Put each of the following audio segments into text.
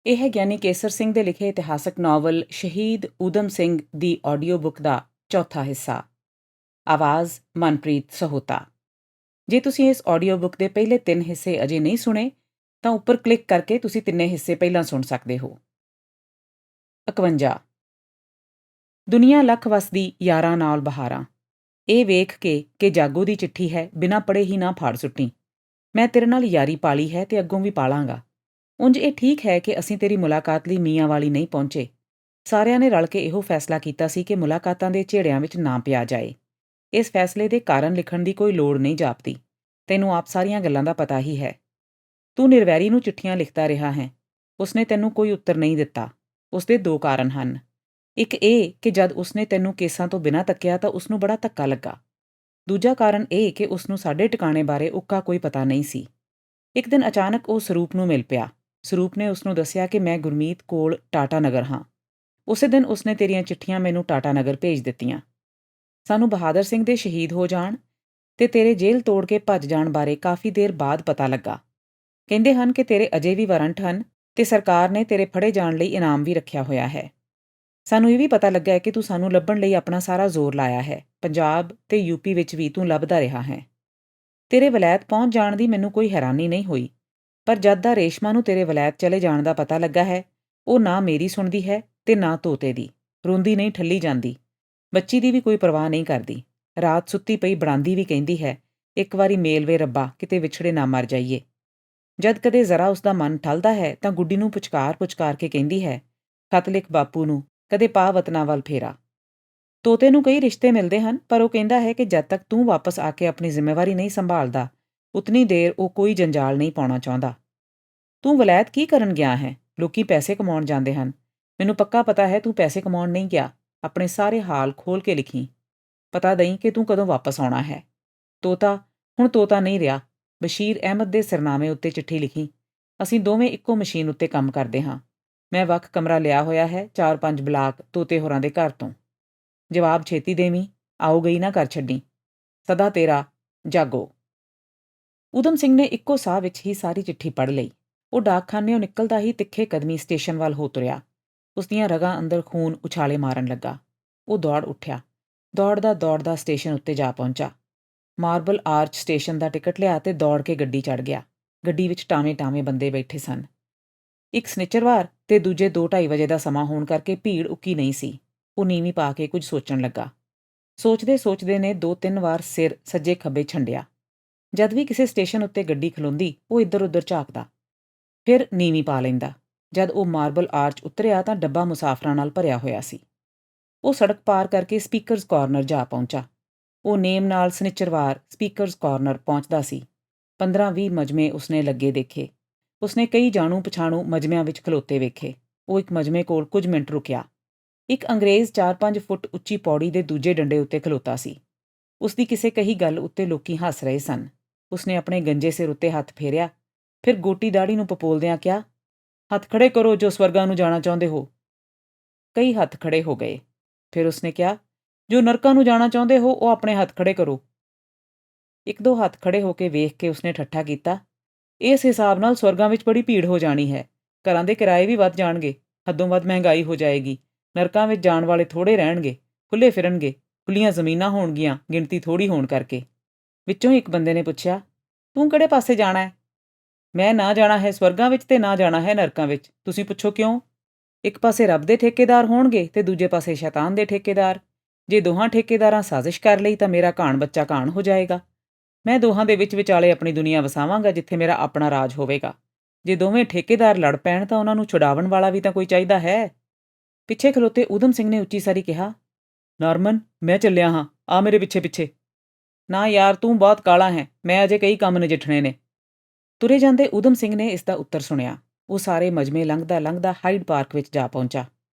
ਇਹ ਹੈ ਗਿਆਨੀ ਕੇਸਰ ਸਿੰਘ ਦੇ ਲਿਖੇ ਇਤਿਹਾਸਕ ਨਾਵਲ ਸ਼ਹੀਦ ਊਧਮ ਸਿੰਘ ਦੀ ਆਡੀਓ ਬੁੱਕ ਦਾ ਚੌਥਾ ਹਿੱਸਾ। ਆਵਾਜ਼ ਮਨਪ੍ਰੀਤ ਸਹੋਤਾ। ਜੇ ਤੁਸੀਂ ਇਸ ਆਡੀਓ ਬੁੱਕ ਦੇ ਪਹਿਲੇ 3 ਹਿੱਸੇ ਅਜੇ ਨਹੀਂ ਸੁਣੇ ਤਾਂ ਉੱਪਰ ਕਲਿੱਕ ਕਰਕੇ ਤੁਸੀਂ ਤਿੰਨੇ ਹਿੱਸੇ ਪਹਿਲਾਂ ਸੁਣ ਸਕਦੇ ਹੋ। 51 ਦੁਨੀਆ ਲੱਖ ਵਸਦੀ ਯਾਰਾਂ ਨਾਲ ਬਹਾਰਾਂ। ਇਹ ਵੇਖ ਕੇ ਕਿ ਜਾਗੋ ਦੀ ਚਿੱਠੀ ਹੈ, ਬਿਨਾਂ ਪੜ੍ਹੇ ਹੀ ਨਾ ਫਾੜ ਸੁੱਟੀ। ਮੈਂ ਤੇਰੇ ਨਾਲ ਯਾਰੀ ਪਾਲੀ ਹੈ ਤੇ ਅੱਗੋਂ ਵੀ ਪਾਲਾਂਗਾ। ਉਂਝ ਇਹ ਠੀਕ ਹੈ ਕਿ ਅਸੀਂ ਤੇਰੀ ਮੁਲਾਕਾਤ ਲਈ ਮੀਆਂ ਵਾਲੀ ਨਹੀਂ ਪਹੁੰਚੇ। ਸਾਰਿਆਂ ਨੇ ਰਲ ਕੇ ਇਹੋ ਫੈਸਲਾ ਕੀਤਾ ਸੀ ਕਿ ਮੁਲਾਕਾਤਾਂ ਦੇ ਝੇੜਿਆਂ ਵਿੱਚ ਨਾ ਪਿਆ ਜਾਏ। ਇਸ ਫੈਸਲੇ ਦੇ ਕਾਰਨ ਲਿਖਣ ਦੀ ਕੋਈ ਲੋੜ ਨਹੀਂ ਜਾਪਦੀ। ਤੈਨੂੰ ਆਪ ਸਾਰੀਆਂ ਗੱਲਾਂ ਦਾ ਪਤਾ ਹੀ ਹੈ। ਤੂੰ ਨਿਰਵੈਰੀ ਨੂੰ ਚਿੱਠੀਆਂ ਲਿਖਦਾ ਰਿਹਾ ਹੈ। ਉਸਨੇ ਤੈਨੂੰ ਕੋਈ ਉੱਤਰ ਨਹੀਂ ਦਿੱਤਾ। ਉਸਦੇ 2 ਕਾਰਨ ਹਨ। ਇੱਕ ਇਹ ਕਿ ਜਦ ਉਸਨੇ ਤੈਨੂੰ ਕੇਸਾਂ ਤੋਂ ਬਿਨਾਂ ਤੱਕਿਆ ਤਾਂ ਉਸਨੂੰ ਬੜਾ ਧੱਕਾ ਲੱਗਾ। ਦੂਜਾ ਕਾਰਨ ਇਹ ਕਿ ਉਸਨੂੰ ਸਾਡੇ ਟਿਕਾਣੇ ਬਾਰੇ ਉੱਕਾ ਕੋਈ ਪਤਾ ਨਹੀਂ ਸੀ। ਇੱਕ ਦਿਨ ਅਚਾਨਕ ਉਹ ਸਰੂਪ ਨੂੰ ਮਿਲ ਪਿਆ। ਸਰੂਪ ਨੇ ਉਸਨੂੰ ਦੱਸਿਆ ਕਿ ਮੈਂ ਗੁਰਮੀਤ ਕੋਲ ਟਾਟਾ ਨਗਰ ਹਾਂ। ਉਸੇ ਦਿਨ ਉਸਨੇ ਤੇਰੀਆਂ ਚਿੱਠੀਆਂ ਮੈਨੂੰ ਟਾਟਾ ਨਗਰ ਭੇਜ ਦਿੱਤੀਆਂ। ਸਾਨੂੰ ਬਹਾਦਰ ਸਿੰਘ ਦੇ ਸ਼ਹੀਦ ਹੋ ਜਾਣ ਤੇ ਤੇਰੇ ਜੇਲ੍ਹ ਤੋੜ ਕੇ ਭੱਜ ਜਾਣ ਬਾਰੇ ਕਾਫੀ ਦੇਰ ਬਾਅਦ ਪਤਾ ਲੱਗਾ। ਕਹਿੰਦੇ ਹਨ ਕਿ ਤੇਰੇ ਅਜੇ ਵੀ ਵਾਰੰਟ ਹਨ ਤੇ ਸਰਕਾਰ ਨੇ ਤੇਰੇ ਫੜੇ ਜਾਣ ਲਈ ਇਨਾਮ ਵੀ ਰੱਖਿਆ ਹੋਇਆ ਹੈ। ਸਾਨੂੰ ਇਹ ਵੀ ਪਤਾ ਲੱਗਾ ਹੈ ਕਿ ਤੂੰ ਸਾਨੂੰ ਲੱਭਣ ਲਈ ਆਪਣਾ ਸਾਰਾ ਜ਼ੋਰ ਲਾਇਆ ਹੈ। ਪੰਜਾਬ ਤੇ ਯੂਪੀ ਵਿੱਚ ਵੀ ਤੂੰ ਲੱਭਦਾ ਰਿਹਾ ਹੈ। ਤੇਰੇ ਵਲੈਤ ਪਹੁੰਚ ਜਾਣ ਦੀ ਮੈਨੂੰ ਕੋਈ ਹੈਰਾਨੀ ਨਹੀਂ ਹੋਈ, ਪਰ ਜਦ ਦਾ ਰੇਸ਼ਮਾ ਨੂੰ ਤੇਰੇ ਵਲੈਤ ਚਲੇ ਜਾਣ ਦਾ ਪਤਾ ਲੱਗਾ ਹੈ, ਉਹ ਨਾ ਮੇਰੀ ਸੁਣਦੀ ਹੈ ਤੇ ਨਾ ਤੋਤੇ ਦੀ। ਰੋਂਦੀ ਨਹੀਂ ਠੱਲੀ ਜਾਂਦੀ। ਬੱਚੀ ਦੀ ਵੀ ਕੋਈ ਪਰਵਾਹ ਨਹੀਂ ਕਰਦੀ। ਰਾਤ ਸੁੱਤੀ ਪਈ ਬੜਾਂਦੀ ਵੀ ਕਹਿੰਦੀ ਹੈ, ਇੱਕ ਵਾਰੀ ਮੇਲ ਵੇ ਰੱਬਾ, ਕਿਤੇ ਵਿਛੜੇ ਨਾ ਮਰ ਜਾਈਏ। ਜਦ ਕਦੇ ਜ਼ਰਾ ਉਸਦਾ ਮਨ ਠੱਲਦਾ ਹੈ ਤਾਂ ਗੁੱਡੀ ਨੂੰ ਪੁਚਕਾਰ ਕੇ ਕਹਿੰਦੀ ਹੈ, ਖਤ ਲਿਖ ਬਾਪੂ ਨੂੰ, ਕਦੇ ਪਾ ਵਤਨਾਂ ਵੱਲ ਫੇਰਾ। ਤੋਤੇ ਨੂੰ ਕਈ ਰਿਸ਼ਤੇ ਮਿਲਦੇ ਹਨ, ਪਰ ਉਹ ਕਹਿੰਦਾ ਹੈ ਕਿ ਜਦ ਤੱਕ ਤੂੰ ਵਾਪਸ ਆ ਕੇ ਆਪਣੀ ਜ਼ਿੰਮੇਵਾਰੀ ਨਹੀਂ ਸੰਭਾਲਦਾ, ਉਤਨੀ ਦੇਰ ਉਹ ਕੋਈ ਜੰਜਾਲ ਨਹੀਂ ਪਾਉਣਾ ਚਾਹੁੰਦਾ। ਤੂੰ ਵਲੈਤ ਕੀ ਕਰਨ ਗਿਆ ਹੈ? ਲੋਕੀ ਪੈਸੇ ਕਮਾਉਣ ਜਾਂਦੇ ਹਨ। ਮੈਨੂੰ ਪੱਕਾ ਪਤਾ ਹੈ ਤੂੰ ਪੈਸੇ ਕਮਾਉਣ ਨਹੀਂ ਗਿਆ। ਆਪਣੇ ਸਾਰੇ ਹਾਲ ਖੋਲ ਕੇ ਲਿਖੀ। ਪਤਾ ਦਈ ਕਿ ਤੂੰ ਕਦੋਂ ਵਾਪਸ ਆਉਣਾ ਹੈ। ਤੋਤਾ ਹੁਣ ਤੋਤਾ ਨਹੀਂ ਰਿਹਾ। ਬਸ਼ੀਰ ਅਹਿਮਦ ਦੇ ਸਿਰਨਾਮੇ ਉੱਤੇ ਚਿੱਠੀ ਲਿਖੀ। ਅਸੀਂ ਦੋਵੇਂ ਇੱਕੋ ਮਸ਼ੀਨ ਉੱਤੇ ਕੰਮ ਕਰਦੇ ਹਾਂ। ਮੈਂ ਵੱਖ ਕਮਰਾ ਲਿਆ ਹੋਇਆ ਹੈ, 4-5 ਬਲਾਕ ਤੋਤੇ ਹੋਰਾਂ ਦੇ ਘਰ ਤੋਂ। ਜਵਾਬ ਛੇਤੀ ਦੇਵੀਂ, ਆਓ ਗਈ ਨਾ ਕਰ ਛੱਡੀ। ਸਦਾ ਤੇਰਾ, ਜਾਗੋ। ਊਧਮ ਸਿੰਘ ਨੇ ਇੱਕੋ ਸਾਹ ਵਿੱਚ ਹੀ ਸਾਰੀ ਚਿੱਠੀ ਪੜ੍ਹ ਲਈ। ਉਹ ਡਾਕਖਾਨਿਓਂ ਨਿਕਲਦਾ ਹੀ ਤਿੱਖੇ ਕਦਮੀ ਸਟੇਸ਼ਨ ਵੱਲ ਹੋ ਤੁਰਿਆ। ਉਸਦੀਆਂ ਰਗਾਂ ਅੰਦਰ ਖੂਨ ਉਛਾਲੇ ਮਾਰਨ ਲੱਗਾ। ਉਹ ਦੌੜ ਉੱਠਿਆ। ਦੌੜਦਾ ਸਟੇਸ਼ਨ ਉੱਤੇ ਜਾ ਪਹੁੰਚਾ। ਮਾਰਬਲ ਆਰਚ ਸਟੇਸ਼ਨ ਦਾ ਟਿਕਟ ਲਿਆ ਤੇ ਦੌੜ ਕੇ ਗੱਡੀ ਚੜ੍ਹ ਗਿਆ। ਗੱਡੀ ਵਿੱਚ ਟਾਵੇਂ ਬੰਦੇ ਬੈਠੇ ਸਨ। ਇੱਕ ਸਨਿਚਰਵਾਰ ਤੇ ਦੂਜੇ 2-2:30 ਵਜੇ ਦਾ ਸਮਾਂ ਹੋਣ ਕਰਕੇ ਭੀੜ ਉੱਕੀ ਨਹੀਂ ਸੀ। ਉਹ ਨੀਵੀਂ ਪਾ ਕੇ ਕੁਝ ਸੋਚਣ ਲੱਗਾ। ਸੋਚਦੇ ਨੇ 2-3 ਵਾਰ ਸਿਰ ਸੱਜੇ ਖੱਬੇ ਛੰਡਿਆ। ਜਦ ਵੀ ਕਿਸੇ ਸਟੇਸ਼ਨ ਉੱਤੇ ਗੱਡੀ ਖਲੋਂਦੀ, ਉਹ ਇੱਧਰ ਉੱਧਰ ਝਾਕਦਾ, ਫਿਰ ਨੀਵੀਂ ਪਾ ਲੈਂਦਾ। ਜਦ ਉਹ ਮਾਰਬਲ ਆਰਚ ਉਤਰਿਆ ਤਾਂ ਡੱਬਾ ਮੁਸਾਫਰਾਂ ਨਾਲ ਭਰਿਆ ਹੋਇਆ ਸੀ। ਉਹ ਸੜਕ ਪਾਰ ਕਰਕੇ ਸਪੀਕਰਜ਼ ਕਾਰਨਰ ਜਾ ਪਹੁੰਚਾ। ਉਹ ਨੇਮ ਨਾਲ ਸਨਿਚਰਵਾਰ ਸਪੀਕਰਜ਼ ਕਾਰਨਰ ਪਹੁੰਚਦਾ ਸੀ। 15-20 ਮਜਮੇ ਉਸਨੇ ਲੱਗੇ ਦੇਖੇ। ਉਸਨੇ ਕਈ ਜਾਣੂ ਪਛਾਣੂ ਮਜਮਿਆਂ ਵਿੱਚ ਖਲੋਤੇ ਵੇਖੇ। ਉਹ ਇੱਕ ਮਜਮੇ ਕੋਲ ਕੁਝ ਮਿੰਟ ਰੁਕਿਆ। ਇੱਕ ਅੰਗਰੇਜ਼ 4-5 ਫੁੱਟ ਉੱਚੀ ਪੌੜੀ ਦੇ ਦੂਜੇ ਡੰਡੇ ਉੱਤੇ ਖਲੋਤਾ ਸੀ। ਉਸਦੀ ਕਿਸੇ ਕਹੀ ਗੱਲ ਉੱਤੇ ਲੋਕੀ ਹੱਸ ਰਹੇ ਸਨ। ਉਸਨੇ ਆਪਣੇ ਗੰਜੇ ਸਿਰ ਉੱਤੇ ਹੱਥ ਫੇਰਿਆ, ਫਿਰ ਗੋਟੀ ਦਾੜੀ ਨੂੰ ਪਪੋਲਦਿਆਂ ਕਿਹਾ, ਹੱਥ ਖੜੇ ਕਰੋ ਜੋ ਸਵਰਗਾਂ ਨੂੰ ਜਾਣਾ ਚਾਹੁੰਦੇ ਹੋ। ਕਈ ਹੱਥ ਖੜੇ ਹੋ ਗਏ। ਫਿਰ ਉਸਨੇ ਕਿਹਾ, ਜੋ ਨਰਕਾਂ ਨੂੰ ਜਾਣਾ ਚਾਹੁੰਦੇ ਹੋ ਉਹ ਆਪਣੇ ਹੱਥ ਖੜੇ ਕਰੋ। 1-2 ਹੱਥ ਖੜੇ ਹੋ ਕੇ ਵੇਖ ਕੇ ਉਸਨੇ ਠੱਠਾ ਕੀਤਾ, ਇਸ ਹਿਸਾਬ ਨਾਲ ਸਵਰਗਾਂ ਵਿੱਚ ਬੜੀ ਭੀੜ ਹੋ ਜਾਣੀ ਹੈ। ਘਰਾਂ ਦੇ ਕਿਰਾਏ ਵੀ ਵੱਧ ਜਾਣਗੇ। ਹੱਦੋਂ ਵੱਧ ਮਹਿੰਗਾਈ ਹੋ ਜਾਏਗੀ। ਨਰਕਾਂ ਵਿੱਚ ਜਾਣ ਵਾਲੇ ਥੋੜ੍ਹੇ ਰਹਿਣਗੇ, ਖੁੱਲ੍ਹੇ ਫਿਰਨਗੇ, ਖੁੱਲ੍ਹੀਆਂ ਜ਼ਮੀਨਾਂ ਹੋਣਗੀਆਂ, ਗਿਣਤੀ ਥੋੜ੍ਹੀ ਹੋਣ ਕਰਕੇ। ਵਿੱਚੋਂ ਇੱਕ ਬੰਦੇ ਨੇ ਪੁੱਛਿਆ, ਤੂੰ ਕਿਹੜੇ ਪਾਸੇ ਜਾਣਾ ਹੈ? ਮੈਂ ਨਾ ਜਾਣਾ ਹੈ ਸਵਰਗਾਂ ਵਿੱਚ ਤੇ ਨਾ ਜਾਣਾ ਹੈ ਨਰਕਾਂ ਵਿੱਚ। ਤੁਸੀਂ ਪੁੱਛੋ ਕਿਉਂ? ਇੱਕ ਪਾਸੇ ਰੱਬ ਦੇ ਠੇਕੇਦਾਰ ਹੋਣਗੇ ਤੇ ਦੂਜੇ ਪਾਸੇ ਸ਼ੈਤਾਨ ਦੇ ਠੇਕੇਦਾਰ। ਜੇ ਦੋਹਾਂ ਠੇਕੇਦਾਰਾਂ ਸਾਜ਼ਿਸ਼ ਕਰ ਲਈ ਤਾਂ ਮੇਰਾ ਘਾਣ ਬੱਚਾ ਘਾਣ ਹੋ ਜਾਏਗਾ। ਮੈਂ ਦੋਹਾਂ ਦੇ ਵਿੱਚ ਵਿਚਾਲੇ ਆਪਣੀ ਦੁਨੀਆ ਵਸਾਵਾਂਗਾ ਜਿੱਥੇ ਮੇਰਾ ਆਪਣਾ ਰਾਜ ਹੋਵੇਗਾ। ਜੇ ਦੋਵੇਂ ਠੇਕੇਦਾਰ ਲੜ ਪੈਣ ਤਾਂ ਉਹਨਾਂ ਨੂੰ ਛੁਡਾਵਣ ਵਾਲਾ ਵੀ ਤਾਂ ਕੋਈ ਚਾਹੀਦਾ ਹੈ। ਪਿੱਛੇ ਖਲੋਤੇ ਊਧਮ ਸਿੰਘ ਨੇ ਉੱਚੀ ਸਾਰੀ ਕਿਹਾ, ਨਾਰਮਨ, ਮੈਂ ਚੱਲਿਆ ਹਾਂ, ਆ ਮੇਰੇ ਪਿੱਛੇ। ਨਾ ਯਾਰ, ਤੂੰ ਬਹੁਤ ਕਾਲਾ ਹੈ, ਮੈਂ ਅਜੇ ਕਈ ਕੰਮ ਨਜਿੱਠਣੇ ਨੇ। ਤੁਰੇ ਜਾਂਦੇ ਊਧਮ ਸਿੰਘ ਨੇ ਇਸ ਦਾ ਉੱਤਰ ਸੁਣਿਆ। ਉਹ ਸਾਰੇ ਮਜਮੇ ਲੰਘਦਾ ਹਾਈਡ ਪਾਰਕ ਵਿੱਚ ਜਾ ਪਹੁੰਚਾ।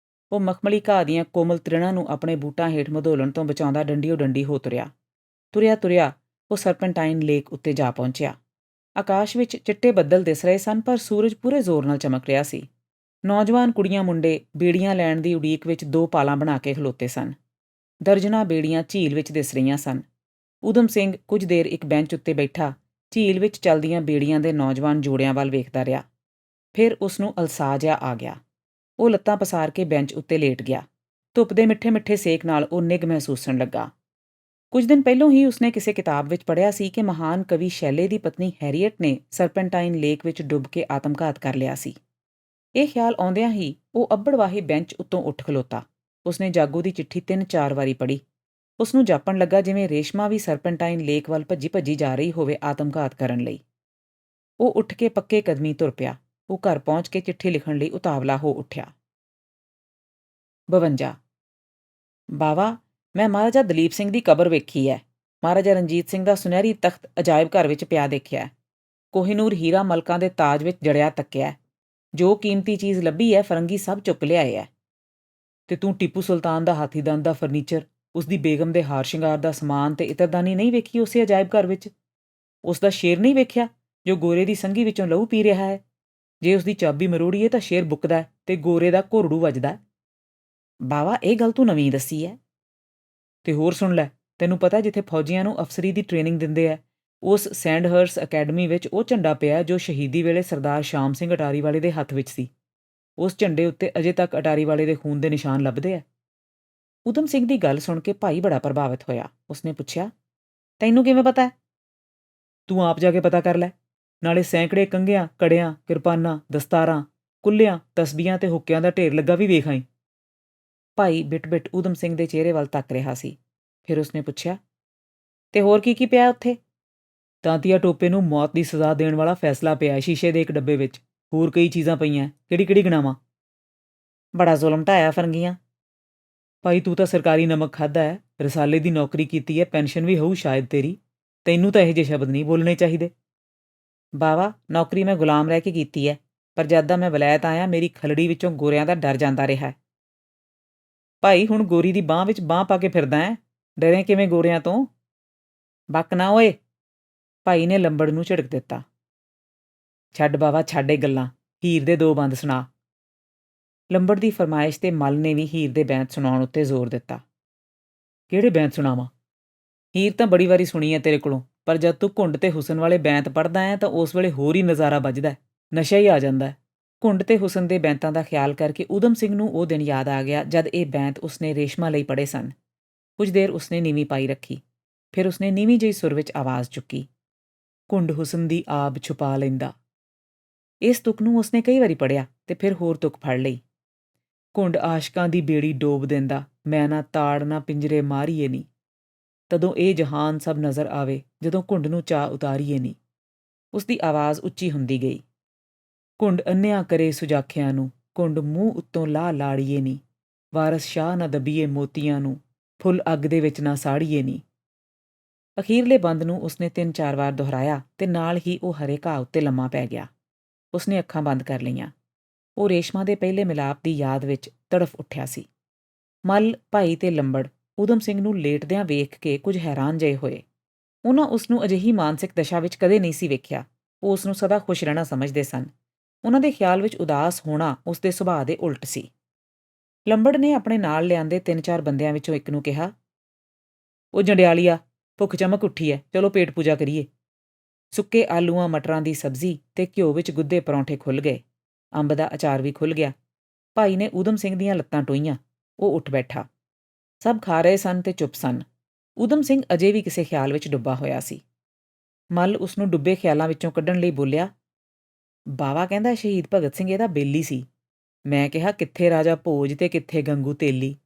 ਉਹ ਮਖਮਲੀ ਘਾਹ ਦੀਆਂ ਕੋਮਲ ਤ੍ਰਿਣਾਂ ਨੂੰ ਆਪਣੇ ਬੂਟਾਂ ਹੇਠ ਮਧੋਲਣ ਤੋਂ ਬਚਾਉਂਦਾ ਡੰਡੀਓ ਡੰਡੀ ਹੋ ਤੁਰਿਆ ਉਹ ਸਰਪੈਂਟਾਈਨ ਲੇਕ ਉੱਤੇ ਜਾ ਪਹੁੰਚਿਆ। ਆਕਾਸ਼ ਵਿੱਚ ਚਿੱਟੇ ਬੱਦਲ ਦਿਸ ਰਹੇ ਸਨ, ਪਰ ਸੂਰਜ ਪੂਰੇ ਜ਼ੋਰ ਨਾਲ ਚਮਕ ਰਿਹਾ ਸੀ। ਨੌਜਵਾਨ ਕੁੜੀਆਂ ਮੁੰਡੇ ਬੇੜੀਆਂ ਲੈਣ ਦੀ ਉਡੀਕ ਵਿੱਚ 2 ਪਾਲਾਂ ਬਣਾ ਕੇ ਖਲੋਤੇ ਸਨ। ਦਰਜਨਾਂ ਬੇੜੀਆਂ ਝੀਲ ਵਿੱਚ ਦਿਸ ਰਹੀਆਂ ਸਨ। ਊਧਮ ਸਿੰਘ ਕੁਝ ਦੇਰ ਇੱਕ ਬੈਂਚ ਉੱਤੇ ਬੈਠਾ ਝੀਲ ਵਿੱਚ ਚੱਲਦੀਆਂ ਬੇੜੀਆਂ ਦੇ ਨੌਜਵਾਨ ਜੋੜਿਆਂ ਵੱਲ ਵੇਖਦਾ ਰਿਹਾ। ਫਿਰ ਉਸ ਨੂੰ ਅਲਸਾ ਜਿਹਾ ਆ ਗਿਆ। ਉਹ ਲੱਤਾਂ ਪਸਾਰ ਕੇ ਬੈਂਚ ਉੱਤੇ ਲੇਟ ਗਿਆ। ਧੁੱਪ ਦੇ ਮਿੱਠੇ-ਮਿੱਠੇ ਸੇਕ ਨਾਲ ਉਹ ਨਿੱਘ ਮਹਿਸੂਸਣ ਲੱਗਾ। ਕੁਝ ਦਿਨ ਪਹਿਲੋਂ ਹੀ ਉਸਨੇ ਕਿਸੇ ਕਿਤਾਬ ਵਿੱਚ ਪੜ੍ਹਿਆ ਸੀ ਕਿ ਮਹਾਨ ਕਵੀ ਸ਼ੈਲੇ ਦੀ ਪਤਨੀ ਹੈਰੀਅਟ ਨੇ ਸਰਪੈਂਟਾਈਨ ਲੇਕ ਵਿੱਚ ਡੁੱਬ ਕੇ ਆਤਮਘਾਤ ਕਰ ਲਿਆ ਸੀ। ਇਹ ਖਿਆਲ ਆਉਂਦਿਆਂ ਹੀ ਉਹ ਅੱਬੜ-ਵਾਹੇ ਬੈਂਚ ਉੱਤੋਂ ਉੱਠ ਖਲੋਤਾ। ਉਸਨੇ ਜਾਗੋ ਦੀ ਚਿੱਠੀ 3-4 ਵਾਰੀ ਪੜ੍ਹੀ। ਉਸਨੂੰ ਜਾਪਣ ਲੱਗਾ ਜਿਵੇਂ ਰੇਸ਼ਮਾ ਵੀ ਸਰਪੈਂਟਾਈਨ ਲੇਕ ਵੱਲ ਭੱਜੀ-ਭੱਜੀ ਜਾ ਰਹੀ ਹੋਵੇ ਆਤਮਘਾਤ ਕਰਨ ਲਈ। ਉਹ ਉੱਠ ਕੇ ਪੱਕੇ ਕਦਮੀ ਤੁਰ ਪਿਆ। ਉਹ ਘਰ ਪਹੁੰਚ ਕੇ ਚਿੱਠੀ ਲਿਖਣ ਲਈ ਉਤਾਵਲਾ ਹੋ ਉੱਠਿਆ। 52 ਬਾਵਾ, ਮੈਂ ਮਹਾਰਾਜਾ ਦਲੀਪ ਸਿੰਘ ਦੀ ਕਬਰ ਵੇਖੀ ਹੈ। ਮਹਾਰਾਜਾ ਰਣਜੀਤ ਸਿੰਘ ਦਾ ਸੁਨਹਿਰੀ ਤਖਤ ਅਜਾਇਬ ਘਰ ਵਿੱਚ ਪਿਆ ਦੇਖਿਆ। ਕੋਹਿਨੂਰ ਹੀਰਾ ਮਲਕਾਂ ਦੇ ਤਾਜ ਵਿੱਚ ਜੜਿਆ ਤੱਕਿਆ। ਜੋ ਕੀਮਤੀ ਚੀਜ਼ ਲੱਭੀ ਹੈ ਫਰੰਗੀ ਸਭ ਚੁੱਕ ਲਿਆਏ ਹੈ। ਤੇ ਤੂੰ ਟੀਪੂ ਸੁਲਤਾਨ ਦਾ ਹਾਥੀ ਦੰਦ ਦਾ ਫਰਨੀਚਰ, ਉਸਦੀ ਬੇਗਮ ਦੇ ਹਾਰ ਸ਼ਿੰਗਾਰ ਦਾ ਸਮਾਨ ਤੇ ਇਤਰਦਾਨੀ ਨਹੀਂ ਵੇਖੀ ਉਸੇ ਅਜਾਇਬ ਘਰ ਵਿੱਚ? ਉਸ ਦਾ ਸ਼ੇਰ ਨਹੀਂ ਵੇਖਿਆ ਜੋ ਗੋਰੇ ਦੀ ਸੰਘੀ ਵਿੱਚੋਂ ਲਹੂ ਪੀ ਰਿਹਾ ਹੈ? ਜੇ ਉਸਦੀ ਚਾਬੀ ਮਰੋੜੀਏ ਤਾਂ ਸ਼ੇਰ ਬੁੱਕਦਾ ਹੈ ਤੇ ਗੋਰੇ ਦਾ ਘੋਰੜੂ ਵੱਜਦਾ। ਬਾਵਾ, ਇਹ ਗੱਲ ਤੂੰ ਨਵੀਂ ਦੱਸੀ ਹੈ। ਤੇ ਹੋਰ ਸੁਣ ਲੈ, ਤੈਨੂੰ ਪਤਾ ਜਿੱਥੇ ਫੌਜੀਆਂ ਨੂੰ ਅਫਸਰੀ ਦੀ ਟ੍ਰੇਨਿੰਗ ਦਿੰਦੇ ਹੈ, ਉਸ ਸੈਂਡਹਰਸ ਅਕੈਡਮੀ ਵਿੱਚ ਉਹ ਝੰਡਾ ਪਿਆ ਜੋ ਸ਼ਹੀਦੀ ਵੇਲੇ ਸਰਦਾਰ ਸ਼ਾਮ ਸਿੰਘ ਅਟਾਰੀਵਾਲੇ ਦੇ ਹੱਥ ਵਿੱਚ ਸੀ। ਉਸ ਝੰਡੇ ਉੱਤੇ ਅਜੇ ਤੱਕ ਅਟਾਰੀਵਾਲੇ ਦੇ ਖੂਨ ਦੇ ਨਿਸ਼ਾਨ ਲੱਭਦੇ ਹੈ। ਊਧਮ ਸਿੰਘ ਦੀ ਗੱਲ ਸੁਣ ਕੇ ਭਾਈ ਬੜਾ ਪ੍ਰਭਾਵਿਤ ਹੋਇਆ। ਉਸਨੇ ਪੁੱਛਿਆ, ਤੈਨੂੰ ਕਿਵੇਂ ਪਤਾ ਹੈ? ਤੂੰ ਆਪ ਜਾ ਕੇ ਪਤਾ ਕਰ ਲੈ। ਨਾਲੇ ਸੈਂਕੜੇ ਕੰਘਿਆਂ, ਕੜਿਆਂ, ਕਿਰਪਾਨਾਂ, ਦਸਤਾਰਾਂ, ਕੁੱਲਿਆਂ, ਤਸਬੀਆਂ ਤੇ ਹੁੱਕਿਆਂ ਦਾ ਢੇਰ ਲੱਗਾ ਵੀ ਵੇਖ ਆਈ। ਭਾਈ ਬਿਟ-ਬਿਟ ਊਧਮ ਸਿੰਘ ਦੇ ਚਿਹਰੇ ਵੱਲ ਤੱਕ ਰਿਹਾ ਸੀ। ਫਿਰ ਉਸਨੇ ਪੁੱਛਿਆ, ਤੇ ਹੋਰ ਕੀ ਪਿਆ ਉੱਥੇ? ਤਾਂਤੀਆ ਟੋਪੇ ਨੂੰ ਮੌਤ ਦੀ ਸਜ਼ਾ ਦੇਣ ਵਾਲਾ ਫੈਸਲਾ ਪਿਆ ਸ਼ੀਸ਼ੇ ਦੇ ਇੱਕ ਡੱਬੇ ਵਿੱਚ। ਹੋਰ ਕਈ ਚੀਜ਼ਾਂ ਪਈਆਂ, ਕਿਹੜੀ-ਕਿਹੜੀ ਗਿਣਾਵਾਂ? ਬੜਾ ਜ਼ੁਲਮ ਢਾਇਆ ਫਰੰਗੀਆਂ। ਭਾਈ ਤੂੰ ਤਾਂ ਸਰਕਾਰੀ ਨਮਕ ਖਾਧਾ ਹੈ, ਰਸਾਲੇ ਦੀ ਨੌਕਰੀ ਕੀਤੀ ਹੈ, ਪੈਨਸ਼ਨ ਵੀ ਹੋਊ ਸ਼ਾਇਦ ਤੇਰੀ। ਤੈਨੂੰ ਤਾਂ ਇਹੋ ਜਿਹੇ ਸ਼ਬਦ ਨਹੀਂ ਬੋਲਣੇ ਚਾਹੀਦੇ। ਬਾਵਾ, ਨੌਕਰੀ ਮੈਂ ਗੁਲਾਮ ਰਹਿ ਕੇ ਕੀਤੀ ਹੈ, ਪਰ ਜਦ ਦਾ ਮੈਂ ਵਲਾਇਤ ਆਇਆ ਮੇਰੀ ਖਲੜੀ ਵਿੱਚੋਂ ਗੋਰਿਆਂ ਦਾ ਡਰ ਜਾਂਦਾ ਰਿਹਾ। ਭਾਈ ਹੁਣ ਗੋਰੀ ਦੀ ਬਾਂਹ ਵਿੱਚ ਬਾਂਹ ਪਾ ਕੇ ਫਿਰਦਾ ਹੈ, ਡਰੇ ਕਿਵੇਂ ਗੋਰਿਆਂ ਤੋਂ? ਬੱਕ ਨਾ ਓਏ, ਭਾਈ ਨੇ ਲੰਬੜ ਨੂੰ ਝਿੜਕ ਦਿੱਤਾ। ਛੱਡ ਬਾਵਾ, ਛੱਡ ਇਹ ਗੱਲਾਂ, ਹੀਰ ਦੇ 2 ਬੰਦ ਸੁਣਾ। ਲੰਬੜ ਦੀ ਫਰਮਾਇਸ਼ ਤੇ ਮੱਲ ਨੇ ਵੀ ਹੀਰ ਦੇ ਬੈਂਤ ਸੁਣਾਉਣ ਉੱਤੇ ਜ਼ੋਰ ਦਿੱਤਾ। ਕਿਹੜੇ ਬੈਂਤ ਸੁਣਾਵਾਂ? ਹੀਰ ਤਾਂ ਬੜੀ ਵਾਰੀ ਸੁਣੀ ਹੈ ਤੇਰੇ ਕੋਲੋਂ, ਪਰ ਜਦ ਤੂੰ ਘੁੰਡ ਤੇ ਹੁਸਨ ਵਾਲੇ ਬੈਂਤ ਪੜ੍ਹਦਾ ਹੈ ਤਾਂ ਉਸ ਵੇਲੇ ਹੋਰ ਹੀ ਨਜ਼ਾਰਾ ਵੱਜਦਾ, ਨਸ਼ਾ ਹੀ ਆ ਜਾਂਦਾ। ਘੁੰਡ ਤੇ ਹੁਸਨ ਦੇ ਬੈਂਤਾਂ ਦਾ ਖਿਆਲ ਕਰਕੇ ਊਧਮ ਸਿੰਘ ਨੂੰ ਉਹ ਦਿਨ ਯਾਦ ਆ ਗਿਆ ਜਦ ਇਹ ਬੈਂਤ ਉਸਨੇ ਰੇਸ਼ਮਾ ਲਈ ਪੜ੍ਹੇ ਸਨ। ਕੁਝ ਦੇਰ ਉਸਨੇ ਨੀਵੀਂ ਪਾਈ ਰੱਖੀ। ਫਿਰ ਉਸਨੇ ਨੀਵੀਂ ਜਿਹੀ ਸੁਰ ਵਿੱਚ ਆਵਾਜ਼ ਚੁੱਕੀ, ਘੁੰਡ ਹੁਸਨ ਦੀ ਆਬ ਛੁਪਾ ਲੈਂਦਾ। ਇਸ ਤੁਕ ਨੂੰ ਉਸਨੇ ਕਈ ਵਾਰੀ ਪੜ੍ਹਿਆ ਤੇ ਫਿਰ ਹੋਰ ਤੁਕ ਫੜ ਲਈ। ਘੁੰਡ ਆਸ਼ਕਾਂ ਦੀ ਬੇੜੀ ਡੋਬ ਦਿੰਦਾ, ਮੈਂ ਨਾ ਤਾੜ ਨਾ ਪਿੰਜਰੇ ਮਾਰੀਏ ਨੀ। ਤਦੋਂ ਇਹ ਜਹਾਨ ਸਭ ਨਜ਼ਰ ਆਵੇ, ਜਦੋਂ ਘੁੰਡ ਨੂੰ ਚਾਹ ਉਤਾਰੀਏ ਨੀ। ਉਸਦੀ ਆਵਾਜ਼ ਉੱਚੀ ਹੁੰਦੀ ਗਈ। ਘੁੰਡ ਅੰਨ੍ਹਿਆਂ ਕਰੇ ਸੁਜਾਖਿਆਂ ਨੂੰ, ਘੁੰਡ ਮੂੰਹ ਉੱਤੋਂ ਲਾਹ ਲਾੜੀਏ ਨੀ। ਵਾਰਸ ਸ਼ਾਹ ਨਾ ਦਬੀਏ ਮੋਤੀਆਂ ਨੂੰ, ਫੁੱਲ ਅੱਗ ਦੇ ਵਿੱਚ ਨਾ ਸਾੜੀਏ ਨੀ। ਅਖੀਰਲੇ ਬੰਦ ਨੂੰ ਉਸਨੇ 3-4 ਵਾਰ ਦੁਹਰਾਇਆ ਤੇ ਨਾਲ ਹੀ ਉਹ ਹਰੇ ਘਾਹ ਉੱਤੇ ਲੰਮਾ ਪੈ ਗਿਆ। ਉਸਨੇ ਅੱਖਾਂ ਬੰਦ ਕਰ ਲਈਆਂ। ਉਹ ਰੇਸ਼ਮਾ ਦੇ ਪਹਿਲੇ ਮਿਲਾਪ ਦੀ ਯਾਦ ਵਿੱਚ ਤੜਫ ਉੱਠਿਆ ਸੀ। ਮੱਲ, ਭਾਈ ਤੇ ਲੰਬੜ ਊਧਮ ਸਿੰਘ ਨੂੰ ਲੇਟਦਿਆਂ ਵੇਖ ਕੇ ਕੁਝ ਹੈਰਾਨ ਜਿਹੇ ਹੋਏ। ਉਹਨਾਂ ਉਸ ਨੂੰ ਅਜਿਹੀ ਮਾਨਸਿਕ ਦਸ਼ਾ ਵਿੱਚ ਕਦੇ ਨਹੀਂ ਸੀ ਵੇਖਿਆ। ਉਹ ਉਸ ਨੂੰ ਸਦਾ ਖੁਸ਼ ਰਹਿਣਾ ਸਮਝਦੇ ਸਨ। ਉਹਨਾਂ ਦੇ ਖਿਆਲ ਵਿੱਚ ਉਦਾਸ ਹੋਣਾ ਉਸ ਦੇ ਸੁਭਾਅ ਦੇ ਉਲਟ ਸੀ। ਲੰਬੜ ਨੇ ਆਪਣੇ ਨਾਲ ਲਿਆਂਦੇ 3-4 ਬੰਦਿਆਂ ਵਿੱਚੋਂ ਇੱਕ ਨੂੰ ਕਿਹਾ, ਉਹ ਜੰਡਿਆਲੀਆ, ਭੁੱਖ ਚਮਕ ਉੱਠੀ ਹੈ, ਚਲੋ ਪੇਟ ਪੂਜਾ ਕਰੀਏ। ਸੁੱਕੇ ਆਲੂਆਂ ਮਟਰਾਂ ਦੀ ਸਬਜ਼ੀ ਤੇ ਘਿਓ ਵਿੱਚ ਗੁੱਦੇ ਪਰੌਂਠੇ ਖੁੱਲ੍ਹ ਗਏ। ਅੰਬ ਦਾ ਅਚਾਰ ਵੀ ਖੁੱਲ੍ਹ ਗਿਆ। ਭਾਈ ਨੇ ਊਧਮ ਸਿੰਘ ਦੀਆਂ ਲੱਤਾਂ ਟੋਹੀਆਂ। ਉਹ ਉੱਠ ਬੈਠਾ। ਸਭ ਖਾ ਰਹੇ ਸਨ ਤੇ ਚੁੱਪ ਸਨ। ਊਧਮ ਸਿੰਘ ਅਜੇ ਵੀ ਕਿਸੇ ਖਿਆਲ ਵਿੱਚ ਡੁੱਬਾ ਹੋਇਆ ਸੀ। ਮੱਲ ਉਸ ਨੂੰ ਡੁੱਬੇ ਖਿਆਲਾਂ ਵਿੱਚੋਂ ਕੱਢਣ ਲਈ ਬੋਲਿਆ, ਬਾਵਾ ਕਹਿੰਦਾ ਸ਼ਹੀਦ ਭਗਤ ਸਿੰਘ ਇਹਦਾ ਬੇਲੀ ਸੀ। ਮੈਂ ਕਿਹਾ ਕਿੱਥੇ ਰਾਜਾ ਭੋਜ ਤੇ ਕਿੱਥੇ ਗੰਗੂ ਤੇਲੀ।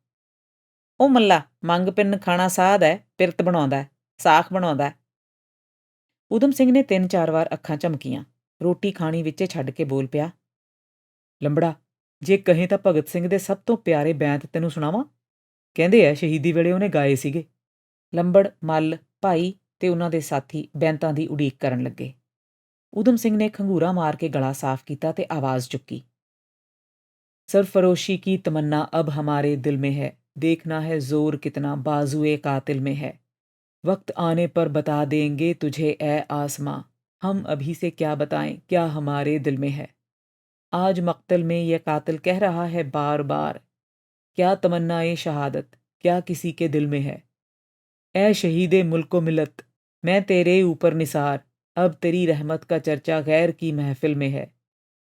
ਉਹ ਮੱਲਾ, ਮੰਗ ਪਿੰਨ ਖਾਣਾ ਸਾਧ ਹੈ, ਪਿਰਤ ਬਣਾਉਂਦਾ, ਸਾਖ ਬਣਾਉਂਦਾ। ਊਧਮ ਸਿੰਘ ਨੇ 3-4 ਵਾਰ ਅੱਖਾਂ ਝਮਕੀਆਂ। ਰੋਟੀ ਖਾਣੀ ਵਿੱਚੇ ਛੱਡ ਕੇ ਬੋਲ ਪਿਆ, ਲੰਬੜਾ, ਜੇ ਕਹੇ ਤਾਂ ਭਗਤ ਸਿੰਘ ਦੇ ਸਭ ਤੋਂ ਪਿਆਰੇ ਬੈਂਤ ਤੈਨੂੰ ਸੁਣਾਵਾਂ। ਕਹਿੰਦੇ ਐ ਸ਼ਹੀਦੀ ਵੇਲੇ ਉਹਨੇ ਗਾਏ ਸੀਗੇ। ਲੰਬੜ, ਮੱਲ, ਭਾਈ ਤੇ ਉਹਨਾਂ ਦੇ ਸਾਥੀ ਬੈਂਤਾਂ ਦੀ ਉਡੀਕ ਕਰਨ ਲੱਗੇ। ਊਧਮ ਸਿੰਘ ਨੇ ਖੰਘੂਰਾ ਮਾਰ ਕੇ ਗਲਾ ਸਾਫ਼ ਕੀਤਾ ਤੇ ਆਵਾਜ਼ ਚੁੱਕੀ, सरफरोशी की तमन्ना अब हमारे दिल में है, देखना है जोर कितना बाजुए कातिल में है, वक्त आने पर बता देंगे तुझे ए आसमां, हम अभी से क्या बताएं क्या हमारे दिल में है। आज मक्तल में ये कातिल कह रहा है बार बार, क्या तमन्नाए शहादत क्या किसी के दिल में है। ए शहीदे मुल्को मिलत, मैं तेरे ऊपर निसार, अब तेरी रहमत का चर्चा गैर की महफिल में है।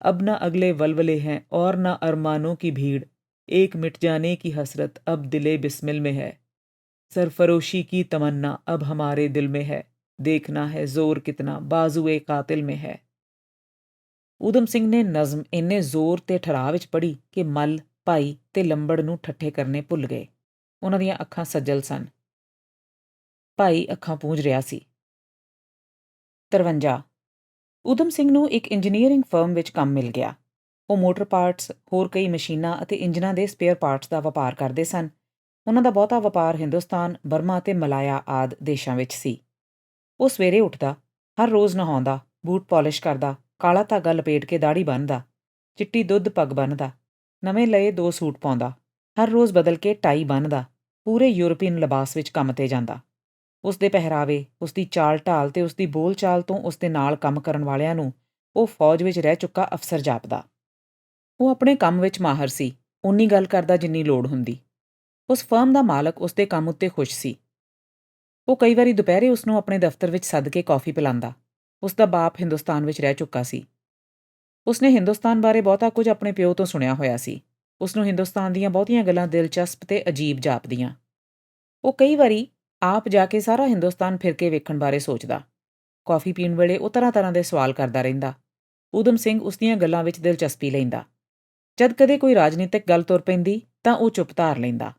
अब न अगले वलवले हैं और न अरमानों की भीड़, एक मिट जाने की हसरत अब दिले बिस्मिल में है। सरफरोशी की तमन्ना अब हमारे दिल में है, देखना है जोर कितना बाजुए कातिल में है। ਊਧਮ ਸਿੰਘ ਨੇ ਨਜ਼ਮ ਇੰਨੇ ਜ਼ੋਰ ਤੇ ਠਰਾਅ ਵਿੱਚ ਪੜ੍ਹੀ ਕਿ ਮੱਲ, ਭਾਈ ਤੇ ਲੰਬੜ ਨੂੰ ਠੱਠੇ ਕਰਨੇ ਭੁੱਲ ਗਏ। ਉਹਨਾਂ ਦੀਆਂ ਅੱਖਾਂ ਸੱਜਲ ਸਨ। ਭਾਈ ਅੱਖਾਂ ਪੂੰਝ ਰਿਹਾ ਸੀ। 53 ਊਧਮ ਸਿੰਘ ਨੂੰ ਇੱਕ ਇੰਜੀਨੀਅਰਿੰਗ ਫਰਮ ਵਿੱਚ ਕੰਮ ਮਿਲ ਗਿਆ। ਉਹ ਮੋਟਰ ਪਾਰਟਸ, ਹੋਰ ਕਈ ਮਸ਼ੀਨਾਂ ਅਤੇ ਇੰਜਨਾਂ ਦੇ ਸਪੇਅਰ ਪਾਰਟਸ ਦਾ ਵਪਾਰ ਕਰਦੇ ਸਨ। ਉਹਨਾਂ ਦਾ ਬਹੁਤਾ ਵਪਾਰ ਹਿੰਦੁਸਤਾਨ, ਬਰਮਾ ਅਤੇ ਮਲਾਇਆ ਆਦਿ ਦੇਸ਼ਾਂ ਵਿੱਚ ਸੀ। ਉਹ ਸਵੇਰੇ ਉੱਠਦਾ, ਹਰ ਰੋਜ਼ ਨਹਾਉਂਦਾ, ਬੂਟ ਪਾਲਿਸ਼ ਕਰਦਾ, ਕਾਲਾ ਧਾਗਾ ਲਪੇਟ ਕੇ ਦਾੜ੍ਹੀ ਬੰਨ੍ਹਦਾ, ਚਿੱਟੀ ਦੁੱਧ ਪੱਗ ਬੰਨ੍ਹਦਾ, ਨਵੇਂ ਲਏ 2 ਸੂਟ ਪਾਉਂਦਾ, ਹਰ ਰੋਜ਼ ਬਦਲ ਕੇ ਟਾਈ ਬੰਨ੍ਹਦਾ, ਪੂਰੇ ਯੂਰਪੀਅਨ ਲਿਬਾਸ ਵਿੱਚ ਕੰਮ 'ਤੇ ਜਾਂਦਾ। ਉਸ ਦੇ ਪਹਿਰਾਵੇ, ਉਸ ਦੀ ਚਾਲ ਢਾਲ ਤੇ ਉਸ ਦੀ ਬੋਲ ਚਾਲ ਤੋਂ ਉਸ ਦੇ ਨਾਲ ਕੰਮ ਕਰਨ ਵਾਲਿਆਂ ਨੂੰ ਉਹ ਫੌਜ ਵਿੱਚ ਰਹਿ ਚੁੱਕਾ ਅਫਸਰ ਜਾਪਦਾ। ਉਹ ਆਪਣੇ ਕੰਮ ਵਿੱਚ ਮਾਹਰ ਸੀ, ਓਨੀ ਗੱਲ ਕਰਦਾ ਜਿੰਨੀ ਲੋੜ ਹੁੰਦੀ। ਉਸ ਫਰਮ ਦਾ ਮਾਲਕ ਉਸ ਦੇ ਕੰਮ ਉੱਤੇ ਖੁਸ਼ ਸੀ। ਉਹ ਕਈ ਵਾਰੀ ਦੁਪਹਿਰੇ ਉਸ ਨੂੰ ਆਪਣੇ ਦਫ਼ਤਰ ਵਿੱਚ ਸੱਦ ਕੇ ਕੌਫੀ ਪਿਲਾਂਦਾ। ਉਸ ਦਾ ਬਾਪ ਹਿੰਦੁਸਤਾਨ ਵਿੱਚ ਰਹਿ ਚੁੱਕਾ ਸੀ। ਉਸਨੇ ਹਿੰਦੁਸਤਾਨ ਬਾਰੇ ਬਹੁਤਾ ਕੁਝ ਆਪਣੇ ਪਿਓ ਤੋਂ ਸੁਣਿਆ ਹੋਇਆ ਸੀ। ਉਸ ਨੂੰ ਹਿੰਦੁਸਤਾਨ ਦੀਆਂ ਬਹੁਤੀਆਂ ਗੱਲਾਂ ਦਿਲਚਸਪ ਤੇ ਅਜੀਬ ਜਾਪਦੀਆਂ। ਉਹ ਕਈ ਵਾਰੀ ਆਪ ਜਾ ਕੇ ਸਾਰਾ ਹਿੰਦੁਸਤਾਨ ਫਿਰ ਕੇ ਵੇਖਣ ਬਾਰੇ ਸੋਚਦਾ। ਕੌਫੀ ਪੀਣ ਵੇਲੇ ਉਹ ਤਰ੍ਹਾਂ ਦੇ ਸਵਾਲ ਕਰਦਾ ਰਹਿੰਦਾ। ਊਧਮ ਸਿੰਘ ਉਸ ਦੀਆਂ ਗੱਲਾਂ ਵਿੱਚ ਦਿਲਚਸਪੀ ਲੈਂਦਾ। ਜਦ ਕਦੇ ਕੋਈ ਰਾਜਨੀਤਿਕ ਗੱਲ ਤੁਰ ਪੈਂਦੀ ਤਾਂ ਉਹ ਚੁੱਪ ਧਾਰ ਲੈਂਦਾ।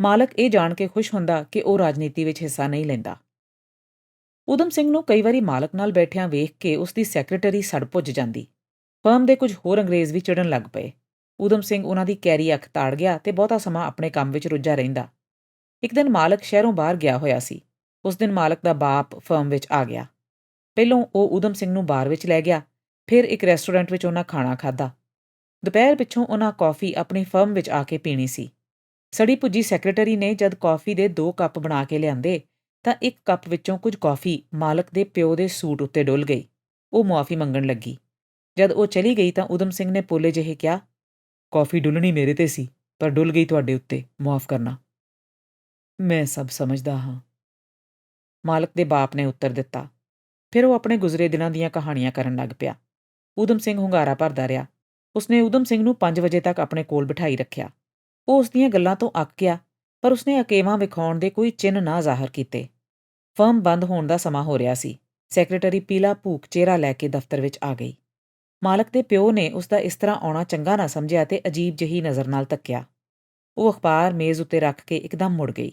ਮਾਲਕ ਇਹ ਜਾਣ ਕੇ ਖੁਸ਼ ਹੁੰਦਾ ਕਿ ਉਹ ਰਾਜਨੀਤੀ ਵਿੱਚ ਹਿੱਸਾ ਨਹੀਂ ਲੈਂਦਾ। ਊਧਮ ਸਿੰਘ ਨੂੰ ਕਈ ਵਾਰੀ ਮਾਲਕ ਨਾਲ ਬੈਠਿਆਂ ਵੇਖ ਕੇ ਉਸ ਦੀ ਸੈਕਟਰੀ ਸੜ ਭੁੱਜ ਜਾਂਦੀ। ਫਰਮ ਦੇ ਕੁਝ ਹੋਰ ਅੰਗਰੇਜ਼ ਵੀ ਚਿੜਨ ਲੱਗ ਪਏ। ਊਧਮ ਸਿੰਘ ਉਹਨਾਂ ਦੀ ਕੈਰੀ ਅੱਖ ਤਾੜ ਗਿਆ ਤੇ ਬਹੁਤਾ ਸਮਾਂ ਆਪਣੇ ਕੰਮ ਵਿੱਚ ਰੁੱਝਾ ਰਹਿੰਦਾ। ਇੱਕ ਦਿਨ ਮਾਲਕ ਸ਼ਹਿਰੋਂ ਬਾਹਰ ਗਿਆ ਹੋਇਆ ਸੀ। ਉਸ ਦਿਨ ਮਾਲਕ ਦਾ ਬਾਪ ਫਰਮ ਵਿੱਚ ਆ ਗਿਆ। ਪਹਿਲੋਂ ਉਹ ਊਧਮ ਸਿੰਘ ਨੂੰ ਬਾਰ ਵਿੱਚ ਲੈ ਗਿਆ, ਫਿਰ ਇੱਕ ਰੈਸਟੋਰੈਂਟ ਵਿੱਚ ਉਹਨਾਂ ਖਾਣਾ ਖਾਧਾ। ਦੁਪਹਿਰ ਪਿੱਛੋਂ ਉਹਨਾਂ ਕੌਫੀ ਆਪਣੀ ਫਰਮ ਵਿੱਚ ਆ ਕੇ ਪੀਣੀ ਸੀ। ਸੜੀ ਭੁੱਜੀ ਸੈਕਟਰੀ ਨੇ ਜਦ ਕੌਫੀ ਦੇ 2 ਕੱਪ ਬਣਾ ਕੇ ਲਿਆਂਦੇ ਤਾਂ ਇੱਕ ਕੱਪ ਵਿੱਚੋਂ ਕੁਝ ਕੌਫੀ ਮਾਲਕ ਦੇ ਪਿਓ ਦੇ ਸੂਟ ਉੱਤੇ ਡੁੱਲ ਗਈ। ਉਹ ਮੁਆਫ਼ੀ ਮੰਗਣ ਲੱਗੀ। ਜਦ ਉਹ ਚਲੀ ਗਈ ਤਾਂ ਊਧਮ ਸਿੰਘ ਨੇ ਪੋਲੇ ਜਿਹੇ ਕਿਹਾ, ਕੌਫੀ ਡੁੱਲਣੀ ਮੇਰੇ ਤੇ ਸੀ, ਪਰ ਡੁੱਲ ਗਈ ਤੁਹਾਡੇ ਉੱਤੇ, ਮੁਆਫ਼ ਕਰਨਾ। ਮੈਂ ਸਭ ਸਮਝਦਾ ਹਾਂ, ਮਾਲਕ ਦੇ ਬਾਪ ਨੇ ਉੱਤਰ ਦਿੱਤਾ। ਫਿਰ ਉਹ ਆਪਣੇ ਗੁਜ਼ਰੇ ਦਿਨਾਂ ਦੀਆਂ ਕਹਾਣੀਆਂ ਕਰਨ ਲੱਗ ਪਿਆ। ਊਧਮ ਸਿੰਘ ਹੁੰਗਾਰਾ ਭਰਦਾ ਰਿਹਾ। ਉਸਨੇ ਊਧਮ ਸਿੰਘ ਨੂੰ 5 ਵਜੇ ਤੱਕ ਆਪਣੇ ਕੋਲ ਬਿਠਾਈ ਰੱਖਿਆ। ਉਹ ਉਸ ਦੀਆਂ ਗੱਲਾਂ ਤੋਂ ਅੱਕ ਗਿਆ, ਪਰ ਉਸਨੇ ਅਕੇਵਾਂ ਵਿਖਾਉਣ ਦੇ ਕੋਈ ਚਿੰਨ੍ਹ ਨਾ ਜ਼ਾਹਰ ਕੀਤੇ। ਫਰਮ ਬੰਦ ਹੋਣ ਦਾ ਸਮਾਂ ਹੋ ਰਿਹਾ ਸੀ। ਸੈਕਟਰੀ ਪੀਲਾ ਭੂਖ ਚਿਹਰਾ ਲੈ ਕੇ ਦਫ਼ਤਰ ਵਿੱਚ ਆ ਗਈ। ਮਾਲਕ ਦੇ ਪਿਓ ਨੇ ਉਸ ਦਾ ਇਸ ਤਰ੍ਹਾਂ ਆਉਣਾ ਚੰਗਾ ਨਾ ਸਮਝਿਆ ਤੇ ਅਜੀਬ ਜਿਹੀ ਨਜ਼ਰ ਨਾਲ ਤੱਕਿਆ। ਉਹ ਅਖਬਾਰ ਮੇਜ਼ ਉੱਤੇ ਰੱਖ ਕੇ ਇੱਕਦਮ ਮੁੜ ਗਈ।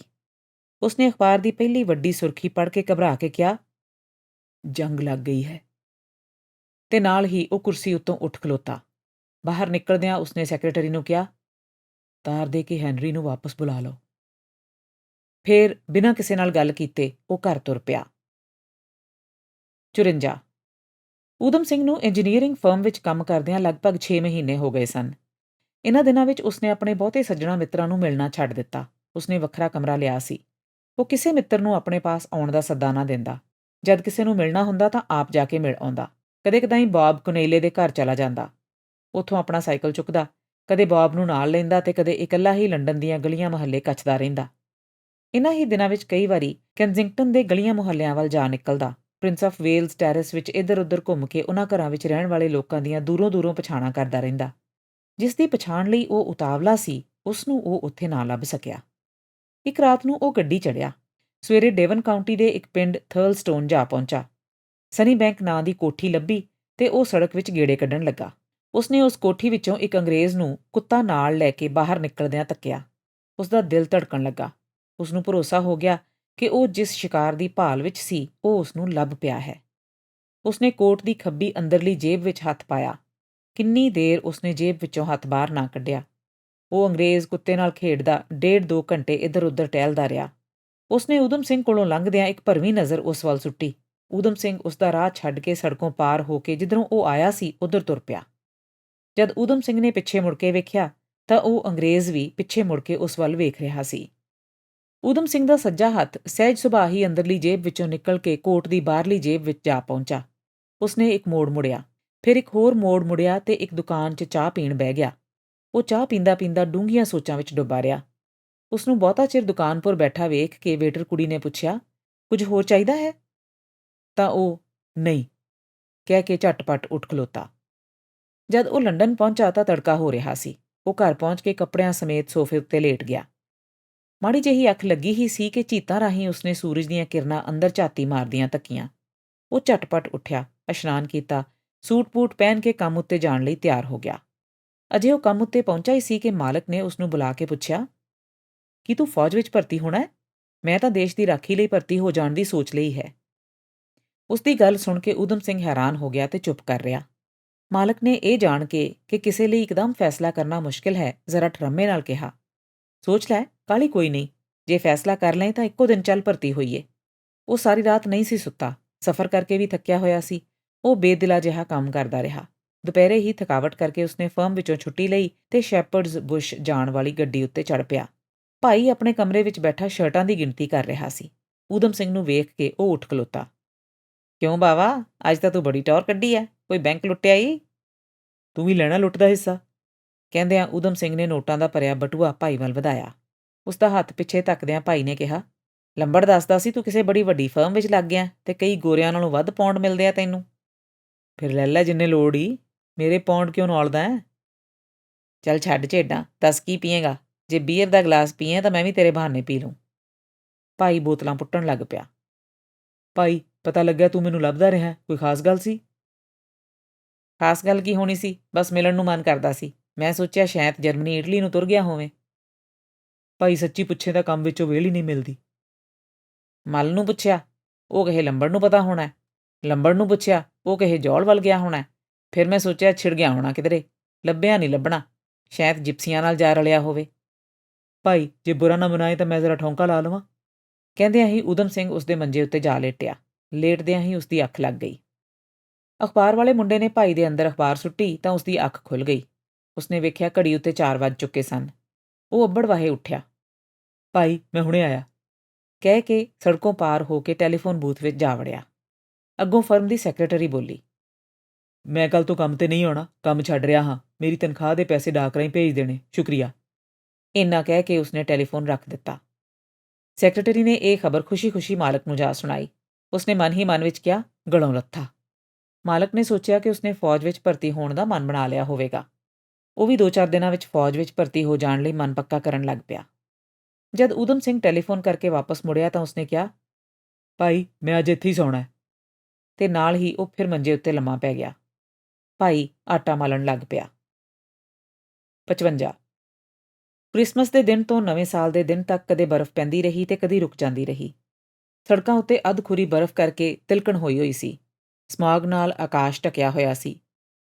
ਉਸਨੇ ਅਖਬਾਰ ਦੀ ਪਹਿਲੀ ਵੱਡੀ ਸੁਰਖੀ ਪੜ੍ਹ ਕੇ ਘਬਰਾ ਕੇ ਕਿਹਾ, ਜੰਗ ਲੱਗ ਗਈ ਹੈ। ਤੇ ਨਾਲ ਹੀ ਉਹ ਕੁਰਸੀ ਉੱਤੋਂ ਉੱਠ ਖਲੋਤਾ। ਬਾਹਰ ਨਿਕਲਦਿਆਂ ਉਸਨੇ ਸੈਕਟਰੀ ਨੂੰ ਕਿਹਾ, ਤਾਰ ਦੇ ਕੇ ਹੈਨਰੀ ਨੂੰ ਵਾਪਸ ਬੁਲਾ ਲਓ। ਫਿਰ ਬਿਨਾਂ ਕਿਸੇ ਨਾਲ ਗੱਲ ਕੀਤੇ ਉਹ ਘਰ ਤੁਰ ਪਿਆ। 54 ਊਧਮ ਸਿੰਘ ਨੂੰ ਇੰਜੀਨੀਅਰਿੰਗ ਫਰਮ ਵਿੱਚ ਕੰਮ ਕਰਦਿਆਂ ਲਗਭਗ 6 ਮਹੀਨੇ ਹੋ ਗਏ ਸਨ। ਇਹਨਾਂ ਦਿਨਾਂ ਵਿੱਚ ਉਸਨੇ ਆਪਣੇ ਬਹੁਤੇ ਸੱਜਣਾ ਮਿੱਤਰਾਂ ਨੂੰ ਮਿਲਣਾ ਛੱਡ ਦਿੱਤਾ। ਉਸਨੇ ਵੱਖਰਾ ਕਮਰਾ ਲਿਆ ਸੀ। ਉਹ ਕਿਸੇ ਮਿੱਤਰ ਨੂੰ ਆਪਣੇ ਪਾਸ ਆਉਣ ਦਾ ਸੱਦਾ ਨਾ ਦਿੰਦਾ। ਜਦ ਕਿਸੇ ਨੂੰ ਮਿਲਣਾ ਹੁੰਦਾ ਤਾਂ ਆਪ ਜਾ ਕੇ ਮਿਲ ਆਉਂਦਾ। ਕਦੇ-ਕਦਾਈਂ ਬੌਬ ਕੋਨੇਲੇ ਦੇ ਘਰ ਚਲਾ ਜਾਂਦਾ। ਉੱਥੋਂ ਆਪਣਾ ਸਾਈਕਲ ਚੁੱਕਦਾ, ਕਦੇ ਬੌਬ ਨੂੰ ਨਾਲ ਲੈਂਦਾ ਤੇ ਕਦੇ ਇਕੱਲਾ ਹੀ ਲੰਡਨ ਦੀਆਂ ਗਲੀਆਂ ਮੁਹੱਲੇ ਕੱਚਦਾ ਰਹਿੰਦਾ। ਇਨ੍ਹਾਂ ਹੀ ਦਿਨਾਂ ਵਿੱਚ ਕਈ ਵਾਰੀ ਕੈਨਜ਼ਿੰਗਟਨ ਦੇ ਗਲੀਆਂ ਮੁਹੱਲਿਆਂ ਵੱਲ ਜਾ ਨਿਕਲਦਾ। ਪ੍ਰਿੰਸ ਆਫ ਵੇਲਜ਼ ਟੈਰੇਸ ਵਿੱਚ ਇੱਧਰ-ਉੱਧਰ ਘੁੰਮ ਕੇ ਉਹਨਾਂ ਘਰਾਂ ਵਿੱਚ ਰਹਿਣ ਵਾਲੇ ਲੋਕਾਂ ਦੀਆਂ ਦੂਰੋਂ-ਦੂਰੋਂ ਪਛਾਣਾਂ ਕਰਦਾ ਰਹਿੰਦਾ। ਜਿਸ ਦੀ ਪਛਾਣ ਲਈ ਉਹ ਉਤਾਵਲਾ ਸੀ, ਉਸ ਨੂੰ ਉਹ ਉੱਥੇ ਨਾ ਲੱਭ ਸਕਿਆ। ਇੱਕ ਰਾਤ ਨੂੰ ਉਹ ਗੱਡੀ ਚੜ੍ਹਿਆ। ਸਵੇਰੇ ਡੇਵਨ ਕਾਉਂਟੀ ਦੇ ਇੱਕ ਪਿੰਡ ਥਰਲਸਟੋਨ ਜਾ ਪਹੁੰਚਾ। ਸਨੀ ਬੈਂਕ ਨਾਂ ਦੀ ਕੋਠੀ ਲੱਭੀ ਤੇ ਉਹ ਸੜਕ ਵਿੱਚ ਗੇੜੇ ਕੱਢਣ ਲੱਗਾ। ਉਸਨੇ ਉਸ ਕੋਠੀ ਵਿੱਚੋਂ ਇੱਕ ਅੰਗਰੇਜ਼ ਨੂੰ ਕੁੱਤਾ ਨਾਲ ਲੈ ਕੇ ਬਾਹਰ ਨਿਕਲਦਿਆਂ ਤੱਕਿਆ। ਉਸਦਾ ਦਿਲ ਧੜਕਣ ਲੱਗਾ। ਉਸਨੂੰ ਭਰੋਸਾ ਹੋ ਗਿਆ ਕਿ ਉਹ ਜਿਸ ਸ਼ਿਕਾਰ ਦੀ ਭਾਲ ਵਿੱਚ ਸੀ, ਉਹ ਉਸਨੂੰ ਲੱਭ ਪਿਆ ਹੈ। ਉਸਨੇ ਕੋਟ ਦੀ ਖੱਬੀ ਅੰਦਰਲੀ ਜੇਬ ਵਿੱਚ ਹੱਥ ਪਾਇਆ। ਕਿੰਨੀ ਦੇਰ ਉਸਨੇ ਜੇਬ ਵਿੱਚੋਂ ਹੱਥ ਬਾਹਰ ਨਾ ਕੱਢਿਆ। ਉਹ ਅੰਗਰੇਜ਼ ਕੁੱਤੇ ਨਾਲ ਖੇਡਦਾ 1.5-2 ਘੰਟੇ ਇੱਧਰ-ਉੱਧਰ ਟਹਿਲਦਾ ਰਿਹਾ। ਉਸਨੇ ਊਧਮ ਸਿੰਘ ਕੋਲੋਂ ਲੰਘਦਿਆਂ ਇੱਕ ਭਰਵੀਂ ਨਜ਼ਰ ਉਸ ਵੱਲ ਸੁੱਟੀ। ਊਧਮ ਸਿੰਘ ਉਸਦਾ ਰਾਹ ਛੱਡ ਕੇ ਸੜਕੋਂ ਪਾਰ ਹੋ ਕੇ ਜਿੱਧਰੋਂ ਉਹ ਆਇਆ ਸੀ ਉੱਧਰ ਤੁਰ ਪਿਆ। ਜਦ ਊਧਮ ਸਿੰਘ ਨੇ ਪਿੱਛੇ ਮੁੜ ਕੇ ਵੇਖਿਆ ਤਾਂ ਉਹ ਅੰਗਰੇਜ਼ ਵੀ ਪਿੱਛੇ ਮੁੜ ਕੇ ਉਸ ਵੱਲ ਵੇਖ ਰਿਹਾ ਸੀ। ਊਧਮ ਸਿੰਘ ਦਾ ਸੱਜਾ ਹੱਥ ਸਹਿਜ ਸੁਭਾਅ ਹੀ ਅੰਦਰਲੀ ਜੇਬ ਵਿੱਚੋਂ ਨਿਕਲ ਕੇ ਕੋਟ ਦੀ ਬਾਹਰਲੀ ਜੇਬ ਵਿੱਚ ਜਾ ਪਹੁੰਚਾ। ਉਸਨੇ ਇੱਕ ਮੋੜ ਮੁੜਿਆ, ਫਿਰ ਇੱਕ ਹੋਰ ਮੋੜ ਮੁੜਿਆ ਤੇ ਇੱਕ ਦੁਕਾਨ 'ਚ ਚਾਹ ਪੀਣ ਬਹਿ ਗਿਆ। ਉਹ ਚਾਹ ਪੀਂਦਾ-ਪੀਂਦਾ ਡੂੰਘੀਆਂ ਸੋਚਾਂ ਵਿੱਚ ਡੁੱਬਾ ਰਿਹਾ। ਉਸਨੂੰ ਬਹੁਤਾ ਚਿਰ ਦੁਕਾਨ 'ਤੇ ਬੈਠਾ ਵੇਖ ਕੇ ਵੇਟਰ ਕੁੜੀ ਨੇ ਪੁੱਛਿਆ, ਕੁਝ ਹੋਰ ਚਾਹੀਦਾ ਹੈ? ਤਾਂ ਉਹ ਨਹੀਂ ਕਹਿ ਕੇ ਝਟਪਟ ਉੱਠ ਖਲੋਤਾ। ਜਦ ਉਹ ਲੰਡਨ ਪਹੁੰਚਾ ਤਾਂ ਤੜਕਾ ਹੋ ਰਿਹਾ ਸੀ। ਉਹ ਘਰ ਪਹੁੰਚ ਕੇ ਕੱਪੜਿਆਂ ਸਮੇਤ ਸੋਫੇ ਉੱਤੇ ਲੇਟ ਗਿਆ। ਮਾੜੀ ਜਿਹੀ ਅੱਖ ਲੱਗੀ ਹੀ ਸੀ ਕਿ ਝੀਤਾਂ ਰਾਹੀਂ ਉਸਨੇ ਸੂਰਜ ਦੀਆਂ ਕਿਰਨਾਂ ਅੰਦਰ ਝਾਤੀ ਮਾਰਦੀਆਂ ਤੱਕੀਆਂ। ਉਹ ਝਟਪਟ ਉੱਠਿਆ, ਇਸ਼ਨਾਨ ਕੀਤਾ, ਸੂਟ-ਬੂਟ ਪਹਿਨ ਕੇ ਕੰਮ ਉੱਤੇ ਜਾਣ ਲਈ ਤਿਆਰ ਹੋ ਗਿਆ। ਅਜੇ ਉਹ ਕੰਮ ਉੱਤੇ ਪਹੁੰਚਾ ਹੀ ਸੀ ਕਿ ਮਾਲਕ ਨੇ ਉਸਨੂੰ ਬੁਲਾ ਕੇ ਪੁੱਛਿਆ, ਕੀ ਤੂੰ ਫੌਜ ਵਿੱਚ ਭਰਤੀ ਹੋਣਾ ਹੈ? ਮੈਂ ਤਾਂ ਦੇਸ਼ ਦੀ ਰਾਖੀ ਲਈ ਭਰਤੀ ਹੋ ਜਾਣ ਦੀ ਸੋਚ ਲਈ ਹੈ। ਉਸਦੀ ਗੱਲ ਸੁਣ ਕੇ ਊਧਮ ਸਿੰਘ ਹੈਰਾਨ ਹੋ ਗਿਆ ਤੇ ਚੁੱਪ ਕਰ ਰਿਹਾ। ਮਾਲਕ ਨੇ ਇਹ ਜਾਣ ਕੇ ਕਿ ਕਿਸੇ ਲਈ ਇੱਕਦਮ ਫੈਸਲਾ ਕਰਨਾ ਮੁਸ਼ਕਿਲ ਹੈ, ਜ਼ਰਾ ਠਰਮੇ ਨਾਲ ਕਿਹਾ, ਸੋਚ ਲੈ, ਕਾਹਲੀ ਕੋਈ ਨਹੀਂ। ਜੇ ਫੈਸਲਾ ਕਰ ਲਏ ਤਾਂ ਇੱਕੋ ਦਿਨ ਚੱਲ ਭਰਤੀ ਹੋਈਏ। ਉਹ ਸਾਰੀ ਰਾਤ ਨਹੀਂ ਸੀ ਸੁੱਤਾ, ਸਫ਼ਰ ਕਰਕੇ ਵੀ ਥੱਕਿਆ ਹੋਇਆ ਸੀ। ਉਹ ਬੇਦਿਲਾ ਜਿਹਾ ਕੰਮ ਕਰਦਾ ਰਿਹਾ। ਦੁਪਹਿਰੇ ਹੀ ਥਕਾਵਟ ਕਰਕੇ ਉਸਨੇ ਫਰਮ ਵਿੱਚੋਂ ਛੁੱਟੀ ਲਈ ਤੇ ਸ਼ੈਪਰਡਜ਼ ਬੁਸ਼ ਜਾਣ ਵਾਲੀ ਗੱਡੀ ਉੱਤੇ ਚੜ੍ਹ ਪਿਆ। ਭਾਈ ਆਪਣੇ ਕਮਰੇ ਵਿੱਚ ਬੈਠਾ ਸ਼ਰਟਾਂ ਦੀ ਗਿਣਤੀ ਕਰ ਰਿਹਾ ਸੀ। ਊਧਮ ਸਿੰਘ ਨੂੰ ਵੇਖ ਕੇ ਉਹ ਉੱਠ ਖਲੋਤਾ। ਕਿਉਂ ਬਾਵਾ, ਅੱਜ ਤਾਂ ਤੂੰ ਬੜੀ ਟੌਰ ਕੱਢੀ ਐ, ਕੋਈ ਬੈਂਕ ਲੁੱਟਿਆ ਈ? ਤੂੰ ਵੀ ਲੈਣਾ ਲੁੱਟ ਦਾ ਹਿੱਸਾ? ਕਹਿੰਦਿਆਂ ਊਧਮ ਸਿੰਘ ਨੇ ਨੋਟਾਂ ਦਾ ਭਰਿਆ ਬਟੂਆ ਭਾਈ ਵੱਲ ਵਧਾਇਆ। ਉਸਦਾ ਹੱਥ ਪਿੱਛੇ ਧੱਕਦਿਆਂ ਭਾਈ ਨੇ ਕਿਹਾ, ਲੰਬੜ ਦੱਸਦਾ ਸੀ ਤੂੰ ਕਿਸੇ ਬੜੀ ਵੱਡੀ ਫਰਮ ਵਿੱਚ ਲੱਗ ਗਿਆ ਤੇ ਕਈ ਗੋਰਿਆਂ ਨਾਲੋਂ ਵੱਧ ਪੌਂਡ ਮਿਲਦੇ ਆ ਤੈਨੂੰ। ਫਿਰ ਲੈ ਲੈ ਜਿੰਨੇ ਲੋੜ ਈ, ਮੇਰੇ ਪੌਂਡ ਕਿਉਂ ਨੌਲਦਾ ਹੈ? ਚੱਲ ਛੱਡ ਝੇਡਾਂ, ਦੱਸ ਕੀ ਪੀਏਗਾ? ਜੇ ਬੀਅਰ ਦਾ ਗਲਾਸ ਪੀਏ ਤਾਂ ਮੈਂ ਵੀ ਤੇਰੇ ਬਹਾਨੇ ਪੀ ਲੂੰ। ਭਾਈ ਬੋਤਲਾਂ ਪੁੱਟਣ ਲੱਗ ਪਿਆ। ਭਾਈ, ਪਤਾ ਲੱਗਿਆ ਤੂੰ ਮੈਨੂੰ ਲੱਭਦਾ ਰਿਹਾ, ਕੋਈ ਖਾਸ ਗੱਲ ਸੀ? ਖਾਸ ਗੱਲ ਕੀ ਹੋਣੀ ਸੀ, ਬਸ ਮਿਲਣ ਨੂੰ ਮਨ ਕਰਦਾ ਸੀ। ਮੈਂ ਸੋਚਿਆ ਸ਼ਾਇਦ ਜਰਮਨੀ ਇਟਲੀ ਨੂੰ ਤੁਰ ਗਿਆ ਹੋਵੇਂ। ਭਾਈ ਸੱਚੀ ਪੁੱਛੇ ਤਾਂ ਕੰਮ ਵਿੱਚੋਂ ਵਿਹਲ ਹੀ ਨਹੀਂ ਮਿਲਦੀ। ਮੱਲ ਨੂੰ ਪੁੱਛਿਆ, ਉਹ ਕਹੇ ਲੰਬੜ ਨੂੰ ਪਤਾ ਹੋਣਾ। ਲੰਬੜ ਨੂੰ ਪੁੱਛਿਆ, ਉਹ ਕਹੇ ਜੌਲ ਵੱਲ ਗਿਆ ਹੋਣਾ। ਫਿਰ ਮੈਂ ਸੋਚਿਆ ਛਿੜ ਗਿਆ ਹੋਣਾ ਕਿਧਰੇ, ਲੱਭਿਆ ਨਹੀਂ ਲੱਭਣਾ, ਸ਼ਾਇਦ ਜਿਪਸੀਆਂ ਨਾਲ ਜਾ ਰਲਿਆ ਹੋਵੇ। ਭਾਈ, ਜੇ ਬੁਰਾ ਨਾ ਮਨਾਏ ਤਾਂ ਮੈਂ ਜ਼ਰਾ ਠੌਂਕਾ ਲਾ ਲਵਾਂ। ਕਹਿੰਦਿਆਂ ਹੀ ਊਧਮ ਸਿੰਘ ਉਸਦੇ ਮੰਜੇ ਉੱਤੇ ਜਾ ਲੇਟਿਆ। ਲੇਟਦਿਆਂ ਹੀ ਉਸਦੀ ਅੱਖ ਲੱਗ ਗਈ। ਅਖਬਾਰ ਵਾਲੇ ਮੁੰਡੇ ਨੇ ਭਾਈ ਦੇ ਅੰਦਰ ਅਖਬਾਰ ਸੁੱਟੀ ਤਾਂ ਉਸਦੀ ਅੱਖ ਖੁੱਲ੍ਹ ਗਈ। ਉਸਨੇ ਵੇਖਿਆ ਘੜੀ ਉੱਤੇ 4 ਵੱਜ ਚੁੱਕੇ ਸਨ। ਉਹ ਅੱਬੜ ਵਾਹੇ ਉੱਠਿਆ। ਭਾਈ, ਮੈਂ ਹੁਣੇ ਆਇਆ, ਕਹਿ ਕੇ ਸੜਕੋਂ ਪਾਰ ਹੋ ਕੇ ਟੈਲੀਫੋਨ ਬੂਥ ਵਿੱਚ ਜਾ ਵੜਿਆ। ਅੱਗੋਂ ਫਰਮ ਦੀ ਸੈਕਟਰੀ ਬੋਲੀ, ਮੈਂ ਕੱਲ ਤੋਂ ਕੰਮ ਤੇ ਨਹੀਂ ਆਉਣਾ, ਕੰਮ ਛੱਡ ਰਿਹਾ ਹਾਂ। ਮੇਰੀ ਤਨਖਾਹ ਦੇ ਪੈਸੇ ਡਾਕ ਰਾਹੀਂ ਭੇਜ ਦੇਣੇ, ਸ਼ੁਕਰੀਆ। ਇੰਨਾ ਕਹਿ ਕੇ ਉਸਨੇ ਟੈਲੀਫੋਨ ਰੱਖ ਦਿੱਤਾ। ਸੈਕਟਰੀ ਨੇ ਇਹ ਖਬਰ ਖੁਸ਼ੀ-ਖੁਸ਼ੀ ਮਾਲਕ ਨੂੰ ਜਾ ਸੁਣਾਈ। ਉਸਨੇ ਮਨ ਹੀ ਮਨ ਵਿੱਚ ਕਿਹਾ, ਗਲੋਂ ਲੱਥਾ। ਮਾਲਕ ਨੇ ਸੋਚਿਆ ਕਿ ਉਸਨੇ ਫੌਜ ਵਿੱਚ ਭਰਤੀ ਹੋਣ ਦਾ ਮਨ ਬਣਾ ਲਿਆ ਹੋਵੇਗਾ। ਉਹ ਵੀ 2-4 ਦਿਨਾਂ ਵਿੱਚ ਫੌਜ ਵਿੱਚ ਭਰਤੀ ਹੋ ਜਾਣ ਲਈ ਮਨ ਪੱਕਾ ਕਰਨ ਲੱਗ ਪਿਆ। ਜਦ ਊਧਮ ਸਿੰਘ ਟੈਲੀਫੋਨ ਕਰਕੇ ਵਾਪਸ ਮੁੜਿਆ ਤਾਂ ਉਸਨੇ ਕਿਹਾ, ਭਾਈ, ਮੈਂ ਅੱਜ ਇੱਥੇ ਹੀ ਸੌਣਾ ਹੈ। ਤੇ ਨਾਲ ਹੀ ਉਹ ਫਿਰ ਮੰਜੇ ਉੱਤੇ ਲੰਮਾ ਪੈ ਗਿਆ। ਭਾਈ ਆਟਾ ਮਲਣ ਲੱਗ ਪਿਆ। 55 ਕ੍ਰਿਸਮਸ ਦੇ ਦਿਨ ਤੋਂ ਨਵੇਂ ਸਾਲ ਦੇ ਦਿਨ ਤੱਕ ਕਦੇ ਬਰਫ਼ ਪੈਂਦੀ ਰਹੀ ਤੇ ਕਦੀ ਰੁਕ ਜਾਂਦੀ ਰਹੀ। ਸੜਕਾਂ ਉੱਤੇ ਅੱਧ-ਖੁਰੀ ਬਰਫ਼ ਕਰਕੇ ਤਿਲਕਣ ਹੋਈ ਸੀ। ਸਮਾਗ ਨਾਲ ਆਕਾਸ਼ ਢਕਿਆ ਹੋਇਆ ਸੀ।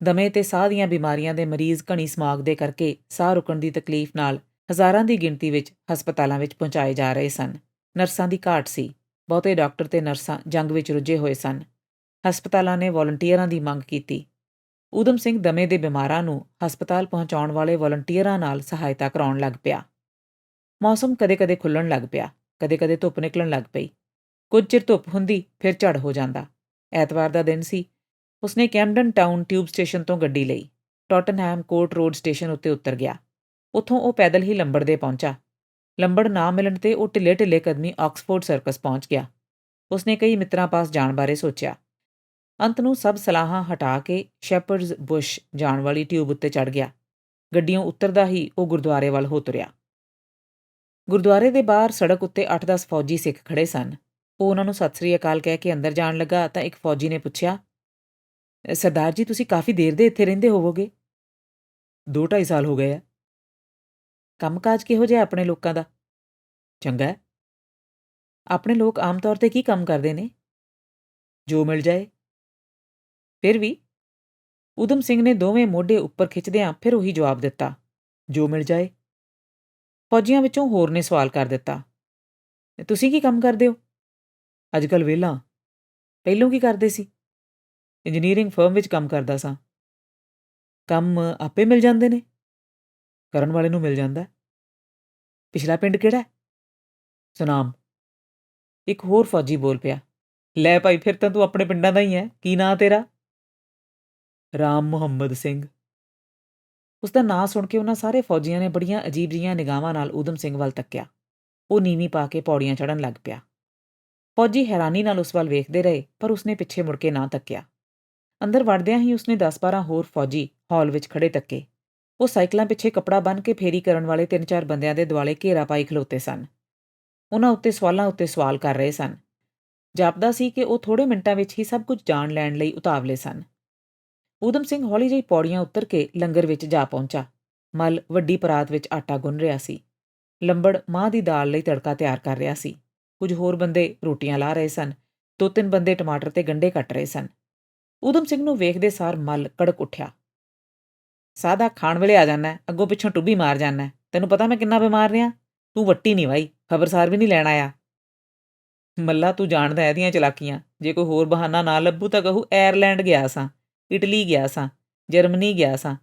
ਦਮੇ ਤੇ ਸਾਹ ਦੀਆਂ ਬਿਮਾਰੀਆਂ ਦੇ ਮਰੀਜ਼ ਘਣੀ ਸਮਾਗ ਦੇ ਕਰਕੇ ਸਾਹ ਰੁਕਣ ਦੀ ਤਕਲੀਫ ਨਾਲ ਹਜ਼ਾਰਾਂ ਦੀ ਗਿਣਤੀ ਵਿੱਚ ਹਸਪਤਾਲਾਂ ਵਿੱਚ ਪਹੁੰਚਾਏ ਜਾ ਰਹੇ ਸਨ। ਨਰਸਾਂ ਦੀ ਘਾਟ ਸੀ। ਬਹੁਤੇ ਡਾਕਟਰ ਤੇ ਨਰਸਾਂ ਜੰਗ ਵਿੱਚ ਰੁੱਝੇ ਹੋਏ ਸਨ। ਹਸਪਤਾਲਾਂ ਨੇ ਵਾਲੰਟੀਅਰਾਂ ਦੀ ਮੰਗ ਕੀਤੀ। ਊਧਮ ਸਿੰਘ ਦਮੇ ਦੇ ਬਿਮਾਰਾਂ ਨੂੰ ਹਸਪਤਾਲ ਪਹੁੰਚਾਉਣ ਵਾਲੇ ਵਾਲੰਟੀਅਰਾਂ ਨਾਲ ਸਹਾਇਤਾ ਕਰਾਉਣ ਲੱਗ ਪਿਆ। ਮੌਸਮ ਕਦੇ-ਕਦੇ ਖੁੱਲ੍ਹਣ ਲੱਗ ਪਿਆ, ਕਦੇ-ਕਦੇ ਧੁੱਪ ਨਿਕਲਣ ਲੱਗ ਪਈ। ਕੁਝ ਚਿਰ ਧੁੱਪ ਹੁੰਦੀ, ਫਿਰ ਝੜ ਹੋ ਜਾਂਦਾ। ਐਤਵਾਰ ਦਾ ਦਿਨ ਸੀ। ਉਸਨੇ ਕੈਂਪਡਨ ਟਾਊਨ ਟਿਊਬ ਸਟੇਸ਼ਨ ਤੋਂ ਗੱਡੀ ਲਈ। ਟੌਟਨਹੈਮ ਕੋਰਟ ਰੋਡ ਸਟੇਸ਼ਨ ਉੱਤੇ ਉਤਰ ਗਿਆ। ਉੱਥੋਂ ਉਹ ਪੈਦਲ ਹੀ ਲੰਬੜ ਦੇ ਪਹੁੰਚਾ। ਲੰਬੜ ਨਾ ਮਿਲਣ ਤੇ ਉਹ ਢਿੱਲੇ-ਢਿੱਲੇ ਕਦਮੀ ਆਕਸਫੋਰਡ ਸਰਕਸ ਪਹੁੰਚ ਗਿਆ। ਉਸਨੇ ਕਈ ਮਿੱਤਰਾਂ ਪਾਸ ਜਾਣ ਬਾਰੇ ਸੋਚਿਆ। ਅੰਤ ਨੂੰ ਸਭ ਸਲਾਹਾਂ ਹਟਾ ਕੇ ਸ਼ੈਪਰਡਜ਼ ਬੁਸ਼ ਜਾਣ ਵਾਲੀ ਟਿਊਬ ਉੱਤੇ ਚੜ੍ਹ ਗਿਆ। ਗੱਡੀਆਂ ਉਤਰਦਾ ਹੀ ਉਹ ਗੁਰਦੁਆਰੇ ਵੱਲ ਹੋ ਤੁਰਿਆ। ਗੁਰਦੁਆਰੇ ਦੇ ਬਾਹਰ ਸੜਕ ਉੱਤੇ 8-10 ਫੌਜੀ ਸਿੱਖ ਖੜ੍ਹੇ ਸਨ। ਉਹ ਉਹਨਾਂ ਨੂੰ ਸਤਿ ਸ੍ਰੀ ਅਕਾਲ ਕਹਿ ਕੇ ਅੰਦਰ ਜਾਣ ਲੱਗਾ ਤਾਂ ਇੱਕ ਫੌਜੀ ਨੇ ਪੁੱਛਿਆ, ਸਰਦਾਰ ਜੀ, ਤੁਸੀਂ ਕਾਫੀ ਦੇਰ ਦੇ ਇੱਥੇ ਰਹਿੰਦੇ ਹੋਵੋਗੇ? 2-2.5 ਸਾਲ ਹੋ ਗਏ ਆ। ਕੰਮਕਾਜ ਕਿਹੋ ਜਿਹਾ ਆਪਣੇ ਲੋਕਾਂ ਦਾ? ਚੰਗਾ ਹੈ। ਆਪਣੇ ਲੋਕ ਆਮ ਤੌਰ ਤੇ ਕੀ ਕੰਮ ਕਰਦੇ ਨੇ? ਜੋ ਮਿਲ ਜਾਏ। ਫਿਰ ਵੀ? ਊਧਮ ਸਿੰਘ ਨੇ ਦੋਵੇਂ ਮੋਢੇ ਉੱਪਰ ਖਿੱਚਦਿਆਂ ਫਿਰ ਉਹੀ ਜਵਾਬ ਦਿੱਤਾ, ਜੋ ਮਿਲ ਜਾਏ। ਫੌਜੀਆਂ ਵਿੱਚੋਂ ਹੋਰ ਨੇ ਸਵਾਲ ਕਰ ਦਿੱਤਾ, ਤੁਸੀਂ ਕੀ ਕੰਮ ਕਰਦੇ ਹੋ? ਅੱਜ ਕੱਲ੍ਹ ਵਿਹਲਾ। ਪਹਿਲੋਂ ਕੀ ਕਰਦੇ ਸੀ? ਇੰਜੀਨੀਅਰਿੰਗ ਫਰਮ ਵਿੱਚ ਕੰਮ ਕਰਦਾ ਸਾਂ। ਕੰਮ ਆਪੇ ਮਿਲ ਜਾਂਦੇ ਨੇ? ਕਰਨ ਵਾਲੇ ਨੂੰ ਮਿਲ ਜਾਂਦਾ। ਪਿਛਲਾ ਪਿੰਡ ਕਿਹੜਾ? ਸੁਨਾਮ। ਇੱਕ ਹੋਰ ਫੌਜੀ ਬੋਲ ਪਿਆ, ਲੈ ਭਾਈ, ਫਿਰ ਤਾਂ ਤੂੰ ਆਪਣੇ ਪਿੰਡਾਂ ਦਾ ਹੀ ਹੈ। ਕੀ ਨਾਂ ਤੇਰਾ? ਰਾਮ ਮੁਹੰਮਦ ਸਿੰਘ। ਉਸਦਾ ਨਾਂ ਸੁਣ ਕੇ ਉਹਨਾਂ ਸਾਰੇ ਫੌਜੀਆਂ ਨੇ ਬੜੀਆਂ ਅਜੀਬ ਜਿਹੀਆਂ ਨਿਗਾਹਾਂ ਨਾਲ ਊਧਮ ਸਿੰਘ ਵੱਲ ਤੱਕਿਆ। ਉਹ ਨੀਵੀਂ ਪਾ ਕੇ ਪੌੜੀਆਂ ਚੜ੍ਹਨ ਲੱਗ ਪਿਆ। ਫੌਜੀ ਹੈਰਾਨੀ ਨਾਲ ਉਸ ਵੱਲ ਵੇਖਦੇ ਰਹੇ, ਪਰ ਉਸਨੇ ਪਿੱਛੇ ਮੁੜ ਕੇ ਨਾ ਤੱਕਿਆ। ਅੰਦਰ ਵੜਦਿਆਂ ਹੀ ਉਸਨੇ 10-12 ਹੋਰ ਫੌਜੀ ਹਾਲ ਵਿੱਚ ਖੜੇ ਤੱਕੇ। ਉਹ ਸਾਈਕਲਾਂ ਪਿੱਛੇ ਕੱਪੜਾ ਬੰਨ੍ਹ ਕੇ ਫੇਰੀ ਕਰਨ ਵਾਲੇ 3-4 ਬੰਦਿਆਂ ਦੇ ਦੁਆਲੇ ਘੇਰਾ ਪਾਈ ਖਲੋਤੇ ਸਨ। ਉਹਨਾਂ ਉੱਤੇ ਸਵਾਲਾਂ ਉੱਤੇ ਸਵਾਲ ਕਰ ਰਹੇ ਸਨ। ਜਾਪਦਾ ਸੀ ਕਿ ਉਹ ਥੋੜ੍ਹੇ ਮਿੰਟਾਂ ਵਿੱਚ ਹੀ ਸਭ ਕੁਝ ਜਾਣ ਲੈਣ ਲਈ ਉਤਾਵਲੇ ਸਨ। ਊਧਮ ਸਿੰਘ ਹੌਲੀ ਜਿਹੀ ਪੌੜੀਆਂ ਉੱਤਰ ਕੇ ਲੰਗਰ ਵਿੱਚ ਜਾ ਪਹੁੰਚਾ। ਮੱਲ ਵੱਡੀ ਪਰਾਤ ਵਿੱਚ ਆਟਾ ਗੁੰਨ ਰਿਹਾ ਸੀ। ਲੰਬੜ ਮਾਂਹ ਦੀ ਦਾਲ ਲਈ ਤੜਕਾ ਤਿਆਰ ਕਰ ਰਿਹਾ ਸੀ। ਕੁਝ ਹੋਰ ਬੰਦੇ ਰੋਟੀਆਂ ਲਾ ਰਹੇ ਸਨ। 2-3 ਬੰਦੇ ਟਮਾਟਰ ਤੇ ਗੰਢੇ ਕੱਟ ਰਹੇ ਸਨ। ਊਧਮ ਸਿੰਘ ਨੂੰ ਵੇਖਦੇ ਸਾਰ ਮੱਲ ਕੜਕ ਉੱਠਿਆ। ਸਾਦਾ ਖਾਣ ਵੇਲੇ ਆ ਜਾਂਦਾ, ਅੱਗੋਂ ਪਿੱਛੋਂ ਟੁੱਬੀ ਮਾਰ ਜਾਂਦਾ। ਤੈਨੂੰ ਪਤਾ ਮੈਂ ਕਿੰਨਾ ਬਿਮਾਰ ਰਿਹਾ? ਤੂੰ ਵੱਟੀ ਨਹੀਂ ਵਾਈ, ਖਬਰਸਾਰ ਵੀ ਨਹੀਂ ਲੈਣ ਆਇਆ। ਮੱਲਾ ਤੂੰ ਜਾਣਦਾ ਇਹਦੀਆਂ ਚਲਾਕੀਆਂ। ਜੇ ਕੋਈ ਹੋਰ ਬਹਾਨਾ ਨਾ ਲੱਭੂ ਤਾਂ ਕਹੂ ਆਇਰਲੈਂਡ ਗਿਆ ਸਾਂ, ਇਟਲੀ ਗਿਆ ਸਾਂ, ਜਰਮਨੀ ਗਿਆ ਸਾਂ।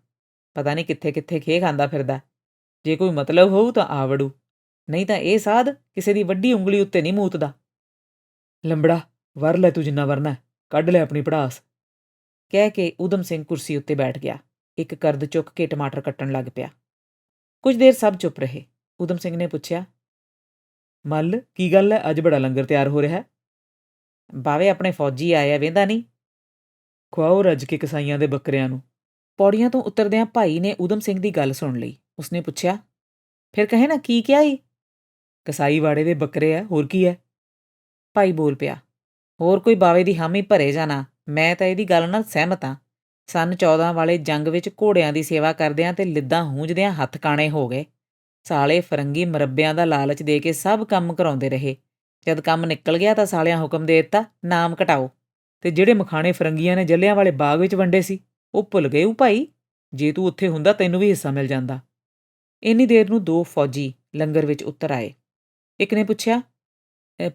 ਪਤਾ ਨਹੀਂ ਕਿੱਥੇ ਕਿੱਥੇ ਖੇ ਖਾਂਦਾ ਫਿਰਦਾ। ਜੇ ਕੋਈ ਮਤਲਬ ਹੋਊ ਤਾਂ ਆ ਵੜੂ, ਨਹੀਂ ਤਾਂ ਇਹ ਸਾਧ ਕਿਸੇ ਦੀ ਵੱਡੀ ਉਂਗਲੀ ਉੱਤੇ ਨਹੀਂ ਮੂਤਦਾ। ਲੰਬੜਾ ਵਰ ਲੈ ਤੂੰ ਜਿੰਨਾ ਵਰਨਾ, ਕੱਢ ਲੈ ਆਪਣੀ ਭੜਾਸ, ਕਹਿ ਕੇ ਊਧਮ ਸਿੰਘ ਕੁਰਸੀ ਉੱਤੇ ਬੈਠ ਗਿਆ। ਇੱਕ ਕਰਦ ਚੁੱਕ ਕੇ ਟਮਾਟਰ ਕੱਟਣ ਲੱਗ ਪਿਆ। ਕੁਝ ਦੇਰ ਸਭ ਚੁੱਪ ਰਹੇ। ਊਧਮ ਸਿੰਘ ਨੇ ਪੁੱਛਿਆ, ਮੱਲ ਕੀ ਗੱਲ ਹੈ, ਅੱਜ ਬੜਾ ਲੰਗਰ ਤਿਆਰ ਹੋ ਰਿਹਾ? ਬਾਵੇ ਆਪਣੇ ਫੌਜੀ ਆਏ ਆ, ਵੇਂਦਾ ਨਹੀਂ? ਖੁਆਓ ਰੱਜ ਕੇ ਕਸਾਈਆਂ ਦੇ ਬੱਕਰਿਆਂ ਨੂੰ। ਪੌੜੀਆਂ ਤੋਂ ਉਤਰਦਿਆਂ ਭਾਈ ਨੇ ਊਧਮ ਸਿੰਘ ਦੀ ਗੱਲ ਸੁਣ ਲਈ। ਉਸਨੇ ਪੁੱਛਿਆ, ਫਿਰ ਕਹੇ ਨਾ ਕੀ ਕਿਹਾ ਈ? ਕਸਾਈ ਵਾੜੇ ਦੇ ਬੱਕਰੇ ਆ, ਹੋਰ ਕੀ ਹੈ? ਭਾਈ ਬੋਲ ਪਿਆ, ਹੋਰ ਕੋਈ ਬਾਵੇ ਦੀ ਹਾਮੀ ਭਰੇ ਜਾਂ ਨਾ, ਮੈਂ ਤਾਂ ਇਹਦੀ ਗੱਲ ਨਾਲ ਸਹਿਮਤ ਹਾਂ। ਸੰਨ 14 ਵਾਲੇ ਜੰਗ ਵਿੱਚ ਘੋੜਿਆਂ ਦੀ ਸੇਵਾ ਕਰਦਿਆਂ ਤੇ ਲਿੱਦਾਂ ਹੂੰਝਦਿਆਂ ਹੱਥ ਕਾਣੇ ਹੋ ਗਏ। ਸਾਲੇ ਫਰੰਗੀ ਮਰੱਬਿਆਂ ਦਾ ਲਾਲਚ ਦੇ ਕੇ ਸਭ ਕੰਮ ਕਰਾਉਂਦੇ ਰਹੇ। ਜਦ ਕੰਮ ਨਿਕਲ ਗਿਆ ਤਾਂ ਸਾਲਿਆਂ ਹੁਕਮ ਦੇ ਦਿੱਤਾ, ਨਾਮ ਘਟਾਓ। ਤੇ ਜਿਹੜੇ ਮਖਾਣੇ ਫਰੰਗੀਆਂ ਨੇ ਜੱਲਿਆਂ ਵਾਲੇ ਬਾਗ ਵਿੱਚ ਵੰਡੇ ਸੀ, ਉਹ ਭੁੱਲ ਗਏ ਉਹ ਭਾਈ। ਜੇ ਤੂੰ ਉੱਥੇ ਹੁੰਦਾ ਤੈਨੂੰ ਵੀ ਹਿੱਸਾ ਮਿਲ ਜਾਂਦਾ। ਇੰਨੀ ਦੇਰ ਨੂੰ 2 ਫੌਜੀ ਲੰਗਰ ਵਿੱਚ ਉਤਰ ਆਏ। ਇੱਕ ਨੇ ਪੁੱਛਿਆ,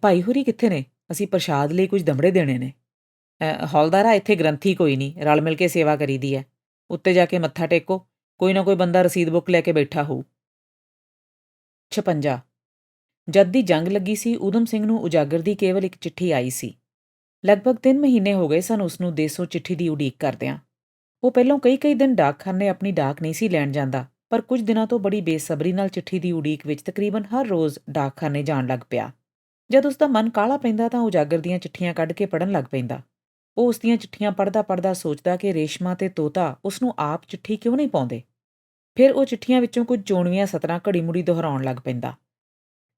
ਭਾਈ ਹੋਰੀ ਕਿੱਥੇ ਨੇ? ਅਸੀਂ ਪ੍ਰਸ਼ਾਦ ਲਈ ਕੁਝ ਦਮੜੇ ਦੇਣੇ ਨੇ। ਹੌਲਦਾਰਾ ਇੱਥੇ ਗ੍ਰੰਥੀ ਕੋਈ ਨਹੀਂ, ਰਲ ਮਿਲ ਕੇ ਸੇਵਾ ਕਰੀਦੀ ਹੈ। ਉੱਤੇ ਜਾ ਕੇ ਮੱਥਾ ਟੇਕੋ, ਕੋਈ ਨਾ ਕੋਈ ਬੰਦਾ ਰਸੀਦ ਬੁੱਕ ਲੈ ਕੇ ਬੈਠਾ ਹੋਊ। 56 ਜਦ ਦੀ ਜੰਗ ਲੱਗੀ ਸੀ, ਊਧਮ ਸਿੰਘ ਨੂੰ ਉਜਾਗਰ ਦੀ ਕੇਵਲ ਇੱਕ ਚਿੱਠੀ ਆਈ ਸੀ। ਲਗਭਗ 3 ਮਹੀਨੇ ਹੋ ਗਏ ਸਨ ਉਸਨੂੰ ਦੇਸੋਂ ਚਿੱਠੀ ਦੀ ਉਡੀਕ ਕਰਦਿਆਂ। ਉਹ ਪਹਿਲਾਂ ਕਈ ਦਿਨ ਡਾਕਖਾਨੇ ਆਪਣੀ ਡਾਕ ਨਹੀਂ ਸੀ ਲੈਣ ਜਾਂਦਾ, ਪਰ ਕੁਝ ਦਿਨਾਂ ਤੋਂ ਬੜੀ ਬੇਸਬਰੀ ਨਾਲ ਚਿੱਠੀ ਦੀ ਉਡੀਕ ਵਿੱਚ ਤਕਰੀਬਨ ਹਰ ਰੋਜ਼ ਡਾਕਖਾਨੇ ਜਾਣ ਲੱਗ ਪਿਆ। ਜਦ ਉਸਦਾ ਮਨ ਕਾਹਲਾ ਪੈਂਦਾ ਤਾਂ ਉਜਾਗਰ ਦੀਆਂ ਚਿੱਠੀਆਂ ਕੱਢ ਕੇ ਪੜ੍ਹਨ ਲੱਗ ਪੈਂਦਾ। ਉਹ ਉਸਦੀਆਂ ਚਿੱਠੀਆਂ ਪੜ੍ਹਦਾ ਸੋਚਦਾ ਕਿ ਰੇਸ਼ਮਾ ਤੇ ਤੋਤਾ ਉਸਨੂੰ ਆਪ ਚਿੱਠੀ ਕਿਉਂ ਨਹੀਂ ਪਾਉਂਦੇ। ਫਿਰ ਉਹ ਚਿੱਠੀਆਂ ਵਿੱਚੋਂ ਕੁਝ ਚੋਣਵੀਆਂ ਸਤਰਾਂ ਘੜੀ-ਮੁੜੀ ਦੁਹਰਾਉਣ ਲੱਗ ਪੈਂਦਾ।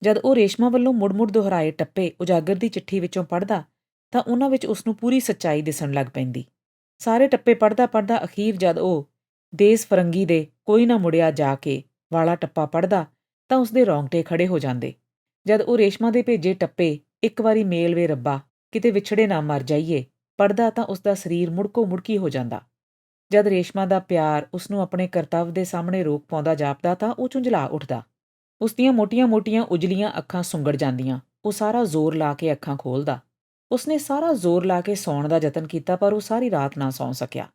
ਜਦ ਉਹ ਰੇਸ਼ਮਾ ਵੱਲੋਂ ਮੁੜ-ਮੁੜ ਦੁਹਰਾਏ ਟੱਪੇ ਉਜਾਗਰ ਦੀ ਚਿੱਠੀ ਵਿੱਚੋਂ ਪੜ੍ਹਦਾ ਤਾਂ ਉਹਨਾਂ ਵਿੱਚ ਉਸਨੂੰ ਪੂਰੀ ਸੱਚਾਈ ਦਿਸਣ ਲੱਗ ਪੈਂਦੀ। ਸਾਰੇ ਟੱਪੇ ਪੜ੍ਹਦਾ ਅਖੀਰ ਜਦ ਉਹ ਦੇਸ ਫਰੰਗੀ ਦੇ ਕੋਈ ਨਾ ਮੁੜਿਆ ਜਾ ਕੇ ਵਾਲਾ ਟੱਪਾ ਪੜ੍ਹਦਾ ਤਾਂ ਉਸਦੇ ਰੌਂਗਟੇ ਖੜੇ ਹੋ ਜਾਂਦੇ। ਜਦ ਉਹ ਰੇਸ਼ਮਾ ਦੇ ਭੇਜੇ ਟੱਪੇ ਇੱਕ ਵਾਰੀ ਮੇਲ ਵੇ ਰੱਬਾ ਕਿਤੇ ਵਿਛੜੇ ਨਾ ਮਰ ਜਾਈਏ ਪੜ੍ਹਦਾ ਤਾਂ ਉਸਦਾ ਸਰੀਰ ਮੁੜਕੋ ਮੁੜਕੀ ਹੋ ਜਾਂਦਾ। ਜਦ ਰੇਸ਼ਮਾ ਦਾ ਪਿਆਰ ਉਸਨੂੰ ਆਪਣੇ ਕਰਤੱਵ ਦੇ ਸਾਹਮਣੇ ਰੋਕ ਪਾਉਂਦਾ ਜਾਪਦਾ ਤਾਂ ਉਹ ਝੁੰਝਲਾ ਉੱਠਦਾ। ਉਸਦੀਆਂ ਮੋਟੀਆਂ-ਮੋਟੀਆਂ ਉਜਲੀਆਂ ਅੱਖਾਂ ਸੁੰਗੜ ਜਾਂਦੀਆਂ। ਉਹ ਸਾਰਾ ਜ਼ੋਰ ਲਾ ਕੇ ਅੱਖਾਂ ਖੋਲ੍ਹਦਾ। ਉਸਨੇ ਸਾਰਾ ਜ਼ੋਰ ਲਾ ਕੇ ਸੌਣ ਦਾ ਯਤਨ ਕੀਤਾ ਪਰ ਉਹ ਸਾਰੀ ਰਾਤ ਨਾ ਸੌਂ ਸਕਿਆ।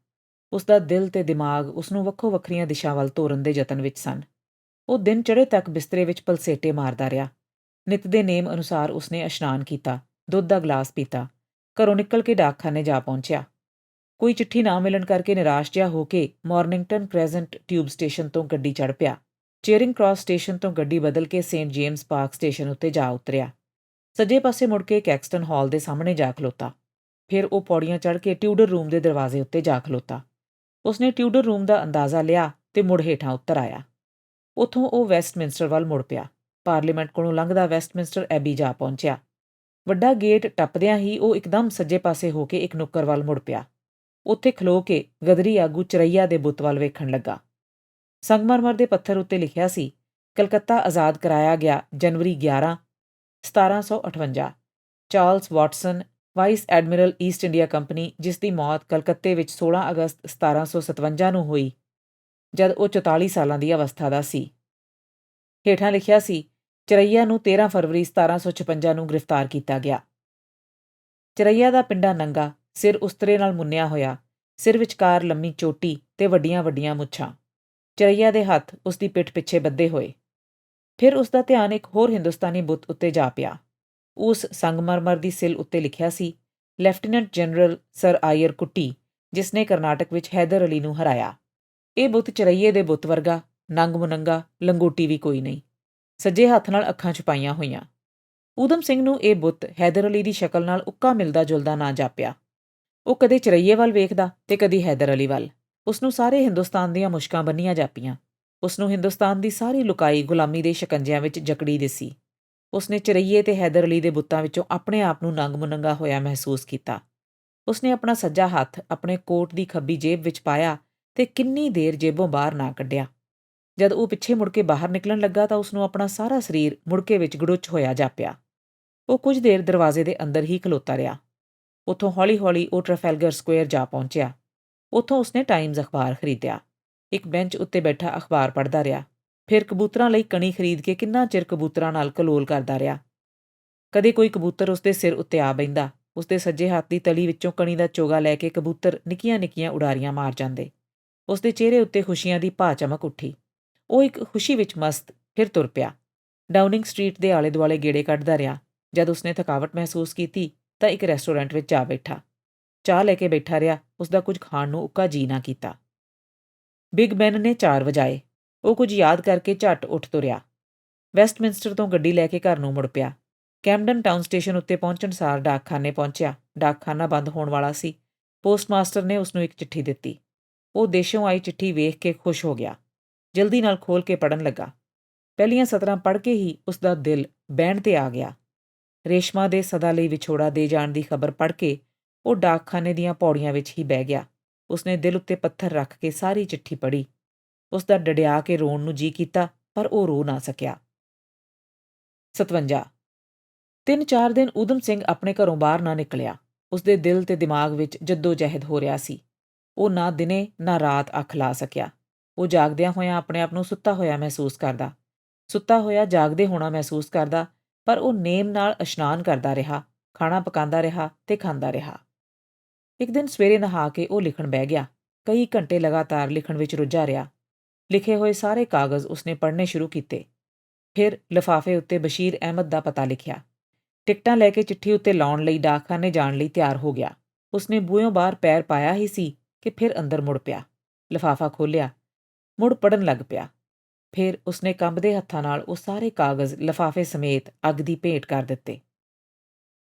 ਉਸਦਾ ਦਿਲ ਤੇ ਦਿਮਾਗ ਉਸਨੂੰ ਵੱਖੋ-ਵੱਖਰੀਆਂ ਦਿਸ਼ਾ ਵੱਲ ਤੋਰਨ ਦੇ ਯਤਨ ਵਿੱਚ ਸਨ। ਉਹ ਦਿਨ ਚੜ੍ਹੇ ਤੱਕ ਬਿਸਤਰੇ ਵਿੱਚ ਪਲਸੇਟੇ ਮਾਰਦਾ ਰਿਹਾ। ਨਿੱਤ ਦੇ ਨੇਮ ਅਨੁਸਾਰ ਉਸਨੇ ਇਸ਼ਨਾਨ ਕੀਤਾ, ਦੁੱਧ ਦਾ ਗਲਾਸ ਪੀਤਾ, ਘਰੋਂ ਨਿਕਲ ਕੇ ਡਾਕਖਾਨੇ ਜਾ ਪਹੁੰਚਿਆ। ਕੋਈ ਚਿੱਠੀ ਨਾ ਮਿਲਣ ਕਰਕੇ ਨਿਰਾਸ਼ ਜਿਹਾ ਹੋ ਕੇ ਮਾਰਨਿੰਗਟਨ ਕ੍ਰੈਜ਼ੈਂਟ ਟਿਊਬ ਸਟੇਸ਼ਨ ਤੋਂ ਗੱਡੀ ਚੜ੍ਹ ਪਿਆ। ਚੇਅਰਿੰਗ ਕ੍ਰਾਸ ਸਟੇਸ਼ਨ ਤੋਂ ਗੱਡੀ ਬਦਲ ਕੇ ਸੇਂਟ ਜੇਮਸ ਪਾਰਕ ਸਟੇਸ਼ਨ ਉੱਤੇ ਜਾ ਉਤਰਿਆ। ਸੱਜੇ ਪਾਸੇ ਮੁੜ ਕੇ ਕੈਕਸਟਨ ਹਾਲ ਦੇ ਸਾਹਮਣੇ ਜਾ ਖਲੋਤਾ। ਫਿਰ ਉਹ ਪੌੜੀਆਂ ਚੜ੍ਹ ਕੇ ਟਿਊਡਰ ਰੂਮ ਦੇ ਦਰਵਾਜ਼ੇ ਉੱਤੇ ਜਾ ਖਲੋਤਾ। ਉਸਨੇ ਟਿਊਡਰ ਰੂਮ ਦਾ ਅੰਦਾਜ਼ਾ ਲਿਆ ਤੇ ਮੁੜ ਹੇਠਾਂ ਉੱਤਰ ਆਇਆ। ਉੱਥੋਂ ਉਹ ਵੈਸਟਮਿੰਸਟਰ ਵੱਲ ਮੁੜ ਪਿਆ। ਪਾਰਲੀਮੈਂਟ ਕੋਲੋਂ ਲੰਘਦਾ ਵੈਸਟਮਿੰਸਟਰ ਐਬੀ ਜਾ ਪਹੁੰਚਿਆ। ਵੱਡਾ ਗੇਟ ਟੱਪਦਿਆਂ ਹੀ ਉਹ ਇੱਕਦਮ ਸੱਜੇ ਪਾਸੇ ਹੋ ਕੇ ਇੱਕ ਨੁੱਕਰ ਵੱਲ ਮੁੜ ਪਿਆ। ਉੱਥੇ ਖਲੋ ਕੇ ਗਦਰੀ ਆਗੂ ਚਰਈਆ ਦੇ ਬੁੱਤ ਵੱਲ ਵੇਖਣ ਲੱਗਾ। ਸੰਗਮਰਮਰ ਦੇ ਪੱਥਰ ਉੱਤੇ ਲਿਖਿਆ ਸੀ, ਕਲਕੱਤਾ ਆਜ਼ਾਦ ਕਰਾਇਆ ਗਿਆ ਜਨਵਰੀ 11, 1758। Charles Watson, vice admiral East India company, ਜਿਸ ਦੀ ਮੌਤ ਕਲਕੱਤੇ ਵਿੱਚ 16 ਅਗਸਤ 1757 ਨੂੰ ਹੋਈ ਜਦ ਉਹ 44 ਸਾਲਾਂ ਦੀ ਅਵਸਥਾ ਦਾ ਸੀ। ਹੇਠਾਂ ਲਿਖਿਆ ਸੀ, ਚਰਈਆ ਨੂੰ 13 ਫਰਵਰੀ 1756 ਨੂੰ ਗ੍ਰਿਫਤਾਰ ਕੀਤਾ ਗਿਆ। ਚਰਈਆ ਦਾ ਪਿੰਡਾ ਨੰਗਾ, ਸਿਰ ਉਸਤਰੇ ਨਾਲ ਮੁੰਨਿਆ ਹੋਇਆ, ਸਿਰ ਵਿਚਕਾਰ ਲੰਮੀ ਚੋਟੀ ਤੇ ਵੱਡੀਆਂ-ਵੱਡੀਆਂ ਮੁੱਛਾਂ। ਚਰਈਆ ਦੇ ਹੱਥ ਉਸਦੀ ਪਿੱਠ ਪਿੱਛੇ ਬੱਧੇ ਹੋਏ। ਫਿਰ ਉਸਦਾ ਧਿਆਨ ਇੱਕ ਹੋਰ ਹਿੰਦੁਸਤਾਨੀ ਬੁੱਤ ਉੱਤੇ ਜਾ ਪਿਆ। ਉਸ ਸੰਗਮਰਮਰ ਦੀ ਸਿਲ ਉੱਤੇ ਲਿਖਿਆ ਸੀ, ਲੈਫਟੀਨੈਂਟ ਜਨਰਲ ਸਰ ਆਇਰ ਕੁੱਟੀ, ਜਿਸ ਨੇ ਕਰਨਾਟਕ ਵਿੱਚ ਹੈਦਰ ਅਲੀ ਨੂੰ ਹਰਾਇਆ। ਇਹ ਬੁੱਤ ਚਰਈਏ ਦੇ ਬੁੱਤ ਵਰਗਾ ਨੰਗ-ਮੁਨੰਗਾ, ਲੰਗੋਟੀ ਵੀ ਕੋਈ ਨਹੀਂ, ਸੱਜੇ ਹੱਥ ਨਾਲ ਅੱਖਾਂ ਛੁਪਾਈਆਂ ਹੋਈਆਂ। ਊਧਮ ਸਿੰਘ ਨੂੰ ਇਹ ਬੁੱਤ ਹੈਦਰ ਅਲੀ ਦੀ ਸ਼ਕਲ ਨਾਲ ਉੱਕਾ ਮਿਲਦਾ ਜੁਲਦਾ ਨਾ ਜਾਪਿਆ। ਉਹ ਕਦੇ ਚਰਈਏ ਵੱਲ ਵੇਖਦਾ ਤੇ ਕਦੀ ਹੈਦਰ ਅਲੀ ਵੱਲ। ਉਸਨੂੰ ਸਾਰੇ ਹਿੰਦੁਸਤਾਨ ਦੀਆਂ ਮੁਸ਼ਕਾਂ ਬੰਨੀਆਂ ਜਾਪੀਆਂ। ਉਸਨੂੰ ਹਿੰਦੁਸਤਾਨ ਦੀ ਸਾਰੀ ਲੁਕਾਈ ਗੁਲਾਮੀ ਦੇ ਸ਼ਿਕੰਜਿਆਂ ਵਿੱਚ ਜਕੜੀ ਦਿਸੀ। ਉਸਨੇ ਚਰਈਏ ਤੇ ਹੈਦਰ ਅਲੀ ਦੇ ਬੁੱਤਾਂ ਵਿੱਚੋਂ ਆਪਣੇ ਆਪ ਨੂੰ ਨੰਗ-ਮੁਨੰਗਾ ਹੋਇਆ ਮਹਿਸੂਸ ਕੀਤਾ। ਉਸਨੇ ਆਪਣਾ ਸੱਜਾ ਹੱਥ ਆਪਣੇ ਕੋਟ ਦੀ ਖੱਬੀ ਜੇਬ ਵਿੱਚ ਪਾਇਆ ਤੇ ਕਿੰਨੀ ਦੇਰ ਜੇਬੋਂ ਬਾਹਰ ਨਾ ਕੱਢਿਆ। ਜਦ ਉਹ ਪਿੱਛੇ ਮੁੜ ਕੇ ਬਾਹਰ ਨਿਕਲਣ ਲੱਗਾ ਤਾਂ ਉਸਨੂੰ ਆਪਣਾ ਸਾਰਾ ਸਰੀਰ ਮੁੜਕੇ ਵਿੱਚ ਗੜੁੱਚ ਹੋਇਆ ਜਾਪਿਆ। ਉਹ ਕੁਝ ਦੇਰ ਦਰਵਾਜ਼ੇ ਦੇ ਅੰਦਰ ਹੀ ਖਲੋਤਾ ਰਿਹਾ। ਉੱਥੋਂ ਹੌਲੀ-ਹੌਲੀ ਉਹ ਟ੍ਰੈਫੈਲਗਰ ਸਕੁਏਅਰ ਜਾ ਪਹੁੰਚਿਆ। ਉੱਥੋਂ ਉਸਨੇ ਟਾਈਮਜ਼ ਅਖਬਾਰ ਖਰੀਦਿਆ। ਇੱਕ ਬੈਂਚ ਉੱਤੇ ਬੈਠਾ ਅਖਬਾਰ ਪੜ੍ਹਦਾ ਰਿਹਾ। ਫਿਰ ਕਬੂਤਰਾਂ ਲਈ ਕਣੀ ਖਰੀਦ ਕੇ ਕਿੰਨਾ ਚਿਰ ਕਬੂਤਰਾਂ ਨਾਲ ਕਲੋਲ ਕਰਦਾ ਰਿਹਾ। ਕਦੇ ਕੋਈ ਕਬੂਤਰ ਉਸਦੇ ਸਿਰ ਉੱਤੇ ਆ ਬਹਿੰਦਾ। ਉਸਦੇ ਸੱਜੇ ਹੱਥ ਦੀ ਤਲੀ ਵਿੱਚੋਂ ਕਣੀ ਦਾ ਚੋਗਾ ਲੈ ਕੇ ਕਬੂਤਰ ਨਿੱਕੀਆਂ-ਨਿੱਕੀਆਂ ਉਡਾਰੀਆਂ ਮਾਰ ਜਾਂਦੇ। ਉਸਦੇ ਚਿਹਰੇ ਉੱਤੇ ਖੁਸ਼ੀਆਂ ਦੀ ਭਾ ਚਮਕ ਉੱਠੀ। ਉਹ ਇੱਕ ਖੁਸ਼ੀ ਵਿੱਚ ਮਸਤ ਫਿਰ ਤੁਰ ਪਿਆ। ਡਾਊਨਿੰਗ ਸਟਰੀਟ ਦੇ ਆਲੇ-ਦੁਆਲੇ ਗੇੜੇ ਕੱਢਦਾ ਰਿਹਾ। ਜਦ ਉਸਨੇ ਥਕਾਵਟ ਮਹਿਸੂਸ ਕੀਤੀ ਤਾਂ ਇੱਕ ਰੈਸਟੋਰੈਂਟ ਵਿੱਚ ਜਾ ਬੈਠਾ। ਚਾਹ ਲੈ ਕੇ ਬੈਠਾ ਰਿਹਾ। ਉਸਦਾ ਕੁਝ ਖਾਣ ਨੂੰ ਉੱਕਾ ਜੀ ਨਾ ਕੀਤਾ। ਬਿਗ ਬੈਨ ਨੇ 4 ਵਜਾਏ। ਉਹ ਕੁਝ ਯਾਦ ਕਰਕੇ ਝੱਟ ਉੱਠ ਤੁਰਿਆ। ਵੈਸਟਮਿੰਸਟਰ ਤੋਂ ਗੱਡੀ ਲੈ ਕੇ ਘਰ ਨੂੰ ਮੁੜ ਪਿਆ। ਕੈਮਡਨ ਟਾਊਨ ਸਟੇਸ਼ਨ ਉੱਤੇ ਪਹੁੰਚਣ ਸਾਰ ਡਾਕਖਾਨੇ ਪਹੁੰਚਿਆ। ਡਾਕਖਾਨਾ ਬੰਦ ਹੋਣ ਵਾਲਾ ਸੀ। ਪੋਸਟਮਾਸਟਰ ਨੇ ਉਸਨੂੰ ਇੱਕ ਚਿੱਠੀ ਦਿੱਤੀ। ਉਹ ਦੇਸ਼ੋਂ ਆਈ ਚਿੱਠੀ ਵੇਖ ਕੇ ਖੁਸ਼ ਹੋ ਗਿਆ। ਜਲਦੀ ਨਾਲ ਖੋਲ੍ਹ ਕੇ ਪੜ੍ਹਨ ਲੱਗਾ। ਪਹਿਲੀਆਂ ਸਤਰਾਂ ਪੜ੍ਹ ਕੇ ਹੀ ਉਸਦਾ ਦਿਲ ਬਹਿਣ 'ਤੇ ਆ ਗਿਆ। ਰੇਸ਼ਮਾ ਦੇ ਸਦਾ ਲਈ ਵਿਛੋੜਾ ਦੇ ਜਾਣ ਦੀ ਖਬਰ ਪੜ੍ਹ ਕੇ ਉਹ ਡਾਕਖਾਨੇ ਦੀਆਂ ਪੌੜੀਆਂ ਵਿੱਚ ਹੀ ਬਹਿ ਗਿਆ। ਉਸਨੇ ਦਿਲ ਉੱਤੇ ਪੱਥਰ ਰੱਖ ਕੇ ਸਾਰੀ ਚਿੱਠੀ ਪੜ੍ਹੀ। ਉਸਦਾ ਡਡਿਆ ਕੇ ਰੋਣ ਨੂੰ ਜੀ ਕੀਤਾ ਪਰ ਉਹ ਰੋ ਨਾ ਸਕਿਆ। 57 3-4 ਦਿਨ ਊਧਮ ਸਿੰਘ ਆਪਣੇ ਘਰੋਂ ਬਾਹਰ ਨਾ ਨਿਕਲਿਆ। ਉਸਦੇ ਦਿਲ ਤੇ ਦਿਮਾਗ ਵਿੱਚ ਜੱਦੋ-ਜਹਿਦ ਹੋ ਰਿਹਾ ਸੀ। ਉਹ ਨਾ ਦਿਨੇ ਨਾ ਰਾਤ ਅੱਖ ਲਾ ਸਕਿਆ। ਉਹ ਜਾਗਦਿਆਂ ਹੋਇਆਂ ਆਪਣੇ ਆਪ ਨੂੰ ਸੁੱਤਾ ਹੋਇਆ ਮਹਿਸੂਸ ਕਰਦਾ। ਸੁੱਤਾ ਹੋਇਆ ਜਾਗਦੇ ਹੋਣਾ ਮਹਿਸੂਸ ਕਰਦਾ, ਪਰ ਉਹ ਨੇਮ ਨਾਲ ਇਸ਼ਨਾਨ ਕਰਦਾ ਰਿਹਾ, ਖਾਣਾ ਪਕਾਉਂਦਾ ਰਿਹਾ ਤੇ ਖਾਂਦਾ ਰਿਹਾ। ਇੱਕ ਦਿਨ ਸਵੇਰੇ ਨਹਾ ਕੇ ਉਹ ਲਿਖਣ ਬਹਿ ਗਿਆ। ਕਈ ਘੰਟੇ ਲਗਾਤਾਰ ਲਿਖਣ ਵਿੱਚ ਰੁੱਝਾ ਰਿਹਾ। ਲਿਖੇ ਹੋਏ ਸਾਰੇ ਕਾਗਜ਼ ਉਸਨੇ ਪੜ੍ਹਨੇ ਸ਼ੁਰੂ ਕੀਤੇ। ਫਿਰ ਲਿਫਾਫੇ ਉੱਤੇ ਬਸ਼ੀਰ ਅਹਿਮਦ ਦਾ ਪਤਾ ਲਿਖਿਆ। ਟਿਕਟਾਂ ਲੈ ਕੇ ਚਿੱਠੀ ਉੱਤੇ ਲਾਉਣ ਲਈ ਡਾਕਖਾਨੇ ਜਾਣ ਲਈ ਤਿਆਰ ਹੋ ਗਿਆ। ਉਸਨੇ ਬੂਹਿਓਂ ਬਾਹਰ ਪੈਰ ਪਾਇਆ ਹੀ ਸੀ ਕਿ ਫਿਰ ਅੰਦਰ ਮੁੜ ਪਿਆ। ਲਿਫਾਫਾ ਖੋਲ੍ਹਿਆ। ਮੁੜ ਪੜ੍ਹਨ ਲੱਗ ਪਿਆ। ਫਿਰ ਉਸਨੇ ਕੰਬਦੇ ਹੱਥਾਂ ਨਾਲ ਉਹ ਸਾਰੇ ਕਾਗਜ਼ ਲਿਫਾਫੇ ਸਮੇਤ ਅੱਗ ਦੀ ਭੇਟ ਕਰ ਦਿੱਤੇ।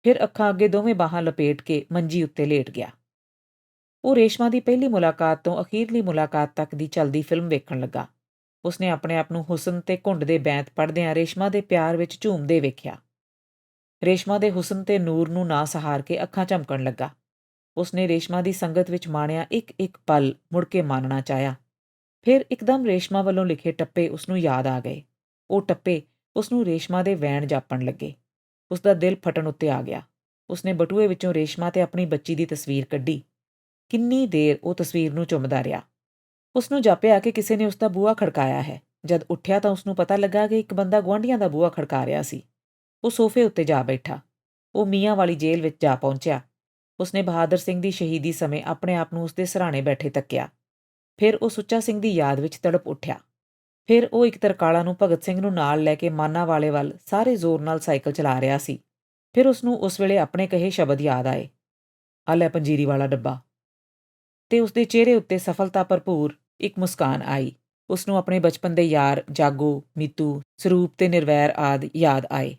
ਫਿਰ ਅੱਖਾਂ ਅੱਗੇ ਦੋਵੇਂ ਬਾਹਾਂ ਲਪੇਟ ਕੇ ਮੰਜੀ ਉੱਤੇ ਲੇਟ ਗਿਆ। ਉਹ ਰੇਸ਼ਮਾ ਦੀ ਪਹਿਲੀ ਮੁਲਾਕਾਤ ਤੋਂ ਅਖੀਰਲੀ ਮੁਲਾਕਾਤ ਤੱਕ ਦੀ ਚੱਲਦੀ ਫਿਲਮ ਵੇਖਣ ਲੱਗਾ। ਉਸਨੇ ਆਪਣੇ ਆਪ ਨੂੰ ਹੁਸਨ ਤੇ ਘੁੰਡ ਦੇ ਬੈਂਤ ਪੜ੍ਹਦਿਆਂ ਰੇਸ਼ਮਾ ਦੇ ਪਿਆਰ ਵਿੱਚ ਝੂਮਦੇ ਵੇਖਿਆ। ਰੇਸ਼ਮਾ ਦੇ ਹੁਸਨ ਤੇ ਨੂਰ ਨੂੰ ਨਾ ਸਹਾਰ ਕੇ ਅੱਖਾਂ ਝਮਕਣ ਲੱਗਾ। ਉਸਨੇ ਰੇਸ਼ਮਾ ਦੀ ਸੰਗਤ ਵਿੱਚ ਮਾਣਿਆ ਇੱਕ-ਇੱਕ ਪਲ ਮੁੜ ਕੇ ਮਾਣਨਾ ਚਾਹਿਆ। ਫਿਰ ਇੱਕਦਮ ਰੇਸ਼ਮਾ ਵੱਲੋਂ ਲਿਖੇ ਟੱਪੇ ਉਸਨੂੰ ਯਾਦ ਆ ਗਏ। ਉਹ ਟੱਪੇ ਉਸਨੂੰ ਰੇਸ਼ਮਾ ਦੇ ਵੈਣ ਜਾਪਣ ਲੱਗੇ। ਉਸਦਾ ਦਿਲ ਫਟਣ ਉੱਤੇ ਆ ਗਿਆ। ਉਸਨੇ ਬਟੂਏ ਵਿੱਚੋਂ ਰੇਸ਼ਮਾ ਤੇ ਆਪਣੀ ਬੱਚੀ ਦੀ ਤਸਵੀਰ ਕੱਢੀ। ਕਿੰਨੀ ਦੇਰ ਉਹ ਤਸਵੀਰ ਨੂੰ ਚੁੰਮਦਾ ਰਿਹਾ। ਉਸਨੂੰ ਜਾਪਿਆ ਕਿ ਕਿਸੇ ਨੇ ਉਸਦਾ ਬੂਹਾ ਖੜਕਾਇਆ ਹੈ। ਜਦ ਉੱਠਿਆ ਤਾਂ ਉਸਨੂੰ ਪਤਾ ਲੱਗਾ ਕਿ ਇੱਕ ਬੰਦਾ ਗੁਆਂਢੀਆਂ ਦਾ ਬੂਹਾ ਖੜਕਾ ਰਿਹਾ ਸੀ। ਉਹ ਸੋਫੇ ਉੱਤੇ ਜਾ ਬੈਠਾ। ਉਹ ਮੀਆਂ ਵਾਲੀ ਜੇਲ੍ਹ ਵਿੱਚ ਜਾ ਪਹੁੰਚਿਆ। ਉਸਨੇ ਬਹਾਦਰ ਸਿੰਘ ਦੀ ਸ਼ਹੀਦੀ ਸਮੇਂ ਆਪਣੇ ਆਪ ਨੂੰ ਉਸਦੇ ਸਿਰਹਾਣੇ ਬੈਠੇ ਤੱਕਿਆ। ਫਿਰ ਉਹ ਸੁੱਚਾ ਸਿੰਘ ਦੀ ਯਾਦ ਵਿੱਚ ਤੜਪ ਉੱਠਿਆ। ਫਿਰ ਉਹ ਇੱਕ ਤਰਕਾਲਾਂ ਨੂੰ ਭਗਤ ਸਿੰਘ ਨੂੰ ਨਾਲ ਲੈ ਕੇ ਮਾਨਾਂਵਾਲੇ ਵੱਲ ਸਾਰੇ ਜ਼ੋਰ ਨਾਲ ਸਾਈਕਲ ਚਲਾ ਰਿਹਾ ਸੀ। ਫਿਰ ਉਸਨੂੰ ਉਸ ਵੇਲੇ ਆਪਣੇ ਕਹੇ ਸ਼ਬਦ ਯਾਦ ਆਏ, "ਆ ਲੈ ਪੰਜੀਰੀ ਵਾਲਾ ਡੱਬਾ।" ਤੇ ਉਸਦੇ ਚਿਹਰੇ ਉੱਤੇ ਸਫਲਤਾ ਭਰਪੂਰ ਇੱਕ ਮੁਸਕਾਨ ਆਈ। ਉਸਨੂੰ ਆਪਣੇ ਬਚਪਨ ਦੇ ਯਾਰ ਜਾਗੋ, ਮੀਤੂ, ਸਰੂਪ ਤੇ ਨਿਰਵੈਰ ਆਦਿ ਯਾਦ ਆਏ।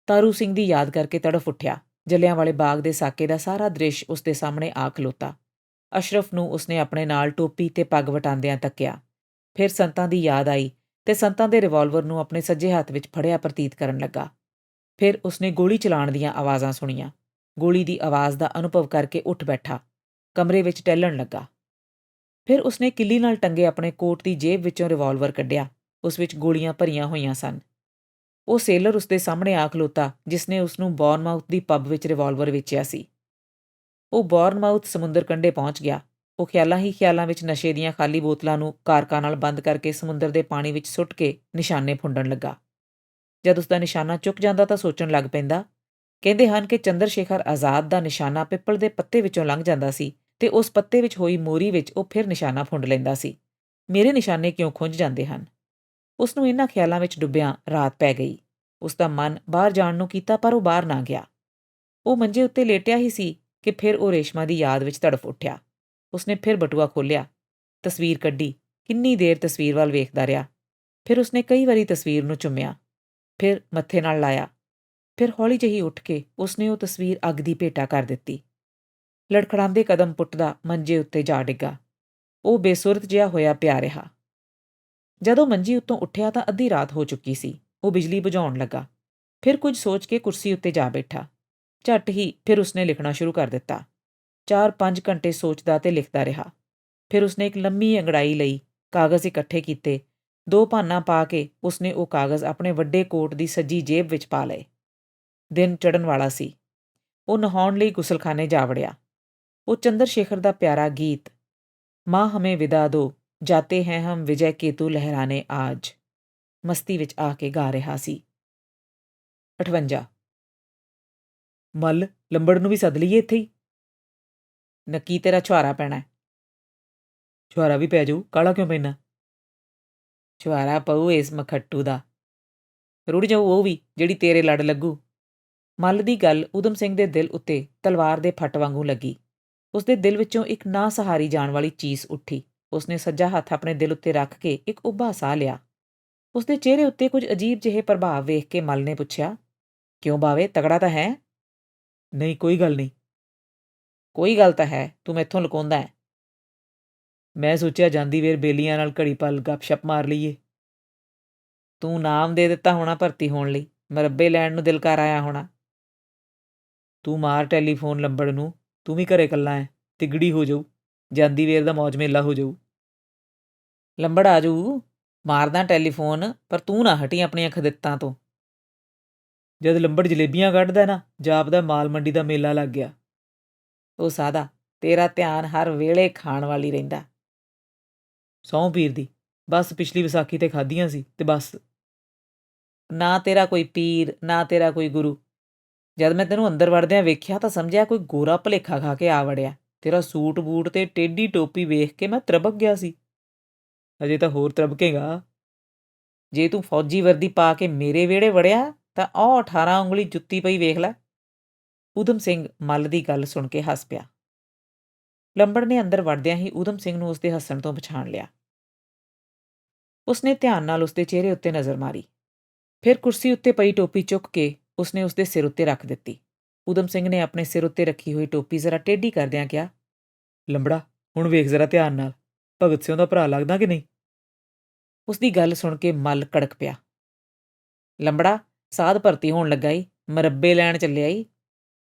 ਤਾਰੂ ਸਿੰਘ ਦੀ ਯਾਦ ਕਰਕੇ ਤੜਫ ਉੱਠਿਆ। ਜਲਿਆਂਵਾਲੇ ਬਾਗ ਦੇ ਸਾਕੇ ਦਾ ਸਾਰਾ ਦ੍ਰਿਸ਼ ਉਸਦੇ ਸਾਹਮਣੇ ਆ ਖਲੋਤਾ। ਅਸ਼ਰਫ ਨੂੰ ਉਸਨੇ ਆਪਣੇ ਨਾਲ ਟੋਪੀ ਤੇ ਪੱਗ ਵਟਾਉਂਦਿਆਂ ਤੱਕਿਆ। ਫਿਰ ਸੰਤਾਂ ਦੀ ਯਾਦ ਆਈ ਤੇ ਸੰਤਾਂ ਦੇ ਰਿਵਾਲਵਰ ਨੂੰ ਆਪਣੇ ਸੱਜੇ ਹੱਥ ਵਿੱਚ ਫੜਿਆ ਪ੍ਰਤੀਤ ਕਰਨ ਲੱਗਾ। ਫਿਰ ਉਸਨੇ ਗੋਲੀ ਚਲਾਉਣ ਦੀਆਂ ਆਵਾਜ਼ਾਂ ਸੁਣੀਆਂ। ਗੋਲੀ ਦੀ ਆਵਾਜ਼ ਦਾ ਅਨੁਭਵ ਕਰਕੇ ਉੱਠ ਬੈਠਾ। ਕਮਰੇ ਵਿੱਚ ਟਹਿਲਣ ਲੱਗਾ। ਫਿਰ ਉਸਨੇ ਕਿੱਲੀ ਨਾਲ ਟੰਗੇ ਆਪਣੇ ਕੋਟ ਦੀ ਜੇਬ ਵਿੱਚੋਂ ਰਿਵਾਲਵਰ ਕੱਢਿਆ। ਉਸ ਵਿੱਚ ਗੋਲੀਆਂ ਭਰੀਆਂ ਹੋਈਆਂ ਸਨ। ਉਹ ਸੇਲਰ ਉਸਦੇ ਸਾਹਮਣੇ ਆ ਖਲੋਤਾ ਜਿਸਨੇ ਉਸਨੂੰ ਬੌਰਨਮਾਊਥ ਦੀ ਪੱਬ ਵਿੱਚ ਰਿਵਾਲਵਰ ਵੇਚਿਆ ਸੀ। ਉਹ ਬੌਰਨਮਾਊਥ ਸਮੁੰਦਰ ਕੰਢੇ ਪਹੁੰਚ ਗਿਆ। ਉਹ ਖਿਆਲਾਂ ਹੀ ਖਿਆਲਾਂ ਵਿੱਚ ਨਸ਼ੇ ਦੀਆਂ ਖਾਲੀ ਬੋਤਲਾਂ ਨੂੰ ਕਾਰਕਾਂ ਨਾਲ ਬੰਦ ਕਰਕੇ ਸਮੁੰਦਰ ਦੇ ਪਾਣੀ ਵਿੱਚ ਸੁੱਟ ਕੇ ਨਿਸ਼ਾਨੇ ਫੁੰਡਣ ਲੱਗਾ। ਜਦ ਉਸਦਾ ਨਿਸ਼ਾਨਾ ਚੁੱਕ ਜਾਂਦਾ ਤਾਂ ਸੋਚਣ ਲੱਗ ਪੈਂਦਾ। ਕਹਿੰਦੇ ਹਨ ਕਿ ਚੰਦਰ ਸ਼ੇਖਰ ਆਜ਼ਾਦ ਦਾ ਨਿਸ਼ਾਨਾ ਪਿੱਪਲ ਦੇ ਪੱਤੇ ਵਿੱਚੋਂ ਲੰਘ ਜਾਂਦਾ ਸੀ ਤੇ ਉਸ ਪੱਤੇ ਵਿੱਚ ਹੋਈ ਮੋਰੀ ਵਿੱਚ ਉਹ ਫਿਰ ਨਿਸ਼ਾਨਾ ਫੁੰਡ ਲੈਂਦਾ ਸੀ। ਮੇਰੇ ਨਿਸ਼ਾਨੇ ਕਿਉਂ ਖੁੰਝ ਜਾਂਦੇ ਹਨ? ਉਸਨੂੰ ਇਹਨਾਂ ਖਿਆਲਾਂ ਵਿੱਚ ਡੁੱਬਿਆਂ ਰਾਤ ਪੈ ਗਈ। ਉਸਦਾ ਮਨ ਬਾਹਰ ਜਾਣ ਨੂੰ ਕੀਤਾ ਪਰ ਉਹ ਬਾਹਰ ਨਾ ਗਿਆ। ਉਹ ਮੰਜੇ ਉੱਤੇ ਲੇਟਿਆ ਹੀ ਸੀ ਕਿ ਫਿਰ ਉਹ ਰੇਸ਼ਮਾ ਦੀ ਯਾਦ ਵਿੱਚ ਤੜਫ ਉੱਠਿਆ। ਉਸਨੇ ਫਿਰ ਬਟੂਆ ਖੋਲ੍ਹਿਆ। ਤਸਵੀਰ ਕੱਢੀ। ਕਿੰਨੀ ਦੇਰ ਤਸਵੀਰ ਵੱਲ ਵੇਖਦਾ ਰਿਹਾ। ਫਿਰ ਉਸਨੇ ਕਈ ਵਾਰੀ ਤਸਵੀਰ ਨੂੰ ਚੁੰਮਿਆ। ਫਿਰ ਮੱਥੇ ਨਾਲ ਲਾਇਆ। ਫਿਰ ਹੌਲੀ ਜਿਹੀ ਉੱਠ ਕੇ ਉਸਨੇ ਉਹ ਤਸਵੀਰ ਅੱਗ ਦੀ ਭੇਟਾ ਕਰ ਦਿੱਤੀ। ਲੜਖੜਾਉਂਦੇ ਕਦਮ ਪੁੱਟਦਾ ਮੰਜੇ ਉੱਤੇ ਜਾ ਡਿੱਗਾ। ਉਹ ਬੇਸੁਰਤ ਜਿਹਾ ਹੋਇਆ ਪਿਆ ਰਿਹਾ। ਜਦੋਂ ਮੰਜੀ ਉੱਤੋਂ ਉੱਠਿਆ ਤਾਂ ਅੱਧੀ ਰਾਤ ਹੋ ਚੁੱਕੀ ਸੀ। ਉਹ ਬਿਜਲੀ ਬੁਝਾਉਣ ਲੱਗਾ। ਫਿਰ ਕੁਝ ਸੋਚ ਕੇ ਕੁਰਸੀ ਉੱਤੇ ਜਾ ਬੈਠਾ। ਝੱਟ ਹੀ ਫਿਰ ਉਸਨੇ ਲਿਖਣਾ ਸ਼ੁਰੂ ਕਰ ਦਿੱਤਾ। 4-5 ਘੰਟੇ ਸੋਚਦਾ ਤੇ ਲਿਖਦਾ ਰਿਹਾ। ਫਿਰ ਉਸਨੇ ਇੱਕ ਲੰਮੀ ਅੰਗੜਾਈ ਲਈ, ਕਾਗਜ਼ ਇਕੱਠੇ ਕੀਤੇ। 2 ਭਾਨਾਂ ਪਾ ਕੇ ਉਸਨੇ ਉਹ ਕਾਗਜ਼ ਆਪਣੇ ਵੱਡੇ ਕੋਟ ਦੀ ਸੱਜੀ ਜੇਬ ਵਿੱਚ ਪਾ ਲਏ। ਦਿਨ ਚੜ੍ਹਨ ਵਾਲਾ ਸੀ। ਉਹ ਨਹਾਉਣ ਲਈ ਗੁਸਲਖਾਨੇ ਜਾ ਵੜਿਆ। ਉਹ ਚੰਦਰ ਸ਼ੇਖਰ ਦਾ ਪਿਆਰਾ ਗੀਤ ਮਾਂ ਹਮੇ ਵਿਦਾ ਦੋ, ਜਾਤੇ ਹੈ ਹਮ ਵਿਜੈ ਕੇਤੂ ਲਹਿਰਾਨੇ ਆਜ ਮਸਤੀ ਵਿੱਚ ਆ ਕੇ ਗਾ ਰਿਹਾ ਸੀ। 58 ਮੱਲ, ਲੰਬੜ ਨੂੰ ਵੀ ਸੱਦ ਲਈਏ ਇੱਥੇ ਹੀ? ਨੱਕੀ ਤੇਰਾ ਛੁਹਾਰਾ ਪੈਣਾ। ਛੁਹਾਰਾ ਵੀ ਪੈ ਜਾਊ, ਕਾਹਲਾ ਕਿਉਂ ਪੈਣਾ? ਛੁਹਾਰਾ ਪਊ ਇਸ ਮਖੱਟੂ ਦਾ। ਰੁੜ ਜਾਊ ਉਹ ਵੀ ਜਿਹੜੀ ਤੇਰੇ ਲੜ ਲੱਗੂ। ਮੱਲ ਦੀ ਗੱਲ ਊਧਮ ਸਿੰਘ ਦੇ ਦਿਲ ਉੱਤੇ ਤਲਵਾਰ ਦੇ ਫੱਟ ਵਾਂਗੂ ਲੱਗੀ। ਉਸਦੇ ਦਿਲ ਵਿੱਚੋਂ ਇੱਕ ਨਾ ਸਹਾਰੀ ਜਾਣ ਵਾਲੀ ਚੀਸ ਉੱਠੀ। ਉਸਨੇ ਸੱਜਾ ਹੱਥ ਆਪਣੇ ਦਿਲ ਉੱਤੇ ਰੱਖ ਕੇ ਇੱਕ ਉੱਭਾ ਸਾਹ ਲਿਆ। ਉਸਦੇ ਚਿਹਰੇ ਉੱਤੇ ਕੁਝ ਅਜੀਬ ਜਿਹੇ ਪ੍ਰਭਾਵ ਵੇਖ ਕੇ ਮੱਲ ਨੇ ਪੁੱਛਿਆ, ਕਿਉਂ ਬਾਵੇ, ਤਗੜਾ ਤਾਂ ਹੈ? ਨਹੀਂ, ਕੋਈ ਗੱਲ ਨਹੀਂ। ਕੋਈ ਗੱਲ ਤਾਂ ਹੈ, ਤੂੰ ਮੈਥੋਂ ਲੁਕਾਉਂਦਾ ਹੈ। ਮੈਂ ਸੋਚਿਆ ਜਾਂਦੀ ਵੇਰ ਬੇਲੀਆਂ ਨਾਲ ਘੜੀ ਪਲ ਗੱਪਸ਼ਪ ਮਾਰ ਲਈਏ। ਤੂੰ ਨਾਮ ਦੇ ਦਿੱਤਾ ਹੋਣਾ ਭਰਤੀ ਹੋਣ ਲਈ, ਮਰੱਬੇ ਲੈਣ ਨੂੰ ਦਿਲ ਕਰ ਆਇਆ ਹੋਣਾ। ਤੂੰ ਮਾਰ ਟੈਲੀਫੋਨ ਲੰਬੜ ਨੂੰ, ਤੂੰ ਵੀ ਘਰੇ ਇਕੱਲਾ ਹੈ, ਤਿਗੜੀ ਹੋ ਜਾਊ, ਜਾਂਦੀ ਵੇਰ ਦਾ ਮੌਜ ਮੇਲਾ ਹੋ ਜਾਊ। ਲੰਬੜ ਆ ਜਾਊ, ਮਾਰਦਾ ਟੈਲੀਫੋਨ, ਪਰ ਤੂੰ ਨਾ ਹਟੀ ਆਪਣੀਆਂ ਖਦਿੱਤਾਂ ਤੋਂ। ਜਦ ਲੰਬੜ ਜਲੇਬੀਆਂ ਕੱਢਦਾ ਨਾ, ਜਾਪਦਾ ਮਾਲ ਮੰਡੀ ਦਾ ਮੇਲਾ ਲੱਗ ਗਿਆ। ਉਹ ਸਾਦਾ, ਤੇਰਾ ਧਿਆਨ ਹਰ ਵੇਲੇ ਖਾਣ ਵਾਲੀ ਰਹਿੰਦਾ। ਸਹੁੰ ਪੀਰ ਦੀ, ਬਸ ਪਿਛਲੀ ਵਿਸਾਖੀ ਤੇ ਖਾਧੀਆਂ ਸੀ ਤੇ ਬਸ। ਨਾ ਤੇਰਾ ਕੋਈ ਪੀਰ, ਨਾ ਤੇਰਾ ਕੋਈ ਗੁਰੂ। ਜਦ ਮੈਂ ਤੈਨੂੰ ਅੰਦਰ ਵੜਦਿਆਂ ਵੇਖਿਆ ਤਾਂ ਸਮਝਿਆ ਕੋਈ ਗੋਰਾ ਭੁਲੇਖਾ ਖਾ ਕੇ ਆ ਵੜਿਆ। ਤੇਰਾ ਸੂਟ ਬੂਟ ਤੇ ਟੇਢੀ ਟੋਪੀ ਵੇਖ ਕੇ ਮੈਂ ਤ੍ਰਬਕ ਗਿਆ ਸੀ। ਅਜੇ ਤਾਂ ਹੋਰ ਤ੍ਰਬਕੇਗਾ। ਜੇ ਤੂੰ ਫੌਜੀ ਵਰਦੀ ਪਾ ਕੇ ਮੇਰੇ ਵਿਹੜੇ ਵੜਿਆ ਤਾਂ ਉਹ 18 ਉਂਗਲੀ ਜੁੱਤੀ ਪਈ ਵੇਖ ਲੈ। ਊਧਮ ਸਿੰਘ ਮੱਲ ਦੀ ਗੱਲ ਸੁਣ ਕੇ ਹੱਸ ਪਿਆ। ਲੰਬੜ ਨੇ ਅੰਦਰ ਵੜਦਿਆਂ ਹੀ ਊਧਮ ਸਿੰਘ ਨੂੰ ਉਸਦੇ ਹੱਸਣ ਤੋਂ ਪਛਾਣ ਲਿਆ। ਉਸਨੇ ਧਿਆਨ ਨਾਲ ਉਸਦੇ ਚਿਹਰੇ ਉੱਤੇ ਨਜ਼ਰ ਮਾਰੀ। ਫਿਰ ਕੁਰਸੀ ਉੱਤੇ ਪਈ ਟੋਪੀ ਚੁੱਕ ਕੇ ਉਸਨੇ ਉਸਦੇ ਸਿਰ ਉੱਤੇ ਰੱਖ ਦਿੱਤੀ। ਊਧਮ ਸਿੰਘ ਨੇ ਆਪਣੇ ਸਿਰ ਉੱਤੇ ਰੱਖੀ ਹੋਈ ਟੋਪੀ ਜ਼ਰਾ ਟੇਢੀ ਕਰਦਿਆਂ ਕਿਹਾ, ਲੰਬੜਾ, ਹੁਣ ਵੇਖ ਜ਼ਰਾ ਧਿਆਨ ਨਾਲ, ਭਗਤ ਸਿੰਘ ਦਾ ਭਰਾ ਲੱਗਦਾ ਕਿ ਨਹੀਂ? ਉਸਦੀ ਗੱਲ ਸੁਣ ਕੇ ਮੱਲ ਕੜਕ ਪਿਆ। ਲੰਬੜਾ, ਸਾਧ ਭਰਤੀ ਹੋਣ ਲੱਗਾ ਈ, ਮਰੱਬੇ ਲੈਣ ਚੱਲਿਆ ਈ।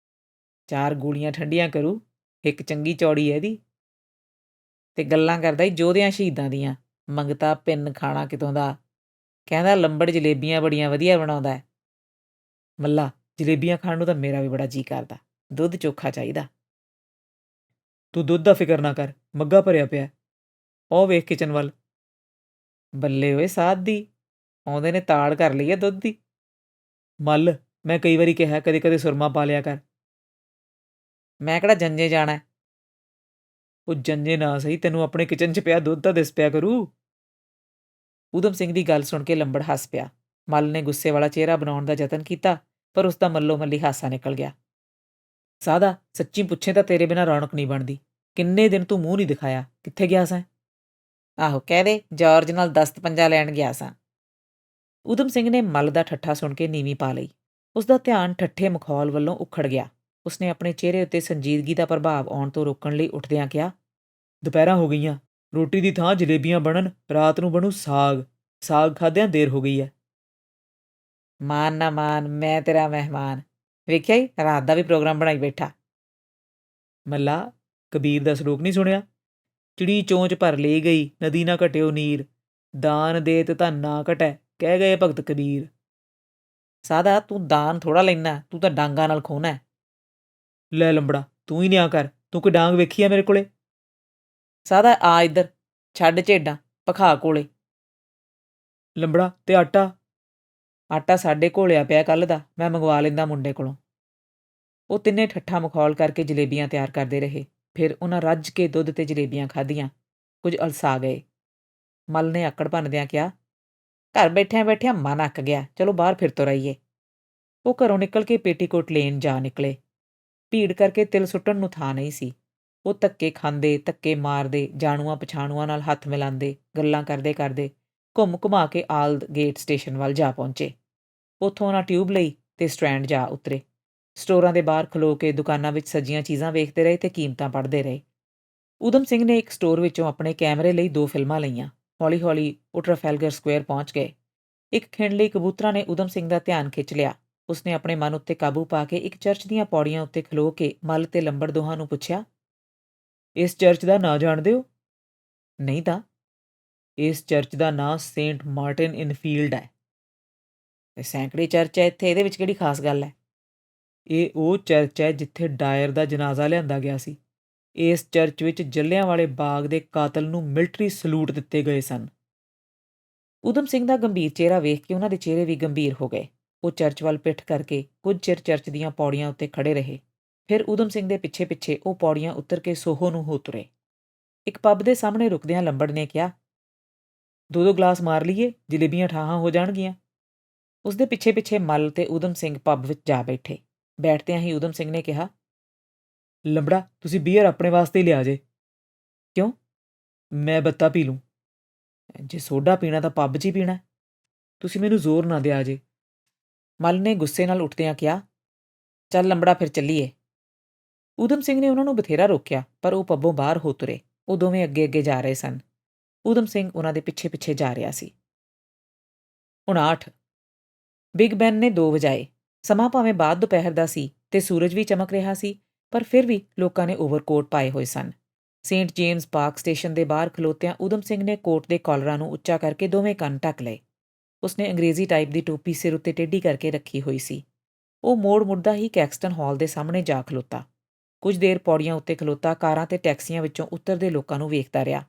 4 ਗੋਲੀਆਂ ਠੰਡੀਆਂ ਕਰੂ, ਇੱਕ ਚੰਗੀ ਚੌੜੀ ਹੈ ਇਹਦੀ। ਤੇ ਗੱਲਾਂ ਕਰਦਾ ਈ ਯੋਧਿਆਂ ਸ਼ਹੀਦਾਂ ਦੀਆਂ, ਮੰਗਤਾ ਪਿੰਨ ਖਾਣਾ ਕਿਤੋਂ ਦਾ। ਕਹਿੰਦਾ ਲੰਬੜ ਜਲੇਬੀਆਂ ਬੜੀਆਂ ਵਧੀਆ ਬਣਾਉਂਦਾ ਹੈ। ਮੱਲਾ, ਜਲੇਬੀਆਂ ਖਾਣ ਨੂੰ ਤਾਂ ਮੇਰਾ ਵੀ ਬੜਾ ਜੀਅ ਕਰਦਾ, ਦੁੱਧ ਚੋਖਾ ਚਾਹੀਦਾ। ਤੂੰ ਦੁੱਧ ਦਾ ਫਿਕਰ ਨਾ ਕਰ, ਮੱਗਾ ਭਰਿਆ ਪਿਆ। ਉਹ ਵੇਖ ਕਿਚਨ ਵੱਲ। ਬੱਲੇ ਓਏ ਸਾਧ ਦੀ, ਆਉਂਦੇ ਨੇ ਤਾੜ ਕਰ ਲਈ ਹੈ ਦੁੱਧ ਦੀ। ਮੱਲ, ਮੈਂ ਕਈ ਵਾਰੀ ਕਿਹਾ ਕਦੇ ਕਦੇ ਸੁਰਮਾ ਪਾ ਲਿਆ ਕਰ। ਮੈਂ ਕਿਹੜਾ ਜੰਜੇ ਜਾਣਾ। ਉਹ ਜੰਜੇ ਨਾ ਸਹੀ, ਤੈਨੂੰ ਆਪਣੇ ਕਿਚਨ 'ਚ ਪਿਆ ਦੁੱਧ ਤਾਂ ਦਿਸ ਪਿਆ ਕਰੂ। ਊਧਮ ਸਿੰਘ ਦੀ ਗੱਲ ਸੁਣ ਕੇ ਲੰਬੜ ਹੱਸ ਪਿਆ। ਮੱਲ ਨੇ ਗੁੱਸੇ ਵਾਲਾ ਚਿਹਰਾ ਬਣਾਉਣ ਦਾ ਯਤਨ ਕੀਤਾ, ਪਰ ਉਸਦਾ ਮੱਲੋ ਮੱਲੀ ਹਾਸਾ ਨਿਕਲ ਗਿਆ। ਸਾਦਾ, ਸੱਚੀ ਪੁੱਛੇ ਤਾਂ ਤੇਰੇ ਬਿਨਾਂ ਰੌਣਕ ਨਹੀਂ ਬਣਦੀ। ਕਿੰਨੇ ਦਿਨ ਤੂੰ ਮੂੰਹ ਨਹੀਂ ਦਿਖਾਇਆ, ਕਿੱਥੇ ਗਿਆ ਸੈਂ? ਆਹੋ, ਕਹਿ ਦੇ ਜਾਰਜ ਨਾਲ ਦਸਤ ਪੰਜਾ ਲੈਣ ਗਿਆ ਸਾਂ। ਊਧਮ ਸਿੰਘ ਨੇ ਮੱਲ ਦਾ ਠੱਠਾ ਸੁਣ ਕੇ ਨੀਵੀਂ ਪਾ ਲਈ। ਉਸਦਾ ਧਿਆਨ ਠੱਠੇ ਮਖੌਲ ਵੱਲੋਂ ਉਖੜ ਗਿਆ। ਉਸਨੇ ਆਪਣੇ ਚਿਹਰੇ ਉੱਤੇ ਸੰਜੀਦਗੀ ਦਾ ਪ੍ਰਭਾਵ ਆਉਣ ਤੋਂ ਰੋਕਣ ਲਈ ਉੱਠਦਿਆਂ ਕਿਹਾ, ਦੁਪਹਿਰਾਂ ਹੋ ਗਈਆਂ, ਰੋਟੀ ਦੀ ਥਾਂ ਜਲੇਬੀਆਂ ਬਣਨ, ਰਾਤ ਨੂੰ ਬਣੂ ਸਾਗ। ਸਾਗ ਖਾਦਿਆਂ ਦੇਰ ਹੋ ਗਈ ਹੈ। ਮਾਨ ਨਾ ਮਾਨ, ਮੈਂ ਤੇਰਾ ਮਹਿਮਾਨ। ਵੇਖਿਆ ਹੀ, ਰਾਤ ਦਾ ਵੀ ਪ੍ਰੋਗਰਾਮ ਬਣਾਈ ਬੈਠਾ। ਮੱਲਾ, ਕਬੀਰ ਦਾ ਸਲੋਕ ਨਹੀਂ ਸੁਣਿਆ? ਚਿੜੀ ਚੋਂਚ ਭਰ ਲਈ ਗਈ, ਨਦੀ ਨਾ ਘਟਿਓ ਨੀਰ, ਦਾਨ ਦੇਤ ਧਨ ਨਾ ਘਟੈ, ਕਹਿ ਗਏ ਭਗਤ ਕਬੀਰ। ਸਾਦਾ, ਤੂੰ ਦਾਨ ਥੋੜਾ ਲੈਣਾ, ਤੂੰ ਤਾਂ ਡਾਂਗਾਂ ਨਾਲ ਖੋਹਣਾ। ਲੈ ਲੰਬੜਾ, ਤੂੰ ਹੀ ਨਿਆ ਕਰ, ਤੂੰ ਕੋਈ ਡਾਂਗ ਵੇਖੀ ਆ ਮੇਰੇ ਕੋਲੇ? ਸਾਦਾ, ਆ ਇੱਧਰ, ਛੱਡ ਝੇਡਾਂ, ਭਖਾ ਕੋਲੇ। ਲੰਬੜਾ, ਤੇ ਆਟਾ? ਆਟਾ ਸਾਡੇ ਘੋਲਿਆ ਪਿਆ ਕੱਲ੍ਹ ਦਾ, ਮੈਂ ਮੰਗਵਾ ਲੈਂਦਾ ਮੁੰਡੇ ਕੋਲੋਂ। ਉਹ ਤਿੰਨੇ ਠੱਠਾ ਮਖੌਲ ਕਰਕੇ ਜਲੇਬੀਆਂ ਤਿਆਰ ਕਰਦੇ ਰਹੇ। ਫਿਰ ਉਹਨਾਂ ਰੱਜ ਕੇ ਦੁੱਧ ਤੇ ਜਲੇਬੀਆਂ ਖਾਧੀਆਂ। ਕੁਝ ਅਲਸਾ ਗਏ। ਮੱਲ ਨੇ ਆਕੜ ਭੰਨਦਿਆਂ ਕਿਹਾ, ਘਰ ਬੈਠਿਆਂ ਬੈਠਿਆਂ ਮਨ ਅੱਕ ਗਿਆ, ਚਲੋ ਬਾਹਰ ਫਿਰ ਤੁਰ ਆਈਏ। ਉਹ ਘਰੋਂ ਨਿਕਲ ਕੇ ਪੇਟੀਕੋਟ ਲੇਨ ਜਾ ਨਿਕਲੇ। ਭੀੜ ਕਰਕੇ ਤਿਲ ਸੁੱਟਣ ਨੂੰ ਥਾਂ ਨਹੀਂ ਸੀ। ਉਹ ਧੱਕੇ ਖਾਂਦੇ, ਧੱਕੇ ਮਾਰਦੇ, ਜਾਣੂਆਂ ਪਛਾਣੂਆਂ ਨਾਲ ਹੱਥ ਮਿਲਾਉਂਦੇ, ਗੱਲਾਂ ਕਰਦੇ ਕਰਦੇ ਘੁੰਮ ਘੁਮਾ ਕੇ ਆਲਦ ਗੇਟ ਸਟੇਸ਼ਨ ਵੱਲ ਜਾ ਪਹੁੰਚੇ। ਉੱਥੋਂ ਉਹਨਾਂ ਟਿਊਬ ਲਈ ਤੇ ਸਟੈਂਡ ਜਾ ਉਤਰੇ। ਸਟੋਰਾਂ ਦੇ ਬਾਹਰ ਖਲੋ ਕੇ ਦੁਕਾਨਾਂ ਵਿੱਚ ਸਜੀਆਂ ਚੀਜ਼ਾਂ ਵੇਖਦੇ ਰਹੇ ਤੇ ਕੀਮਤਾਂ ਪੜ੍ਹਦੇ ਰਹੇ। ਊਧਮ ਸਿੰਘ ਨੇ ਇੱਕ ਸਟੋਰ ਵਿੱਚੋਂ ਆਪਣੇ ਕੈਮਰੇ ਲਈ 2 ਫਿਲਮਾਂ ਲਈਆਂ। ਹੌਲੀ-ਹੌਲੀ ਉਹ ਟ੍ਰੈਫੈਲਗਰ ਸਕੁਆਇਰ ਪਹੁੰਚ ਗਏ। ਇੱਕ ਖਿੰਡਲੀ ਕਬੂਤਰਾਂ ਨੇ ਊਧਮ ਸਿੰਘ ਦਾ ਧਿਆਨ ਖਿੱਚ ਲਿਆ। ਉਸਨੇ ਆਪਣੇ ਮਨ ਉੱਤੇ ਕਾਬੂ ਪਾ ਕੇ ਇੱਕ ਚਰਚ ਦੀਆਂ ਪੌੜੀਆਂ ਉੱਤੇ ਖਲੋ ਕੇ ਮੱਲ ਤੇ ਲੰਬੜ ਦੋਹਾਂ ਨੂੰ ਪੁੱਛਿਆ, ਇਸ ਚਰਚ ਦਾ ਨਾਂ ਜਾਣਦੇ ਹੋ? ਨਹੀਂ ਤਾਂ। ਇਸ ਚਰਚ ਦਾ ਨਾਂ ਸੇਂਟ ਮਾਰਟਿਨ ਇਨ ਫੀਲਡ ਹੈ। ਤੇ ਸੈਂਕੜੇ ਚਰਚ ਹੈ ਇੱਥੇ, ਇਹਦੇ ਵਿੱਚ ਕਿਹੜੀ ਖਾਸ ਗੱਲ ਹੈ? ਇਹ ਉਹ ਚਰਚ ਹੈ ਜਿੱਥੇ ਡਾਇਰ ਦਾ ਜਨਾਜ਼ਾ ਲਿਆਂਦਾ ਗਿਆ ਸੀ। ਇਸ ਚਰਚ ਵਿੱਚ ਜਲਿਆਂਵਾਲੇ ਬਾਗ ਦੇ ਕਾਤਲ ਨੂੰ ਮਿਲਟਰੀ ਸਲੂਟ ਦਿੱਤੇ ਗਏ ਸਨ। ਊਧਮ ਸਿੰਘ ਦਾ ਗੰਭੀਰ ਚਿਹਰਾ ਵੇਖ ਕੇ ਉਹਨਾਂ ਦੇ ਚਿਹਰੇ ਵੀ ਗੰਭੀਰ ਹੋ ਗਏ। ਉਹ ਚਰਚ ਵੱਲ ਪਿੱਠ ਕਰਕੇ ਕੁਝ ਚਿਰ ਚਰਚ ਦੀਆਂ ਪੌੜੀਆਂ ਉੱਤੇ ਖੜੇ ਰਹੇ। ਫਿਰ ਊਧਮ ਸਿੰਘ ਦੇ ਪਿੱਛੇ-ਪਿੱਛੇ ਉਹ ਪੌੜੀਆਂ ਉੱਤਰ ਕੇ ਸੋਹੋ ਨੂੰ ਹੋ ਤੁਰੇ। ਇੱਕ ਪੱਬ ਦੇ ਸਾਹਮਣੇ ਰੁਕਦਿਆਂ ਲੰਬੜ ਨੇ ਕਿਹਾ, 2-2 ਗਲਾਸ ਮਾਰ ਲਈਏ, ਜਲੇਬੀਆਂ ਠਾਹਾਂ ਹੋ ਜਾਣਗੀਆਂ। ਉਸਦੇ ਪਿੱਛੇ-ਪਿੱਛੇ ਮੱਲ ਤੇ ਊਧਮ ਸਿੰਘ ਪੱਬ ਵਿੱਚ ਜਾ ਬੈਠੇ। ਬੈਠਦਿਆਂ ਹੀ ਊਧਮ ਸਿੰਘ ਨੇ ਕਿਹਾ, ਲੰਬੜਾ ਤੁਸੀਂ ਬੀਅਰ ਆਪਣੇ ਵਾਸਤੇ ਹੀ ਲਿਆ ਜੇ। ਕਿਉਂ? ਮੈਂ ਬੱਤਾ ਪੀ ਲੂੰ। ਜੇ ਸੋਡਾ ਪੀਣਾ ਤਾਂ ਪੱਬ 'ਚ ਹੀ ਪੀਣਾ। ਤੁਸੀਂ ਮੈਨੂੰ ਜ਼ੋਰ ਨਾ ਦਿਆ ਜੇ। ਮੱਲ ਨੇ ਗੁੱਸੇ ਨਾਲ ਉੱਠਦਿਆਂ ਕਿਹਾ, ਚੱਲ ਲੰਬੜਾ ਫਿਰ ਚੱਲੀਏ। ਊਧਮ ਸਿੰਘ ਨੇ ਉਹਨਾਂ ਨੂੰ ਬਥੇਰਾ ਰੋਕਿਆ, ਪਰ ਉਹ ਪੱਬੋਂ ਬਾਹਰ ਹੋ ਤੁਰੇ। ਉਹ ਦੋਵੇਂ ਅੱਗੇ-ਅੱਗੇ ਜਾ ਰਹੇ ਸਨ। ਊਧਮ ਸਿੰਘ ਉਹਨਾਂ ਦੇ ਪਿੱਛੇ-ਪਿੱਛੇ ਜਾ ਰਿਹਾ ਸੀ। 59 ਬਿਗ ਬੈਨ ਨੇ 2 ਵਜਾਏ। ਸਮਾਂ ਭਾਵੇਂ ਬਾਅਦ ਦੁਪਹਿਰ ਦਾ ਸੀ ਤੇ ਸੂਰਜ ਵੀ ਚਮਕ ਰਿਹਾ ਸੀ, ਪਰ ਫਿਰ ਵੀ ਲੋਕਾਂ ਨੇ ਓਵਰਕੋਟ ਪਾਏ ਹੋਏ ਸਨ। ਸੇਂਟ ਜੇਮਸ ਪਾਰਕ ਸਟੇਸ਼ਨ ਦੇ ਬਾਹਰ ਖਲੋਤਿਆਂ ਊਧਮ ਸਿੰਘ ਨੇ ਕੋਟ ਦੇ ਕਾਲਰਾਂ ਨੂੰ ਉੱਚਾ ਕਰਕੇ ਦੋਵੇਂ ਕੰਨ ਢੱਕ ਲਏ। ਉਸਨੇ ਅੰਗਰੇਜ਼ੀ ਟਾਈਪ ਦੀ ਟੋਪੀ ਸਿਰ ਉੱਤੇ ਟੇਢੀ ਕਰਕੇ ਰੱਖੀ ਹੋਈ ਸੀ। ਉਹ ਮੋੜ ਮੁੜਦਾ ਹੀ ਕੈਕਸਟਨ ਹਾਲ ਦੇ ਸਾਹਮਣੇ ਜਾ ਖਲੋਤਾ। ਕੁਝ ਦੇਰ ਪੌੜੀਆਂ ਉੱਤੇ ਖਲੋਤਾ ਕਾਰਾਂ ਤੇ ਟੈਕਸੀਆਂ ਵਿੱਚੋਂ ਉਤਰਦੇ ਲੋਕਾਂ ਨੂੰ ਵੇਖਦਾ ਰਿਹਾ।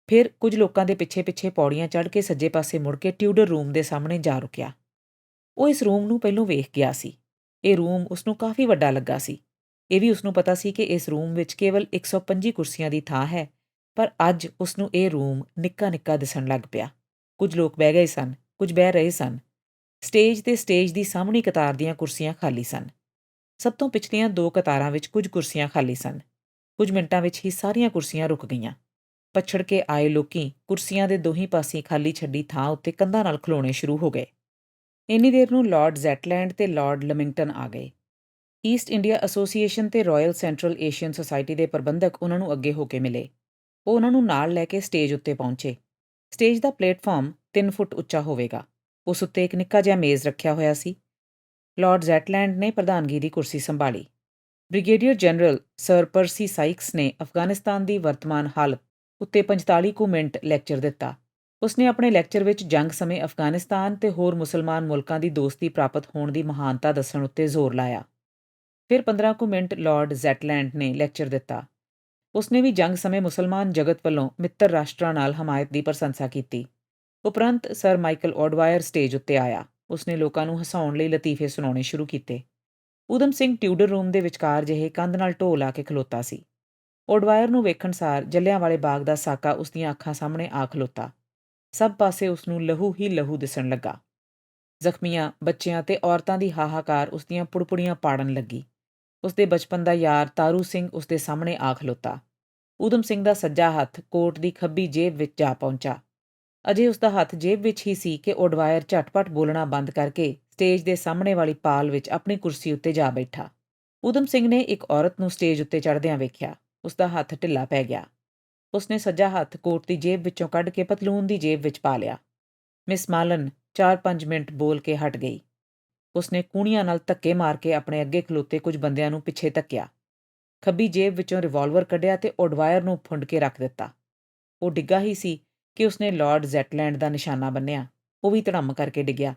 ਫਿਰ ਕੁਝ ਲੋਕਾਂ ਦੇ ਪਿੱਛੇ-ਪਿੱਛੇ ਪੌੜੀਆਂ ਚੜ੍ਹ ਕੇ ਸੱਜੇ ਪਾਸੇ ਮੁੜ ਕੇ ਟਿਊਡਰ ਰੂਮ ਦੇ ਸਾਹਮਣੇ ਜਾ ਰੁਕਿਆ। ਉਹ ਇਸ ਰੂਮ ਨੂੰ ਪਹਿਲੋਂ ਵੇਖ ਗਿਆ ਸੀ। ਇਹ ਰੂਮ ਉਸਨੂੰ ਕਾਫੀ ਵੱਡਾ ਲੱਗਾ ਸੀ। ਇਹ ਵੀ ਉਸਨੂੰ ਪਤਾ ਸੀ ਕਿ ਇਸ ਰੂਮ ਵਿੱਚ ਕੇਵਲ 125 ਕੁਰਸੀਆਂ ਦੀ ਥਾਂ ਹੈ, ਪਰ ਅੱਜ ਉਸਨੂੰ ਇਹ ਰੂਮ ਨਿੱਕਾ-ਨਿੱਕਾ ਦਿਸਣ ਲੱਗ ਪਿਆ। ਕੁਝ ਲੋਕ ਬਹਿ ਗਏ ਸਨ, ਕੁਝ ਬਹਿ ਰਹੇ ਸਨ। ਸਟੇਜ ਤੇ ਸਟੇਜ ਦੀ ਸਾਹਮਣੀ ਕਤਾਰ ਦੀਆਂ ਕੁਰਸੀਆਂ ਖਾਲੀ ਸਨ। ਸਭ ਤੋਂ ਪਿਛਲੀਆਂ 2 ਕਤਾਰਾਂ ਵਿੱਚ ਕੁਝ ਕੁਰਸੀਆਂ ਖਾਲੀ ਸਨ। ਕੁਝ ਮਿੰਟਾਂ ਵਿੱਚ ਹੀ ਸਾਰੀਆਂ ਕੁਰਸੀਆਂ ਰੁਕ ਗਈਆਂ। ਪਛੜ ਕੇ ਆਏ ਲੋਕੀ ਕੁਰਸੀਆਂ ਦੇ ਦੋਹੀਂ ਪਾਸੇ ਖਾਲੀ ਛੱਡੀ ਥਾਂ ਉੱਤੇ ਕੰਧਾਂ ਨਾਲ ਖਲੋਣੇ ਸ਼ੁਰੂ ਹੋ ਗਏ। ਇੰਨੀ ਦੇਰ ਨੂੰ ਲਾਰਡ ਜ਼ੈਟਲੈਂਡ ਤੇ ਲਾਰਡ ਲਮਿੰਗਟਨ ਆ ਗਏ। ਈਸਟ ਇੰਡੀਆ ਐਸੋਸੀਏਸ਼ਨ ਤੇ ਰਾਇਲ ਸੈਂਟਰਲ ਏਸ਼ੀਅਨ ਸੁਸਾਇਟੀ ਦੇ ਪ੍ਰਬੰਧਕ ਉਹਨਾਂ ਨੂੰ ਅੱਗੇ ਹੋ ਕੇ ਮਿਲੇ। ਉਹ ਉਹਨਾਂ ਨੂੰ ਨਾਲ ਲੈ ਕੇ ਸਟੇਜ ਉੱਤੇ ਪਹੁੰਚੇ। ਸਟੇਜ ਦਾ ਪਲੇਟਫਾਰਮ 3 ਫੁੱਟ ਉੱਚਾ ਹੋਵੇਗਾ। ਉਸ ਉੱਤੇ ਇੱਕ ਨਿੱਕਾ ਜਿਹਾ ਮੇਜ਼ ਰੱਖਿਆ ਹੋਇਆ ਸੀ। ਲਾਰਡ ਜ਼ੈਟਲੈਂਡ ਨੇ ਪ੍ਰਧਾਨਗੀ ਦੀ ਕੁਰਸੀ ਸੰਭਾਲੀ। ਬ੍ਰਿਗੇਡੀਅਰ ਜਨਰਲ ਸਰ ਪਰਸੀ ਸਾਈਕਸ ਨੇ ਅਫਗਾਨਿਸਤਾਨ ਦੀ ਵਰਤਮਾਨ ਹਾਲਤ ਉੱਤੇ 45 ਕੁ ਮਿੰਟ ਲੈਕਚਰ ਦਿੱਤਾ। ਉਸਨੇ ਆਪਣੇ ਲੈਕਚਰ ਵਿੱਚ ਜੰਗ ਸਮੇਂ ਅਫਗਾਨਿਸਤਾਨ ਤੇ ਹੋਰ ਮੁਸਲਮਾਨ ਮੁਲਕਾਂ ਦੀ ਦੋਸਤੀ ਪ੍ਰਾਪਤ ਹੋਣ ਦੀ ਮਹਾਨਤਾ ਦੱਸਣ ਉੱਤੇ ਜ਼ੋਰ ਲਾਇਆ। ਫਿਰ 15 ਕੁ ਮਿੰਟ ਲਾਰਡ ਜ਼ੈਟਲੈਂਡ ਨੇ ਲੈਕਚਰ ਦਿੱਤਾ। ਉਸਨੇ ਵੀ ਜੰਗ ਸਮੇਂ ਮੁਸਲਮਾਨ ਜਗਤ ਵੱਲੋਂ ਮਿੱਤਰ ਰਾਸ਼ਟਰਾਂ ਨਾਲ ਹਮਾਇਤ ਦੀ ਪ੍ਰਸ਼ੰਸਾ ਕੀਤੀ। ਉਪਰੰਤ ਸਰ ਮਾਈਕਲ ਆਡਵਾਇਰ ਸਟੇਜ ਉੱਤੇ ਆਇਆ। ਉਸਨੇ ਲੋਕਾਂ ਨੂੰ ਹਸਾਉਣ ਲਈ ਲਤੀਫੇ ਸੁਣਾਉਣੇ ਸ਼ੁਰੂ ਕੀਤੇ। ਊਧਮ ਸਿੰਘ ਟਿਊਡਰ ਰੂਮ ਦੇ ਵਿਚਕਾਰ ਜਿਹੇ ਕੰਧ ਨਾਲ ਢੋਹ ਲਾ ਕੇ ਖਲੋਤਾ ਸੀ। ਆਡਵਾਇਰ ਨੂੰ ਵੇਖਣ ਸਾਰ ਜਲਿਆਂਵਾਲੇ ਬਾਗ ਦਾ ਸਾਕਾ ਉਸਦੀਆਂ ਅੱਖਾਂ ਸਾਹਮਣੇ ਆ ਖਲੋਤਾ। ਸਭ ਪਾਸੇ ਉਸਨੂੰ ਲਹੂ ਹੀ ਲਹੂ ਦਿਸਣ ਲੱਗਾ। ਜ਼ਖਮੀਆਂ, ਬੱਚਿਆਂ ਤੇ ਔਰਤਾਂ ਦੀ ਹਾਹਾਕਾਰ ਉਸਦੀਆਂ ਪੁੜਪੁੜੀਆਂ ਪਾੜਨ ਲੱਗੀ। ਉਸਦੇ ਬਚਪਨ ਦਾ ਯਾਰ ਤਾਰੂ ਸਿੰਘ ਉਸਦੇ ਸਾਹਮਣੇ ਆ ਖਲੋਤਾ। ਊਧਮ ਸਿੰਘ ਦਾ ਸੱਜਾ ਹੱਥ ਕੋਟ ਦੀ ਖੱਬੀ ਜੇਬ ਵਿੱਚ ਜਾ ਪਹੁੰਚਾ। ਅਜੇ ਉਸਦਾ ਹੱਥ ਜੇਬ ਵਿੱਚ ਹੀ ਸੀ ਕਿ ਆਡਵਾਇਰ ਝਟਪਟ ਬੋਲਣਾ ਬੰਦ ਕਰਕੇ ਸਟੇਜ ਦੇ ਸਾਹਮਣੇ ਵਾਲੀ ਪਾਲ ਵਿੱਚ ਆਪਣੀ ਕੁਰਸੀ ਉੱਤੇ ਜਾ ਬੈਠਾ। ਊਧਮ ਸਿੰਘ ਨੇ ਇੱਕ ਔਰਤ ਨੂੰ ਸਟੇਜ ਉੱਤੇ ਚੜ੍ਹਦਿਆਂ ਵੇਖਿਆ। ਉਸਦਾ ਹੱਥ ਢਿੱਲਾ ਪੈ ਗਿਆ। ਉਸਨੇ ਸੱਜਾ ਹੱਥ ਕੋਟ ਦੀ ਜੇਬ ਵਿੱਚੋਂ ਕੱਢ ਕੇ ਪਤਲੂਨ ਦੀ ਜੇਬ ਵਿੱਚ ਪਾ ਲਿਆ। ਮਿਸ ਮਾਲਨ 4-5 ਮਿੰਟ ਬੋਲ ਕੇ ਹਟ ਗਈ। ਉਸਨੇ ਕੂਣੀਆਂ ਨਾਲ ਧੱਕੇ ਮਾਰ ਕੇ ਆਪਣੇ ਅੱਗੇ ਖਲੋਤੇ ਕੁਝ ਬੰਦਿਆਂ ਨੂੰ ਪਿੱਛੇ ਧੱਕਿਆ। ਖੱਬੀ ਜੇਬ ਵਿੱਚੋਂ ਰਿਵਾਲਵਰ ਕੱਢਿਆ ਤੇ ਆਡਵਾਇਰ ਨੂੰ ਫੁੰਡ ਕੇ ਰੱਖ ਦਿੱਤਾ। ਉਹ ਡਿੱਗਾ ਹੀ ਸੀ ਕਿ ਉਸਨੇ ਲਾਰਡ ਜ਼ੈਟਲੈਂਡ ਦਾ ਨਿਸ਼ਾਨਾ ਬੰਨਿਆ। ਉਹ ਵੀ ਧੜੰਮ ਕਰਕੇ ਡਿੱਗਿਆ।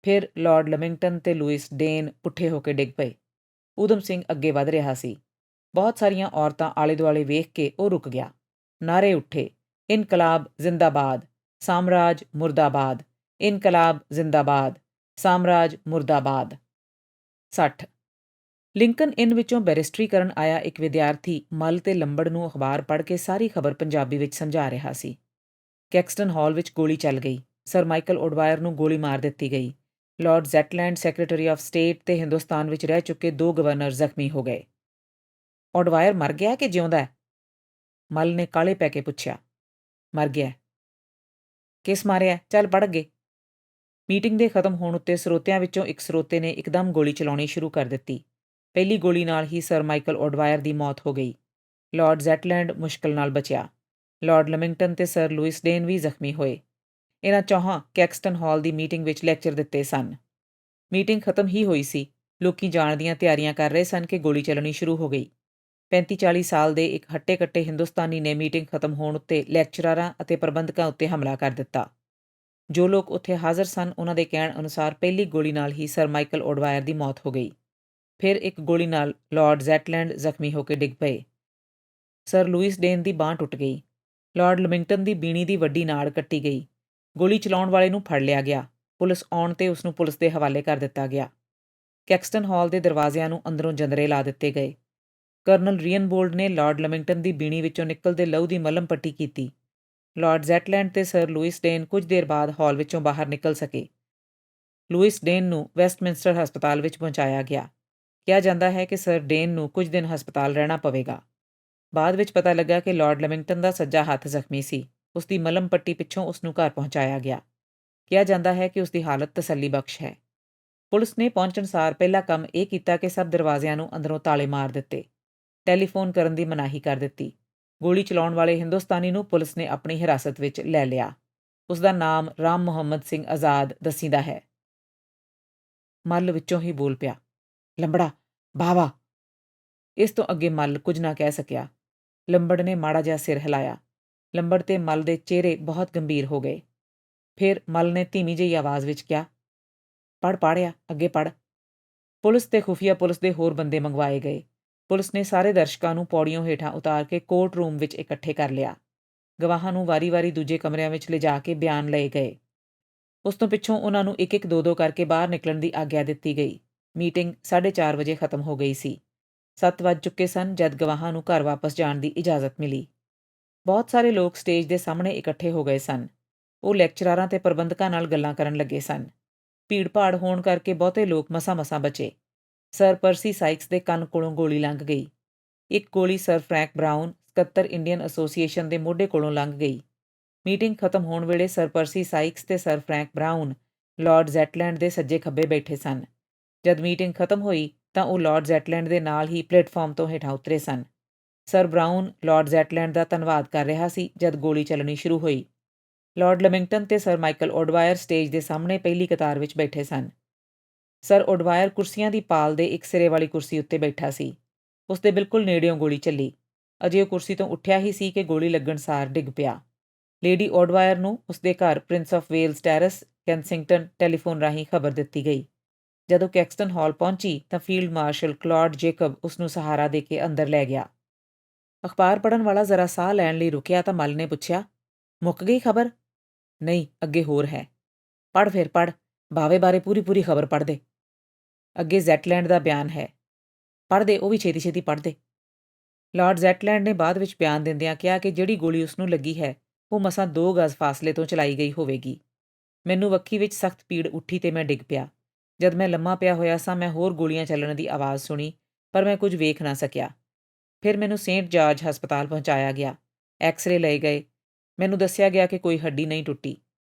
ਫਿਰ ਲਾਰਡ ਲਮਿੰਗਟਨ ਤੇ ਲੂਇਸ ਡੇਨ ਪੁੱਠੇ ਹੋ ਕੇ ਡਿੱਗ ਪਏ। ਊਧਮ ਸਿੰਘ ਅੱਗੇ ਵਧ ਰਿਹਾ ਸੀ। ਬਹੁਤ ਸਾਰੀਆਂ ਔਰਤਾਂ ਆਲੇ-ਦੁਆਲੇ ਵੇਖ ਕੇ ਉਹ ਰੁਕ ਗਿਆ। ਨਾਅਰੇ ਉੱਠੇ, ਇਨਕਲਾਬ ਜ਼ਿੰਦਾਬਾਦ, ਸਾਮਰਾਜ ਮੁਰਦਾਬਾਦ, ਇਨਕਲਾਬ ਜ਼ਿੰਦਾਬਾਦ, ਸਾਮਰਾਜ ਮੁਰਦਾਬਾਦ। 60 ਲਿੰਕਨ ਇਨ ਵਿੱਚੋਂ ਬੈਰਿਸਟਰੀ ਕਰਨ ਆਇਆ ਇੱਕ ਵਿਦਿਆਰਥੀ ਮੱਲ ਤੇ ਲੰਬੜ ਨੂੰ ਅਖਬਾਰ ਪੜ੍ਹ ਕੇ ਸਾਰੀ ਖਬਰ ਪੰਜਾਬੀ ਵਿੱਚ ਸਮਝਾ ਰਿਹਾ ਸੀ। ਕੈਕਸਟਨ ਹਾਲ ਵਿੱਚ ਗੋਲੀ ਚੱਲ ਗਈ। ਸਰ ਮਾਈਕਲ ਆਡਵਾਇਰ ਨੂੰ ਗੋਲੀ ਮਾਰ ਦਿੱਤੀ ਗਈ। ਲਾਰਡ ਜ਼ੈਟਲੈਂਡ ਸੈਕਟਰੀ ਆਫ ਸਟੇਟ ਤੇ ਹਿੰਦੁਸਤਾਨ ਵਿੱਚ ਰਹਿ ਚੁੱਕੇ 2 ਗਵਰਨਰ ਜ਼ਖਮੀ ਹੋ ਗਏ। ਆਡਵਾਇਰ ਮਰ ਗਿਆ ਕਿ ਜਿਉਂਦਾ ਹੈ? ਮੱਲ ਨੇ ਕਾਹਲੇ ਪੈ ਕੇ ਪੁੱਛਿਆ। ਮਰ ਗਿਆ। ਕਿਸ ਮਾਰਿਆ? ਚੱਲ ਪੜ੍ਹ ਅੱਗੇ। ਮੀਟਿੰਗ ਦੇ ਖਤਮ ਹੋਣ ਉੱਤੇ ਸਰੋਤਿਆਂ ਵਿੱਚੋਂ ਇੱਕ ਸਰੋਤੇ ਨੇ ਇੱਕਦਮ ਗੋਲੀ ਚਲਾਉਣੀ ਸ਼ੁਰੂ ਕਰ ਦਿੱਤੀ। ਪਹਿਲੀ ਗੋਲੀ ਨਾਲ ਹੀ ਸਰ ਮਾਈਕਲ ਆਡਵਾਇਰ ਦੀ ਮੌਤ ਹੋ ਗਈ। ਲਾਰਡ ਜ਼ੈਟਲੈਂਡ ਮੁਸ਼ਕਲ ਨਾਲ ਬਚਿਆ। ਲਾਰਡ ਲਮਿੰਗਟਨ ਤੇ ਸਰ ਲੂਇਸ ਡੇਨ ਵੀ ਜ਼ਖਮੀ ਹੋਏ। ਇਹਨਾਂ ਚੌਹਾਂ ਕੈਕਸਟਨ ਹਾਲ ਦੀ ਮੀਟਿੰਗ ਵਿੱਚ ਲੈਕਚਰ ਦਿੱਤੇ ਸਨ। ਮੀਟਿੰਗ ਖਤਮ ਹੀ ਹੋਈ ਸੀ। ਲੋਕੀ ਜਾਣ ਦੀਆਂ ਤਿਆਰੀਆਂ ਕਰ ਰਹੇ ਸਨ ਕਿ ਗੋਲੀ ਚੱਲਣੀ ਸ਼ੁਰੂ ਹੋ ਗਈ। 35-40 ਸਾਲ ਦੇ ਇੱਕ ਹੱਟੇ-ਕੱਟੇ ਹਿੰਦੁਸਤਾਨੀ ਨੇ ਮੀਟਿੰਗ ਖਤਮ ਹੋਣ ਉੱਤੇ ਲੈਕਚਰਾਰਾਂ ਅਤੇ ਪ੍ਰਬੰਧਕਾਂ ਉੱਤੇ ਹਮਲਾ ਕਰ ਦਿੱਤਾ। ਜੋ ਲੋਕ ਉੱਥੇ ਹਾਜ਼ਰ ਸਨ ਉਹਨਾਂ ਦੇ ਕਹਿਣ ਅਨੁਸਾਰ ਪਹਿਲੀ ਗੋਲੀ ਨਾਲ ਹੀ ਸਰ ਮਾਈਕਲ ਓਡਵਾਇਰ ਦੀ ਮੌਤ ਹੋ ਗਈ। ਫਿਰ ਇੱਕ ਗੋਲੀ ਨਾਲ ਲਾਰਡ ਜ਼ੈਟਲੈਂਡ ਜ਼ਖਮੀ ਹੋ ਕੇ ਡਿੱਗ ਪਏ। ਸਰ ਲੂਇਸ ਡੇਨ ਦੀ ਬਾਂਹ ਟੁੱਟ ਗਈ। ਲਾਰਡ ਲਮਿੰਗਟਨ ਦੀ ਬੀਣੀ ਦੀ ਵੱਡੀ ਨਾੜ ਕੱਟੀ ਗਈ। ਗੋਲੀ ਚਲਾਉਣ ਵਾਲੇ ਨੂੰ ਫੜ ਲਿਆ ਗਿਆ। ਪੁਲਿਸ ਆਉਣ ਤੇ ਉਸ ਨੂੰ ਪੁਲਿਸ ਦੇ ਹਵਾਲੇ ਕਰ ਦਿੱਤਾ ਗਿਆ। ਕੈਕਸਟਨ ਹਾਲ ਦੇ ਦਰਵਾਜ਼ਿਆਂ ਨੂੰ ਅੰਦਰੋਂ ਜੰਦਰੇ ਲਾ ਦਿੱਤੇ ਗਏ। ਕਰਨਲ ਰੀਅਨਬੋਲਡ ਨੇ ਲਾਰਡ ਲਮਿੰਗਟਨ ਦੀ ਬੀਣੀ ਵਿੱਚੋਂ ਨਿਕਲਦੇ ਲਹੂ ਦੀ ਮਲਮ ਪੱਟੀ ਕੀਤੀ। ਲਾਰਡ ਜ਼ੈਟਲੈਂਡ ਤੇ ਸਰ ਲੂਇਸ ਡੇਨ ਕੁਝ ਦੇਰ ਬਾਅਦ ਹਾਲ ਵਿੱਚੋਂ ਬਾਹਰ ਨਿਕਲ ਸਕੇ। ਲੂਇਸ ਡੇਨ ਨੂੰ ਵੈਸਟਮਿੰਸਟਰ ਹਸਪਤਾਲ ਵਿੱਚ ਪਹੁੰਚਾਇਆ ਗਿਆ। ਕਿਹਾ ਜਾਂਦਾ ਹੈ ਕਿ ਸਰ ਡੇਨ ਨੂੰ ਕੁਝ ਦਿਨ ਹਸਪਤਾਲ ਰਹਿਣਾ ਪਵੇਗਾ। ਬਾਅਦ ਵਿੱਚ ਪਤਾ ਲੱਗਾ ਕਿ ਲਾਰਡ ਲਮਿੰਗਟਨ ਦਾ ਸੱਜਾ ਹੱਥ ਜ਼ਖਮੀ ਸੀ। ਉਸ ਦੀ ਮਲਮ ਪੱਟੀ ਪਿੱਛੋਂ ਉਸ ਨੂੰ ਘਰ ਪਹੁੰਚਾਇਆ ਗਿਆ। ਕਿਹਾ ਜਾਂਦਾ ਹੈ ਕਿ ਉਸ ਦੀ ਹਾਲਤ ਤਸੱਲੀਬਖਸ਼ ਹੈ। ਪੁਲਿਸ ਨੇ ਪਹੁੰਚਣ ਸਾਰ ਪਹਿਲਾ ਕੰਮ ਇਹ ਕੀਤਾ ਕਿ ਸਭ ਦਰਵਾਜ਼ਿਆਂ ਨੂੰ ਅੰਦਰੋਂ ਤਾਲੇ ਮਾਰ ਦਿੱਤੇ। ਟੈਲੀਫੋਨ ਕਰਨ ਦੀ ਮਨਾਹੀ ਕਰ ਦਿੱਤੀ। ਗੋਲੀ ਚਲਾਉਣ ਵਾਲੇ ਹਿੰਦੁਸਤਾਨੀ ਨੂੰ ਪੁਲਿਸ ਨੇ ਆਪਣੀ ਹਿਰਾਸਤ ਵਿੱਚ ਲੈ ਲਿਆ। ਉਸ ਦਾ ਨਾਮ ਰਾਮ ਮੁਹੰਮਦ ਸਿੰਘ ਆਜ਼ਾਦ ਦੱਸੀਦਾ ਹੈ। ਮੱਲ ਵਿੱਚੋਂ ਹੀ ਬੋਲ ਪਿਆ, ਲੰਬੜਾ ਬਾਵਾ। ਇਸ ਤੋਂ ਅੱਗੇ ਮੱਲ ਕੁਝ ਨਾ ਕਹਿ ਸਕਿਆ। ਲੰਬੜ ਨੇ ਮਾੜਾ ਜਿਹਾ ਸਿਰ ਹਿਲਾਇਆ। ਲੰਬੜ ਤੇ ਮੱਲ ਦੇ ਚਿਹਰੇ ਬਹੁਤ ਗੰਭੀਰ ਹੋ ਗਏ। ਫਿਰ ਮੱਲ ਨੇ ਧੀਮੀ ਜਿਹੀ ਆਵਾਜ਼ ਵਿੱਚ ਕਿਹਾ, ਪੜ੍ਹਿਆ ਅੱਗੇ ਪੜ੍ਹ। ਪੁਲਿਸ ਤੇ ਖੁਫੀਆ ਪੁਲਿਸ ਦੇ ਹੋਰ ਬੰਦੇ ਮੰਗਵਾਏ ਗਏ। ਪੁਲਿਸ ਨੇ ਸਾਰੇ ਦਰਸ਼ਕਾਂ ਨੂੰ ਪੌੜੀਆਂ ਹੇਠਾਂ ਉਤਾਰ ਕੇ ਕੋਰਟ ਰੂਮ ਵਿੱਚ ਇਕੱਠੇ ਕਰ ਲਿਆ। ਗਵਾਹਾਂ ਨੂੰ ਵਾਰੀ-ਵਾਰੀ ਦੂਜੇ ਕਮਰਿਆਂ ਵਿੱਚ ਲਿਜਾ ਕੇ ਬਿਆਨ ਲਏ ਗਏ। ਉਸ ਤੋਂ ਪਿੱਛੋਂ ਉਹਨਾਂ ਨੂੰ ਇੱਕ-ਇੱਕ ਦੋ-ਦੋ ਕਰਕੇ ਬਾਹਰ ਨਿਕਲਣ ਦੀ ਆਗਿਆ ਦਿੱਤੀ ਗਈ। ਮੀਟਿੰਗ 4:30 ਵਜੇ ਖਤਮ ਹੋ ਗਈ ਸੀ। 7 ਵੱਜ ਚੁੱਕੇ ਸਨ ਜਦ ਗਵਾਹਾਂ ਨੂੰ ਘਰ ਵਾਪਸ ਜਾਣ ਦੀ ਇਜਾਜ਼ਤ ਮਿਲੀ। ਬਹੁਤ ਸਾਰੇ ਲੋਕ ਸਟੇਜ ਦੇ ਸਾਹਮਣੇ ਇਕੱਠੇ ਹੋ ਗਏ ਸਨ। ਉਹ ਲੈਕਚਰਾਰਾਂ ਤੇ ਪ੍ਰਬੰਧਕਾਂ ਨਾਲ ਗੱਲਾਂ ਕਰਨ ਲੱਗੇ ਸਨ। ਭੀੜ-ਭਾੜ ਹੋਣ ਕਰਕੇ ਬਹੁਤੇ ਲੋਕ ਮਸਾਂ-ਮਸਾਂ ਬਚੇ। ਸਰ ਪਰਸੀ ਸਾਈਕਸ ਦੇ ਕੰਨ ਕੋਲੋਂ ਗੋਲੀ ਲੰਘ ਗਈ। ਇੱਕ ਗੋਲੀ ਸਰ ਫਰੈਂਕ ਬਰਾਊਨ, ਸਕੱਤਰ ਇੰਡੀਅਨ ਐਸੋਸੀਏਸ਼ਨ ਦੇ ਮੋਢੇ ਕੋਲੋਂ ਲੰਘ ਗਈ। ਮੀਟਿੰਗ ਖਤਮ ਹੋਣ ਵੇਲੇ ਸਰ ਪਰਸੀ ਸਾਈਕਸ ਤੇ ਸਰ ਫਰੈਂਕ ਬਰਾਊਨ ਲਾਰਡ ਜ਼ੈਟਲੈਂਡ ਦੇ ਸੱਜੇ-ਖੱਬੇ ਬੈਠੇ ਸਨ। ਜਦ ਮੀਟਿੰਗ ਖਤਮ ਹੋਈ ਤਾਂ ਉਹ ਲਾਰਡ ਜ਼ੈਟਲੈਂਡ ਦੇ ਨਾਲ ਹੀ ਪਲੇਟਫਾਰਮ ਤੋਂ ਹੇਠਾਂ ਉਤਰੇ ਸਨ। ਸਰ ਬਰਾਊਨ ਲਾਰਡ ਜ਼ੈਟਲੈਂਡ ਦਾ ਧੰਨਵਾਦ ਕਰ ਰਿਹਾ ਸੀ ਜਦ ਗੋਲੀ ਚੱਲਣੀ ਸ਼ੁਰੂ ਹੋਈ। ਲਾਰਡ ਲਮਿੰਗਟਨ ਤੇ ਸਰ ਮਾਈਕਲ ਓਡਵਾਇਰ ਸਟੇਜ ਦੇ ਸਾਹਮਣੇ ਪਹਿਲੀ ਕਤਾਰ ਵਿੱਚ ਬੈਠੇ ਸਨ। ਸਰ ਓਡਵਾਇਰ ਕੁਰਸੀਆਂ ਦੀ ਪਾਲ ਦੇ ਇੱਕ ਸਿਰੇ ਵਾਲੀ ਕੁਰਸੀ ਉੱਤੇ ਬੈਠਾ ਸੀ। ਉਸ ਦੇ ਬਿਲਕੁਲ ਨੇੜਿਓਂ ਗੋਲੀ ਚੱਲੀ। ਅਜੇ ਉਹ ਕੁਰਸੀ ਤੋਂ ਉੱਠਿਆ ਹੀ ਸੀ ਕਿ ਗੋਲੀ ਲੱਗਣ ਸਾਰ ਡਿੱਗ ਪਿਆ। ਲੇਡੀ ਓਡਵਾਇਰ ਨੂੰ ਉਸ ਦੇ ਘਰ Prince of Wales Terrace, Kensington telephone ਰਾਹੀਂ ਖਬਰ ਦਿੱਤੀ ਗਈ। ਜਦੋਂ ਕੈਕਸਟਨ ਹਾਲ ਪਹੁੰਚੀ ਤਾਂ ਫੀਲਡ ਮਾਰਸ਼ਲ ਕਲੌਡ ਜੇਕਬ ਉਸ ਨੂੰ ਸਹਾਰਾ ਦੇ ਕੇ ਅੰਦਰ ਲੈ ਗਿਆ। ਅਖਬਾਰ ਪੜ੍ਹਨ ਵਾਲਾ ਜ਼ਰਾ ਸਾਹ ਲੈਣ ਲਈ ਰੁਕਿਆ ਤਾਂ ਮੱਲ ਨੇ ਪੁੱਛਿਆ, ਮੁੱਕ ਗਈ ਖਬਰ? ਨਹੀਂ, ਅੱਗੇ ਹੋਰ ਹੈ। ਪੜ੍ਹ ਫਿਰ ਪੜ੍ਹ, ਬਾਵੇ ਬਾਰੇ ਪੂਰੀ ਖਬਰ ਪੜ੍ਹ ਦੇ। ਅੱਗੇ ਜ਼ੈਟਲੈਂਡ ਦਾ ਬਿਆਨ ਹੈ। ਪੜ੍ਹ ਦੇ, ਉਹ ਵੀ ਛੇਤੀ-ਛੇਤੀ ਪੜ੍ਹ ਦੇ। ਲਾਰਡ ਜ਼ੈਟਲੈਂਡ ਨੇ ਬਾਅਦ ਵਿੱਚ ਬਿਆਨ ਦਿੰਦਿਆਂ ਕਿਹਾ ਕਿ ਜਿਹੜੀ ਗੋਲੀ ਉਸ ਨੂੰ ਲੱਗੀ ਹੈ ਉਹ ਮਸਾਂ 2 ਗਜ਼ ਫਾਸਲੇ ਤੋਂ ਚਲਾਈ ਗਈ ਹੋਵੇਗੀ। ਮੈਨੂੰ ਵੱਖੀ ਵਿੱਚ ਸਖਤ ਪੀੜ ਉੱਠੀ ਤੇ ਮੈਂ ਡਿੱਗ ਪਿਆ। ਜਦ ਮੈਂ ਲੰਮਾ ਪਿਆ ਹੋਇਆ ਸਾਂ ਮੈਂ ਹੋਰ ਗੋਲੀਆਂ ਚੱਲਣ ਦੀ ਆਵਾਜ਼ ਸੁਣੀ, ਪਰ ਮੈਂ ਕੁਝ ਵੇਖ ਨਾ ਸਕਿਆ। ਫਿਰ ਮੈਨੂੰ ਸੇਂਟ ਜਾਰਜ ਹਸਪਤਾਲ ਪਹੁੰਚਾਇਆ ਗਿਆ। ਐਕਸ-ਰੇ ਲਏ ਗਏ। ਮੈਨੂੰ ਦੱਸਿਆ ਗਿਆ ਕਿ ਕੋਈ ਹੱਡੀ ਨਹੀਂ ਟੁੱਟੀ।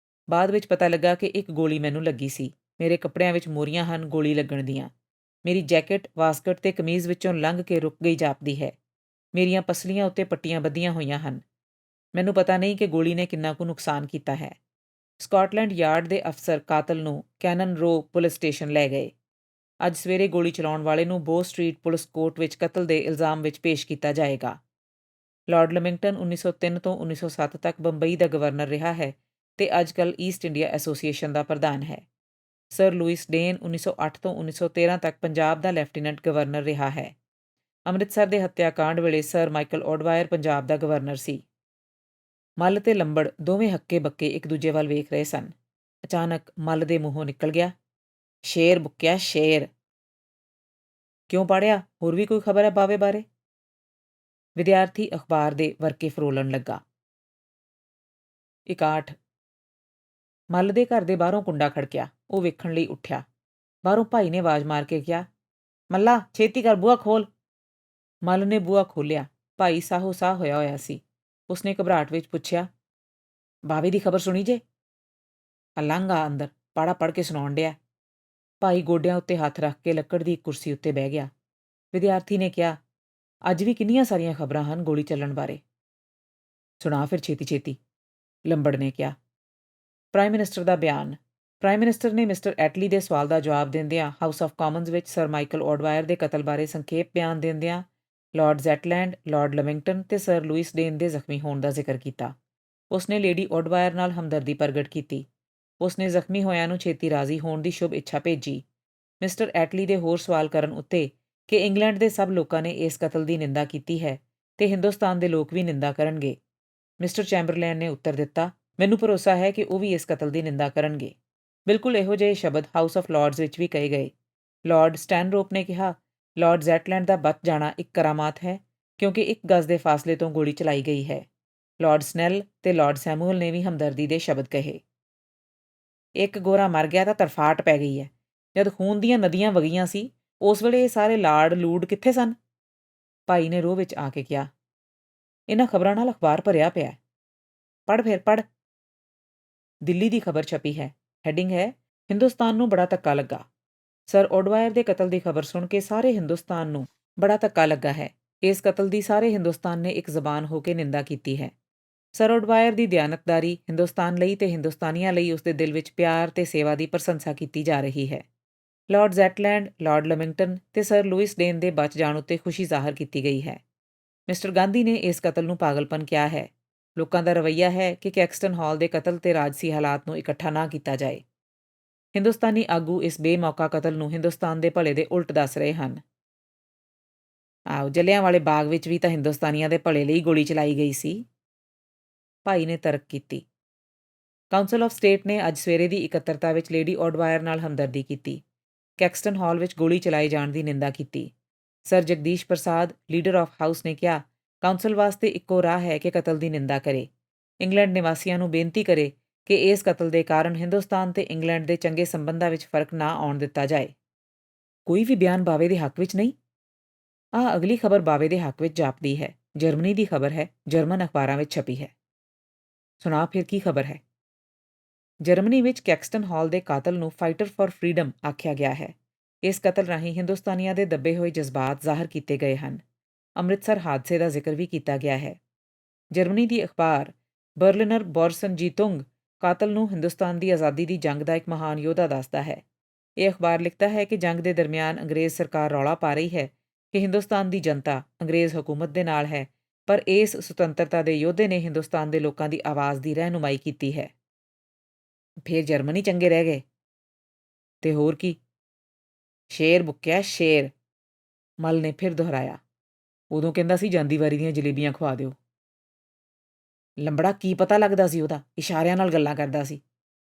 ਬਾਅਦ ਵਿੱਚ ਪਤਾ ਲੱਗਾ ਕਿ ਇੱਕ ਗੋਲੀ ਮੈਨੂੰ ਲੱਗੀ ਸੀ। ਮੇਰੇ ਕੱਪੜਿਆਂ ਵਿੱਚ ਮੋਰੀਆਂ ਹਨ ਗੋਲੀ ਲੱਗਣ ਦੀਆਂ। ਮੇਰੀ ਜੈਕਟ, ਵਾਸਕਟ ਤੇ ਕਮੀਜ਼ ਵਿੱਚੋਂ ਲੰਘ ਕੇ ਰੁਕ ਗਈ ਜਾਪਦੀ ਹੈ। ਮੇਰੀਆਂ ਪਸਲੀਆਂ ਉੱਤੇ ਪੱਟੀਆਂ ਬੱਧੀਆਂ ਹੋਈਆਂ ਹਨ। ਮੈਨੂੰ ਪਤਾ ਨਹੀਂ ਕਿ ਗੋਲੀ ਨੇ ਕਿੰਨਾ ਕੁ ਨੁਕਸਾਨ ਕੀਤਾ ਹੈ। ਸਕਾਟਲੈਂਡ ਯਾਰਡ ਦੇ ਅਫਸਰ ਕਾਤਲ ਨੂੰ ਕੈਨਨ ਰੋ ਪੁਲਿਸ ਸਟੇਸ਼ਨ ਲੈ ਗਏ। ਅੱਜ ਸਵੇਰੇ ਗੋਲੀ ਚਲਾਉਣ ਵਾਲੇ ਨੂੰ ਬੋ ਸਟਰੀਟ ਪੁਲਿਸ ਕੋਰਟ ਵਿੱਚ ਕਤਲ ਦੇ ਇਲਜ਼ਾਮ ਵਿੱਚ ਪੇਸ਼ ਕੀਤਾ ਜਾਏਗਾ। ਲਾਰਡ ਲਮਿੰਗਟਨ 1903 ਤੋਂ 1907 ਤੱਕ ਬੰਬਈ ਦਾ ਗਵਰਨਰ ਰਿਹਾ ਹੈ ਤੇ ਅੱਜਕੱਲ੍ਹ ਈਸਟ ਇੰਡੀਆ ਐਸੋਸੀਏਸ਼ਨ ਦਾ ਪ੍ਰਧਾਨ ਹੈ। ਸਰ ਲੂਇਸ ਡੇਨ 1908 ਤੋਂ 1913 ਤੱਕ ਪੰਜਾਬ ਦਾ ਲੈਫਟੀਨੈਂਟ ਗਵਰਨਰ ਰਿਹਾ ਹੈ। ਅੰਮ੍ਰਿਤਸਰ ਦੇ ਹੱਤਿਆਕਾਂਡ ਵੇਲੇ ਸਰ ਮਾਈਕਲ ਓਡਵਾਇਰ ਪੰਜਾਬ ਦਾ ਗਵਰਨਰ ਸੀ। ਮੱਲ ਤੇ ਲੰਬੜ ਦੋਵੇਂ ਹੱਕੇ-ਬੱਕੇ ਇੱਕ ਦੂਜੇ ਵੱਲ ਵੇਖ ਰਹੇ ਸਨ। ਅਚਾਨਕ ਮੱਲ ਦੇ ਮੂੰਹੋਂ ਨਿਕਲ ਗਿਆ, ਸ਼ੇਰ ਬੁੱਕਿਆ ਸ਼ੇਰ। ਕਿਉਂ ਪੜ੍ਹਿਆ? ਹੋਰ ਵੀ ਕੋਈ ਖਬਰ ਹੈ ਬਾਵੇ ਬਾਰੇ? ਵਿਦਿਆਰਥੀ ਅਖਬਾਰ ਦੇ ਵਰਕੇ ਫਰੋਲਣ ਲੱਗਾ। 61 ਮੱਲ ਦੇ ਘਰ ਦੇ ਬਾਹਰੋਂ ਕੁੰਡਾ ਖੜਕਿਆ। ਉਹ ਵੇਖਣ ਲਈ ਉੱਠਿਆ। ਬਾਹਰੋਂ ਭਾਈ ਨੇ ਆਵਾਜ਼ ਮਾਰ ਕੇ ਕਿਹਾ, ਮੱਲਾ ਛੇਤੀ ਕਰ ਬੂਹਾ ਖੋਲ। ਮੱਲ ਨੇ ਬੂਹਾ ਖੋਲ੍ਹਿਆ। ਭਾਈ ਸਾਹੋ-ਸਾਹ ਹੋਇਆ ਸੀ। ਉਸਨੇ ਘਬਰਾਹਟ ਵਿੱਚ ਪੁੱਛਿਆ, ਬਾਵੇ ਦੀ ਖਬਰ ਸੁਣੀ ਜੇ? ਲੰਘ ਆ ਅੰਦਰ, ਪਾੜਾ ਪੜ੍ਹ ਕੇ ਸੁਣਾਉਣ ਡਿਆ। ਭਾਈ ਗੋਡਿਆਂ ਉੱਤੇ ਹੱਥ ਰੱਖ ਕੇ ਲੱਕੜ ਦੀ ਇੱਕ ਕੁਰਸੀ ਉੱਤੇ ਬਹਿ ਗਿਆ। ਵਿਦਿਆਰਥੀ ਨੇ ਕਿਹਾ, ਅੱਜ ਵੀ ਕਿੰਨੀਆਂ ਸਾਰੀਆਂ ਖਬਰਾਂ ਹਨ ਗੋਲੀ ਚੱਲਣ ਬਾਰੇ। ਸੁਣਾ ਫਿਰ ਛੇਤੀ-ਛੇਤੀ, ਲੰਬੜ ਨੇ ਕਿਹਾ। ਪ੍ਰਾਈਮ ਮਿਨਿਸਟਰ ਦਾ ਬਿਆਨ। ਪ੍ਰਾਈਮ ਮਿਨਿਸਟਰ ਨੇ ਮਿਸਟਰ ਐਟਲੀ ਦੇ ਸਵਾਲ ਦਾ ਜਵਾਬ ਦਿੰਦਿਆਂ ਹਾਊਸ ਆਫ ਕਾਮਨਜ਼ ਵਿੱਚ ਸਰ ਮਾਈਕਲ ਆਡਵਾਇਰ ਦੇ ਕਤਲ ਬਾਰੇ ਸੰਖੇਪ ਬਿਆਨ ਦਿੰਦਿਆਂ ਲਾਰਡ ਜ਼ੈਟਲੈਂਡ, ਲਾਰਡ ਲਵਿੰਗਟਨ ਤੇ ਸਰ ਲੂਇਸ ਡੇਨ ਦੇ ਜ਼ਖਮੀ ਹੋਣ ਦਾ ਜ਼ਿਕਰ ਕੀਤਾ। ਉਸਨੇ ਲੇਡੀ ਆਡਵਾਇਰ ਨਾਲ ਹਮਦਰਦੀ ਪ੍ਰਗਟ ਕੀਤੀ। ਉਸਨੇ ਜ਼ਖਮੀ ਹੋਇਆਂ ਨੂੰ ਛੇਤੀ ਰਾਜ਼ੀ ਹੋਣ ਦੀ ਸ਼ੁਭ ਇੱਛਾ ਭੇਜੀ। ਮਿਸਟਰ ਐਟਲੀ ਦੇ ਹੋਰ ਸਵਾਲ ਕਰਨ ਉੱਤੇ ਕਿ ਇੰਗਲੈਂਡ ਦੇ ਸਭ ਲੋਕਾਂ ਨੇ ਇਸ ਕਤਲ ਦੀ ਨਿੰਦਾ ਕੀਤੀ ਹੈ ਤੇ ਹਿੰਦੁਸਤਾਨ ਦੇ ਲੋਕ ਵੀ ਨਿੰਦਾ ਕਰਨਗੇ। ਮਿਸਟਰ ਚੈਂਬਰਲੈਨ ਨੇ ਉੱਤਰ ਦਿੱਤਾ, ਮੈਨੂੰ ਭਰੋਸਾ ਹੈ ਕਿ ਉਹ ਵੀ ਇਸ ਕਤਲ ਦੀ ਨਿੰਦਾ ਕਰਨਗੇ। ਬਿਲਕੁਲ ਇਹੋ ਜਿਹੇ ਸ਼ਬਦ ਹਾਊਸ ਆਫ ਲਾਰਡਜ਼ ਵਿੱਚ ਵੀ ਕਹੇ ਗਏ। ਲਾਰਡ ਸਟੈਨਰੋਪ ਨੇ ਕਿਹਾ, ਲਾਰਡ ਜ਼ੈਟਲੈਂਡ ਦਾ ਬਚ ਜਾਣਾ ਇੱਕ ਕਰਾਮਾਤ ਹੈ ਕਿਉਂਕਿ 1 ਗਜ਼ ਦੇ ਫਾਸਲੇ ਤੋਂ ਗੋਲੀ ਚਲਾਈ ਗਈ ਹੈ। ਲਾਰਡ ਸਨੈਲ ਤੇ ਲਾਰਡ ਸੈਮੂਅਲ ਨੇ ਵੀ ਹਮਦਰਦੀ ਦੇ ਸ਼ਬਦ ਕਹੇ। ਇੱਕ ਗੋਰਾ ਮਰ ਗਿਆ ਤਾਂ ਤਰਫਾਟ ਪੈ ਗਈ ਹੈ। ਜਦ ਖੂਨ ਦੀਆਂ ਨਦੀਆਂ ਵਗੀਆਂ ਸੀ ਉਸ ਵੇਲੇ ਇਹ ਸਾਰੇ ਲਾਰਡ ਲੂਡ ਕਿੱਥੇ ਸਨ? ਭਾਈ ਨੇ ਰੋਹ ਵਿੱਚ ਆ ਕੇ ਕਿਹਾ, ਇਹਨਾਂ ਖਬਰਾਂ ਨਾਲ ਅਖਬਾਰ ਭਰਿਆ ਪਿਆ। ਪੜ੍ਹ ਫਿਰ ਪੜ੍ਹ। ਦਿੱਲੀ ਦੀ ਖਬਰ ਛਪੀ ਹੈ। ਹੈਡਿੰਗ ਹੈ, ਹਿੰਦੁਸਤਾਨ ਨੂੰ ਬੜਾ ਧੱਕਾ ਲੱਗਾ। ਸਰ ਆਡਵਾਇਰ ਦੇ ਕਤਲ ਦੀ ਖਬਰ ਸੁਣ ਕੇ ਸਾਰੇ ਹਿੰਦੁਸਤਾਨ ਨੂੰ ਬੜਾ ਧੱਕਾ ਲੱਗਾ ਹੈ। ਇਸ ਕਤਲ ਦੀ ਸਾਰੇ ਹਿੰਦੁਸਤਾਨ ਨੇ ਇੱਕ ਜ਼ਬਾਨ ਹੋ ਕੇ ਨਿੰਦਾ ਕੀਤੀ ਹੈ। ਸਰ ਆਡਵਾਇਰ ਦੀ ਦਿਆਨਤਦਾਰੀ ਹਿੰਦੁਸਤਾਨ ਲਈ ਤੇ ਹਿੰਦੁਸਤਾਨੀਆਂ ਲਈ ਉਸਦੇ ਦਿਲ ਵਿੱਚ ਪਿਆਰ ਤੇ ਸੇਵਾ ਦੀ ਪ੍ਰਸ਼ੰਸਾ ਕੀਤੀ ਜਾ ਰਹੀ ਹੈ। ਲਾਰਡ ਜ਼ੈਟਲੈਂਡ, ਲਾਰਡ ਲਵਿੰਗਟਨ ਤੇ ਸਰ ਲੂਇਸ ਡੇਨ ਦੇ ਬਚ ਜਾਣ ਉੱਤੇ ਖੁਸ਼ੀ ਜ਼ਾਹਰ ਕੀਤੀ ਗਈ ਹੈ। ਮਿਸਟਰ ਗਾਂਧੀ ਨੇ ਇਸ ਕਤਲ ਨੂੰ ਪਾਗਲਪਨ ਕਿਹਾ ਹੈ। ਲੋਕਾਂ ਦਾ ਰਵੱਈਆ ਹੈ ਕਿ ਕੈਕਸਟਨ ਹਾਲ ਦੇ ਕਤਲ ਤੇ ਰਾਜਸੀ ਹਾਲਾਤ ਨੂੰ ਇਕੱਠਾ ਨਾ ਕੀਤਾ ਜਾਏ। ਹਿੰਦੁਸਤਾਨੀ ਆਗੂ ਇਸ ਬੇਮੌਕਾ ਕਤਲ ਨੂੰ ਹਿੰਦੁਸਤਾਨ ਦੇ ਭਲੇ ਦੇ ਉਲਟ ਦੱਸ ਰਹੇ ਹਨ। ਜਲਿਆਂਵਾਲੇ ਬਾਗ ਵਿੱਚ ਵੀ ਤਾਂ ਹਿੰਦੁਸਤਾਨੀਆਂ ਦੇ ਭਲੇ ਲਈ ਗੋਲੀ ਚਲਾਈ ਗਈ ਸੀ। ਭਾਈ ਨੇ ਤਰਕ ਕੀਤੀ। ਕਾਉਂਸਲ ਆਫ ਸਟੇਟ ਨੇ ਅੱਜ ਸਵੇਰੇ ਦੀ ਇਕੱਤਰਤਾ ਵਿੱਚ ਲੇਡੀ ਆਡਵਾਇਰ ਨਾਲ ਹਮਦਰਦੀ ਕੀਤੀ। ਕੈਕਸਟਨ ਹਾਲ ਵਿੱਚ ਗੋਲੀ ਚਲਾਏ ਜਾਣ ਦੀ ਨਿੰਦਾ ਕੀਤੀ। Sir Jagdish Prasad, leader of house ਨੇ ਕਿਹਾ, ਕਾਉਂਸਲ ਵਾਸਤੇ ਇੱਕੋ ਰਾਹ ਹੈ ਕਿ ਕਤਲ ਦੀ ਨਿੰਦਾ ਕਰੇ। ਇੰਗਲੈਂਡ ਨਿਵਾਸੀਆਂ ਨੂੰ ਬੇਨਤੀ ਕਰੇ ਕਿ ਇਸ ਕਤਲ ਦੇ ਕਾਰਨ ਹਿੰਦੁਸਤਾਨ ਤੇ ਇੰਗਲੈਂਡ ਦੇ ਚੰਗੇ ਸੰਬੰਧਾਂ ਵਿੱਚ ਫਰਕ ਨਾ ਆਉਣ ਦਿੱਤਾ ਜਾਏ। ਕੋਈ ਵੀ ਬਿਆਨ ਬਾਵੇ ਦੇ ਹੱਕ ਵਿੱਚ ਨਹੀਂ। ਅਗਲੀ ਖਬਰ ਬਾਵੇ ਦੇ ਹੱਕ ਵਿੱਚ ਜਾਪਦੀ ਹੈ। ਜਰਮਨੀ ਦੀ ਖਬਰ ਹੈ, ਜਰਮਨ ਅਖਬਾਰਾਂ ਵਿੱਚ ਛਪੀ ਹੈ। ਸੁਣਾ ਫਿਰ ਕੀ ਖਬਰ ਹੈ। ਜਰਮਨੀ ਵਿੱਚ ਕੈਕਸਟਨ ਹਾਲ ਦੇ ਕਾਤਲ ਨੂੰ ਫਾਈਟਰ ਫਾਰ ਫਰੀडम ਆਖਿਆ ਗਿਆ ਹੈ। ਇਸ ਕਤਲ ਰਾਹੀਂ ਹਿੰਦੁਸਤਾਨੀਆਂ ਦੇ ਦੱਬੇ ਹੋਏ ਜਜ਼ਬਾਤ ਜ਼ਾਹਰ ਕੀਤੇ ਗਏ ਹਨ। ਅੰਮ੍ਰਿਤਸਰ ਹਾਦਸੇ ਦਾ ਜ਼ਿਕਰ ਵੀ ਕੀਤਾ ਗਿਆ ਹੈ। ਜਰਮਨੀ ਦੀ ਅਖਬਾਰ ਬਰਲਿਨਰ ਬੋਰਸਨਜੀਤੁੰਗ ਕਾਤਲ ਨੂੰ ਹਿੰਦੁਸਤਾਨ ਦੀ ਆਜ਼ਾਦੀ ਦੀ ਜੰਗ ਦਾ ਇੱਕ ਮਹਾਨ ਯੋਧਾ ਦੱਸਦਾ ਹੈ। ਇਹ ਅਖਬਾਰ ਲਿਖਦਾ ਹੈ ਕਿ ਜੰਗ ਦੇ ਦਰਮਿਆਨ ਅੰਗਰੇਜ਼ ਸਰਕਾਰ ਰੌਲਾ ਪਾ ਰਹੀ ਹੈ ਕਿ ਹਿੰਦੁਸਤਾਨ ਦੀ ਜਨਤਾ ਅੰਗਰੇਜ਼ ਹਕੂਮਤ ਦੇ ਨਾਲ ਹੈ, ਪਰ ਇਸ ਸੁਤੰਤਰਤਾ ਦੇ ਯੋਧੇ ਨੇ ਹਿੰਦੁਸਤਾਨ ਦੇ ਲੋਕਾਂ ਦੀ ਆਵਾਜ਼ ਦੀ ਰਹਿਨੁਮਾਈ ਕੀਤੀ ਹੈ। ਫਿਰ ਜਰਮਨੀ ਚੰਗੇ ਰਹਿ ਗਏ ਤੇ ਹੋਰ ਕੀ। ਸ਼ੇਰ ਬੁੱਕਿਆ ਸ਼ੇਰ, ਮਲ ਨੇ ਫਿਰ ਦੁਹਰਾਇਆ। ਉਦੋਂ ਕਹਿੰਦਾ ਸੀ ਜਾਂਦੀ ਵਾਰੀ ਦੀਆਂ ਜਲੇਬੀਆਂ ਖਵਾ ਦਿਓ। ਲੰਬੜਾ ਕੀ ਪਤਾ ਲੱਗਦਾ ਸੀ ਉਹਦਾ, ਇਸ਼ਾਰਿਆਂ ਨਾਲ ਗੱਲਾਂ ਕਰਦਾ ਸੀ।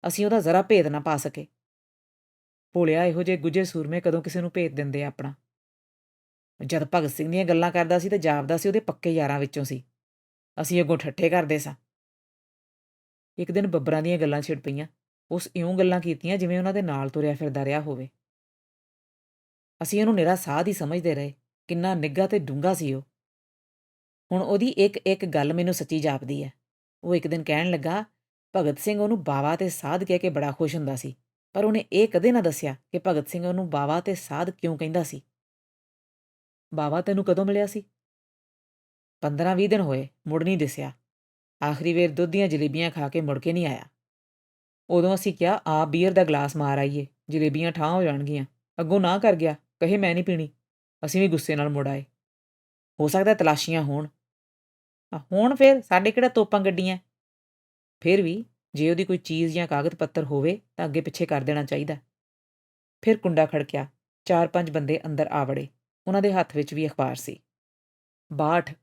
ਅਸੀਂ ਉਹਦਾ ਜ਼ਰਾ ਭੇਦ ਨਾ ਪਾ ਸਕੇ। ਭੋਲਿਆ ਇਹੋ ਜਿਹੇ ਗੁੱਝੇ ਸੂਰਮੇ ਕਦੋਂ ਕਿਸੇ ਨੂੰ ਭੇਦ ਦਿੰਦੇ ਆ ਆਪਣਾ। ਜਦ ਭਗਤ ਸਿੰਘ ਦੀਆਂ ਗੱਲਾਂ ਕਰਦਾ ਸੀ ਤਾਂ ਜਾਪਦਾ ਸੀ ਉਹਦੇ ਪੱਕੇ ਯਾਰਾਂ ਵਿੱਚੋਂ ਸੀ। ਅਸੀਂ ਅੱਗੋਂ ਠੱਠੇ ਕਰਦੇ ਸਾਂ। ਇੱਕ ਦਿਨ ਬੱਬਰਾਂ ਦੀਆਂ ਗੱਲਾਂ ਛਿੜ ਪਈਆਂ। ਉਸ ਇਉਂ ਗੱਲਾਂ ਕੀਤੀਆਂ ਜਿਵੇਂ ਉਹਨਾਂ ਦੇ ਨਾਲ ਤੁਰਿਆ ਫਿਰਦਾ ਰਿਹਾ ਹੋਵੇ। ਅਸੀਂ ਉਹਨੂੰ ਨਿਰਾ ਸਾਧ ਹੀ ਸਮਝਦੇ ਰਹੇ। ਕਿੰਨਾ ਨਿੱਘਾ ਤੇ ਡੂੰਘਾ ਸੀ ਉਹ। ਹੁਣ ਉਹਦੀ ਇੱਕ ਗੱਲ ਮੈਨੂੰ ਸੱਚੀ ਜਾਪਦੀ ਹੈ। ਉਹ ਇੱਕ ਦਿਨ ਕਹਿਣ ਲੱਗਾ, ਭਗਤ ਸਿੰਘ ਉਹਨੂੰ ਬਾਵਾ ਤੇ ਸਾਧ ਕਹਿ ਕੇ ਬੜਾ ਖੁਸ਼ ਹੁੰਦਾ ਸੀ, ਪਰ ਉਹਨੇ ਇਹ ਕਦੇ ਨਾ ਦੱਸਿਆ ਕਿ ਭਗਤ ਸਿੰਘ ਉਹਨੂੰ ਬਾਵਾ ਤੇ ਸਾਧ ਕਿਉਂ ਕਹਿੰਦਾ ਸੀ। ਬਾਵਾ ਤੈਨੂੰ ਕਦੋਂ ਮਿਲਿਆ ਸੀ? 15-20 ਦਿਨ ਹੋਏ, ਮੁੜ ਨਹੀਂ ਦਿਸਿਆ। ਆਖਰੀ ਵੇਰ ਦੁੱਧ ਦੀਆਂ ਜਲੇਬੀਆਂ ਖਾ ਕੇ ਮੁੜ ਕੇ ਨਹੀਂ ਆਇਆ। ਉਦੋਂ ਅਸੀਂ ਕਿਹਾ, ਆਪ ਬੀਅਰ ਦਾ ਗਲਾਸ ਮਾਰ ਆਈਏ, ਜਲੇਬੀਆਂ ਠਾਹ ਹੋ ਜਾਣਗੀਆਂ। ਅੱਗੋਂ ਨਾ ਕਰ ਗਿਆ, ਕਹੇ ਮੈਂ ਨਹੀਂ ਪੀਣੀ। ਅਸੀਂ ਵੀ ਗੁੱਸੇ ਨਾਲ ਮੁੜ ਆਏ। ਹੋ ਸਕਦਾ ਤਲਾਸ਼ੀਆਂ ਹੋਣ। ਹੁਣ ਫਿਰ ਸਾਡੇ ਕਿਹੜਾ ਤੋਪਾਂ ਗੱਡੀਆਂ। ਫਿਰ ਵੀ ਜੇ ਉਹਦੀ ਕੋਈ ਚੀਜ਼ ਜਾਂ ਕਾਗਜ਼ ਪੱਤਰ ਹੋਵੇ ਤਾਂ ਅੱਗੇ ਪਿੱਛੇ ਕਰ ਦੇਣਾ ਚਾਹੀਦਾ। ਫਿਰ ਕੁੰਡਾ ਖੜਕਿਆ। 4-5 ਬੰਦੇ ਅੰਦਰ ਆ ਵੜੇ। ਉਹਨਾਂ ਦੇ ਹੱਥ ਵਿੱਚ ਵੀ ਅਖਬਾਰ ਸੀ। 62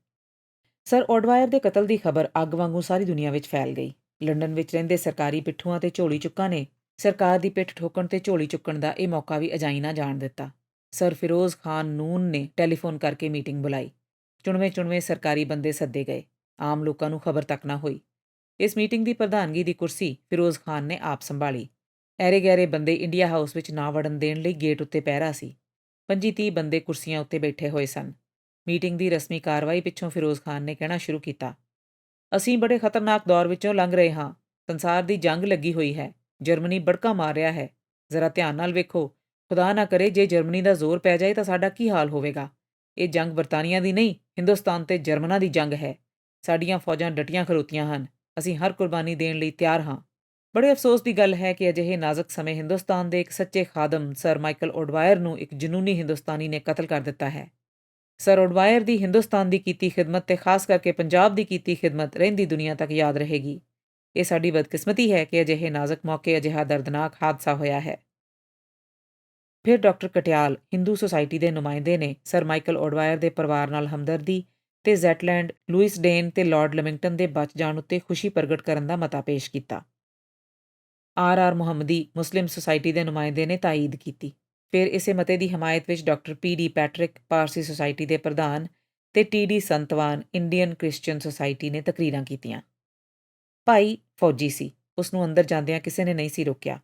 ਸਰ ਆਡਵਾਇਰ ਦੇ ਕਤਲ ਦੀ ਖਬਰ ਅੱਗ ਵਾਂਗੂ ਸਾਰੀ ਦੁਨੀਆ ਵਿੱਚ ਫੈਲ ਗਈ। ਲੰਡਨ ਵਿੱਚ ਰਹਿੰਦੇ ਸਰਕਾਰੀ ਪਿੱਠੂਆਂ ਤੇ ਝੋਲੀ ਚੁੱਕਾਂ ਨੇ ਸਰਕਾਰ ਦੀ ਪਿੱਠ ਠੋਕਣ ਤੇ ਝੋਲੀ ਚੁੱਕਣ ਦਾ ਇਹ ਮੌਕਾ ਵੀ ਅਜਾਈ ਨਾ ਜਾਣ ਦਿੱਤਾ। ਸਰ ਫਿਰੋਜ਼ ਖਾਨ ਨੂਨ ਨੇ ਟੈਲੀਫੋਨ ਕਰਕੇ ਮੀਟਿੰਗ ਬੁਲਾਈ। ਚੁਣਵੇਂ ਸਰਕਾਰੀ ਬੰਦੇ ਸੱਦੇ ਗਏ। ਆਮ ਲੋਕਾਂ ਨੂੰ ਖਬਰ ਤੱਕ ਨਾ ਹੋਈ। ਇਸ ਮੀਟਿੰਗ ਦੀ ਪ੍ਰਧਾਨਗੀ ਦੀ ਕੁਰਸੀ ਫਿਰੋਜ਼ ਖਾਨ ਨੇ ਆਪ ਸੰਭਾਲੀ। ਐਰੇ ਗਹਿਰੇ ਬੰਦੇ ਇੰਡੀਆ ਹਾਊਸ ਵਿੱਚ ਨਾ ਵੜਨ ਦੇਣ ਲਈ ਗੇਟ ਉੱਤੇ ਪਹਿਰਾ ਸੀ। 25-30 ਬੰਦੇ ਕੁਰਸੀਆਂ ਉੱਤੇ ਬੈਠੇ ਹੋਏ ਸਨ। ਮੀਟਿੰਗ ਦੀ ਰਸਮੀ ਕਾਰਵਾਈ ਪਿੱਛੋਂ ਫਿਰੋਜ਼ ਖਾਨ ਨੇ ਕਹਿਣਾ ਸ਼ੁਰੂ ਕੀਤਾ। ਅਸੀਂ ਬੜੇ ਖਤਰਨਾਕ ਦੌਰ ਵਿੱਚੋਂ ਲੰਘ ਰਹੇ ਹਾਂ। ਸੰਸਾਰ ਦੀ ਜੰਗ ਲੱਗੀ ਹੋਈ ਹੈ। ਜਰਮਨੀ ਬੜਕਾ ਮਾਰ ਰਿਹਾ ਹੈ। ਜ਼ਰਾ ਧਿਆਨ ਨਾਲ ਵੇਖੋ। ਖੁਦਾ ਨਾ ਕਰੇ ਜੇ ਜਰਮਨੀ ਦਾ ਜ਼ੋਰ ਪੈ ਜਾਏ ਤਾਂ ਸਾਡਾ ਕੀ ਹਾਲ ਹੋਵੇਗਾ। ਇਹ ਜੰਗ ਬਰਤਾਨੀਆ ਦੀ ਨਹੀਂ, ਹਿੰਦੁਸਤਾਨ ਤੇ ਜਰਮਨਾਂ ਦੀ ਜੰਗ ਹੈ। ਸਾਡੀਆਂ ਫੌਜਾਂ ਡਟੀਆਂ ਖਲੋਤੀਆਂ ਹਨ। ਅਸੀਂ ਹਰ ਕੁਰਬਾਨੀ ਦੇਣ ਲਈ ਤਿਆਰ ਹਾਂ। ਬੜੇ ਅਫਸੋਸ ਦੀ ਗੱਲ ਹੈ ਕਿ ਅਜਿਹੇ ਨਾਜ਼ੁਕ ਸਮੇਂ ਹਿੰਦੁਸਤਾਨ ਦੇ ਇੱਕ ਸੱਚੇ ਖਾਦਮ ਸਰ ਮਾਈਕਲ ਓਡਵਾਇਰ ਨੂੰ ਇੱਕ ਜਨੂੰਨੀ ਹਿੰਦੁਸਤਾਨੀ ਨੇ ਕਤਲ ਕਰ ਦਿੱਤਾ ਹੈ। ਸਰ ਓਡਵਾਇਰ ਦੀ ਹਿੰਦੁਸਤਾਨ ਦੀ ਕੀਤੀ ਖਿਦਮਤ ਤੇ ਖਾਸ ਕਰਕੇ ਪੰਜਾਬ ਦੀ ਕੀਤੀ ਖਿਦਮਤ ਰਹਿੰਦੀ ਦੁਨੀਆ ਤੱਕ ਯਾਦ ਰਹੇਗੀ। ਇਹ ਸਾਡੀ ਬਦਕਿਸਮਤੀ ਹੈ ਕਿ ਅਜਿਹੇ ਨਾਜ਼ੁਕ ਮੌਕੇ ਅਜਿਹਾ ਦਰਦਨਾਕ ਹਾਦਸਾ ਹੋਇਆ ਹੈ। ਫਿਰ ਡਾਕਟਰ ਕਟਿਆਲ ਹਿੰਦੂ ਸੁਸਾਇਟੀ ਦੇ ਨੁਮਾਇੰਦੇ ਨੇ ਸਰ ਮਾਈਕਲ ਓਡਵਾਇਰ ਦੇ ਪਰਿਵਾਰ ਨਾਲ ਹਮਦਰਦੀ ਤੇ ਜ਼ੈਟਲੈਂਡ, ਲੂਇਸ ਡੇਨ ਤੇ ਲਾਰਡ ਲਿਵਿੰਗਟਨ ਦੇ ਬਚ ਜਾਣ ਉੱਤੇ ਖੁਸ਼ੀ ਪ੍ਰਗਟ ਕਰਨ ਦਾ ਮਤਾ ਪੇਸ਼ ਕੀਤਾ। ਆਰ ਮੁਹੰਮਦੀ ਮੁਸਲਿਮ ਸੁਸਾਇਟੀ ਦੇ ਨੁਮਾਇੰਦੇ ਨੇ ਤਾਇਦ ਕੀਤੀ। ਫਿਰ ਇਸੇ ਮਤੇ ਦੀ ਹਮਾਇਤ ਵਿੱਚ doctor PD. Patrick Parsi society ਦੇ ਪ੍ਰਧਾਨ ਤੇ ਟੀ.ਡੀ. ਸੰਤਵਾਨ ਇੰਡੀਅਨ ਕ੍ਰਿਸਚੀਅਨ ਸੁਸਾਇਟੀ ਨੇ ਤਕਰੀਰਾਂ ਕੀਤੀਆਂ। ਭਾਈ ਫੌਜੀ ਸੀ। ਉਸ ਨੂੰ ਅੰਦਰ ਜਾਂਦਿਆਂ ਕਿਸੇ ਨੇ ਨਹੀਂ ਸੀ ਰੋਕਿਆ।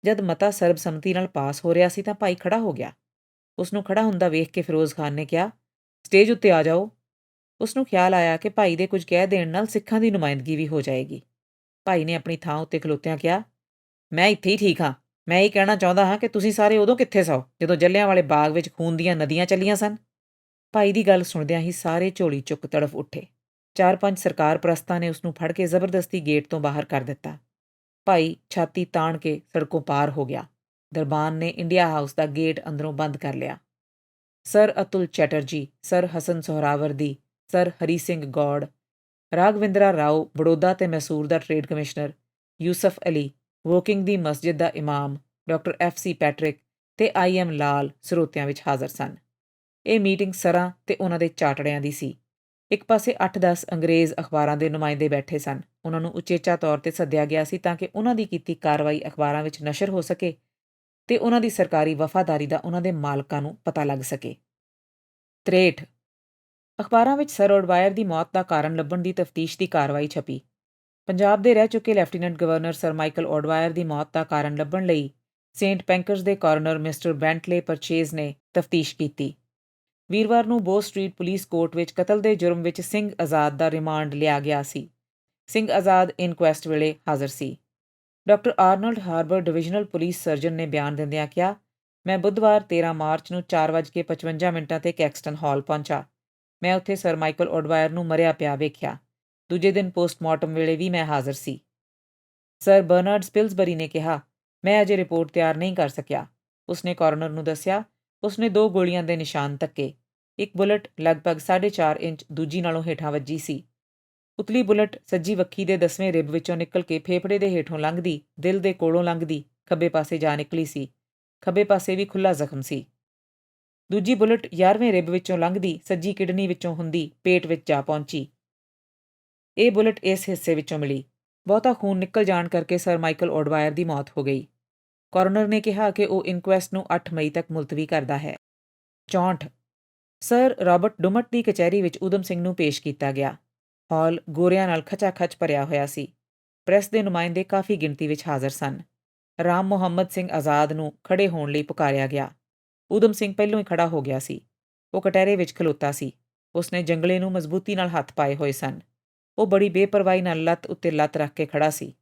ਜਦ ਮਤਾ ਸਰਬਸੰਮਤੀ ਨਾਲ ਪਾਸ ਹੋ ਰਿਹਾ ਸੀ ਤਾਂ ਭਾਈ ਖੜਾ ਹੋ ਗਿਆ। ਉਸ ਨੂੰ ਖੜਾ ਹੁੰਦਾ ਵੇਖ ਕੇ ਫਿਰੋਜ਼ ਖਾਨ ਨੇ ਕਿਹਾ, ਸਟੇਜ ਉੱਤੇ ਆ ਜਾਓ। ਉਸ ਨੂੰ ਖਿਆਲ ਆਇਆ ਕਿ ਭਾਈ ਦੇ ਕੁਝ ਕਹਿ ਦੇਣ ਨਾਲ ਸਿੱਖਾਂ ਦੀ ਨੁਮਾਇੰਦਗੀ ਵੀ ਹੋ ਜਾਏਗੀ। ਭਾਈ ਨੇ ਆਪਣੀ ਥਾਂ ਉੱਤੇ ਖਲੋਤਿਆਂ ਕਿਹਾ, ਮੈਂ ਇੱਥੇ ਹੀ ਠੀਕ ਹਾਂ। ਮੈਂ ਇਹ ਕਹਿਣਾ ਚਾਹੁੰਦਾ ਹਾਂ ਕਿ ਤੁਸੀਂ ਸਾਰੇ ਉਦੋਂ ਕਿੱਥੇ ਸੌ ਜਦੋਂ ਜੱਲਿਆਂਵਾਲੇ ਬਾਗ ਵਿੱਚ ਖੂਨ ਦੀਆਂ ਨਦੀਆਂ ਚੱਲੀਆਂ ਸਨ। ਭਾਈ ਦੀ ਗੱਲ ਸੁਣਦਿਆਂ ਹੀ ਸਾਰੇ ਝੋਲੀ ਚੁੱਕ ਤੜਫ ਉੱਠੇ। 4-5 ਸਰਕਾਰ ਪ੍ਰਸਤਾਂ ਨੇ ਉਸ ਨੂੰ ਫੜ ਕੇ ਜ਼ਬਰਦਸਤੀ ਗੇਟ ਤੋਂ ਬਾਹਰ ਕਰ ਦਿੱਤਾ। ਭਾਈ ਛਾਤੀ ਤਾਣ ਕੇ ਸੜਕੋਂ ਪਾਰ ਹੋ ਗਿਆ। ਦਰਬਾਨ ਨੇ ਇੰਡੀਆ ਹਾਊਸ ਦਾ ਗੇਟ ਅੰਦਰੋਂ ਬੰਦ ਕਰ ਲਿਆ। Sir Atul Chatterjee, Sir Hasan Suhrawardy, Sir Hari Singh Gour, Raghavendra Rao Baroda ਤੇ ਮੈਸੂਰ ਦਾ trade commissioner, Yusuf Ali, Woking ਦੀ ਮਸਜਿਦ ਦਾ ਇਮਾਮ ਡਾਕਟਰ ਐਫ.ਸੀ. ਪੈਟਰਿਕ ਤੇ ਆਈ.ਐਮ. ਲਾਲ ਸਰੋਤਿਆਂ ਵਿੱਚ ਹਾਜ਼ਰ ਸਨ। ਇਹ ਮੀਟਿੰਗ ਸਰਾਂ ਤੇ ਉਹਨਾਂ ਦੇ ਚਾਟੜਿਆਂ ਦੀ ਸੀ। ਇੱਕ ਪਾਸੇ 8-10 ਅੰਗਰੇਜ਼ ਅਖਬਾਰਾਂ ਦੇ ਨੁਮਾਇੰਦੇ ਬੈਠੇ ਸਨ। ਉਹਨਾਂ ਨੂੰ ਉਚੇਚਾ ਤੌਰ ਤੇ ਸੱਦਿਆ ਗਿਆ ਸੀ ਤਾਂ ਕਿ ਉਹਨਾਂ ਦੀ ਕੀਤੀ ਕਾਰਵਾਈ ਅਖਬਾਰਾਂ ਵਿੱਚ ਨਸ਼ਰ ਹੋ ਸਕੇ ਤੇ ਉਹਨਾਂ ਦੀ ਸਰਕਾਰੀ ਵਫਾਦਾਰੀ ਦਾ ਉਹਨਾਂ ਦੇ ਮਾਲਕਾਂ ਨੂੰ ਪਤਾ ਲੱਗ ਸਕੇ। 63 ਅਖਬਾਰਾਂ ਵਿੱਚ ਸਰ ਓਡਵਾਇਰ ਦੀ ਮੌਤ ਦਾ ਕਾਰਨ ਲੱਭਣ ਦੀ ਤਫਤੀਸ਼ ਦੀ ਕਾਰਵਾਈ ਛਪੀ। ਪੰਜਾਬ ਦੇ ਰਹਿ ਚੁੱਕੇ lieutenant governor sir Michael O'Dwyer ਦੀ ਮੌਤ ਦਾ ਕਾਰਨ ਲੱਭਣ ਲਈ ਸੇਂਟ ਪੈਂਕਰਸ ਦੇ ਕਾਰਨਰ ਮਿਸਟਰ ਬੈਂਟਲੇ ਪਰਚੇਜ਼ ਨੇ ਤਫਤੀਸ਼ ਕੀਤੀ। ਵੀਰਵਾਰ ਨੂੰ ਬੋ ਸਟਰੀਟ ਪੁਲਿਸ ਕੋਰਟ ਵਿੱਚ ਕਤਲ ਦੇ ਜੁਰਮ ਵਿੱਚ ਸਿੰਘ ਆਜ਼ਾਦ ਦਾ ਰਿਮਾਂਡ ਲਿਆ ਗਿਆ ਸੀ। ਸਿੰਘ ਆਜ਼ਾਦ ਇਨਕੁਐਸਟ ਵੇਲੇ ਹਾਜ਼ਰ ਸੀ। Doctor Arnold Harbour divisional police surgeon ਨੇ ਬਿਆਨ ਦਿੰਦਿਆਂ ਕਿਹਾ, ਮੈਂ ਬੁੱਧਵਾਰ 13 ਮਾਰਚ ਨੂੰ 4:55 ਤੇ ਕੈਕਸਟਨ ਹਾਲ ਪਹੁੰਚਾ। ਮੈਂ ਉੱਥੇ ਸਰ ਮਾਈਕਲ ਓਡਵਾਇਰ ਨੂੰ ਮਰਿਆ ਪਿਆ ਵੇਖਿਆ। ਦੂਜੇ ਦਿਨ ਪੋਸਟਮਾਰਟਮ ਵੇਲੇ ਵੀ ਮੈਂ ਹਾਜ਼ਰ ਸੀ। ਸਰ ਬਰਨਾਰਡ ਸਪਿਲਸਬਰੀ ਨੇ ਕਿਹਾ, ਮੈਂ ਅਜੇ ਰਿਪੋਰਟ ਤਿਆਰ ਨਹੀਂ ਕਰ ਸਕਿਆ। ਉਸਨੇ ਕਾਰਨਰ ਨੂੰ ਦੱਸਿਆ, ਉਸਨੇ 2 ਗੋਲੀਆਂ ਦੇ ਨਿਸ਼ਾਨ ਤੱਕੇ। ਇੱਕ ਬੁਲਟ ਲਗਭਗ 4.5 ਇੰਚ ਦੂਜੀ ਨਾਲੋਂ ਹੇਠਾਂ ਵੱਜੀ ਸੀ। ਉਤਲੀ ਬੁਲਟ ਸੱਜੀ ਵੱਖੀ ਦੇ 10ਵੇਂ ਰਿਬ ਵਿੱਚੋਂ ਨਿਕਲ ਕੇ ਫੇਫੜੇ ਦੇ ਹੇਠੋਂ ਲੰਘਦੀ, ਦਿਲ ਦੇ ਕੋਲੋਂ ਲੰਘਦੀ, ਖੱਬੇ ਪਾਸੇ ਜਾ ਨਿਕਲੀ ਸੀ। ਖੱਬੇ ਪਾਸੇ ਵੀ ਖੁੱਲ੍ਹਾ ਜ਼ਖਮ ਸੀ। ਦੂਜੀ ਬੁਲਟ 11ਵੇਂ ਰਿਬ ਵਿੱਚੋਂ ਲੰਘਦੀ, ਸੱਜੀ ਕਿਡਨੀ ਵਿੱਚੋਂ ਹੁੰਦੀ, ਪੇਟ ਵਿੱਚ ਜਾ ਪਹੁੰਚੀ। ਇਹ ਬੁਲਟ ਇਸ ਹਿੱਸੇ ਵਿੱਚੋਂ ਮਿਲੀ। ਬਹੁਤਾ ਖੂਨ ਨਿਕਲ ਜਾਣ ਕਰਕੇ ਸਰ ਮਾਈਕਲ ਓਡਵਾਇਰ ਦੀ ਮੌਤ ਹੋ ਗਈ। ਕਾਰਨਰ ਨੇ ਕਿਹਾ ਕਿ ਉਹ ਇਨਕੁਐਸਟ ਨੂੰ 8 ਮਈ ਤੱਕ ਮੁਲਤਵੀ ਕਰਦਾ ਹੈ। 64 ਸਰ ਰਾਬਰਟ ਡੁਮਟ ਦੀ ਕਚਹਿਰੀ ਵਿੱਚ ਊਧਮ ਸਿੰਘ ਨੂੰ ਪੇਸ਼ ਕੀਤਾ ਗਿਆ। ਹਾਲ ਗੋਰਿਆਂ ਨਾਲ ਖਚਾ-ਖਚ ਭਰਿਆ ਹੋਇਆ ਸੀ। ਪ੍ਰੈਸ ਦੇ ਨੁਮਾਇੰਦੇ ਕਾਫੀ ਗਿਣਤੀ ਵਿੱਚ ਹਾਜ਼ਰ ਸਨ। ਰਾਮ ਮੁਹੰਮਦ ਸਿੰਘ ਆਜ਼ਾਦ ਨੂੰ ਖੜੇ ਹੋਣ ਲਈ ਪੁਕਾਰਿਆ ਗਿਆ। ਊਧਮ ਸਿੰਘ ਪਹਿਲੋਂ ਹੀ ਖੜਾ ਹੋ ਗਿਆ ਸੀ। ਉਹ ਕਟਹਿਰੇ ਵਿੱਚ ਖਲੋਤਾ ਸੀ। ਉਸਨੇ ਜੰਗਲੇ ਨੂੰ ਮਜ਼ਬੂਤੀ ਨਾਲ ਹੱਥ ਪਾਏ ਹੋਏ ਸਨ। ਉਹ ਬੜੀ ਬੇਪਰਵਾਹੀ ਨਾਲ ਲੱਤ ਉੱਤੇ ਲੱਤ ਰੱਖ ਕੇ ਖੜਾ ਸੀ।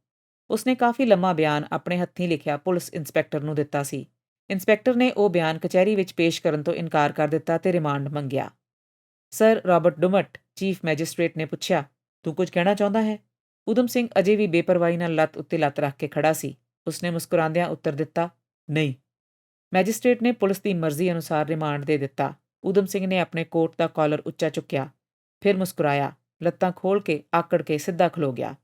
ਉਸਨੇ ਕਾਫੀ ਲੰਮਾ ਬਿਆਨ ਆਪਣੇ ਹੱਥੀਂ ਲਿਖਿਆ ਪੁਲਿਸ ਇੰਸਪੈਕਟਰ ਨੂੰ ਦਿੱਤਾ ਸੀ। ਇੰਸਪੈਕਟਰ ਨੇ ਉਹ ਬਿਆਨ ਕਚਹਿਰੀ ਵਿੱਚ ਪੇਸ਼ ਕਰਨ ਤੋਂ ਇਨਕਾਰ ਕਰ ਦਿੱਤਾ ਤੇ ਰਿਮਾਂਡ ਮੰਗਿਆ। ਸਰ ਰਾਬਰਟ ਡੁਮਟ ਚੀਫ ਮੈਜਿਸਟ੍ਰੇਟ ਨੇ ਪੁੱਛਿਆ, ਤੂੰ ਕੁਝ ਕਹਿਣਾ ਚਾਹੁੰਦਾ ਹੈ? ਊਧਮ ਸਿੰਘ ਅਜੇ ਵੀ ਬੇਪਰਵਾਹੀ ਨਾਲ ਲੱਤ ਉੱਤੇ ਲੱਤ ਰੱਖ ਕੇ ਖੜਾ ਸੀ। ਉਸਨੇ ਮੁਸਕਰਾਉਂਦਿਆਂ ਉੱਤਰ ਦਿੱਤਾ, ਨਹੀਂ। ਮੈਜਿਸਟ੍ਰੇਟ ਨੇ ਪੁਲਿਸ ਦੀ ਮਰਜ਼ੀ ਅਨੁਸਾਰ ਰਿਮਾਂਡ ਦੇ ਦਿੱਤਾ। ਊਧਮ ਸਿੰਘ ਨੇ ਆਪਣੇ ਕੋਟ ਦਾ ਕਾਲਰ ਉੱਚਾ ਚੁੱਕਿਆ, ਫਿਰ ਮੁਸਕਰਾਇਆ, ਲੱਤਾਂ ਖੋਲ੍ਹ ਕੇ ਆਕੜ ਕੇ ਸਿੱਧਾ ਖਲੋ ਗਿਆ।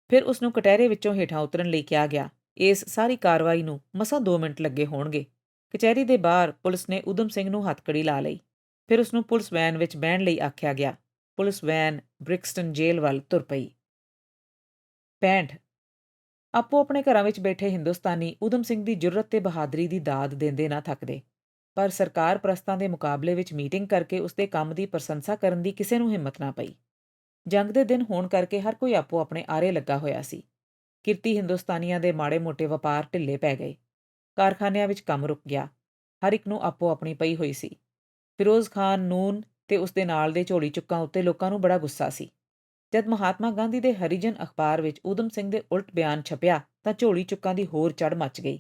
ਫਿਰ ਉਸ ਨੂੰ ਕਟਹਿਰੇ ਵਿੱਚੋਂ ਹੇਠਾਂ ਉਤਰਨ ਲਈ ਕਿਹਾ ਗਿਆ। ਇਸ ਸਾਰੀ ਕਾਰਵਾਈ ਨੂੰ ਮਸਾਂ 2 ਮਿੰਟ ਲੱਗੇ ਹੋਣਗੇ। ਕਚਹਿਰੀ ਦੇ ਬਾਹਰ ਪੁਲਿਸ ਨੇ ਊਧਮ ਸਿੰਘ ਨੂੰ ਹੱਥਕੜੀ ਲਾ ਲਈ। ਫਿਰ ਉਸ ਨੂੰ ਪੁਲਿਸ ਵੈਨ ਵਿੱਚ ਬਹਿਣ ਲਈ ਆਖਿਆ ਗਿਆ। ਪੁਲਿਸ ਵੈਨ ਬ੍ਰਿਕਸਟਨ ਜੇਲ੍ਹ ਵੱਲ ਤੁਰ ਪਈ। 65 ਆਪੋ ਆਪਣੇ ਘਰਾਂ ਵਿੱਚ ਬੈਠੇ ਹਿੰਦੁਸਤਾਨੀ ਊਧਮ ਸਿੰਘ ਦੀ ਜੁਰਅਤ ਤੇ ਬਹਾਦਰੀ ਦੀ ਦਾਦ ਦਿੰਦੇ ਨਾ ਥੱਕਦੇ, ਪਰ ਸਰਕਾਰ ਪ੍ਰਸਤਾਂ ਦੇ ਮੁਕਾਬਲੇ ਵਿੱਚ ਮੀਟਿੰਗ ਕਰਕੇ ਉਸਦੇ ਕੰਮ ਦੀ ਪ੍ਰਸ਼ੰਸਾ ਕਰਨ ਦੀ ਕਿਸੇ ਨੂੰ ਹਿੰਮਤ ਨਾ ਪਈ। ਜੰਗ ਦੇ ਦਿਨ ਹੋਣ ਕਰਕੇ ਹਰ ਕੋਈ ਆਪੋ ਆਪਣੇ ਆਰੇ ਲੱਗਾ ਹੋਇਆ ਸੀ। ਕਿਰਤੀ ਹਿੰਦੁਸਤਾਨੀਆਂ ਦੇ ਮਾੜੇ-ਮੋਟੇ ਵਪਾਰ ਢਿੱਲੇ ਪੈ ਗਏ। ਕਾਰਖਾਨਿਆਂ ਵਿੱਚ ਕੰਮ ਰੁਕ ਗਿਆ। ਹਰ ਇੱਕ ਨੂੰ ਆਪੋ ਆਪਣੀ ਪਈ ਹੋਈ ਸੀ। ਫਿਰੋਜ਼ ਖਾਨ ਨੂਨ ਤੇ ਉਸਦੇ ਨਾਲ ਦੇ ਝੋਲੀ ਚੁੱਕਾਂ ਉੱਤੇ ਲੋਕਾਂ ਨੂੰ ਬੜਾ ਗੁੱਸਾ ਸੀ। ਜਦ ਮਹਾਤਮਾ ਗਾਂਧੀ ਦੇ ਹਰੀਜਨ ਅਖਬਾਰ ਵਿੱਚ ਊਧਮ ਸਿੰਘ ਦੇ ਉਲਟ ਬਿਆਨ ਛਪਿਆ ਤਾਂ ਝੋਲੀ ਚੁੱਕਾਂ ਦੀ ਹੋਰ ਚੜ੍ਹ ਮੱਚ ਗਈ।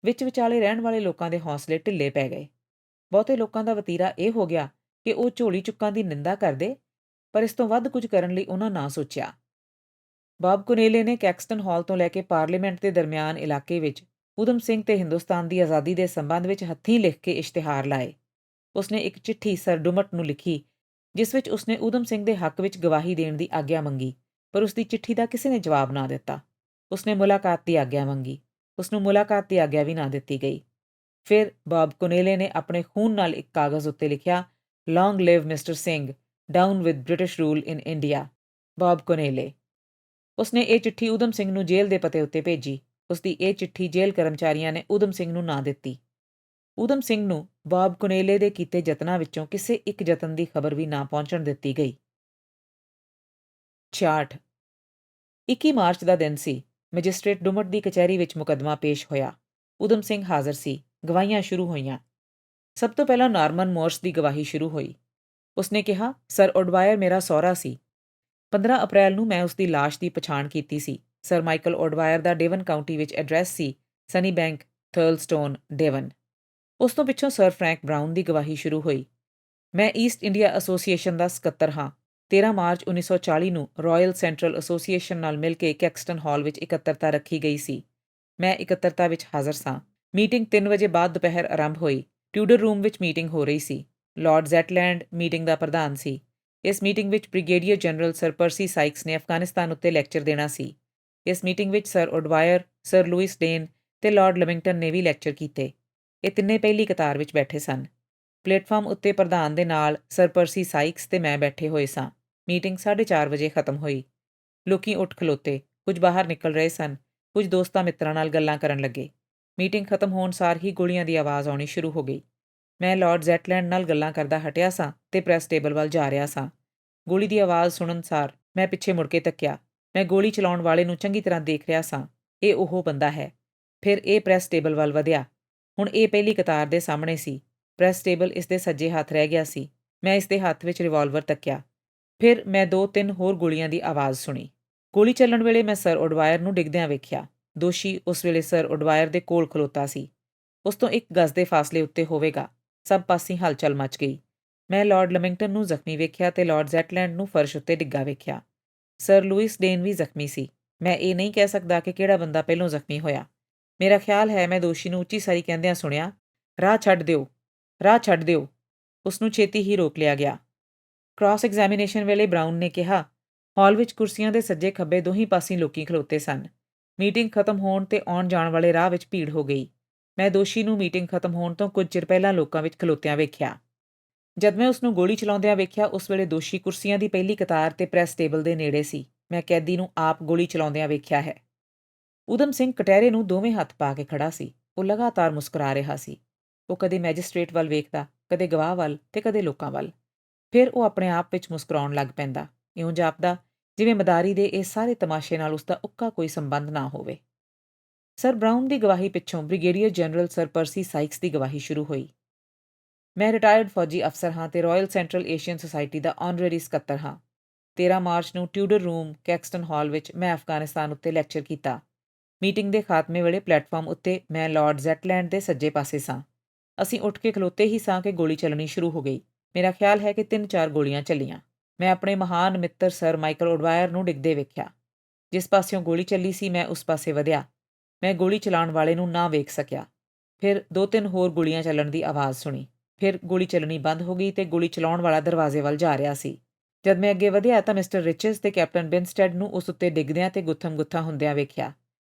ਵਿੱਚ ਵਿਚਾਲੇ ਰਹਿਣ ਵਾਲੇ ਲੋਕਾਂ ਦੇ ਹੌਸਲੇ ਢਿੱਲੇ ਪੈ ਗਏ। ਬਹੁਤੇ ਲੋਕਾਂ ਦਾ ਵਤੀਰਾ ਇਹ ਹੋ ਗਿਆ ਕਿ ਉਹ ਝੋਲੀ ਚੁੱਕਾਂ ਦੀ ਨਿੰਦਾ ਕਰਦੇ, ਪਰ ਇਸ ਤੋਂ ਵੱਧ ਕੁਝ ਕਰਨ ਲਈ ਉਹਨਾਂ ਨਾ ਸੋਚਿਆ। ਬਾਬ ਕੋਨੇਲੇ ਨੇ ਕੈਕਸਟਨ ਹਾਲ ਤੋਂ ਲੈ ਕੇ ਪਾਰਲੀਮੈਂਟ ਦੇ ਦਰਮਿਆਨ ਇਲਾਕੇ ਵਿੱਚ ਊਧਮ ਸਿੰਘ ਤੇ ਹਿੰਦੁਸਤਾਨ ਦੀ ਆਜ਼ਾਦੀ ਦੇ ਸੰਬੰਧ ਵਿੱਚ ਹੱਥੀਂ ਲਿਖ ਕੇ ਇਸ਼ਤਿਹਾਰ ਲਾਏ। ਉਸਨੇ ਇੱਕ ਚਿੱਠੀ ਸਰ ਡੁਮਟ ਨੂੰ ਲਿਖੀ, ਜਿਸ ਵਿੱਚ ਉਸਨੇ ਊਧਮ ਸਿੰਘ ਦੇ ਹੱਕ ਵਿੱਚ ਗਵਾਹੀ ਦੇਣ ਦੀ ਆਗਿਆ ਮੰਗੀ, ਪਰ ਉਸਦੀ ਚਿੱਠੀ ਦਾ ਕਿਸੇ ਨੇ ਜਵਾਬ ਨਾ ਦਿੱਤਾ। ਉਸਨੇ ਮੁਲਾਕਾਤ ਦੀ ਆਗਿਆ ਮੰਗੀ, ਉਸਨੂੰ ਮੁਲਾਕਾਤ ਦੀ ਆਗਿਆ ਵੀ ਨਾ ਦਿੱਤੀ ਗਈ। ਫਿਰ ਬਾਬ ਕੋਨੇਲੇ ਨੇ ਆਪਣੇ ਖੂਨ ਨਾਲ ਇੱਕ ਕਾਗਜ਼ ਉੱਤੇ ਲਿਖਿਆ, long live mister Singh, down with British rule in India, Bob Connelly. ਉਸਨੇ ਇਹ ਚਿੱਠੀ ਊਧਮ ਸਿੰਘ ਨੂੰ ਜੇਲ੍ਹ ਦੇ ਪਤੇ ਉੱਤੇ ਭੇਜੀ। ਉਸਦੀ ਇਹ ਚਿੱਠੀ ਜੇਲ੍ਹ ਕਰਮਚਾਰੀਆਂ ਨੇ ਊਧਮ ਸਿੰਘ ਨੂੰ ਨਾ ਦਿੱਤੀ। ਊਧਮ ਸਿੰਘ ਨੂੰ ਬਾਬ ਕੋਨੇਲੇ ਦੇ ਕੀਤੇ ਯਤਨਾਂ ਵਿੱਚੋਂ ਕਿਸੇ ਇੱਕ ਯਤਨ ਦੀ ਖਬਰ ਵੀ ਨਾ ਪਹੁੰਚਣ ਦਿੱਤੀ ਗਈ। 66 21 ਮਾਰਚ ਦਾ ਦਿਨ ਸੀ। ਮੈਜਿਸਟ੍ਰੇਟ ਡੁਮਟ ਦੀ ਕਚਹਿਰੀ ਵਿੱਚ ਮੁਕੱਦਮਾ ਪੇਸ਼ ਹੋਇਆ। ਊਧਮ ਸਿੰਘ ਹਾਜ਼ਰ ਸੀ। ਗਵਾਹੀਆਂ ਸ਼ੁਰੂ ਹੋਈਆਂ। ਸਭ ਤੋਂ ਪਹਿਲਾਂ ਨਾਰਮਨ ਮੋਰਸ ਦੀ ਗਵਾਹੀ ਸ਼ੁਰੂ ਹੋਈ। ਉਸਨੇ ਕਿਹਾ, ਸਰ ਓਡਵਾਇਰ ਮੇਰਾ ਸਹੁਰਾ ਸੀ। 15 ਅਪ੍ਰੈਲ ਨੂੰ ਮੈਂ ਉਸਦੀ ਲਾਸ਼ ਦੀ ਪਛਾਣ ਕੀਤੀ ਸੀ। ਸਰ ਮਾਈਕਲ ਓਡਵਾਇਰ ਦਾ ਡੇਵਨ ਕਾਉਂਟੀ ਵਿੱਚ ਐਡਰੈਸ ਸੀ, ਸਨੀ ਬੈਂਕ, ਥਰਲਸਟੋਨ, ਡੇਵਨ। ਉਸ ਤੋਂ ਪਿੱਛੋਂ ਸਰ ਫਰੈਂਕ ਬਰਾਊਨ ਦੀ ਗਵਾਹੀ ਸ਼ੁਰੂ ਹੋਈ। ਮੈਂ ਈਸਟ ਇੰਡੀਆ ਐਸੋਸੀਏਸ਼ਨ ਦਾ ਸਕੱਤਰ ਹਾਂ। 13 ਮਾਰਚ 1940 ਨੂੰ ਰਾਇਲ ਸੈਂਟਰਲ ਐਸੋਸੀਏਸ਼ਨ ਨਾਲ ਮਿਲ ਕੇ ਕੈਕਸਟਨ ਹਾਲ ਵਿੱਚ ਇਕੱਤਰਤਾ ਰੱਖੀ ਗਈ ਸੀ। ਮੈਂ ਇਕੱਤਰਤਾ ਵਿੱਚ ਹਾਜ਼ਰ ਸਾਂ। ਮੀਟਿੰਗ 3 ਵਜੇ ਬਾਅਦ ਦੁਪਹਿਰ ਆਰੰਭ ਹੋਈ। ਟਿਊਡਰ ਰੂਮ ਵਿੱਚ ਮੀਟਿੰਗ ਹੋ ਰਹੀ ਸੀ। ਲਾਰਡ ਜ਼ੈਟਲੈਂਡ ਮੀਟਿੰਗ ਦਾ ਪ੍ਰਧਾਨ ਸੀ। ਇਸ ਮੀਟਿੰਗ ਵਿੱਚ ਬ੍ਰਿਗੇਡੀਅਰ ਜਨਰਲ ਸਰ ਪਰਸੀ ਸਾਈਕਸ ਨੇ ਅਫਗਾਨਿਸਤਾਨ ਉੱਤੇ ਲੈਕਚਰ ਦੇਣਾ ਸੀ। ਇਸ ਮੀਟਿੰਗ ਵਿੱਚ sir O'Dwyer, sir Louis Dane ਤੇ ਲਾਰਡ ਲਵਿੰਗਟਨ ਨੇ ਵੀ ਲੈਕਚਰ ਕੀਤੇ। ਇਹ ਤਿੰਨੇ ਪਹਿਲੀ ਕਤਾਰ ਵਿੱਚ ਬੈਠੇ ਸਨ। ਪਲੇਟਫਾਰਮ ਉੱਤੇ ਪ੍ਰਧਾਨ ਦੇ ਨਾਲ ਸਰ ਪਰਸੀ ਸਾਈਕਸ ਤੇ ਮੈਂ ਬੈਠੇ ਹੋਏ ਸਾਂ। ਮੀਟਿੰਗ 4:30 ਵਜੇ ਖਤਮ ਹੋਈ। ਲੋਕੀ ਉੱਠ ਖਲੋਤੇ, ਕੁਝ ਬਾਹਰ ਨਿਕਲ ਰਹੇ ਸਨ, ਕੁਝ ਦੋਸਤਾਂ ਮਿੱਤਰਾਂ ਨਾਲ ਗੱਲਾਂ ਕਰਨ ਲੱਗੇ। ਮੀਟਿੰਗ ਖਤਮ ਹੋਣ ਸਾਰ ਹੀ ਗੋਲੀਆਂ ਦੀ ਆਵਾਜ਼ ਆਉਣੀ ਸ਼ੁਰੂ ਹੋ ਗਈ। ਮੈਂ ਲਾਰਡ ਜ਼ੈਟਲੈਂਡ ਨਾਲ ਗੱਲਾਂ ਕਰਦਾ ਹਟਿਆ ਸਾਂ ਤੇ ਪ੍ਰੈਸ ਟੇਬਲ ਵੱਲ ਜਾ ਰਿਹਾ ਸਾਂ। ਗੋਲੀ ਦੀ ਆਵਾਜ਼ ਸੁਣਨ ਸਾਰ ਮੈਂ ਪਿੱਛੇ ਮੁੜ ਕੇ ਤੱਕਿਆ। ਮੈਂ ਗੋਲੀ ਚਲਾਉਣ ਵਾਲੇ ਨੂੰ ਚੰਗੀ ਤਰ੍ਹਾਂ ਦੇਖ ਰਿਹਾ ਸਾਂ। ਇਹ ਉਹ ਬੰਦਾ ਹੈ। ਫਿਰ ਇਹ ਪ੍ਰੈਸ ਟੇਬਲ ਵੱਲ ਵਧਿਆ। ਹੁਣ ਇਹ ਪਹਿਲੀ ਕਤਾਰ ਦੇ ਸਾਹਮਣੇ ਸੀ। ਪ੍ਰੈਸ ਟੇਬਲ ਇਸ ਦੇ ਸੱਜੇ ਹੱਥ ਰਹਿ ਗਿਆ ਸੀ। ਮੈਂ ਇਸ ਦੇ ਹੱਥ ਵਿੱਚ ਰਿਵਾਲਵਰ ਤੱਕਿਆ। ਫਿਰ ਮੈਂ 2-3 ਹੋਰ ਗੋਲੀਆਂ ਦੀ ਆਵਾਜ਼ ਸੁਣੀ। ਗੋਲੀ ਚੱਲਣ ਵੇਲੇ ਮੈਂ ਸਰ ਓਡਵਾਇਰ ਨੂੰ ਡਿੱਗਦਿਆਂ ਵੇਖਿਆ। ਦੋਸ਼ੀ ਉਸ ਵੇਲੇ ਸਰ ਓਡਵਾਇਰ ਦੇ ਕੋਲ ਖਲੋਤਾ ਸੀ। ਉਸ ਤੋਂ 1 ਗਜ਼ ਦੇ ਫਾਸਲੇ ਉੱਤੇ ਹੋਵੇਗਾ। ਸਭ ਪਾਸੇ ਹਲਚਲ ਮਚ ਗਈ। ਮੈਂ ਲਾਰਡ ਲਵਿੰਗਟਨ ਨੂੰ ਜ਼ਖਮੀ ਵੇਖਿਆ ਤੇ ਲਾਰਡ ਜ਼ੈਟਲੈਂਡ ਨੂੰ ਫਰਸ਼ ਉੱਤੇ ਡਿੱਗਾ ਵੇਖਿਆ। ਸਰ ਲੂਇਸ ਡੇਨ ਵੀ ਜ਼ਖਮੀ ਸੀ। ਮੈਂ ਇਹ ਨਹੀਂ ਕਹਿ ਸਕਦਾ ਕਿ ਕਿਹੜਾ ਬੰਦਾ ਪਹਿਲੋਂ ਜ਼ਖਮੀ ਹੋਇਆ। ਮੇਰਾ ਖਿਆਲ ਹੈ ਮੈਂ ਦੋਸ਼ੀ ਨੂੰ ਉੱਚੀ ਸਾਰੀ ਕਹਿੰਦਿਆਂ ਸੁਣਿਆ, ਰਾਹ ਛੱਡ ਦਿਓ, ਰਾਹ ਛੱਡ ਦਿਓ। ਉਸ ਨੂੰ ਛੇਤੀ ਹੀ ਰੋਕ ਲਿਆ ਗਿਆ। ਕ੍ਰਾਸ ਐਗਜ਼ਾਮੀਨੇਸ਼ਨ ਵੇਲੇ ਬਰਾਊਨ ਨੇ ਕਿਹਾ, ਹਾਲ ਵਿੱਚ ਕੁਰਸੀਆਂ ਦੇ ਸੱਜੇ ਖੱਬੇ ਦੋਹੀਂ ਪਾਸੀਂ ਲੋਕੀ ਖਲੋਤੇ ਸਨ। ਮੀਟਿੰਗ ਖਤਮ ਹੋਣ ਤੇ ਆਉਣ ਜਾਣ ਵਾਲੇ ਰਾਹ ਵਿੱਚ ਭੀੜ ਹੋ ਗਈ। ਮੈਂ ਦੋਸ਼ੀ ਨੂੰ ਮੀਟਿੰਗ ਖਤਮ ਹੋਣ ਤੋਂ ਕੁਝ ਚਿਰ ਪਹਿਲਾਂ ਲੋਕਾਂ ਵਿੱਚ ਖਲੋਤਿਆਂ ਵੇਖਿਆ। ਜਦ ਮੈਂ ਉਸ ਨੂੰ ਗੋਲੀ ਚਲਾਉਂਦਿਆਂ ਵੇਖਿਆ, ਉਸ ਵੇਲੇ ਦੋਸ਼ੀ ਕੁਰਸੀਆਂ ਦੀ ਪਹਿਲੀ ਕਤਾਰ ਤੇ ਪ੍ਰੈਸ ਟੇਬਲ ਦੇ ਨੇੜੇ ਸੀ। ਮੈਂ ਕੈਦੀ ਨੂੰ ਆਪ ਗੋਲੀ ਚਲਾਉਂਦਿਆਂ ਵੇਖਿਆ ਹੈ। ਊਧਮ ਸਿੰਘ ਕਟਹਿਰੇ ਨੂੰ ਦੋਵੇਂ ਹੱਥ ਪਾ ਕੇ ਖੜਾ ਸੀ। ਉਹ ਲਗਾਤਾਰ ਮੁਸਕਰਾ ਰਿਹਾ ਸੀ। ਉਹ ਕਦੇ ਮੈਜਿਸਟ੍ਰੇਟ ਵੱਲ ਵੇਖਦਾ, ਕਦੇ ਗਵਾਹ ਵੱਲ ਤੇ ਕਦੇ ਲੋਕਾਂ ਵੱਲ। ਫਿਰ ਉਹ ਆਪਣੇ ਆਪ ਵਿੱਚ ਮੁਸਕਰਾਉਣ ਲੱਗ ਪੈਂਦਾ। ਇਉਂ ਜਾਪਦਾ ਜਿਵੇਂ ਮਦਾਰੀ ਦੇ ਇਹ ਸਾਰੇ ਤਮਾਸ਼ੇ ਨਾਲ ਉਸਦਾ ਉੱਕਾ ਕੋਈ ਸੰਬੰਧ ਨਾ ਹੋਵੇ। ਸਰ ਬਰਾਊਨ ਦੀ ਗਵਾਹੀ ਪਿੱਛੋਂ ਬ੍ਰਿਗੇਡੀਅਰ ਜਨਰਲ ਸਰ ਪਰਸੀ ਸਾਈਕਸ ਦੀ ਗਵਾਹੀ ਸ਼ੁਰੂ ਹੋਈ। ਮੈਂ ਰਿਟਾਇਰਡ ਫੌਜੀ ਅਫਸਰ ਹਾਂ ਤੇ ਰਾਇਲ ਸੈਂਟਰਲ ਏਸ਼ੀਅਨ ਸੁਸਾਇਟੀ ਦਾ ਆਨਰੇਰੀ ਸਕੱਤਰ ਹਾਂ। 13 ਮਾਰਚ ਨੂੰ ਟਿਊਡਰ ਰੂਮ, ਕੈਕਸਟਨ ਹਾਲ ਵਿੱਚ ਮੈਂ ਅਫਗਾਨਿਸਤਾਨ ਉੱਤੇ ਲੈਕਚਰ ਕੀਤਾ। ਮੀਟਿੰਗ ਦੇ ਖਾਤਮੇ ਵੇਲੇ ਪਲੇਟਫਾਰਮ ਉੱਤੇ ਮੈਂ ਲਾਰਡ ਜ਼ੈਟਲੈਂਡ ਦੇ ਸੱਜੇ ਪਾਸੇ ਸਾਂ। ਅਸੀਂ ਉੱਠ ਕੇ ਖਲੋਤੇ ਹੀ ਸਾਂ ਕਿ ਗੋਲੀ ਚੱਲਣੀ ਸ਼ੁਰੂ ਹੋ ਗਈ। ਮੇਰਾ ਖਿਆਲ ਹੈ ਕਿ 3-4 ਗੋਲੀਆਂ ਚੱਲੀਆਂ। ਮੈਂ ਆਪਣੇ ਮਹਾਨ ਮਿੱਤਰ ਸਰ ਮਾਈਕਲ ਓਡਵਾਇਰ ਨੂੰ ਡਿੱਗਦੇ ਵੇਖਿਆ। ਜਿਸ ਪਾਸਿਓਂ ਗੋਲੀ ਚੱਲੀ ਸੀ ਮੈਂ ਉਸ ਪਾਸੇ ਵਧਿਆ। ਮੈਂ ਗੋਲੀ ਚਲਾਉਣ ਵਾਲੇ ਨੂੰ ਨਾ ਵੇਖ ਸਕਿਆ। ਫਿਰ 2-3 ਹੋਰ ਗੋਲੀਆਂ ਚੱਲਣ ਦੀ ਆਵਾਜ਼ ਸੁਣੀ। ਫਿਰ ਗੋਲੀ ਚੱਲਣੀ ਬੰਦ ਹੋ ਗਈ ਤੇ ਗੋਲੀ ਚਲਾਉਣ ਵਾਲਾ ਦਰਵਾਜ਼ੇ ਵੱਲ ਜਾ ਰਿਹਾ ਸੀ। ਜਦ ਮੈਂ ਅੱਗੇ ਵਧਿਆ ਤਾਂ ਮਿਸਟਰ ਰਿਚਜ਼ ਤੇ ਕੈਪਟਨ ਬਿਨਸਟੈਡ ਨੂੰ ਉਸ ਉੱਤੇ ਡਿੱਗਦਿਆਂ ਤੇ ਗੁੱਥਮ-ਗੁੱਥਾ ਹੁੰਦਿਆਂ ਵੇਖਿਆ।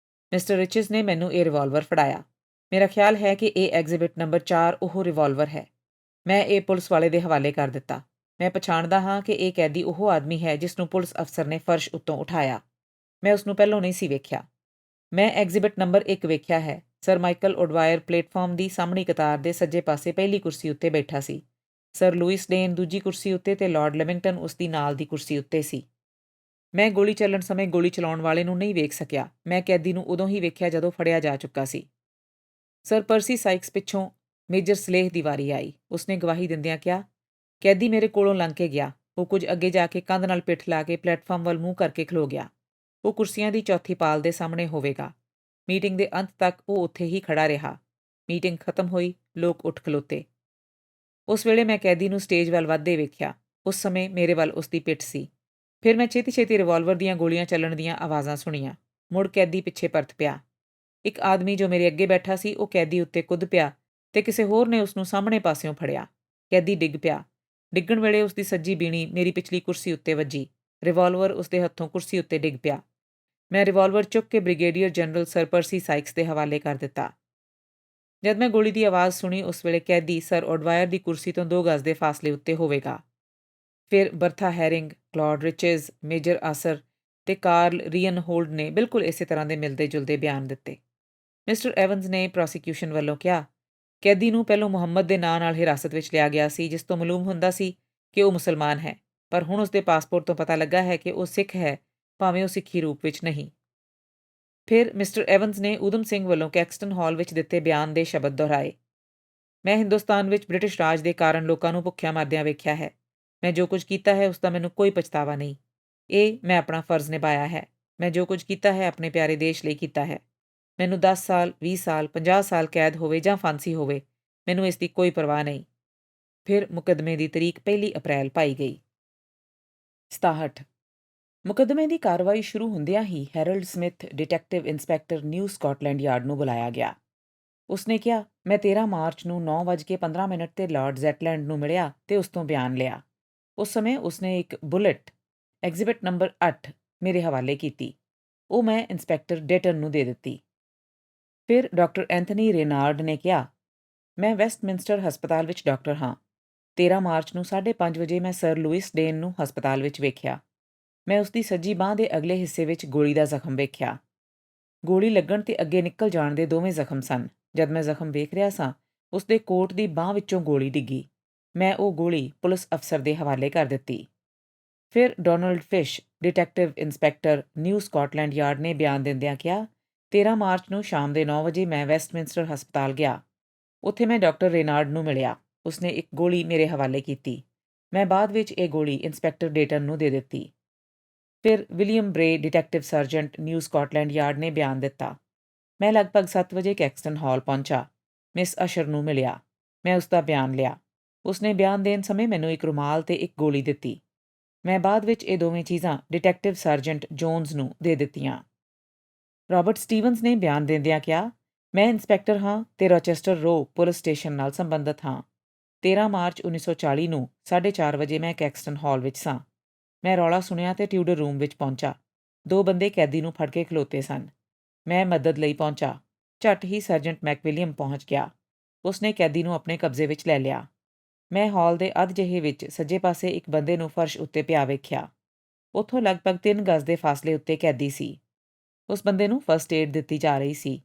ਮਿਸਟਰ ਰਿਚਜ਼ ਨੇ ਮੈਨੂੰ ਇਹ ਰਿਵਾਲਵਰ ਫੜਾਇਆ। ਮੇਰਾ ਖਿਆਲ ਹੈ ਕਿ ਇਹ ਐਗਜ਼ਿਬਿਟ ਨੰਬਰ 4 ਉਹ ਰਿਵਾਲਵਰ ਹੈ। ਮੈਂ ਇਹ ਪੁਲਿਸ ਵਾਲੇ ਦੇ ਹਵਾਲੇ ਕਰ ਦਿੱਤਾ। ਮੈਂ ਪਛਾਣਦਾ ਹਾਂ ਕਿ ਇਹ ਕੈਦੀ ਉਹ ਆਦਮੀ ਹੈ ਜਿਸ ਨੂੰ ਪੁਲਿਸ ਅਫਸਰ ਨੇ ਫਰਸ਼ ਉੱਤੋਂ ਉਠਾਇਆ। ਮੈਂ ਉਸ ਨੂੰ ਪਹਿਲੋਂ ਨਹੀਂ ਸੀ ਵੇਖਿਆ। ਮੈਂ ਐਗਜ਼ਿਬਿਟ ਨੰਬਰ 1 ਵੇਖਿਆ ਹੈ। ਸਰ ਮਾਈਕਲ ਓਡਵਾਇਰ ਪਲੇਟਫਾਰਮ ਦੀ ਸਾਹਮਣੀ ਕਤਾਰ ਦੇ ਸੱਜੇ ਪਾਸੇ ਪਹਿਲੀ ਕੁਰਸੀ ਉੱਤੇ ਬੈਠਾ ਸੀ। ਸਰ ਲੂਇਸ ਡੇਨ ਦੂਜੀ ਕੁਰਸੀ ਉੱਤੇ ਤੇ ਲਾਰਡ ਲਿਵਿੰਗਟਨ ਉਸ ਦੀ ਨਾਲ ਦੀ ਕੁਰਸੀ ਉੱਤੇ ਸੀ। ਮੈਂ ਗੋਲੀ ਚੱਲਣ ਸਮੇਂ ਗੋਲੀ ਚਲਾਉਣ ਵਾਲੇ ਨੂੰ ਨਹੀਂ ਵੇਖ ਸਕਿਆ। ਮੈਂ ਕੈਦੀ ਨੂੰ ਉਦੋਂ ਹੀ ਵੇਖਿਆ ਜਦੋਂ ਫੜਿਆ ਜਾ ਚੁੱਕਾ ਸੀ। ਸਰ ਪਰਸੀ ਸਾਈਕਸ ਪਿੱਛੋਂ ਮੇਜਰ ਸਲੇਹ ਦੀ ਵਾਰੀ ਆਈ। ਉਸਨੇ ਗਵਾਹੀ ਦਿੰਦਿਆਂ ਕਿਹਾ, ਕੈਦੀ ਮੇਰੇ ਕੋਲੋਂ ਲੰਘ ਕੇ ਗਿਆ। ਉਹ ਕੁਝ ਅੱਗੇ ਜਾ ਕੇ ਕੰਧ ਨਾਲ ਪਿੱਠ ਲਾ ਕੇ ਪਲੇਟਫਾਰਮ ਵੱਲ ਮੂੰਹ ਕਰਕੇ ਖਲੋ ਗਿਆ। ਉਹ ਕੁਰਸੀਆਂ ਦੀ ਚੌਥੀ ਪਾਲ ਦੇ ਸਾਹਮਣੇ ਹੋਵੇਗਾ। ਮੀਟਿੰਗ ਦੇ ਅੰਤ ਤੱਕ ਉਹ ਉੱਥੇ ਹੀ ਖੜਾ ਰਿਹਾ। ਮੀਟਿੰਗ ਖਤਮ ਹੋਈ। ਲੋਕ ਉੱਠ ਖਲੋਤੇ। ਉਸ ਵੇਲੇ ਮੈਂ ਕੈਦੀ ਨੂੰ ਸਟੇਜ ਵੱਲ ਵੱਧਦੇ ਵੇਖਿਆ। ਉਸ ਸਮੇਂ ਮੇਰੇ ਵੱਲ ਉਸ ਦੀ ਪਿੱਠ ਸੀ। ਫਿਰ ਮੈਂ ਛੇਤੀ-ਛੇਤੀ ਰਿਵਾਲਵਰ ਦੀਆਂ ਗੋਲੀਆਂ ਚੱਲਣ ਦੀਆਂ ਆਵਾਜ਼ਾਂ ਸੁਣੀਆਂ। ਮੁੜ ਕੈਦੀ ਪਿੱਛੇ ਪਰਤ ਪਿਆ। ਇੱਕ ਆਦਮੀ ਜੋ ਮੇਰੇ ਅੱਗੇ ਬੈਠਾ ਸੀ, ਉਹ ਕੈਦੀ ਉੱਤੇ ਕੁੱਦ ਪਿਆ ਤੇ ਕਿਸੇ ਹੋਰ ਨੇ ਉਸ ਨੂੰ ਸਾਹਮਣੇ ਪਾਸਿਓਂ ਫੜਿਆ। ਕੈਦੀ ਡਿੱਗ ਪਿਆ। ਡਿੱਗਣ ਵੇਲੇ ਉਸ ਦੀ ਸੱਜੀ ਬੀਣੀ ਮੇਰੀ ਪਿਛਲੀ ਕੁਰਸੀ ਉੱਤੇ ਵੱਜੀ। ਰਿਵਾਲਵਰ ਉਸ ਦੇ ਹੱਥੋਂ ਕੁਰਸੀ ਉੱਤੇ ਡਿੱਗ ਪਿਆ। ਮੈਂ ਰਿਵਾਲਵਰ ਚੁੱਕ ਕੇ ਬ੍ਰਿਗੇਡੀਅਰ ਜਨਰਲ ਸਰ ਪਰਸੀ ਸਾਈਕਸ ਦੇ ਹਵਾਲੇ ਕਰ ਦਿੱਤਾ। ਜਦ ਮੈਂ ਗੋਲੀ ਦੀ ਆਵਾਜ਼ ਸੁਣੀ, ਉਸ ਵੇਲੇ ਕੈਦੀ ਸਰ ਓਡਵਾਇਰ ਦੀ ਕੁਰਸੀ ਤੋਂ 2 ਗਜ਼ ਦੇ ਫਾਸਲੇ ਉੱਤੇ ਹੋਵੇਗਾ। ਫਿਰ ਬਰਥਾ ਹੈਰਿੰਗ, ਕਲੌਡ ਰਿਚਜ਼, ਮੇਜਰ ਆਸਰ ਤੇ ਕਾਰਲ ਰੀਅਨਹੋਲਡ ਨੇ ਬਿਲਕੁਲ ਇਸੇ ਤਰ੍ਹਾਂ ਦੇ ਮਿਲਦੇ-ਜੁਲਦੇ ਬਿਆਨ ਦਿੱਤੇ। ਮਿਸਟਰ ਐਵਨਸ ਨੇ ਪ੍ਰੋਸੀਕਿਊਸ਼ਨ ਵੱਲੋਂ ਕਿਹਾ, ਕੈਦੀ ਨੂੰ ਪਹਿਲੋਂ ਮੁਹੰਮਦ ਦੇ ਨਾਂ ਨਾਲ ਹਿਰਾਸਤ ਵਿੱਚ ਲਿਆ ਗਿਆ ਸੀ, ਜਿਸ ਤੋਂ ਮਾਲੂਮ ਹੁੰਦਾ ਸੀ ਕਿ ਉਹ ਮੁਸਲਮਾਨ ਹੈ, ਪਰ ਹੁਣ ਉਸ ਦੇ ਪਾਸਪੋਰਟ ਤੋਂ ਪਤਾ ਲੱਗਾ ਹੈ ਕਿ ਉਹ ਸਿੱਖ ਹੈ, ਭਾਵੇਂ ਉਹ ਸਿੱਖੀ ਰੂਪ ਵਿੱਚ ਨਹੀਂ। ਫਿਰ ਮਿਸਟਰ ਐਵਨਸ ਨੇ ਊਧਮ ਸਿੰਘ ਵੱਲੋਂ ਕੈਕਸਟਨ ਹਾਲ ਵਿੱਚ ਦਿੱਤੇ ਬਿਆਨ ਦੇ ਸ਼ਬਦ ਦੁਹਰਾਏ। ਮੈਂ ਹਿੰਦੁਸਤਾਨ ਵਿੱਚ ਬ੍ਰਿਟਿਸ਼ ਰਾਜ ਦੇ ਕਾਰਨ ਲੋਕਾਂ ਨੂੰ ਭੁੱਖਿਆਂ ਮਰਦਿਆਂ ਵੇਖਿਆ ਹੈ। ਮੈਂ ਜੋ ਕੁਝ ਕੀਤਾ ਹੈ ਉਸ ਦਾ ਮੈਨੂੰ ਕੋਈ ਪਛਤਾਵਾ ਨਹੀਂ। ਇਹ ਮੈਂ ਆਪਣਾ ਫਰਜ਼ ਨਿਭਾਇਆ ਹੈ। ਮੈਂ ਜੋ ਕੁਝ ਕੀਤਾ ਹੈ ਆਪਣੇ ਪਿਆਰੇ ਦੇਸ਼ ਲਈ ਕੀਤਾ ਹੈ। ਮੈਨੂੰ 10 ਸਾਲ, 20 ਸਾਲ, 50 ਸਾਲ ਕੈਦ ਹੋਵੇ ਜਾਂ ਫਾਂਸੀ ਹੋਵੇ, ਮੈਨੂੰ ਇਸ ਦੀ ਕੋਈ ਪਰਵਾਹ ਨਹੀਂ। ਫਿਰ ਮੁਕੱਦਮੇ ਦੀ ਤਰੀਕ 1 ਅਪ੍ਰੈਲ ਪਾਈ ਗਈ। 67 ਮੁਕੱਦਮੇ ਦੀ ਕਾਰਵਾਈ ਸ਼ੁਰੂ ਹੁੰਦਿਆਂ ਹੀ Harold Smith detective inspector New Scotland Yard ਨੂੰ ਬੁਲਾਇਆ ਗਿਆ। ਉਸਨੇ ਕਿਹਾ, ਮੈਂ 13 ਮਾਰਚ ਨੂੰ 9:15 ਤੇ ਲਾਰਡ ਜ਼ੈਟਲੈਂਡ ਨੂੰ ਮਿਲਿਆ ਤੇ ਉਸ ਤੋਂ ਬਿਆਨ ਲਿਆ। ਉਸ ਸਮੇਂ ਉਸਨੇ ਇੱਕ ਬੁਲਟ ਐਗਜ਼ਿਬਿਟ ਨੰਬਰ 8 ਮੇਰੇ ਹਵਾਲੇ ਕੀਤੀ। ਉਹ ਮੈਂ ਇੰਸਪੈਕਟਰ ਡੇਟਨ ਨੂੰ ਦੇ ਦਿੱਤੀ। ਫਿਰ ਡਾਕਟਰ ਐਂਥਨੀ ਰੇਨਾਰਡ ਨੇ ਕਿਹਾ, ਮੈਂ ਵੈਸਟਮਿੰਸਟਰ ਹਸਪਤਾਲ ਵਿੱਚ ਡਾਕਟਰ ਹਾਂ। 13 ਮਾਰਚ ਨੂੰ 5:30 ਵਜੇ ਮੈਂ ਸਰ ਲੂਇਸ ਡੇਨ ਨੂੰ ਹਸਪਤਾਲ ਵਿੱਚ ਵੇਖਿਆ। ਮੈਂ ਉਸ ਦੀ ਸੱਜੀ ਬਾਂਹ ਦੇ ਅਗਲੇ ਹਿੱਸੇ ਵਿੱਚ ਗੋਲੀ ਦਾ ਜ਼ਖਮ ਵੇਖਿਆ। ਗੋਲੀ ਲੱਗਣ ਤੇ ਅੱਗੇ ਨਿਕਲ ਜਾਣ ਦੇ ਦੋਵੇਂ ਜ਼ਖਮ ਸਨ। ਜਦ ਮੈਂ ਜ਼ਖਮ ਵੇਖ ਰਿਹਾ ਸਾਂ, ਉਸ ਦੇ ਕੋਟ ਦੀ ਬਾਂਹ ਵਿੱਚੋਂ ਗੋਲੀ ਡਿੱਗੀ। ਮੈਂ ਉਹ ਗੋਲੀ ਪੁਲਿਸ ਅਫਸਰ ਦੇ ਹਵਾਲੇ ਕਰ ਦਿੱਤੀ। ਫਿਰ Donald fish detective inspector New Scotland Yard ਨੇ ਬਿਆਨ ਦਿੰਦਿਆਂ ਕਿਹਾ, 13 ਮਾਰਚ ਨੂੰ ਸ਼ਾਮ ਦੇ 9 ਵਜੇ ਮੈਂ ਵੈਸਟਮਿੰਸਟਰ ਹਸਪਤਾਲ ਗਿਆ। ਉੱਥੇ ਮੈਂ ਡਾਕਟਰ ਰੇਨਾਰਡ ਨੂੰ ਮਿਲਿਆ। ਉਸਨੇ ਇੱਕ ਗੋਲੀ ਮੇਰੇ ਹਵਾਲੇ ਕੀਤੀ। ਮੈਂ ਬਾਅਦ ਵਿੱਚ ਇਹ ਗੋਲੀ ਇੰਸਪੈਕਟਰ ਡੇਟਨ ਨੂੰ ਦੇ ਦਿੱਤੀ। ਫਿਰ William Bray detective sergeant New Scotland Yard ਨੇ ਬਿਆਨ ਦਿੱਤਾ, ਮੈਂ ਲਗਭਗ 7 ਵਜੇ ਕੈਕਸਟਨ ਹਾਲ ਪਹੁੰਚਾ। ਮਿਸ ਅਸ਼ਰ ਨੂੰ ਮਿਲਿਆ। ਮੈਂ ਉਸ ਦਾ ਬਿਆਨ ਲਿਆ। ਉਸਨੇ ਬਿਆਨ ਦੇਣ ਸਮੇਂ ਮੈਨੂੰ ਇੱਕ ਰੁਮਾਲ ਤੇ ਇੱਕ ਗੋਲੀ ਦਿੱਤੀ। ਮੈਂ ਬਾਅਦ ਵਿੱਚ ਇਹ ਦੋਵੇਂ ਚੀਜ਼ਾਂ ਡਿਟੈਕਟਿਵ ਸਰਜੈਂਟ ਜੋਨਸ ਨੂੰ ਦੇ ਦਿੱਤੀਆਂ। ਰਾਬਰਟ ਸਟੀਵਨਸ ਨੇ ਬਿਆਨ ਦਿੰਦਿਆਂ ਕਿਹਾ, ਮੈਂ ਇੰਸਪੈਕਟਰ ਹਾਂ ਤੇ ਰੋਚੈਸਟਰ ਰੋ ਪੁਲਿਸ ਸਟੇਸ਼ਨ ਨਾਲ ਸੰਬੰਧਿਤ ਹਾਂ। 13 ਮਾਰਚ 1940 ਨੂੰ 4:30 ਵਜੇ ਮੈਂ ਕੈਕਸਟਨ ਹਾਲ ਵਿੱਚ ਸਾਂ। ਮੈਂ ਰੌਲਾ ਸੁਣਿਆ ਤੇ ਟਿਊਡਰ ਰੂਮ ਵਿੱਚ ਪਹੁੰਚਾ। 2 ਬੰਦੇ ਕੈਦੀ ਨੂੰ ਫੜ ਕੇ ਖਲੋਤੇ ਸਨ। ਮੈਂ ਮਦਦ ਲਈ ਪਹੁੰਚਾ। ਝੱਟ ਹੀ ਸਰਜੈਂਟ ਮੈਕਵਿਲੀਅਮ ਪਹੁੰਚ ਗਿਆ। ਉਸਨੇ ਕੈਦੀ ਨੂੰ ਆਪਣੇ ਕਬਜ਼ੇ ਵਿੱਚ ਲੈ ਲਿਆ। ਮੈਂ ਹਾਲ ਦੇ ਅੱਧ ਜਿਹੇ ਵਿੱਚ ਸੱਜੇ ਪਾਸੇ ਇੱਕ ਬੰਦੇ ਨੂੰ ਫਰਸ਼ ਉੱਤੇ ਪਿਆ ਵੇਖਿਆ। ਉੱਥੋਂ ਲਗਭਗ 3 ਗਜ਼ ਦੇ ਫਾਸਲੇ ਉੱਤੇ ਕੈਦੀ ਸੀ। ਉਸ ਬੰਦੇ ਨੂੰ ਫਸਟ ਏਡ ਦਿੱਤੀ ਜਾ ਰਹੀ ਸੀ।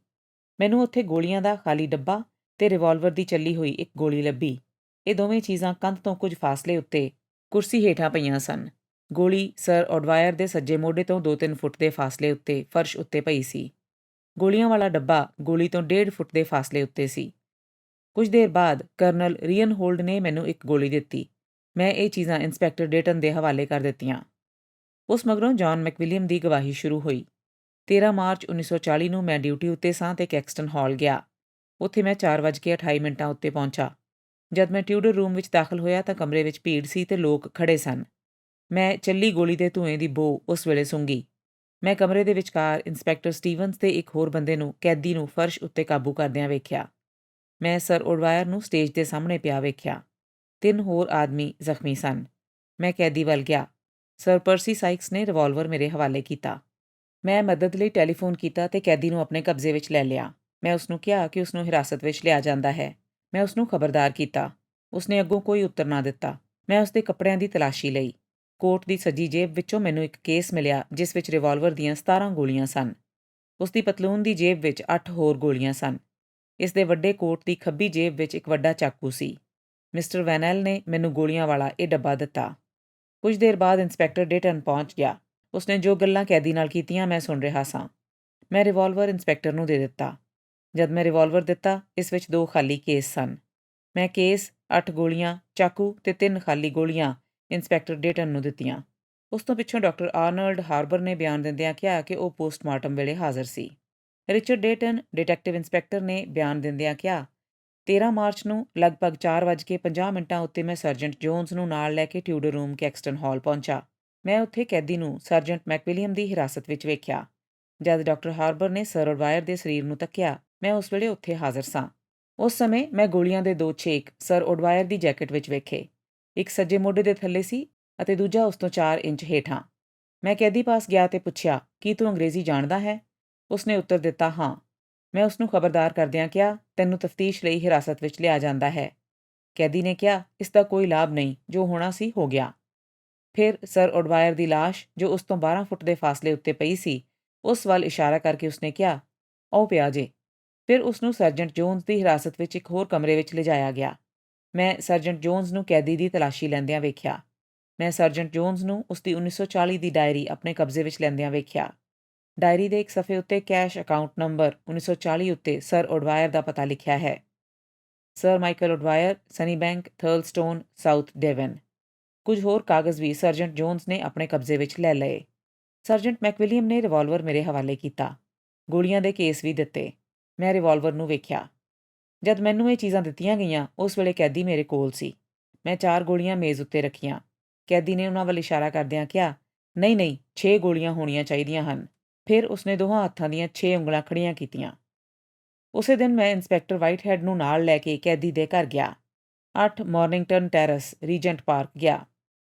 ਮੈਨੂੰ ਉੱਥੇ ਗੋਲੀਆਂ ਦਾ ਖਾਲੀ ਡੱਬਾ ਤੇ ਰਿਵਾਲਵਰ ਦੀ ਚੱਲੀ ਹੋਈ ਇੱਕ ਗੋਲੀ ਲੱਭੀ। ਇਹ ਦੋਵੇਂ ਚੀਜ਼ਾਂ ਕੰਧ ਤੋਂ ਕੁਝ ਫਾਸਲੇ ਉੱਤੇ ਕੁਰਸੀ ਹੇਠਾਂ ਪਈਆਂ ਸਨ। ਗੋਲੀ ਸਰ ਓਡਵਾਇਰ ਦੇ ਸੱਜੇ ਮੋਢੇ ਤੋਂ 2-3 ਫੁੱਟ ਦੇ ਫਾਸਲੇ ਉੱਤੇ ਫਰਸ਼ ਉੱਤੇ ਪਈ ਸੀ। ਗੋਲੀਆਂ ਵਾਲਾ ਡੱਬਾ ਗੋਲੀ ਤੋਂ 1.5 ਫੁੱਟ ਦੇ ਫਾਸਲੇ ਉੱਤੇ ਸੀ। ਕੁਝ ਦੇਰ ਬਾਅਦ ਕਰਨਲ ਰੀਅਨਹੋਲਡ ਨੇ ਮੈਨੂੰ ਇੱਕ ਗੋਲੀ ਦਿੱਤੀ। ਮੈਂ ਇਹ ਚੀਜ਼ਾਂ ਇੰਸਪੈਕਟਰ ਡੇਟਨ ਦੇ ਹਵਾਲੇ ਕਰ ਦਿੱਤੀਆਂ। ਉਸ ਮਗਰੋਂ ਜੌਨ ਮੈਕਵਿਲੀਅਮ ਦੀ ਗਵਾਹੀ ਸ਼ੁਰੂ ਹੋਈ। 13 ਮਾਰਚ 1940 ਨੂੰ ਮੈਂ ਡਿਊਟੀ ਉੱਤੇ ਸਾਂ ਤੇ ਕੈਕਸਟਨ ਹਾਲ ਗਿਆ। ਉੱਥੇ ਮੈਂ 4:28 ਉੱਤੇ ਪਹੁੰਚਾ। ਜਦ ਮੈਂ ਟਿਊਡਰ ਰੂਮ ਵਿੱਚ ਦਾਖਲ ਹੋਇਆ ਤਾਂ ਕਮਰੇ ਵਿੱਚ ਭੀੜ ਸੀ ਤੇ ਲੋਕ ਖੜੇ ਸਨ। ਮੈਂ ਚੱਲੀ ਗੋਲੀ ਦੇ ਧੂਏ ਦੀ ਬੋ ਉਸ ਵੇਲੇ ਸੁੰਘੀ। ਮੈਂ ਕਮਰੇ ਦੇ ਵਿਚਕਾਰ ਇੰਸਪੈਕਟਰ ਸਟੀਵਨਸ ਤੇ ਇੱਕ ਹੋਰ ਬੰਦੇ ਨੂੰ ਕੈਦੀ ਨੂੰ ਫਰਸ਼ ਉੱਤੇ ਕਾਬੂ ਕਰਦਿਆਂ ਵੇਖਿਆ। ਮੈਂ ਸਰ ਓਡਵਾਇਰ ਨੂੰ ਸਟੇਜ ਦੇ ਸਾਹਮਣੇ ਪਿਆ ਵੇਖਿਆ। 3 ਹੋਰ ਆਦਮੀ ਜ਼ਖਮੀ ਸਨ। ਮੈਂ ਕੈਦੀ ਵੱਲ ਗਿਆ। ਸਰ ਪਰਸੀ ਸਾਈਕਸ ਨੇ ਰਿਵਾਲਵਰ ਮੇਰੇ ਹਵਾਲੇ ਕੀਤਾ। ਮੈਂ ਮਦਦ ਲਈ ਟੈਲੀਫੋਨ ਕੀਤਾ ਤੇ ਕੈਦੀ ਨੂੰ ਆਪਣੇ ਕਬਜ਼ੇ ਵਿੱਚ ਲੈ ਲਿਆ। ਮੈਂ ਉਸਨੂੰ ਕਿਹਾ ਕਿ ਉਸਨੂੰ ਹਿਰਾਸਤ ਵਿੱਚ ਲਿਆ ਜਾਂਦਾ ਹੈ। ਮੈਂ ਉਸਨੂੰ ਖਬਰਦਾਰ ਕੀਤਾ। ਉਸਨੇ ਅੱਗੋਂ ਕੋਈ ਉੱਤਰ ਨਾ ਦਿੱਤਾ। ਮੈਂ ਉਸਦੇ ਕੱਪੜਿਆਂ ਦੀ ਤਲਾਸ਼ੀ ਲਈ। ਕੋਟ ਦੀ ਸੱਜੀ ਜੇਬ ਵਿੱਚੋਂ ਮੈਨੂੰ ਇੱਕ ਕੇਸ ਮਿਲਿਆ ਜਿਸ ਵਿੱਚ ਰਿਵਾਲਵਰ ਦੀਆਂ 17 ਗੋਲੀਆਂ ਸਨ। ਉਸਦੀ ਪਤਲੂਨ ਦੀ ਜੇਬ ਵਿੱਚ 8 ਹੋਰ ਗੋਲੀਆਂ ਸਨ। ਇਸ ਦੇ ਵੱਡੇ ਕੋਟ ਦੀ ਖੱਬੀ ਜੇਬ ਵਿੱਚ ਇੱਕ ਵੱਡਾ ਚਾਕੂ ਸੀ। ਮਿਸਟਰ ਵੈਨੈਲ ਨੇ ਮੈਨੂੰ ਗੋਲੀਆਂ ਵਾਲਾ ਇਹ ਡੱਬਾ ਦਿੱਤਾ। ਕੁਝ ਦੇਰ ਬਾਅਦ ਇੰਸਪੈਕਟਰ ਡੇਟਨ ਪਹੁੰਚ ਗਿਆ। ਉਸਨੇ ਜੋ ਗੱਲਾਂ ਕੈਦੀ ਨਾਲ ਕੀਤੀਆਂ ਮੈਂ ਸੁਣ ਰਿਹਾ ਸਾਂ। ਮੈਂ ਰਿਵਾਲਵਰ ਇੰਸਪੈਕਟਰ ਨੂੰ ਦੇ ਦਿੱਤਾ। ਜਦ ਮੈਂ ਰਿਵਾਲਵਰ ਦਿੱਤਾ, ਇਸ ਵਿੱਚ 2 ਖਾਲੀ ਕੇਸ ਸਨ। ਮੈਂ ਕੇਸ, 8 ਗੋਲੀਆਂ, ਚਾਕੂ ਤੇ 3 ਖਾਲੀ ਗੋਲੀਆਂ ਇੰਸਪੈਕਟਰ ਡੇਟਨ ਨੂੰ ਦਿੱਤੀਆਂ। ਉਸ ਤੋਂ ਪਿੱਛੋਂ ਡਾਕਟਰ ਆਰਨਲਡ ਹਾਰਬਰ ਨੇ ਬਿਆਨ ਦਿੰਦਿਆਂ ਕਿਹਾ ਕਿ ਉਹ ਪੋਸਟਮਾਰਟਮ ਵੇਲੇ ਹਾਜ਼ਰ ਸੀ। ਰਿਚਰਡ ਡੇਟਨ ਡਿਟੈਕਟਿਵ ਇੰਸਪੈਕਟਰ ਨੇ ਬਿਆਨ ਦਿੰਦਿਆਂ ਕਿਹਾ, 13 ਮਾਰਚ ਨੂੰ ਲਗਭਗ 4:50 ਉੱਤੇ ਮੈਂ ਸਰਜੈਂਟ ਜੋਨਸ ਨੂੰ ਨਾਲ ਲੈ ਕੇ ਟਿਊਡਰ ਰੂਮ ਕੈਕਸਟਨ ਹਾਲ ਪਹੁੰਚਾ। ਮੈਂ ਉੱਥੇ ਕੈਦੀ ਨੂੰ ਸਰਜੈਂਟ ਮੈਕਵਿਲੀਅਮ ਦੀ ਹਿਰਾਸਤ ਵਿੱਚ ਵੇਖਿਆ। ਜਦ ਡਾਕਟਰ ਹਾਰਬਰ ਨੇ ਸਰ ਓਡਵਾਇਰ ਦੇ ਸਰੀਰ ਨੂੰ ਤੱਕਿਆ, ਮੈਂ ਉਸ ਵੇਲੇ ਉੱਥੇ ਹਾਜ਼ਰ ਸਾਂ। ਉਸ ਸਮੇਂ ਮੈਂ ਗੋਲੀਆਂ ਦੇ 2 ਛੇਕ ਸਰ ਓਡਵਾਇਰ ਦੀ ਜੈਕਟ ਵਿੱਚ ਵੇਖੇ। ਇੱਕ ਸੱਜੇ ਮੋਢੇ ਦੇ ਥੱਲੇ ਸੀ ਅਤੇ ਦੂਜਾ ਉਸ ਤੋਂ 4 ਇੰਚ ਹੇਠਾਂ। ਮੈਂ ਕੈਦੀ ਪਾਸ ਗਿਆ ਤੇ ਪੁੱਛਿਆ, ਕੀ ਤੂੰ ਅੰਗਰੇਜ਼ੀ ਜਾਣਦਾ ਹੈ? ਉਸਨੇ ਉੱਤਰ ਦਿੱਤਾ, ਹਾਂ। ਮੈਂ ਉਸਨੂੰ ਖਬਰਦਾਰ ਕਰਦਿਆਂ ਕਿਹਾ, ਤੈਨੂੰ ਤਫਤੀਸ਼ ਲਈ ਹਿਰਾਸਤ ਵਿੱਚ ਲਿਆ ਜਾਂਦਾ ਹੈ। ਕੈਦੀ ਨੇ ਕਿਹਾ, ਇਸ ਦਾ ਕੋਈ ਲਾਭ ਨਹੀਂ, ਜੋ ਹੋਣਾ ਸੀ ਹੋ ਗਿਆ। ਫਿਰ ਸਰ ਓਡਵਾਇਰ ਦੀ ਲਾਸ਼, ਜੋ ਉਸ ਤੋਂ 12 ਫੁੱਟ ਦੇ ਫਾਸਲੇ ਉੱਤੇ ਪਈ ਸੀ, ਉਸ ਵੱਲ ਇਸ਼ਾਰਾ ਕਰਕੇ ਉਸਨੇ ਕਿਹਾ, ਉਹ ਪਿਆ ਜੇ। ਫਿਰ ਉਸਨੂੰ ਸਰਜੈਂਟ ਜੋਨਸ ਦੀ ਹਿਰਾਸਤ ਵਿੱਚ ਇੱਕ ਹੋਰ ਕਮਰੇ ਵਿੱਚ ਲਿਜਾਇਆ ਗਿਆ। ਮੈਂ ਸਰਜੈਂਟ ਜੋਨਸ ਨੂੰ ਕੈਦੀ ਦੀ ਤਲਾਸ਼ੀ ਲੈਂਦਿਆਂ ਵੇਖਿਆ। ਮੈਂ ਸਰਜੈਂਟ ਜੋਨਸ ਨੂੰ ਉਸਦੀ 1940 ਦੀ ਡਾਇਰੀ ਆਪਣੇ ਕਬਜ਼ੇ ਵਿੱਚ ਲੈਂਦਿਆਂ ਵੇਖਿਆ। ਡਾਇਰੀ ਦੇ ਇੱਕ ਸਫ਼ੇ ਉੱਤੇ ਕੈਸ਼ ਅਕਾਊਂਟ ਨੰਬਰ 1940 ਉੱਤੇ ਸਰ ਓਡਵਾਇਰ ਦਾ ਪਤਾ ਲਿਖਿਆ ਹੈ। Sir Michael O'Dwyer, Sunny Bank, Thurlestone, South Devon. ਕੁਝ ਹੋਰ ਕਾਗਜ਼ ਵੀ ਸਰਜੈਂਟ ਜੋਨਸ ਨੇ ਆਪਣੇ ਕਬਜ਼ੇ ਵਿੱਚ ਲੈ ਲਏ। ਸਰਜੈਂਟ ਮੈਕਵਿਲੀਅਮ ਨੇ ਰਿਵਾਲਵਰ ਮੇਰੇ ਹਵਾਲੇ ਕੀਤਾ। ਗੋਲੀਆਂ ਦੇ ਕੇਸ ਵੀ ਦਿੱਤੇ। ਮੈਂ ਰਿਵਾਲਵਰ ਨੂੰ ਵੇਖਿਆ। ਜਦ ਮੈਨੂੰ ਇਹ ਚੀਜ਼ਾਂ ਦਿੱਤੀਆਂ ਗਈਆਂ, ਉਸ ਵੇਲੇ ਕੈਦੀ ਮੇਰੇ ਕੋਲ ਸੀ। ਮੈਂ 4 ਗੋਲੀਆਂ ਮੇਜ਼ ਉੱਤੇ ਰੱਖੀਆਂ। ਕੈਦੀ ਨੇ ਉਹਨਾਂ ਵੱਲ ਇਸ਼ਾਰਾ ਕਰਦਿਆਂ ਕਿਹਾ, ਨਹੀਂ, 6 ਗੋਲੀਆਂ ਹੋਣੀਆਂ ਚਾਹੀਦੀਆਂ ਹਨ। ਫਿਰ ਉਸਨੇ ਦੋਹਾਂ ਹੱਥਾਂ ਦੀਆਂ 6 ਉਂਗਲਾਂ ਖੜੀਆਂ ਕੀਤੀਆਂ। ਉਸੇ ਦਿਨ ਮੈਂ ਇੰਸਪੈਕਟਰ ਵਾਈਟਹੈਡ ਨੂੰ ਨਾਲ ਲੈ ਕੇ ਕੈਦੀ ਦੇ ਘਰ ਗਿਆ। 8 ਮਾਰਨਿੰਗਟਨ ਟੈਰੇਸ, ਰੀਜੈਂਟ ਪਾਰਕ ਗਿਆ।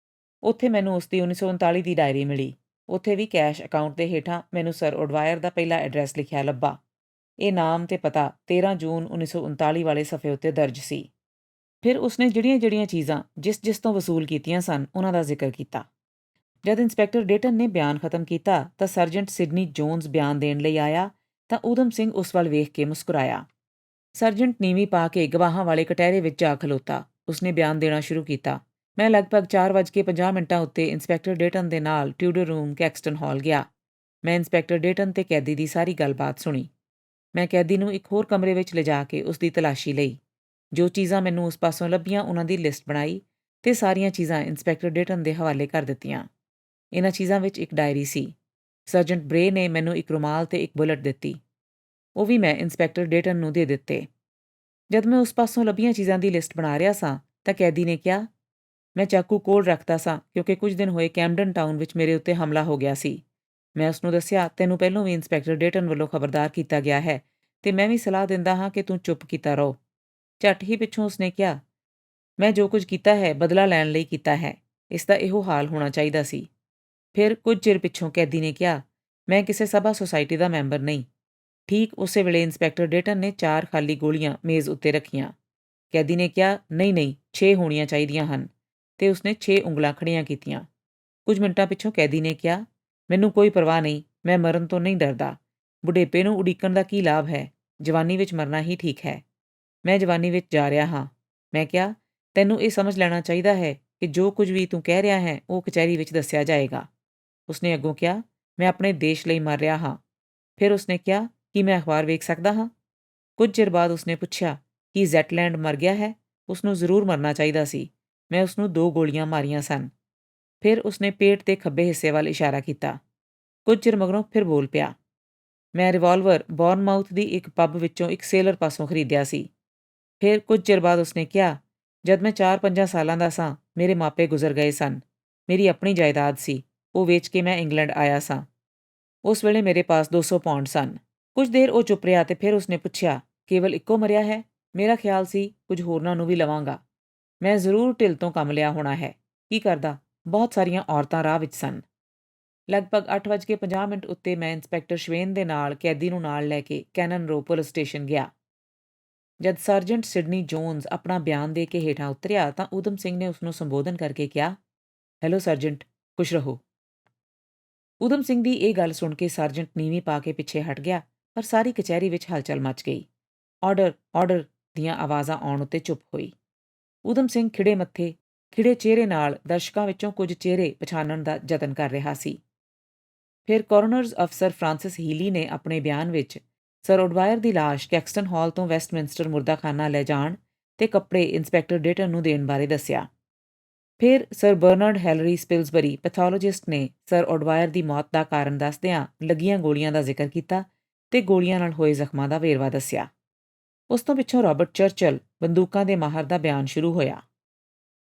ਉੱਥੇ ਮੈਨੂੰ ਉਸਦੀ 1939 ਦੀ ਡਾਇਰੀ ਮਿਲੀ। ਉੱਥੇ ਵੀ ਕੈਸ਼ ਅਕਾਊਂਟ ਦੇ ਹੇਠਾਂ ਮੈਨੂੰ ਸਰ ਓਡਵਾਇਰ ਦਾ ਪਹਿਲਾ ਐਡਰੈਸ ਲਿਖਿਆ ਲੱਭਾ। ਇਹ ਨਾਮ ਤੇ ਪਤਾ 13 ਜੂਨ 1939 ਵਾਲੇ ਸਫ਼ੇ ਉੱਤੇ ਦਰਜ ਸੀ। ਫਿਰ ਉਸਨੇ ਜਿਹੜੀਆਂ ਚੀਜ਼ਾਂ ਜਿਸ ਤੋਂ ਵਸੂਲ ਕੀਤੀਆਂ ਸਨ, ਉਹਨਾਂ ਦਾ ਜ਼ਿਕਰ ਕੀਤਾ। ਜਦ ਇੰਸਪੈਕਟਰ ਡੇਟਨ ਨੇ ਬਿਆਨ ਖਤਮ ਕੀਤਾ ਤਾਂ ਸਰਜੈਂਟ ਸਿਡਨੀ ਜੋਨਸ ਬਿਆਨ ਦੇਣ ਲਈ ਆਇਆ ਤਾਂ ਊਧਮ ਸਿੰਘ ਉਸ ਵੱਲ ਵੇਖ ਕੇ ਮੁਸਕਰਾਇਆ। ਸਰਜੈਂਟ ਨੀਵੀਂ ਪਾ ਕੇ ਗਵਾਹਾਂ ਵਾਲੇ ਕਟਹਿਰੇ ਵਿੱਚ ਜਾ ਖਲੋਤਾ। ਉਸਨੇ ਬਿਆਨ ਦੇਣਾ ਸ਼ੁਰੂ ਕੀਤਾ। ਮੈਂ ਲਗਭਗ 4:50 ਉੱਤੇ ਇੰਸਪੈਕਟਰ ਡੇਟਨ ਦੇ ਨਾਲ ਟਿਊਡਰ ਰੂਮ ਕੈਕਸਟਨ ਹਾਲ ਗਿਆ। ਮੈਂ ਇੰਸਪੈਕਟਰ ਡੇਟਨ ਤੇ ਕੈਦੀ ਦੀ ਸਾਰੀ ਗੱਲਬਾਤ ਸੁਣੀ। ਮੈਂ ਕੈਦੀ ਨੂੰ ਇੱਕ ਹੋਰ ਕਮਰੇ ਵਿੱਚ ਲਿਜਾ ਕੇ ਉਸਦੀ ਤਲਾਸ਼ੀ ਲਈ। ਜੋ ਚੀਜ਼ਾਂ ਮੈਨੂੰ ਉਸ ਪਾਸੋਂ ਲੱਭੀਆਂ, ਉਹਨਾਂ ਦੀ ਲਿਸਟ ਬਣਾਈ ਤੇ ਸਾਰੀਆਂ ਚੀਜ਼ਾਂ ਇੰਸਪੈਕਟਰ ਡੇਟਨ ਦੇ ਹਵਾਲੇ ਕਰ ਦਿੱਤੀਆਂ। ਇਹਨਾਂ ਚੀਜ਼ਾਂ ਵਿੱਚ ਇੱਕ ਡਾਇਰੀ ਸੀ। ਸਰਜੈਂਟ ਬਰੇ ਨੇ ਮੈਨੂੰ ਇੱਕ ਰੁਮਾਲ ਤੇ ਇੱਕ ਬੁਲਟ ਦਿੱਤੀ। ਉਹ ਵੀ ਮੈਂ ਇੰਸਪੈਕਟਰ ਡੇਟਨ ਨੂੰ ਦੇ ਦਿੱਤੇ। ਜਦ ਮੈਂ ਉਸ ਪਾਸੋਂ ਲੱਭੀਆਂ ਚੀਜ਼ਾਂ ਦੀ ਲਿਸਟ ਬਣਾ ਰਿਹਾ ਸਾਂ ਤਾਂ ਕੈਦੀ ਨੇ ਕਿਹਾ, ਮੈਂ ਚਾਕੂ ਕੋਲ ਰੱਖਦਾ ਸਾਂ ਕਿਉਂਕਿ ਕੁਝ ਦਿਨ ਹੋਏ ਕੈਮਡਨ ਟਾਊਨ ਵਿੱਚ ਮੇਰੇ ਉੱਤੇ ਹਮਲਾ ਹੋ ਗਿਆ ਸੀ। ਮੈਂ ਉਸਨੂੰ ਦੱਸਿਆ, ਤੈਨੂੰ ਪਹਿਲਾਂ ਵੀ ਇੰਸਪੈਕਟਰ ਡੇਟਨ ਵੱਲੋਂ ਖਬਰਦਾਰ ਕੀਤਾ ਗਿਆ ਹੈ ਤੇ ਮੈਂ ਵੀ ਸਲਾਹ ਦਿੰਦਾ ਹਾਂ ਕਿ ਤੂੰ ਚੁੱਪ ਕੀਤਾ ਰਹੋ। ਝੱਟ ਹੀ ਪਿੱਛੋਂ ਉਸਨੇ ਕਿਹਾ, ਮੈਂ ਜੋ ਕੁਝ ਕੀਤਾ ਹੈ ਬਦਲਾ ਲੈਣ ਲਈ ਕੀਤਾ ਹੈ। ਇਸ ਦਾ ਇਹੋ ਹਾਲ ਹੋਣਾ ਚਾਹੀਦਾ ਸੀ। ਫਿਰ ਕੁਝ ਚਿਰ ਪਿੱਛੋਂ ਕੈਦੀ ਨੇ ਕਿਹਾ, ਮੈਂ ਕਿਸੇ ਸਭਾ ਸੁਸਾਇਟੀ ਦਾ ਮੈਂਬਰ ਨਹੀਂ। ਠੀਕ ਉਸੇ ਵੇਲੇ ਇੰਸਪੈਕਟਰ ਡੇਟਨ ਨੇ 4 ਖਾਲੀ ਗੋਲੀਆਂ ਮੇਜ਼ ਉੱਤੇ ਰੱਖੀਆਂ। ਕੈਦੀ ਨੇ ਕਿਹਾ, ਨਹੀਂ, 6 ਹੋਣੀਆਂ ਚਾਹੀਦੀਆਂ ਹਨ ਤੇ ਉਸਨੇ 6 ਉਂਗਲਾਂ ਖੜੀਆਂ ਕੀਤੀਆਂ। ਕੁਝ ਮਿੰਟਾਂ ਪਿੱਛੋਂ ਕੈਦੀ ਨੇ ਕਿਹਾ, ਮੈਨੂੰ ਕੋਈ ਪਰਵਾਹ ਨਹੀਂ, ਮੈਂ ਮਰਨ ਤੋਂ ਨਹੀਂ ਡਰਦਾ। ਬੁਢੇਪੇ ਨੂੰ ਉਡੀਕਣ ਦਾ ਕੀ ਲਾਭ ਹੈ? ਜਵਾਨੀ ਵਿੱਚ ਮਰਨਾ ਹੀ ਠੀਕ ਹੈ। ਮੈਂ ਜਵਾਨੀ ਵਿੱਚ ਜਾ ਰਿਹਾ ਹਾਂ। ਮੈਂ ਕਿਹਾ, ਤੈਨੂੰ ਇਹ ਸਮਝ ਲੈਣਾ ਚਾਹੀਦਾ ਹੈ ਕਿ ਜੋ ਕੁਝ ਵੀ ਤੂੰ ਕਹਿ ਰਿਹਾ ਹੈ ਉਹ ਕਚਹਿਰੀ ਵਿੱਚ ਦੱਸਿਆ ਜਾਏਗਾ। ਉਸਨੇ ਅੱਗੋਂ ਕਿਹਾ, ਮੈਂ ਆਪਣੇ ਦੇਸ਼ ਲਈ ਮਰ ਰਿਹਾ ਹਾਂ। ਫਿਰ ਉਸਨੇ ਕਿਹਾ, ਕੀ ਮੈਂ ਅਖਬਾਰ ਵੇਖ ਸਕਦਾ ਹਾਂ? ਕੁਝ ਚਿਰ ਬਾਅਦ ਉਸਨੇ ਪੁੱਛਿਆ, ਕੀ ਜ਼ੈਟਲੈਂਡ ਮਰ ਗਿਆ ਹੈ? ਉਸਨੂੰ ਜ਼ਰੂਰ ਮਰਨਾ ਚਾਹੀਦਾ ਸੀ। ਮੈਂ ਉਸਨੂੰ 2 ਗੋਲੀਆਂ ਮਾਰੀਆਂ ਸਨ। ਫਿਰ ਉਸਨੇ ਪੇਟ ਦੇ ਖੱਬੇ ਹਿੱਸੇ ਵੱਲ ਇਸ਼ਾਰਾ ਕੀਤਾ। ਕੁਝ ਚਿਰ ਮਗਰੋਂ ਫਿਰ ਬੋਲ ਪਿਆ, ਮੈਂ ਰਿਵਾਲਵਰ ਬੌਰਨਮਾਊਥ ਦੀ ਇੱਕ ਪੱਬ ਵਿੱਚੋਂ ਇੱਕ ਸੇਲਰ ਪਾਸੋਂ ਖਰੀਦਿਆ ਸੀ। ਫਿਰ ਕੁਝ ਚਿਰ ਬਾਅਦ ਉਸਨੇ ਕਿਹਾ, ਜਦ ਮੈਂ 4-5 ਸਾਲਾਂ ਦਾ ਸਾਂ, ਮੇਰੇ ਮਾਪੇ ਗੁਜ਼ਰ ਗਏ ਸਨ। ਮੇਰੀ ਆਪਣੀ ਜਾਇਦਾਦ ਸੀ, ਉਹ ਵੇਚ ਕੇ ਮੈਂ ਇੰਗਲੈਂਡ ਆਇਆ ਸਾਂ। ਉਸ ਵੇਲੇ ਮੇਰੇ ਪਾਸ 200 ਪਾਉਂਡ ਸਨ। ਕੁਝ ਦੇਰ ਉਹ ਚੁੱਪ ਰਿਹਾ ਤੇ ਫਿਰ ਉਸਨੇ ਪੁੱਛਿਆ, ਕੇਵਲ ਇੱਕੋ ਮਰਿਆ ਹੈ? ਮੇਰਾ ਖਿਆਲ ਸੀ ਕੁਝ ਹੋਰਨਾਂ ਨੂੰ ਵੀ ਲਵਾਂਗਾ। ਮੈਂ ਜ਼ਰੂਰ ਢਿੱਲ ਤੋਂ ਕੰਮ ਲਿਆ ਹੋਣਾ ਹੈ। ਕੀ ਕਰਦਾ, ਬਹੁਤ ਸਾਰੀਆਂ ਔਰਤਾਂ ਰਾਹ ਵਿੱਚ ਸਨ। ਲਗਭਗ 8:50 ਉੱਤੇ ਮੈਂ ਇੰਸਪੈਕਟਰ ਸ਼ਵੇਨ ਦੇ ਨਾਲ ਕੈਦੀ ਨੂੰ ਨਾਲ ਲੈ ਕੇ ਕੈਨਨ ਰੋ ਪੁਲਿਸ ਸਟੇਸ਼ਨ ਗਿਆ। ਜਦ ਸਰਜੈਂਟ ਸਿਡਨੀ ਜੋਨਸ ਆਪਣਾ ਬਿਆਨ ਦੇ ਕੇ ਹੇਠਾਂ ਉਤਰਿਆ ਤਾਂ ਊਧਮ ਸਿੰਘ ਨੇ ਉਸਨੂੰ ਸੰਬੋਧਨ ਕਰਕੇ ਕਿਹਾ, ਹੈਲੋ ਸਰਜੈਂਟ, ਖੁਸ਼ ਰਹੋ। ਊਧਮ ਸਿੰਘ ਦੀ ਇਹ ਗੱਲ ਸੁਣ ਕੇ ਸਰਜੈਂਟ ਨੀਵੀਂ ਪਾ ਕੇ ਪਿੱਛੇ ਹਟ ਗਿਆ, ਪਰ ਸਾਰੀ ਕਚਹਿਰੀ ਵਿੱਚ ਹਲਚਲ ਮਚ ਗਈ। ਆਰਡਰ ਦੀਆਂ ਆਵਾਜ਼ਾਂ ਆਉਣ ਉੱਤੇ ਚੁੱਪ ਹੋਈ। ਊਧਮ ਸਿੰਘ ਖਿੜੇ ਮੱਥੇ, ਖਿੜੇ ਚਿਹਰੇ ਨਾਲ ਦਰਸ਼ਕਾਂ ਵਿੱਚੋਂ ਕੁਝ ਚਿਹਰੇ ਪਛਾਣਨ ਦਾ ਯਤਨ ਕਰ ਰਿਹਾ ਸੀ। ਫਿਰ ਕੋਰੋਨਰਜ਼ ਅਫਸਰ ਫਰਾਂਸਿਸ ਹੀਲੀ ਨੇ ਆਪਣੇ ਬਿਆਨ ਵਿੱਚ ਸਰ ਓਡਵਾਇਰ ਦੀ ਲਾਸ਼ ਕੈਕਸਟਨ ਹਾਲ ਤੋਂ ਵੈਸਟਮਿੰਸਟਰ ਮੁਰਦਾਖਾਨਾ ਲੈ ਜਾਣ ਤੇ ਕੱਪੜੇ ਇੰਸਪੈਕਟਰ ਡੇਟਨ ਨੂੰ ਦੇਣ ਬਾਰੇ ਦੱਸਿਆ। ਫਿਰ ਸਰ ਬਰਨਰਡ ਹੈਲਰੀ ਸਪਿਲਸਬਰੀ ਪੈਥੋਲੋਜਿਸਟ ਨੇ ਸਰ ਓਡਵਾਇਰ ਦੀ ਮੌਤ ਦਾ ਕਾਰਨ ਦੱਸਦਿਆਂ ਲੱਗੀਆਂ ਗੋਲੀਆਂ ਦਾ ਜ਼ਿਕਰ ਕੀਤਾ ਤੇ ਗੋਲੀਆਂ ਨਾਲ ਹੋਏ ਜ਼ਖਮਾਂ ਦਾ ਵੇਰਵਾ ਦੱਸਿਆ। ਉਸ ਤੋਂ ਪਿੱਛੋਂ ਰਾਬਰਟ ਚਰਚਲ ਬੰਦੂਕਾਂ ਦੇ ਮਾਹਰ ਦਾ ਬਿਆਨ ਸ਼ੁਰੂ ਹੋਇਆ।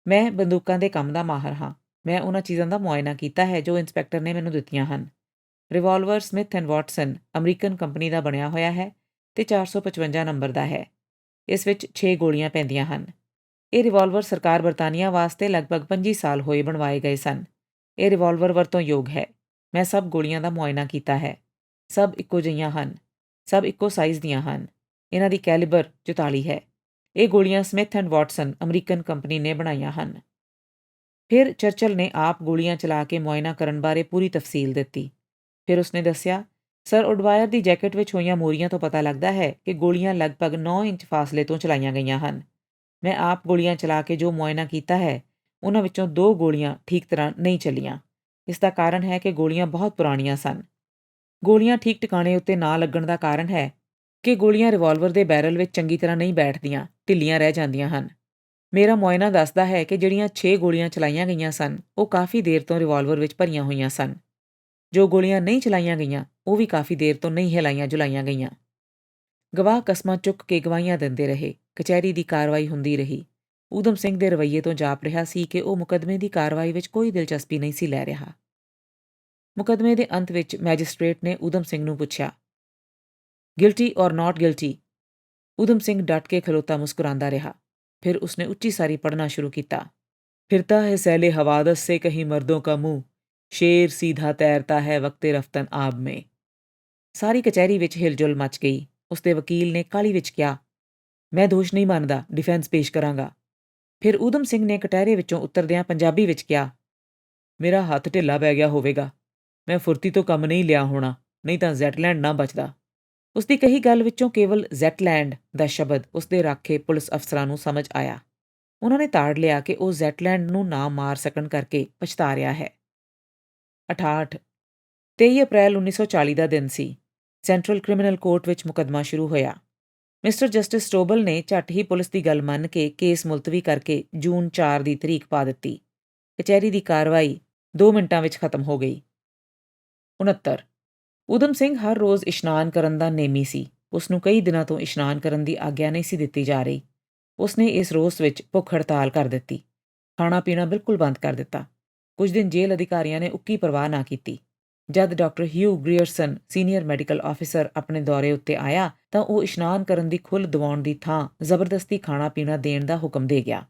ਮੈਂ ਬੰਦੂਕਾਂ ਦੇ ਕੰਮ ਦਾ ਮਾਹਰ ਹਾਂ। ਮੈਂ ਉਹਨਾਂ ਚੀਜ਼ਾਂ ਦਾ ਮੁਆਇਨਾ ਕੀਤਾ ਹੈ ਜੋ ਇੰਸਪੈਕਟਰ ਨੇ ਮੈਨੂੰ ਦਿੱਤੀਆਂ ਹਨ। Revolver Smith and Watson American company ਦਾ ਬਣਿਆ ਹੋਇਆ ਹੈ ਤੇ 455 ਨੰਬਰ ਦਾ ਹੈ। ਇਸ ਵਿੱਚ 6 ਗੋਲੀਆਂ ਪੈਂਦੀਆਂ ਹਨ। ਇਹ ਰਿਵਾਲਵਰ ਸਰਕਾਰ ਬਰਤਾਨੀਆ ਵਾਸਤੇ ਲਗਭਗ 25 ਸਾਲ ਹੋਏ ਬਣਵਾਏ ਗਏ ਸਨ। ਇਹ ਰਿਵਾਲਵਰ ਵਰਤੋਂ ਯੋਗ ਹੈ। ਮੈਂ ਸਭ ਗੋਲੀਆਂ ਦਾ ਮੁਆਇਨਾ ਕੀਤਾ ਹੈ। ਸਭ ਇੱਕੋ ਜਿਹੀਆਂ ਹਨ। ਸਭ ਇੱਕੋ ਸਾਈਜ਼ ਦੀਆਂ ਹਨ। ਇਹਨਾਂ ਦੀ ਕੈਲੀਬਰ 44 ਹੈ। ਇਹ ਗੋਲੀਆਂ Smith and Watson American company ਨੇ ਬਣਾਈਆਂ ਹਨ। ਫਿਰ ਚਰਚਲ ਨੇ ਆਪ ਗੋਲੀਆਂ ਚਲਾ ਕੇ ਮੁਆਇਨਾ ਕਰਨ ਬਾਰੇ ਪੂਰੀ ਤਫਸੀਲ ਦਿੱਤੀ। ਫਿਰ ਉਸਨੇ ਦੱਸਿਆ, ਸਰ ਉਡਵਾਇਰ ਦੀ ਜੈਕਟ ਵਿੱਚ ਹੋਈਆਂ ਮੋਰੀਆਂ ਤੋਂ ਪਤਾ ਲੱਗਦਾ ਹੈ ਕਿ ਗੋਲੀਆਂ ਲਗਭਗ 9 ਇੰਚ ਫਾਸਲੇ ਤੋਂ ਚਲਾਈਆਂ ਗਈਆਂ ਹਨ। ਮੈਂ ਆਪ ਗੋਲੀਆਂ ਚਲਾ ਕੇ ਜੋ ਮੁਆਇਨਾ ਕੀਤਾ ਹੈ ਉਹਨਾਂ ਵਿੱਚੋਂ 2 ਗੋਲੀਆਂ ਠੀਕ ਤਰ੍ਹਾਂ ਨਹੀਂ ਚੱਲੀਆਂ। ਇਸ ਦਾ ਕਾਰਨ ਹੈ ਕਿ ਗੋਲੀਆਂ ਬਹੁਤ ਪੁਰਾਣੀਆਂ ਸਨ। ਗੋਲੀਆਂ ਠੀਕ ਟਿਕਾਣੇ ਉੱਤੇ ਨਾ ਲੱਗਣ ਦਾ ਕਾਰਨ ਹੈ ਕਿ ਗੋਲੀਆਂ ਰਿਵਾਲਵਰ ਦੇ ਬੈਰਲ ਵਿੱਚ ਚੰਗੀ ਤਰ੍ਹਾਂ ਨਹੀਂ ਬੈਠਦੀਆਂ, ਢਿੱਲੀਆਂ ਰਹਿ ਜਾਂਦੀਆਂ ਹਨ। ਮੇਰਾ ਮੁਆਇਨਾ ਦੱਸਦਾ ਹੈ ਕਿ ਜਿਹੜੀਆਂ 6 ਗੋਲੀਆਂ ਚਲਾਈਆਂ ਗਈਆਂ ਸਨ ਉਹ ਕਾਫੀ ਦੇਰ ਤੋਂ ਰਿਵਾਲਵਰ ਵਿੱਚ ਭਰੀਆਂ ਹੋਈਆਂ ਸਨ। ਜੋ ਗੋਲੀਆਂ ਨਹੀਂ ਚਲਾਈਆਂ ਗਈਆਂ ਉਹ ਵੀ ਕਾਫੀ ਦੇਰ ਤੋਂ ਨਹੀਂ ਹਿਲਾਈਆਂ ਜੁਲਾਈਆਂ ਗਈਆਂ। ਗਵਾਹ ਕਸਮਾਂ ਚੁੱਕ ਕੇ ਗਵਾਹੀਆਂ ਦਿੰਦੇ ਰਹੇ। ਕਚਹਿਰੀ ਦੀ ਕਾਰਵਾਈ ਹੁੰਦੀ ਰਹੀ। ਊਧਮ ਸਿੰਘ ਦੇ ਰਵੱਈਏ ਤੋਂ ਜਾਪ ਰਿਹਾ ਸੀ ਕਿ ਉਹ ਮੁਕੱਦਮੇ ਦੀ ਕਾਰਵਾਈ ਵਿੱਚ ਕੋਈ ਦਿਲਚਸਪੀ ਨਹੀਂ ਸੀ ਲੈ ਰਿਹਾ। ਮੁਕੱਦਮੇ ਦੇ ਅੰਤ ਵਿੱਚ ਮੈਜਿਸਟ੍ਰੇਟ ਨੇ ਊਧਮ ਸਿੰਘ ਨੂੰ ਪੁੱਛਿਆ, ਗਿਲਟੀ ਔਰ ਨਾਟ ਗਿਲਟੀ? ਊਧਮ ਸਿੰਘ ਡਟ ਕੇ ਖਲੋਤਾ ਮੁਸਕਰਾਂਦਾ ਰਿਹਾ। फिर उसने उच्ची सारी पढ़ना शुरू किया। फिरता है सैले हवादस से कहीं मर्दों का मुंह, शेर सीधा तैरता है वक्ते रफ्तन आब में। सारी कचहरी विच हिलजुल मच गई। उसके वकील ने काली विच कहा, मैं दोष नहीं मानदा, डिफेंस पेश करांगा। फिर ਊਧਮ ਸਿੰਘ ने कटहरे विचों उतरदियां पंजाबी विच कहा, मेरा हथ ढिला पै गया होवेगा, मैं फुर्ती तो कम नहीं लिया होना, नहीं तां ਜ਼ੈਟਲੈਂਡ ना बचदा। ਉਸਦੀ ਕਹੀ ਗੱਲ ਵਿੱਚੋਂ ਕੇਵਲ ਜ਼ੈਟਲੈਂਡ ਦਾ ਸ਼ਬਦ ਉਸਦੇ ਰਾਖੇ ਪੁਲਿਸ ਅਫਸਰਾਂ ਨੂੰ ਸਮਝ ਆਇਆ। ਉਹਨਾਂ ਨੇ ਤਾੜ ਲਿਆ ਕਿ ਉਹ ਜ਼ੈਟਲੈਂਡ ਨੂੰ ਨਾ ਮਾਰ ਸਕਣ ਕਰਕੇ ਪਛਤਾ ਰਿਹਾ ਹੈ। 68 23 ਅਪ੍ਰੈਲ 1940 ਦਾ ਦਿਨ ਸੀ। ਸੈਂਟਰਲ ਕ੍ਰਿਮੀਨਲ ਕੋਰਟ ਵਿੱਚ ਮੁਕੱਦਮਾ ਸ਼ੁਰੂ ਹੋਇਆ। ਮਿਸਟਰ ਜਸਟਿਸ ਸਟੋਬਲ ਨੇ ਝੱਟ ਹੀ ਪੁਲਿਸ ਦੀ ਗੱਲ ਮੰਨ ਕੇ ਕੇਸ ਮੁਲਤਵੀ ਕਰਕੇ ਜੂਨ 4 ਦੀ ਤਰੀਕ ਪਾ ਦਿੱਤੀ। ਕਚਹਿਰੀ ਦੀ ਕਾਰਵਾਈ 2 ਮਿੰਟਾਂ ਵਿੱਚ ਖਤਮ ਹੋ ਗਈ। 69 ਊਧਮ ਸਿੰਘ ਹਰ ਰੋਜ਼ ਇਸ਼ਨਾਨ ਕਰਨ ਦਾ ਨੇਮੀ ਸੀ। ਉਸ ਨੂੰ ਕਈ ਦਿਨਾਂ ਤੋਂ ਇਸ਼ਨਾਨ ਕਰਨ ਦੀ ਆਗਿਆ ਨਹੀਂ ਸੀ ਦਿੱਤੀ ਜਾ ਰਹੀ। ਉਸਨੇ ਇਸ ਰੋਸ ਵਿੱਚ ਭੁੱਖ ਹੜਤਾਲ ਕਰ ਦਿੱਤੀ। ਖਾਣਾ ਪੀਣਾ ਬਿਲਕੁਲ ਬੰਦ ਕਰ ਦਿੱਤਾ। ਕੁਝ ਦਿਨ ਜੇਲ੍ਹ ਅਧਿਕਾਰੀਆਂ ਨੇ ਉੱਕੀ ਪਰਵਾਹ ਨਾ ਕੀਤੀ। ਜਦ doctor Hugh Grierson senior medical officer ਆਪਣੇ ਦੌਰੇ ਉੱਤੇ ਆਇਆ ਤਾਂ ਉਹ ਇਸ਼ਨਾਨ ਕਰਨ ਦੀ ਖੁੱਲ੍ਹ ਦਿਵਾਉਣ ਦੀ ਥਾਂ ਜ਼ਬਰਦਸਤੀ ਖਾਣਾ ਪੀਣਾ ਦੇਣ ਦਾ ਹੁਕਮ ਦੇ ਗਿਆ।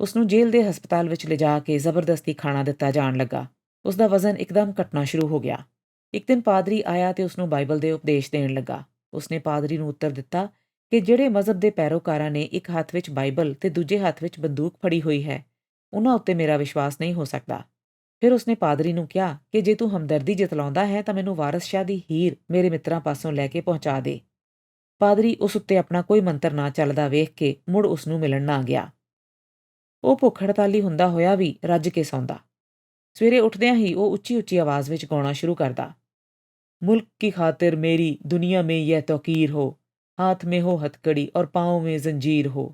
ਉਸ ਨੂੰ ਜੇਲ੍ਹ ਦੇ ਹਸਪਤਾਲ ਵਿੱਚ ਲਿਜਾ ਕੇ ਜ਼ਬਰਦਸਤੀ ਖਾਣਾ ਦਿੱਤਾ ਜਾਣ ਲੱਗਾ। ਉਸ ਦਾ ਵਜ਼ਨ ਇੱਕਦਮ ਘਟਣਾ ਸ਼ੁਰੂ ਹੋ ਗਿਆ। ਇੱਕ ਦਿਨ ਪਾਦਰੀ ਆਇਆ ਤੇ ਉਸ ਨੂੰ ਬਾਈਬਲ ਦੇ ਉਪਦੇਸ਼ ਦੇਣ ਲੱਗਾ। ਉਸਨੇ ਪਾਦਰੀ ਨੂੰ ਉੱਤਰ ਦਿੱਤਾ ਕਿ ਜਿਹੜੇ ਮਜ਼ਹਬ ਦੇ ਪੈਰੋਕਾਰਾਂ ਨੇ ਇੱਕ ਹੱਥ ਵਿੱਚ ਬਾਈਬਲ ਤੇ ਦੂਜੇ ਹੱਥ ਵਿੱਚ ਬੰਦੂਕ ਫੜੀ ਹੋਈ ਹੈ ਉਹਨਾਂ ਉੱਤੇ ਮੇਰਾ ਵਿਸ਼ਵਾਸ ਨਹੀਂ ਹੋ ਸਕਦਾ। ਫਿਰ ਉਸਨੇ ਪਾਦਰੀ ਨੂੰ ਕਿਹਾ ਕਿ ਜੇ ਤੂੰ ਹਮਦਰਦੀ ਜਤਲਾਉਂਦਾ ਹੈ ਤਾਂ ਮੈਨੂੰ ਵਾਰਸ ਸ਼ਾਹ ਦੀ ਹੀਰ ਮੇਰੇ ਮਿੱਤਰਾਂ ਪਾਸੋਂ ਲੈ ਕੇ ਪਹੁੰਚਾ ਦੇ। ਪਾਦਰੀ ਉਸ ਉੱਤੇ ਆਪਣਾ ਕੋਈ ਮੰਤਰ ਨਾ ਚੱਲਦਾ ਵੇਖ ਕੇ ਮੁੜ ਉਸ ਨੂੰ ਮਿਲਣ ਨਾ ਗਿਆ। ਉਹ ਭੁੱਖ ਹੜਤਾਲੀ ਹੁੰਦਾ ਹੋਇਆ ਵੀ ਰੱਜ ਕੇ ਸੌਂਦਾ। ਸਵੇਰੇ ਉੱਠਦਿਆਂ ਹੀ ਉਹ ਉੱਚੀ ਉੱਚੀ ਆਵਾਜ਼ ਵਿੱਚ ਗਾਉਣਾ ਸ਼ੁਰੂ ਕਰਦਾ, मुल्क की खातिर मेरी दुनिया में यह तौकीर हो, हाथ में हो हथकड़ी और पाँव में जंजीर हो,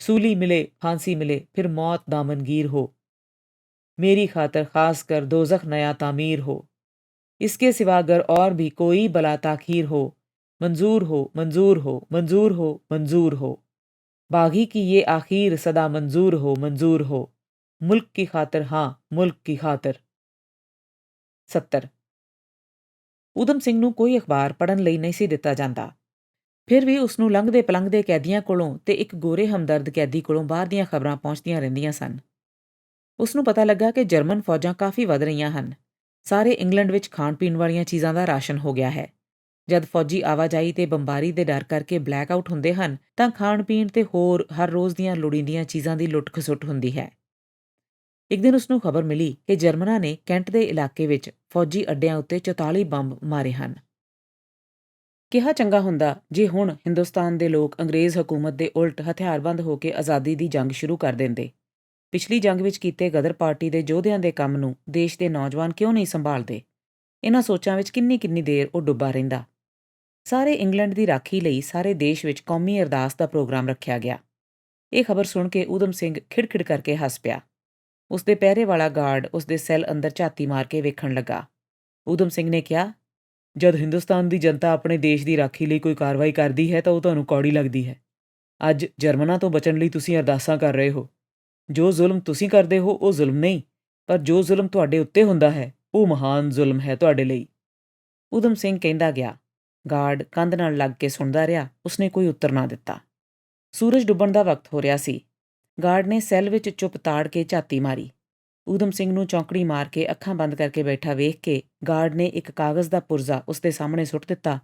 सूली मिले फांसी मिले फिर मौत दामनगीर हो, मेरी खातिर खास कर दोजख नया तामीर हो, इसके सिवा अगर और भी कोई बला ताखीर हो, मंजूर हो मंजूर हो मंजूर हो मंजूर हो, बागी की ये आखिर सदा मंजूर हो मंजूर हो, मुल्क की खातिर हाँ मुल्क की खातिर। 70 ਊਧਮ ਸਿੰਘ ਨੂੰ ਕੋਈ ਅਖਬਾਰ ਪੜ੍ਹਨ ਲਈ ਨਹੀਂ ਸੀ ਦਿੱਤਾ ਜਾਂਦਾ। ਫਿਰ ਵੀ ਉਸ ਨੂੰ ਲੰਘਦੇ ਪਲੰਘਦੇ ਕੈਦੀਆਂ ਕੋਲੋਂ ਤੇ ਇੱਕ ਗੋਰੇ ਹਮਦਰਦ ਕੈਦੀ ਕੋਲੋਂ ਬਾਹਰ ਦੀਆਂ ਖਬਰਾਂ ਪਹੁੰਚਦੀਆਂ ਰਹਿੰਦੀਆਂ ਸਨ। ਉਸ ਨੂੰ ਪਤਾ ਲੱਗਾ ਕਿ ਜਰਮਨ ਫੌਜਾਂ ਕਾਫੀ ਵੱਧ ਰਹੀਆਂ ਹਨ। ਸਾਰੇ ਇੰਗਲੈਂਡ ਵਿੱਚ ਖਾਣ ਪੀਣ ਵਾਲੀਆਂ ਚੀਜ਼ਾਂ ਦਾ ਰਾਸ਼ਨ ਹੋ ਗਿਆ ਹੈ। ਜਦ ਫੌਜੀ ਆਵਾਜਾਈ ਤੇ ਬੰਬਾਰੀ ਦੇ ਡਰ ਕਰਕੇ ਬਲੈਕ ਆਊਟ ਹੁੰਦੇ ਹਨ ਤਾਂ ਖਾਣ ਪੀਣ ਤੇ ਹੋਰ ਹਰ ਰੋਜ਼ ਦੀਆਂ ਲੋੜੀਂਦੀਆਂ ਚੀਜ਼ਾਂ ਦੀ ਲੁੱਟ ਖਸੁੱਟ ਹੁੰਦੀ ਹੈ। ਇੱਕ ਦਿਨ ਉਸ ਨੂੰ ਖਬਰ ਮਿਲੀ ਕਿ ਜਰਮਨਾਂ ਨੇ ਕੈਂਟ ਦੇ ਇਲਾਕੇ ਵਿੱਚ ਫੌਜੀ ਅੱਡਿਆਂ ਉੱਤੇ 44 ਬੰਬ ਮਾਰੇ ਹਨ। ਕਿਹਾ ਚੰਗਾ ਹੁੰਦਾ ਜੇ ਹੁਣ ਹਿੰਦੁਸਤਾਨ ਦੇ ਲੋਕ ਅੰਗਰੇਜ਼ ਹਕੂਮਤ ਦੇ ਉਲਟ ਹਥਿਆਰਬੰਦ ਹੋ ਕੇ ਆਜ਼ਾਦੀ ਦੀ ਜੰਗ ਸ਼ੁਰੂ ਕਰ ਦਿੰਦੇ। ਪਿਛਲੀ ਜੰਗ ਵਿੱਚ ਕੀਤੇ ਗਦਰ ਪਾਰਟੀ ਦੇ ਯੋਧਿਆਂ ਦੇ ਕੰਮ ਨੂੰ ਦੇਸ਼ ਦੇ ਨੌਜਵਾਨ ਕਿਉਂ ਨਹੀਂ ਸੰਭਾਲਦੇ? ਇਹਨਾਂ ਸੋਚਾਂ ਵਿੱਚ ਕਿੰਨੀ ਦੇਰ ਉਹ ਡੁੱਬਾ ਰਹਿੰਦਾ। ਸਾਰੇ ਇੰਗਲੈਂਡ ਦੀ ਰਾਖੀ ਲਈ ਸਾਰੇ ਦੇਸ਼ ਵਿੱਚ ਕੌਮੀ ਅਰਦਾਸ ਦਾ ਪ੍ਰੋਗਰਾਮ ਰੱਖਿਆ ਗਿਆ। ਇਹ ਖਬਰ ਸੁਣ ਕੇ ਊਧਮ ਸਿੰਘ ਖਿੜਖਿੜ ਕਰਕੇ ਹੱਸ ਪਿਆ। ਉਸਦੇ ਪਹਿਰੇ ਵਾਲਾ ਗਾਰਡ ਉਸਦੇ ਸੈੱਲ ਅੰਦਰ ਝਾਤੀ ਮਾਰ ਕੇ ਵੇਖਣ ਲੱਗਾ। ਊਧਮ ਸਿੰਘ ਨੇ ਕਿਹਾ, ਜਦ ਹਿੰਦੁਸਤਾਨ ਦੀ ਜਨਤਾ ਆਪਣੇ ਦੇਸ਼ ਦੀ ਰਾਖੀ ਲਈ ਕੋਈ ਕਾਰਵਾਈ ਕਰਦੀ ਹੈ ਤਾਂ ਉਹ ਤੁਹਾਨੂੰ ਕੌੜੀ ਲੱਗਦੀ ਹੈ। ਅੱਜ ਜਰਮਨਾਂ ਤੋਂ ਬਚਣ ਲਈ ਤੁਸੀਂ ਅਰਦਾਸਾਂ ਕਰ ਰਹੇ ਹੋ। ਜੋ ਜ਼ੁਲਮ ਤੁਸੀਂ ਕਰਦੇ ਹੋ ਉਹ ਜ਼ੁਲਮ ਨਹੀਂ, ਪਰ ਜੋ ਜ਼ੁਲਮ ਤੁਹਾਡੇ ਉੱਤੇ ਹੁੰਦਾ ਹੈ ਉਹ ਮਹਾਨ ਜ਼ੁਲਮ ਹੈ ਤੁਹਾਡੇ ਲਈ। ਊਧਮ ਸਿੰਘ ਕਹਿੰਦਾ ਗਿਆ। ਗਾਰਡ ਕੰਧ ਨਾਲ ਲੱਗ ਕੇ ਸੁਣਦਾ ਰਿਹਾ। ਉਸਨੇ ਕੋਈ ਉੱਤਰ ਨਾ ਦਿੱਤਾ। ਸੂਰਜ ਡੁੱਬਣ ਦਾ ਵਕਤ ਹੋ ਰਿਹਾ ਸੀ। ਗਾਰਡ ਨੇ ਸੈੱਲ ਵਿੱਚ ਚੁੱਪ ਤਾੜ ਕੇ ਝਾਤੀ ਮਾਰੀ। ਊਧਮ ਸਿੰਘ ਨੂੰ ਚੌਂਕੜੀ ਮਾਰ ਕੇ ਅੱਖਾਂ ਬੰਦ ਕਰਕੇ ਬੈਠਾ ਵੇਖ ਕੇ ਗਾਰਡ ਨੇ ਇੱਕ ਕਾਗਜ਼ ਦਾ ਪੁਰਜ਼ਾ ਉਸਦੇ ਸਾਹਮਣੇ ਸੁੱਟ ਦਿੱਤਾ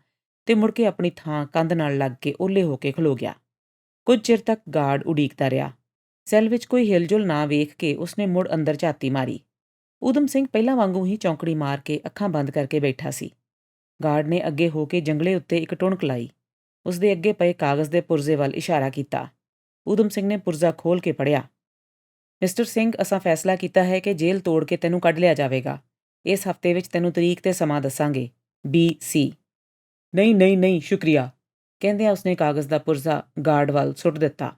ਤੇ ਮੁੜ ਕੇ ਆਪਣੀ ਥਾਂ ਕੰਧ ਨਾਲ ਲੱਗ ਕੇ ਓਹਲੇ ਹੋ ਕੇ ਖਲੋ ਗਿਆ। ਕੁਝ ਚਿਰ ਤੱਕ ਗਾਰਡ ਉਡੀਕਦਾ ਰਿਹਾ। ਸੈੱਲ ਵਿੱਚ ਕੋਈ ਹਿਲਜੁਲ ਨਾ ਵੇਖ ਕੇ ਉਸਨੇ ਮੁੜ ਅੰਦਰ ਝਾਤੀ ਮਾਰੀ। ਊਧਮ ਸਿੰਘ ਪਹਿਲਾਂ ਵਾਂਗੂ ਹੀ ਚੌਂਕੜੀ ਮਾਰ ਕੇ ਅੱਖਾਂ ਬੰਦ ਕਰਕੇ ਬੈਠਾ ਸੀ। ਗਾਰਡ ਨੇ ਅੱਗੇ ਹੋ ਕੇ ਜੰਗਲੇ ਉੱਤੇ ਇੱਕ ਟੁਣਕ ਲਾਈ। ਉਸਦੇ ਅੱਗੇ ਪਏ ਕਾਗਜ਼ ਦੇ ਪੁਰਜ਼ੇ ਵੱਲ ਇਸ਼ਾਰਾ ਕੀਤਾ। ਊਧਮ ਸਿੰਘ ਨੇ ਪੁਰਜ਼ਾ ਖੋਲ੍ਹ ਕੇ ਪੜ੍ਹਿਆ। ਮਿਸਟਰ ਸਿੰਘ, ਅਸਾਂ ਫੈਸਲਾ ਕੀਤਾ ਹੈ ਕਿ ਜੇਲ੍ਹ ਤੋੜ ਕੇ ਤੈਨੂੰ ਕੱਢ ਲਿਆ ਜਾਵੇਗਾ। ਇਸ ਹਫ਼ਤੇ ਵਿੱਚ ਤੈਨੂੰ ਤਰੀਕ ਤੇ ਸਮਾਂ ਦੱਸਾਂਗੇ। BC। ਨਹੀਂ ਨਹੀਂ ਨਹੀਂ, ਸ਼ੁਕਰੀਆ, ਕਹਿੰਦਿਆਂ ਉਸਨੇ ਕਾਗਜ਼ ਦਾ ਪੁਰਜ਼ਾ ਗਾਰਡ ਵੱਲ ਸੁੱਟ ਦਿੱਤਾ।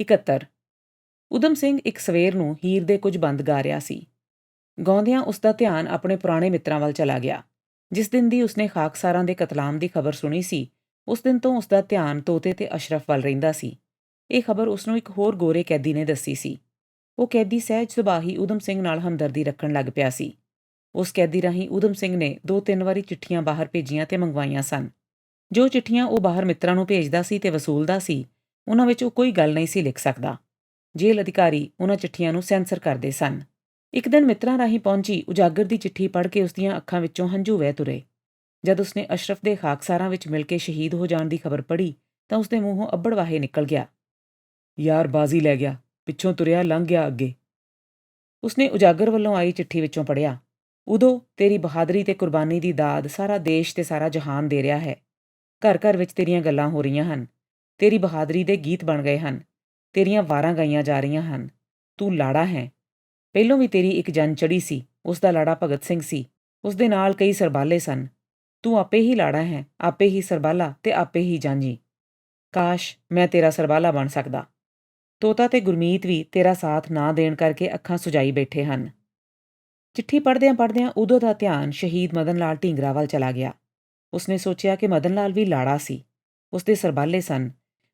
71। ਊਧਮ ਸਿੰਘ ਇੱਕ ਸਵੇਰ ਨੂੰ ਹੀਰ ਦੇ ਕੁਝ ਬੰਦ ਗਾ ਰਿਹਾ ਸੀ। ਗਾਉਂਦਿਆਂ ਉਸਦਾ ਧਿਆਨ ਆਪਣੇ ਪੁਰਾਣੇ ਮਿੱਤਰਾਂ ਵੱਲ ਚਲਾ ਗਿਆ। ਜਿਸ ਦਿਨ ਦੀ ਉਸਨੇ ਖਾਕਸਾਰਾਂ ਦੇ ਕਤਲਾਮ ਦੀ ਖਬਰ ਸੁਣੀ ਸੀ, ਉਸ ਦਿਨ ਤੋਂ ਉਸਦਾ ਧਿਆਨ ਤੋਤੇ ਤੇ ਅਸ਼ਰਫ ਵੱਲ ਰਹਿੰਦਾ ਸੀ। ਇਹ ਖਬਰ ਉਸਨੂੰ ਇੱਕ ਹੋਰ ਗੋਰੇ ਕੈਦੀ ਨੇ ਦੱਸੀ ਸੀ। ਉਹ ਕੈਦੀ ਸਹਿਜ ਸੁਭਾਅ ਹੀ ਊਧਮ ਸਿੰਘ ਨਾਲ ਹਮਦਰਦੀ ਰੱਖਣ ਲੱਗ ਪਿਆ ਸੀ। ਉਸ ਕੈਦੀ ਰਾਹੀਂ ਊਧਮ ਸਿੰਘ ਨੇ 2-3 ਵਾਰੀ ਚਿੱਠੀਆਂ ਬਾਹਰ ਭੇਜੀਆਂ ਤੇ ਮੰਗਵਾਈਆਂ ਸਨ। ਜੋ ਚਿੱਠੀਆਂ ਉਹ ਬਾਹਰ ਮਿੱਤਰਾਂ ਨੂੰ ਭੇਜਦਾ ਸੀ ਤੇ ਵਸੂਲਦਾ ਸੀ, ਉਹਨਾਂ ਵਿੱਚ ਉਹ ਕੋਈ ਗੱਲ ਨਹੀਂ ਸੀ ਲਿਖ ਸਕਦਾ। ਜੇਲ੍ਹ ਅਧਿਕਾਰੀ ਉਹਨਾਂ ਚਿੱਠੀਆਂ ਨੂੰ ਸੈਂਸਰ ਕਰਦੇ ਸਨ। ਇੱਕ ਦਿਨ ਮਿੱਤਰਾਂ ਰਾਹੀਂ ਪਹੁੰਚੀ ਉਜਾਗਰ ਦੀ ਚਿੱਠੀ ਪੜ੍ਹ ਕੇ ਉਸਦੀਆਂ ਅੱਖਾਂ ਵਿੱਚੋਂ ਹੰਝੂ ਵਹਿ ਤੁਰੇ। ਜਦ ਉਸਨੇ ਅਸ਼ਰਫ ਦੇ ਖਾਕਸਾਰਾਂ ਵਿੱਚ ਮਿਲ ਕੇ ਸ਼ਹੀਦ ਹੋ ਜਾਣ ਦੀ ਖਬਰ ਪੜ੍ਹੀ ਤਾਂ ਉਸਦੇ ਮੂੰਹੋਂ ਅੱਬੜ ਵਾਹੇ ਨਿਕਲ ਗਿਆ। ਯਾਰ ਬਾਜ਼ੀ ਲੈ ਗਿਆ, ਪਿੱਛੋਂ ਤੁਰਿਆ ਲੰਘ ਗਿਆ ਅੱਗੇ। ਉਸਨੇ ਉਜਾਗਰ ਵੱਲੋਂ ਆਈ ਚਿੱਠੀ ਵਿੱਚੋਂ ਪੜ੍ਹਿਆ। ਉਦੋਂ ਤੇਰੀ ਬਹਾਦਰੀ ਤੇ ਕੁਰਬਾਨੀ ਦੀ ਦਾਦ ਸਾਰਾ ਦੇਸ਼ ਤੇ ਸਾਰਾ ਜਹਾਨ ਦੇ ਰਿਹਾ ਹੈ। ਘਰ ਘਰ ਵਿੱਚ ਤੇਰੀਆਂ ਗੱਲਾਂ ਹੋ ਰਹੀਆਂ ਹਨ। ਤੇਰੀ ਬਹਾਦਰੀ ਦੇ ਗੀਤ ਬਣ ਗਏ ਹਨ। ਤੇਰੀਆਂ ਵਾਰਾਂ ਗਾਈਆਂ ਜਾ ਰਹੀਆਂ ਹਨ। ਤੂੰ ਲਾੜਾ ਹੈ। ਪਹਿਲੋਂ ਵੀ ਤੇਰੀ ਇੱਕ ਜੰਨ ਚੜ੍ਹੀ ਸੀ। ਉਸ ਦਾ ਲਾੜਾ ਭਗਤ ਸਿੰਘ ਸੀ। ਉਸ ਦੇ ਨਾਲ ਕਈ ਸਰਬਾਲੇ ਸਨ। ਤੂੰ ਆਪੇ ਹੀ ਲਾੜਾ ਹੈ, ਆਪੇ ਹੀ ਸਰਬਾਲਾ ਤੇ ਆਪੇ ਹੀ ਜਾਂਝੀ। ਕਾਸ਼ ਮੈਂ ਤੇਰਾ ਸਰਬਾਲਾ ਬਣ ਸਕਦਾ। ਤੋਤਾ ਤੇ ਗੁਰਮੀਤ ਵੀ ਤੇਰਾ ਸਾਥ ਨਾ ਦੇਣ ਕਰਕੇ ਅੱਖਾਂ ਸੁਜਾਈ ਬੈਠੇ ਹਨ। ਚਿੱਠੀ ਪੜ੍ਹਦਿਆਂ ਪੜ੍ਹਦਿਆਂ ਉਦੋਂ ਦਾ ਧਿਆਨ ਸ਼ਹੀਦ ਮਦਨ ਲਾਲ ਢੀਂਗਰਾ ਵੱਲ ਚਲਾ ਗਿਆ। ਉਸਨੇ ਸੋਚਿਆ ਕਿ ਮਦਨ ਲਾਲ ਵੀ ਲਾੜਾ ਸੀ। ਉਸਦੇ ਸਰਬਾਲੇ ਸਨ,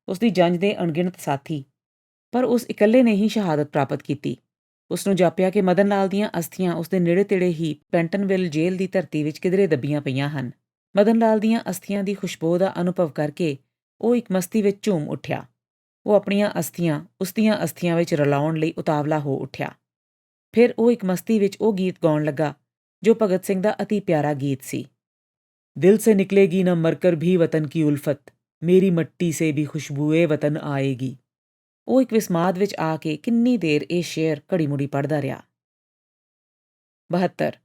ਉਸਦੀ ਜੰਝ ਦੇ ਅਣਗਿਣਤ ਸਾਥੀ, ਪਰ ਉਸ ਇਕੱਲੇ ਨੇ ਹੀ ਸ਼ਹਾਦਤ ਪ੍ਰਾਪਤ ਕੀਤੀ। ਉਸਨੂੰ ਜਾਪਿਆ ਕਿ ਮਦਨ ਲਾਲ ਦੀਆਂ ਅਸਥੀਆਂ ਉਸਦੇ ਨੇੜੇ ਤੇੜੇ ਹੀ ਪੈਂਟਨਵਿਲ ਜੇਲ੍ਹ ਦੀ ਧਰਤੀ ਵਿੱਚ ਕਿਧਰੇ ਦੱਬੀਆਂ ਪਈਆਂ ਹਨ। ਮਦਨ ਲਾਲ ਦੀਆਂ ਅਸਥੀਆਂ ਦੀ ਖੁਸ਼ਬੂ ਦਾ ਅਨੁਭਵ ਕਰਕੇ ਉਹ ਇੱਕ ਮਸਤੀ ਵਿੱਚ ਝੂਮ ਉੱਠਿਆ। ਉਹ ਆਪਣੀਆਂ ਅਸਥੀਆਂ ਉਸਦੀਆਂ ਅਸਥੀਆਂ ਵਿੱਚ ਰਲਾਉਣ ਲਈ ਉਤਾਵਲਾ ਹੋ ਉੱਠਿਆ। ਫਿਰ ਉਹ ਇੱਕ ਮਸਤੀ ਵਿੱਚ ਉਹ ਗੀਤ ਗਾਉਣ ਲੱਗਾ ਜੋ ਭਗਤ ਸਿੰਘ ਦਾ ਅਤੀ ਪਿਆਰਾ ਗੀਤ ਸੀ। ਦਿਲ ਸੇ ਨਿਕਲੇਗੀ ਨਾ ਮਰਕਰ ਵੀ ਵਤਨ ਕੀ ਉਲਫਤ, ਮੇਰੀ ਮੱਟੀ ਸੇ ਵੀ ਖੁਸ਼ਬੂਏ ਵਤਨ ਆਏਗੀ। ਉਹ ਇੱਕ ਵਿਸਮਾਦ ਵਿੱਚ ਆ ਕੇ ਕਿੰਨੀ ਦੇਰ ਇਹ ਸ਼ੇਅਰ ਘੜੀ ਮੁੜੀ ਪੜ੍ਹਦਾ ਰਿਹਾ। 72।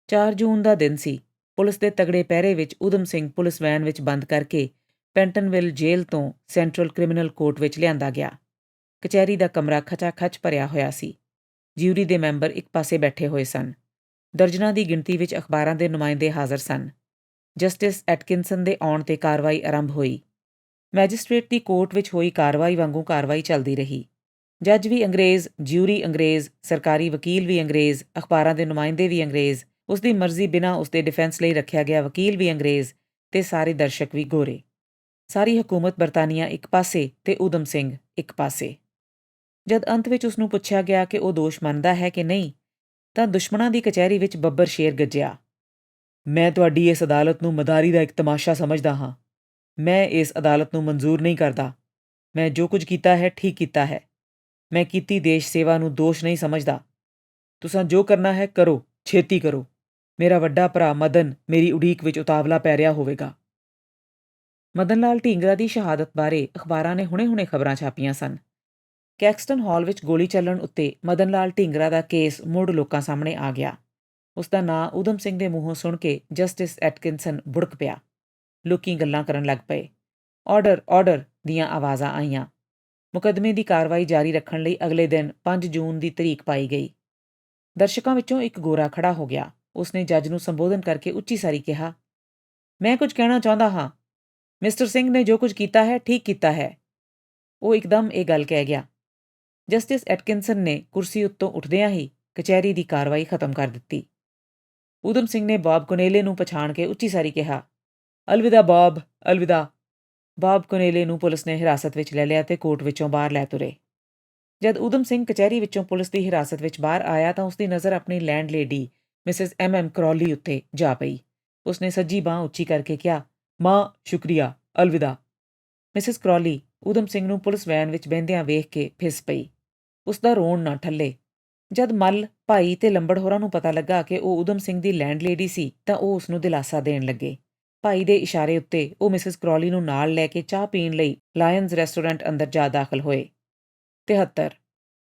4 ਜੂਨ ਦਾ ਦਿਨ ਸੀ। ਪੁਲਿਸ ਦੇ ਤਗੜੇ ਪਹਿਰੇ ਵਿੱਚ ਊਧਮ ਸਿੰਘ ਪੁਲਿਸ ਵੈਨ ਵਿੱਚ ਬੰਦ ਕਰਕੇ ਪੈਂਟਨਵਿਲ ਜੇਲ੍ਹ ਤੋਂ ਸੈਂਟਰਲ ਕ੍ਰਿਮੀਨਲ ਕੋਰਟ ਵਿੱਚ ਲਿਆਂਦਾ ਗਿਆ। ਕਚਹਿਰੀ ਦਾ ਕਮਰਾ ਖਚਾ-ਖਚ ਭਰਿਆ ਹੋਇਆ ਸੀ। ਜਿਊਰੀ ਦੇ ਮੈਂਬਰ ਇੱਕ ਪਾਸੇ ਬੈਠੇ ਹੋਏ ਸਨ। ਦਰਜਨਾਂ ਦੀ ਗਿਣਤੀ ਵਿੱਚ ਅਖਬਾਰਾਂ ਦੇ ਨੁਮਾਇੰਦੇ ਹਾਜ਼ਰ ਸਨ। ਜਸਟਿਸ ਐਟਕਿਨਸਨ ਦੇ ਆਉਣ ਤੇ ਕਾਰਵਾਈ ਆਰੰਭ ਹੋਈ। ਮੈਜਿਸਟ੍ਰੇਟ ਦੀ ਕੋਰਟ ਵਿੱਚ ਹੋਈ ਕਾਰਵਾਈ ਵਾਂਗੂ ਕਾਰਵਾਈ ਚੱਲਦੀ ਰਹੀ। ਜੱਜ ਵੀ ਅੰਗਰੇਜ਼, ਜਿਊਰੀ ਅੰਗਰੇਜ਼, ਸਰਕਾਰੀ ਵਕੀਲ ਵੀ ਅੰਗਰੇਜ਼, ਅਖਬਾਰਾਂ ਦੇ ਨੁਮਾਇੰਦੇ ਵੀ ਅੰਗਰੇਜ਼, ਉਸਦੀ ਮਰਜ਼ੀ ਬਿਨਾਂ ਉਸਦੇ ਡਿਫੈਂਸ ਲਈ ਰੱਖਿਆ ਗਿਆ ਵਕੀਲ ਵੀ ਅੰਗਰੇਜ਼ ਤੇ ਸਾਰੇ ਦਰਸ਼ਕ ਵੀ ਗੋਰੇ। ਸਾਰੀ ਹਕੂਮਤ ਬਰਤਾਨੀਆ ਇੱਕ ਪਾਸੇ ਤੇ ਊਧਮ ਸਿੰਘ ਇੱਕ ਪਾਸੇ। ਜਦ ਅੰਤ ਵਿੱਚ ਉਸਨੂੰ ਪੁੱਛਿਆ ਗਿਆ ਕਿ ਉਹ ਦੋਸ਼ ਮੰਨਦਾ ਹੈ ਕਿ ਨਹੀਂ, ਤਾਂ ਦੁਸ਼ਮਣਾਂ ਦੀ ਕਚਹਿਰੀ ਵਿੱਚ ਬੱਬਰ ਸ਼ੇਰ ਗੱਜਿਆ। ਮੈਂ ਤੁਹਾਡੀ ਇਸ ਅਦਾਲਤ ਨੂੰ ਮਦਾਰੀ ਦਾ ਇੱਕ ਤਮਾਸ਼ਾ ਸਮਝਦਾ ਹਾਂ। ਮੈਂ ਇਸ ਅਦਾਲਤ ਨੂੰ ਮਨਜ਼ੂਰ ਨਹੀਂ ਕਰਦਾ। ਮੈਂ ਜੋ ਕੁਝ ਕੀਤਾ ਹੈ ਠੀਕ ਕੀਤਾ ਹੈ। ਮੈਂ ਕੀਤੀ ਦੇਸ਼ ਸੇਵਾ ਨੂੰ ਦੋਸ਼ ਨਹੀਂ ਸਮਝਦਾ। ਤੁਸਾਂ ਜੋ ਕਰਨਾ ਹੈ ਕਰੋ, ਛੇਤੀ ਕਰੋ। ਮੇਰਾ ਵੱਡਾ ਭਰਾ ਮਦਨ ਮੇਰੀ ਉਡੀਕ ਵਿੱਚ ਉਤਾਵਲਾ ਪੈ ਰਿਹਾ ਹੋਵੇਗਾ। ਮਦਨ ਲਾਲ ਢੀਂਗਰਾ ਦੀ ਸ਼ਹਾਦਤ ਬਾਰੇ ਅਖਬਾਰਾਂ ਨੇ ਹੁਣੇ-ਹੁਣੇ ਖਬਰਾਂ ਛਾਪੀਆਂ ਸਨ। ਕੈਕਸਟਨ ਹਾਲ ਵਿੱਚ ਗੋਲੀ ਚੱਲਣ ਉੱਤੇ ਮਦਨ ਲਾਲ ਢੀਂਗਰਾ ਦਾ ਕੇਸ ਮੁੜ ਲੋਕਾਂ ਸਾਹਮਣੇ ਆ ਗਿਆ। ਉਸਦਾ ਨਾਂ ਊਧਮ ਸਿੰਘ ਦੇ ਮੂੰਹੋਂ ਸੁਣ ਕੇ ਜਸਟਿਸ ਐਟਕਿਨਸਨ ਬੁੜਕ ਪਿਆ। ਲੋਕੀ ਗੱਲਾਂ ਕਰਨ ਲੱਗ ਪਏ। ਆਰਡਰ ਆਰਡਰ ਦੀਆਂ ਆਵਾਜ਼ਾਂ ਆਈਆਂ। ਮੁਕੱਦਮੇ ਦੀ ਕਾਰਵਾਈ ਜਾਰੀ ਰੱਖਣ ਲਈ ਅਗਲੇ ਦਿਨ 5 ਜੂਨ ਦੀ ਤਰੀਕ ਪਾਈ ਗਈ। ਦਰਸ਼ਕਾਂ ਵਿੱਚੋਂ ਇੱਕ ਗੋਰਾ ਖੜਾ ਹੋ ਗਿਆ। ਉਸਨੇ ਜੱਜ ਨੂੰ ਸੰਬੋਧਨ ਕਰਕੇ ਉੱਚੀ ਸਾਰੀ ਕਿਹਾ, ਮੈਂ ਕੁਝ ਕਹਿਣਾ ਚਾਹੁੰਦਾ ਹਾਂ। ਮਿਸਟਰ ਸਿੰਘ ਨੇ ਜੋ ਕੁਝ ਕੀਤਾ ਹੈ ਠੀਕ ਕੀਤਾ ਹੈ। ਉਹ ਇੱਕਦਮ ਇਹ ਗੱਲ ਕਹਿ ਗਿਆ। ਜਸਟਿਸ ਐਟਕਿਨਸਨ ਨੇ ਕੁਰਸੀ ਉੱਤੋਂ ਉੱਠਦਿਆਂ ਹੀ ਕਚਹਿਰੀ ਦੀ ਕਾਰਵਾਈ ਖਤਮ ਕਰ ਦਿੱਤੀ। ਊਧਮ ਸਿੰਘ ਨੇ ਬੌਬ ਕੋਨੇਲੇ ਨੂੰ ਪਛਾਣ ਕੇ ਉੱਚੀ ਸਾਰੀ ਕਿਹਾ, ਅਲਵਿਦਾ ਬੌਬ, ਅਲਵਿਦਾ। ਬਾਬ ਕੋਨੇਲੇ ਨੂੰ ਪੁਲਿਸ ਨੇ ਹਿਰਾਸਤ ਵਿੱਚ ਲੈ ਲਿਆ ਤੇ ਕੋਰਟ ਵਿੱਚੋਂ ਬਾਹਰ ਲੈ ਤੁਰੇ। ਜਦ ਊਧਮ ਸਿੰਘ ਕਚਹਿਰੀ ਵਿੱਚੋਂ ਪੁਲਿਸ ਦੀ ਹਿਰਾਸਤ ਵਿੱਚ ਬਾਹਰ ਆਇਆ ਤਾਂ ਉਸਦੀ ਨਜ਼ਰ ਆਪਣੀ ਲੈਂਡਲੇਡੀ ਮਿਸਿਸ M ਕਰੌਲੀ ਉੱਤੇ ਜਾ ਪਈ। ਉਸਨੇ ਸੱਜੀ ਬਾਂਹ ਉੱਚੀ ਕਰਕੇ ਕਿਹਾ, ਮਾਂ ਸ਼ੁਕਰੀਆ, ਅਲਵਿਦਾ। ਮਿਸਿਸ ਕਰੌਲੀ ਊਧਮ ਸਿੰਘ ਨੂੰ ਪੁਲਿਸ ਵੈਨ ਵਿੱਚ ਬਹਿੰਦਿਆਂ ਵੇਖ ਕੇ ਫਿੱਸ ਪਈ। ਉਸਦਾ ਰੋਣ ਨਾ ਠੱਲੇ। ਜਦ ਮੱਲ, ਭਾਈ ਤੇ ਲੰਬੜ ਹੋਰਾਂ ਨੂੰ ਪਤਾ ਲੱਗਾ ਕਿ ਉਹ ਊਧਮ ਸਿੰਘ ਦੀ ਲੈਂਡਲੇਡੀ ਸੀ ਤਾਂ ਉਹ ਉਸਨੂੰ ਦਿਲਾਸਾ ਦੇਣ ਲੱਗੇ। ਭਾਈ ਦੇ ਇਸ਼ਾਰੇ ਉੱਤੇ ਉਹ ਮਿਸਿਸ ਕਰੌਲੀ ਨੂੰ ਨਾਲ ਲੈ ਕੇ ਚਾਹ ਪੀਣ ਲਈ ਲਾਇਨਜ਼ ਰੈਸਟੋਰੈਂਟ ਅੰਦਰ ਜਾ ਦਾਖਲ ਹੋਏ। 73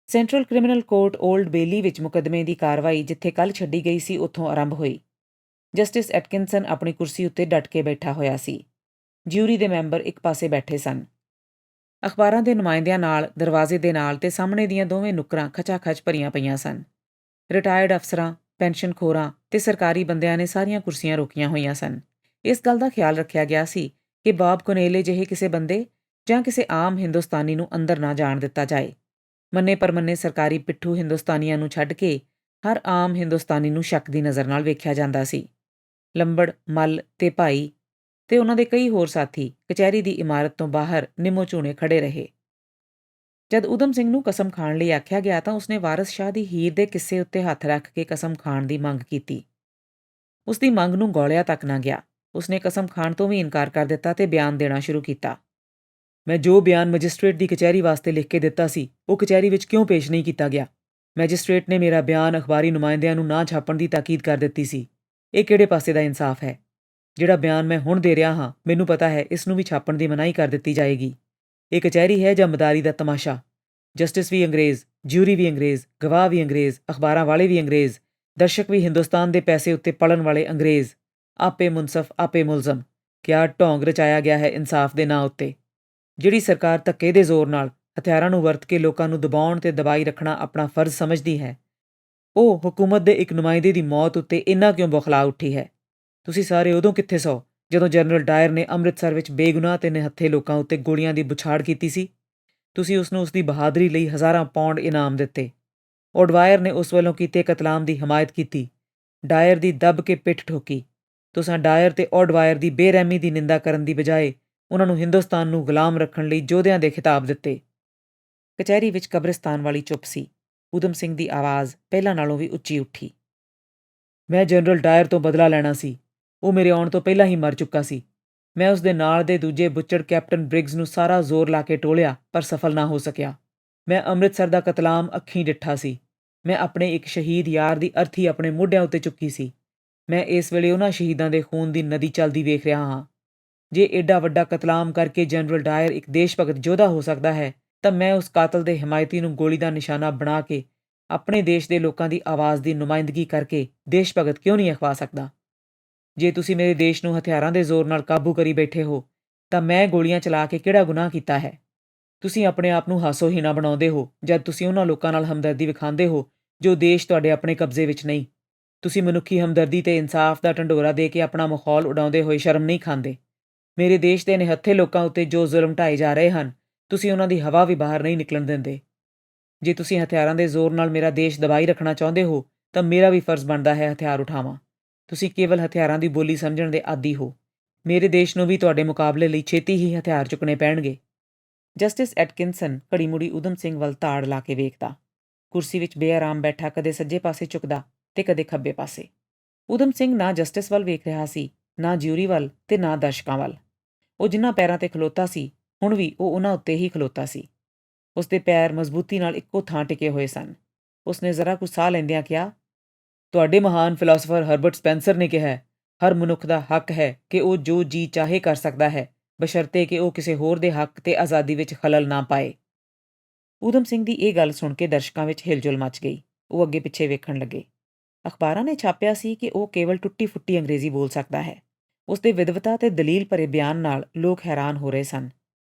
ਸੈਂਟਰਲ ਕ੍ਰਿਮੀਨਲ ਕੋਰਟ ਓਲਡ ਬੇਲੀ ਵਿੱਚ ਮੁਕੱਦਮੇ ਦੀ ਕਾਰਵਾਈ ਜਿੱਥੇ ਕੱਲ੍ਹ ਛੱਡੀ ਗਈ ਸੀ ਉੱਥੋਂ ਆਰੰਭ ਹੋਈ। ਜਸਟਿਸ ਐਟਕਿਨਸਨ ਆਪਣੀ ਕੁਰਸੀ ਉੱਤੇ ਡਟ ਕੇ ਬੈਠਾ ਹੋਇਆ ਸੀ। ਜਿਊਰੀ ਦੇ ਮੈਂਬਰ ਇੱਕ ਪਾਸੇ ਬੈਠੇ ਸਨ। ਅਖਬਾਰਾਂ ਦੇ ਨੁਮਾਇੰਦਿਆਂ ਨਾਲ ਦਰਵਾਜ਼ੇ ਦੇ ਨਾਲ ਤੇ ਸਾਹਮਣੇ ਦੀਆਂ ਦੋਵੇਂ ਨੁੱਕਰਾਂ ਖਚਾ-ਖਚ ਭਰੀਆਂ ਪਈਆਂ ਸਨ। ਰਿਟਾਇਰਡ ਅਫਸਰਾਂ, ਪੈਨਸ਼ਨਖੋਰਾਂ ਤੇ ਸਰਕਾਰੀ ਬੰਦਿਆਂ ਨੇ ਸਾਰੀਆਂ ਕੁਰਸੀਆਂ ਰੋਕੀਆਂ ਹੋਈਆਂ ਸਨ। ਇਸ ਗੱਲ ਦਾ ਖਿਆਲ ਰੱਖਿਆ ਗਿਆ ਸੀ ਕਿ ਬਾਬ ਕੋਨੇਲੇ ਜਿਹੇ ਕਿਸੇ ਬੰਦੇ ਜਾਂ ਕਿਸੇ ਆਮ ਹਿੰਦੁਸਤਾਨੀ ਨੂੰ ਅੰਦਰ ਨਾ ਜਾਣ ਦਿੱਤਾ ਜਾਏ। ਮੰਨੇ ਪਰਮੰਨੇ ਸਰਕਾਰੀ ਪਿੱਠੂ ਹਿੰਦੁਸਤਾਨੀਆਂ ਨੂੰ ਛੱਡ ਕੇ ਹਰ ਆਮ ਹਿੰਦੁਸਤਾਨੀ ਨੂੰ ਸ਼ੱਕ ਦੀ ਨਜ਼ਰ ਨਾਲ ਵੇਖਿਆ ਜਾਂਦਾ ਸੀ। ਲੰਬੜ, ਮੱਲ ਤੇ ਭਾਈ ਤੇ ਉਹਨਾਂ ਦੇ ਕਈ ਹੋਰ ਸਾਥੀ ਕਚਹਿਰੀ ਦੀ ਇਮਾਰਤ ਤੋਂ ਬਾਹਰ ਨਿੰਮੋ ਝੂਣੇ ਖੜੇ ਰਹੇ। ਜਦ ਊਧਮ ਸਿੰਘ ਨੂੰ ਕਸਮ ਖਾਣ ਲਈ ਆਖਿਆ ਗਿਆ ਤਾਂ ਉਸਨੇ ਵਾਰਸ ਸ਼ਾਹ ਦੀ ਹੀਰ ਦੇ ਕਿੱਸੇ ਉੱਤੇ ਹੱਥ ਰੱਖ ਕੇ ਕਸਮ ਖਾਣ ਦੀ ਮੰਗ ਕੀਤੀ। ਉਸਦੀ ਮੰਗ ਨੂੰ ਗੌਲਿਆ ਤੱਕ ਨਾ ਗਿਆ। ਉਸਨੇ ਕਸਮ ਖਾਣ ਤੋਂ ਵੀ ਇਨਕਾਰ ਕਰ ਦਿੱਤਾ ਤੇ ਬਿਆਨ ਦੇਣਾ ਸ਼ੁਰੂ ਕੀਤਾ। ਮੈਂ ਜੋ ਬਿਆਨ ਮੈਜਿਸਟ੍ਰੇਟ ਦੀ ਕਚਹਿਰੀ ਵਾਸਤੇ ਲਿਖ ਕੇ ਦਿੱਤਾ ਸੀ ਉਹ ਕਚਹਿਰੀ ਵਿੱਚ ਕਿਉਂ ਪੇਸ਼ ਨਹੀਂ ਕੀਤਾ ਗਿਆ? ਮੈਜਿਸਟ੍ਰੇਟ ਨੇ ਮੇਰਾ ਬਿਆਨ ਅਖਬਾਰੀ ਨੁਮਾਇੰਦਿਆਂ ਨੂੰ ਨਾ ਛਾਪਣ ਦੀ ਤਾਕੀਦ ਕਰ ਦਿੱਤੀ ਸੀ। ਇਹ ਕਿਹੜੇ ਪਾਸੇ ਦਾ ਇਨਸਾਫ ਹੈ? ਜਿਹੜਾ ਬਿਆਨ ਮੈਂ ਹੁਣ ਦੇ ਰਿਹਾ ਹਾਂ ਮੈਨੂੰ ਪਤਾ ਹੈ ਇਸ ਨੂੰ ਵੀ ਛਾਪਣ ਦੀ ਮਨਾਹੀ ਕਰ ਦਿੱਤੀ ਜਾਏਗੀ। ਇਹ ਕਚਹਿਰੀ ਹੈ ਜਾਂ ਮਦਾਰੀ ਦਾ ਤਮਾਸ਼ਾ? ਜਸਟਿਸ ਵੀ ਅੰਗਰੇਜ਼, ਜਿਊਰੀ ਵੀ ਅੰਗਰੇਜ਼, ਗਵਾਹ ਵੀ ਅੰਗਰੇਜ਼, ਅਖਬਾਰਾਂ ਵਾਲੇ ਵੀ ਅੰਗਰੇਜ਼, ਦਰਸ਼ਕ ਵੀ ਹਿੰਦੁਸਤਾਨ ਦੇ ਪੈਸੇ ਉੱਤੇ ਪਲਣ ਵਾਲੇ ਅੰਗਰੇਜ਼। ਆਪੇ ਮੁਨਸਫ, ਆਪੇ ਮੁਲਜ਼ਮ। ਕਿਆ ਢੋਂਗ ਰਚਾਇਆ ਗਿਆ ਹੈ ਇਨਸਾਫ ਦੇ ਨਾਂ ਉੱਤੇ। ਜਿਹੜੀ ਸਰਕਾਰ ਧੱਕੇ ਦੇ ਜ਼ੋਰ ਨਾਲ ਹਥਿਆਰਾਂ ਨੂੰ ਵਰਤ ਕੇ ਲੋਕਾਂ ਨੂੰ ਦਬਾਉਣ ਤੇ ਦਬਾਈ ਰੱਖਣਾ ਆਪਣਾ ਫਰਜ਼ ਸਮਝਦੀ ਹੈ, ਉਹ ਹਕੂਮਤ ਦੇ ਇੱਕ ਨੁਮਾਇੰਦੇ ਦੀ ਮੌਤ ਉੱਤੇ ਇੰਨਾ ਕਿਉਂ ਬੌਖਲਾ ਉੱਠੀ ਹੈ? ਤੁਸੀਂ ਸਾਰੇ ਉਦੋਂ ਕਿੱਥੇ ਸੌ ਜਦੋਂ ਜਨਰਲ ਡਾਇਰ ਨੇ ਅੰਮ੍ਰਿਤਸਰ ਵਿੱਚ ਬੇਗੁਨਾਹ ਤੇ ਨਿਹੱਥੇ ਲੋਕਾਂ ਉੱਤੇ ਗੋਲੀਆਂ ਦੀ ਬੁਛਾੜ ਕੀਤੀ ਸੀ? ਤੁਸੀਂ ਉਸਨੂੰ ਉਸਦੀ ਬਹਾਦਰੀ ਲਈ ਹਜ਼ਾਰਾਂ ਪੌਂਡ ਇਨਾਮ ਦਿੱਤੇ। ਓਡਵਾਇਰ ਨੇ ਉਸ ਵੱਲੋਂ ਕੀਤੇ ਕਤਲਾਮ ਦੀ ਹਮਾਇਤ ਕੀਤੀ। ਡਾਇਰ ਦੀ ਦੱਬ ਕੇ ਪਿੱਠ ਠੋਕੀ। ਤੁਸੀਂ ਡਾਇਰ ਤੇ ਓਡਵਾਇਰ ਦੀ ਬੇਰਹਿਮੀ ਦੀ ਨਿੰਦਾ ਕਰਨ ਦੀ ਬਜਾਏ ਉਹਨਾਂ ਨੂੰ ਹਿੰਦੁਸਤਾਨ ਨੂੰ ਗੁਲਾਮ ਰੱਖਣ ਲਈ ਯੋਧਿਆਂ ਦੇ ਖਿਤਾਬ ਦਿੱਤੇ। ਕਚਹਿਰੀ ਵਿੱਚ ਕਬਰਿਸਤਾਨ ਵਾਲੀ ਚੁੱਪ ਸੀ। ਊਧਮ ਸਿੰਘ ਦੀ ਆਵਾਜ਼ ਪਹਿਲਾਂ ਨਾਲੋਂ ਵੀ ਉੱਚੀ ਉੱਠੀ। ਮੈਂ ਜਨਰਲ ਡਾਇਰ ਤੋਂ ਬਦਲਾ ਲੈਣਾ ਸੀ। ਉਹ ਮੇਰੇ ਆਉਣ ਤੋਂ ਪਹਿਲਾਂ ਹੀ ਮਰ ਚੁੱਕਾ ਸੀ। ਮੈਂ ਉਸ ਦੇ ਨਾਲ ਦੇ ਦੂਜੇ ਬੁੱਚੜ ਕੈਪਟਨ ਬ੍ਰਿਗਜ਼ ਨੂੰ ਸਾਰਾ ਜ਼ੋਰ ਲਾ ਕੇ ਟੋਲਿਆ ਪਰ ਸਫਲ ਨਾ ਹੋ ਸਕਿਆ। ਮੈਂ ਅੰਮ੍ਰਿਤਸਰ ਦਾ ਕਤਲਾਮ ਅੱਖੀਂ ਡਿੱਠਾ ਸੀ। ਮੈਂ ਆਪਣੇ ਇੱਕ ਸ਼ਹੀਦ ਯਾਰ ਦੀ ਅਰਥੀ ਆਪਣੇ ਮੋਢਿਆਂ ਉੱਤੇ ਚੁੱਕੀ ਸੀ। ਮੈਂ ਇਸ ਵੇਲੇ ਉਹਨਾਂ ਸ਼ਹੀਦਾਂ ਦੇ ਖੂਨ ਦੀ ਨਦੀ ਚੱਲਦੀ ਵੇਖ ਰਿਹਾ ਹਾਂ। ਜੇ ਏਡਾ ਵੱਡਾ ਕਤਲਾਮ ਕਰਕੇ ਜਨਰਲ ਡਾਇਰ ਇੱਕ ਦੇਸ਼ ਭਗਤ ਯੋਧਾ ਹੋ ਸਕਦਾ ਹੈ ਤਾਂ ਮੈਂ ਉਸ ਕਾਤਲ ਦੇ ਹਮਾਇਤੀ ਨੂੰ ਗੋਲੀ ਦਾ ਨਿਸ਼ਾਨਾ ਬਣਾ ਕੇ ਆਪਣੇ ਦੇਸ਼ ਦੇ ਲੋਕਾਂ ਦੀ ਆਵਾਜ਼ ਦੀ ਨੁਮਾਇੰਦਗੀ ਕਰਕੇ ਦੇਸ਼ ਭਗਤ ਕਿਉਂ ਨਹੀਂ ਅਖਵਾ ਸਕਦਾ? ਜੇ ਤੁਸੀਂ ਮੇਰੇ ਦੇਸ਼ ਨੂੰ ਹਥਿਆਰਾਂ ਦੇ ਜ਼ੋਰ ਨਾਲ ਕਾਬੂ ਕਰੀ ਬੈਠੇ ਹੋ ਤਾਂ ਮੈਂ ਗੋਲੀਆਂ ਚਲਾ ਕੇ ਕਿਹੜਾ ਗੁਨਾਹ ਕੀਤਾ ਹੈ? ਤੁਸੀਂ ਆਪਣੇ ਆਪ ਨੂੰ ਹਾਸੋਹੀਣਾ ਬਣਾਉਂਦੇ ਹੋ ਜਦ ਤੁਸੀਂ ਉਹਨਾਂ ਲੋਕਾਂ ਨਾਲ ਹਮਦਰਦੀ ਵਿਖਾਉਂਦੇ ਹੋ ਜੋ ਦੇਸ਼ ਤੁਹਾਡੇ ਆਪਣੇ ਕਬਜ਼ੇ ਵਿੱਚ ਨਹੀਂ। ਤੁਸੀਂ ਮਨੁੱਖੀ ਹਮਦਰਦੀ ਤੇ ਇਨਸਾਫ ਦਾ ਢੰਡੋਰਾ ਦੇ ਕੇ ਆਪਣਾ ਮਖੌਲ ਉਡਾਉਂਦੇ ਹੋਏ ਸ਼ਰਮ ਨਹੀਂ ਖਾਂਦੇ। ਮੇਰੇ ਦੇਸ਼ ਦੇ ਨਿਹੱਥੇ ਲੋਕਾਂ ਉੱਤੇ ਜੋ ਜ਼ੁਲਮ ਢਾਏ ਜਾ ਰਹੇ ਹਨ ਤੁਸੀਂ ਉਹਨਾਂ ਦੀ ਹਵਾ ਵੀ ਬਾਹਰ ਨਹੀਂ ਨਿਕਲਣ ਦਿੰਦੇ। ਜੇ ਤੁਸੀਂ ਹਥਿਆਰਾਂ ਦੇ ਜ਼ੋਰ ਨਾਲ ਮੇਰਾ ਦੇਸ਼ ਦਬਾਈ ਰੱਖਣਾ ਚਾਹੁੰਦੇ ਹੋ ਤਾਂ ਮੇਰਾ ਵੀ ਫਰਜ਼ ਬਣਦਾ ਹੈ ਹਥਿਆਰ ਉਠਾਵਾਂ। ਤੁਸੀਂ ਕੇਵਲ ਹਥਿਆਰਾਂ ਦੀ ਬੋਲੀ ਸਮਝਣ ਦੇ ਆਦੀ ਹੋ। ਮੇਰੇ ਦੇਸ਼ ਨੂੰ ਵੀ ਤੁਹਾਡੇ ਮੁਕਾਬਲੇ ਲਈ ਛੇਤੀ ਹੀ ਹਥਿਆਰ ਚੁੱਕਣੇ ਪੈਣਗੇ। ਜਸਟਿਸ ਐਟਕਿਨਸਨ ਘੜੀ ਮੁੜੀ ਊਧਮ ਸਿੰਘ ਵੱਲ ਤਾੜ ਲਾ ਕੇ ਵੇਖਦਾ। ਕੁਰਸੀ ਵਿੱਚ ਬੇਆਰਾਮ ਬੈਠਾ ਕਦੇ ਸੱਜੇ ਪਾਸੇ ਝੁਕਦਾ ਤੇ ਕਦੇ ਖੱਬੇ ਪਾਸੇ। ਊਧਮ ਸਿੰਘ ਨਾ ਜਸਟਿਸ ਵੱਲ ਵੇਖ ਰਿਹਾ ਸੀ, ਨਾ ਜਿਊਰੀ ਵੱਲ ਤੇ ਨਾ ਦਰਸ਼ਕਾਂ ਵੱਲ। ਉਹ ਜਿਨ੍ਹਾਂ ਪੈਰਾਂ ਤੇ ਖਲੋਤਾ ਸੀ ਹੁਣ ਵੀ ਉਹ ਉਹਨਾਂ ਉੱਤੇ ਹੀ ਖਲੋਤਾ ਸੀ। ਉਸਦੇ ਪੈਰ ਮਜ਼ਬੂਤੀ ਨਾਲ ਇੱਕੋ ਥਾਂ ਟਿਕੇ ਹੋਏ ਸਨ। ਉਸਨੇ ਜ਼ਰਾ ਕੁ ਸਾਹ ਲੈਂਦਿਆਂ ਕਿਹਾ, ਤੁਹਾਡੇ ਮਹਾਨ ਫਿਲਾਸਫਰ ਹਰਬਰਟ ਸਪੈਂਸਰ ਨੇ ਕਿਹਾ ਹਰ ਮਨੁੱਖ ਦਾ ਹੱਕ ਹੈ ਕਿ ਉਹ ਜੋ ਜੀ ਚਾਹੇ ਕਰ ਸਕਦਾ ਹੈ ਬਸ਼ਰਤੇ ਕਿ ਉਹ ਕਿਸੇ ਹੋਰ ਦੇ ਹੱਕ ਤੇ ਆਜ਼ਾਦੀ ਵਿੱਚ ਖਲਲ ਨਾ ਪਾਏ। ਊਧਮ ਸਿੰਘ ਦੀ ਇਹ ਗੱਲ ਸੁਣ ਕੇ ਦਰਸ਼ਕਾਂ ਵਿੱਚ ਹਿਲਜੁਲ ਮਚ ਗਈ। ਉਹ ਅੱਗੇ ਪਿੱਛੇ ਵੇਖਣ ਲੱਗੇ। ਅਖਬਾਰਾਂ ਨੇ ਛਾਪਿਆ ਸੀ ਕਿ ਉਹ ਕੇਵਲ ਟੁੱਟੀ ਫੁੱਟੀ ਅੰਗਰੇਜ਼ੀ ਬੋਲ ਸਕਦਾ ਹੈ। ਉਸਦੇ ਵਿਦਵਤਾ ਤੇ ਦਲੀਲ ਭਰੇ ਬਿਆਨ ਨਾਲ ਲੋਕ ਹੈਰਾਨ ਹੋ ਰਹੇ ਸਨ।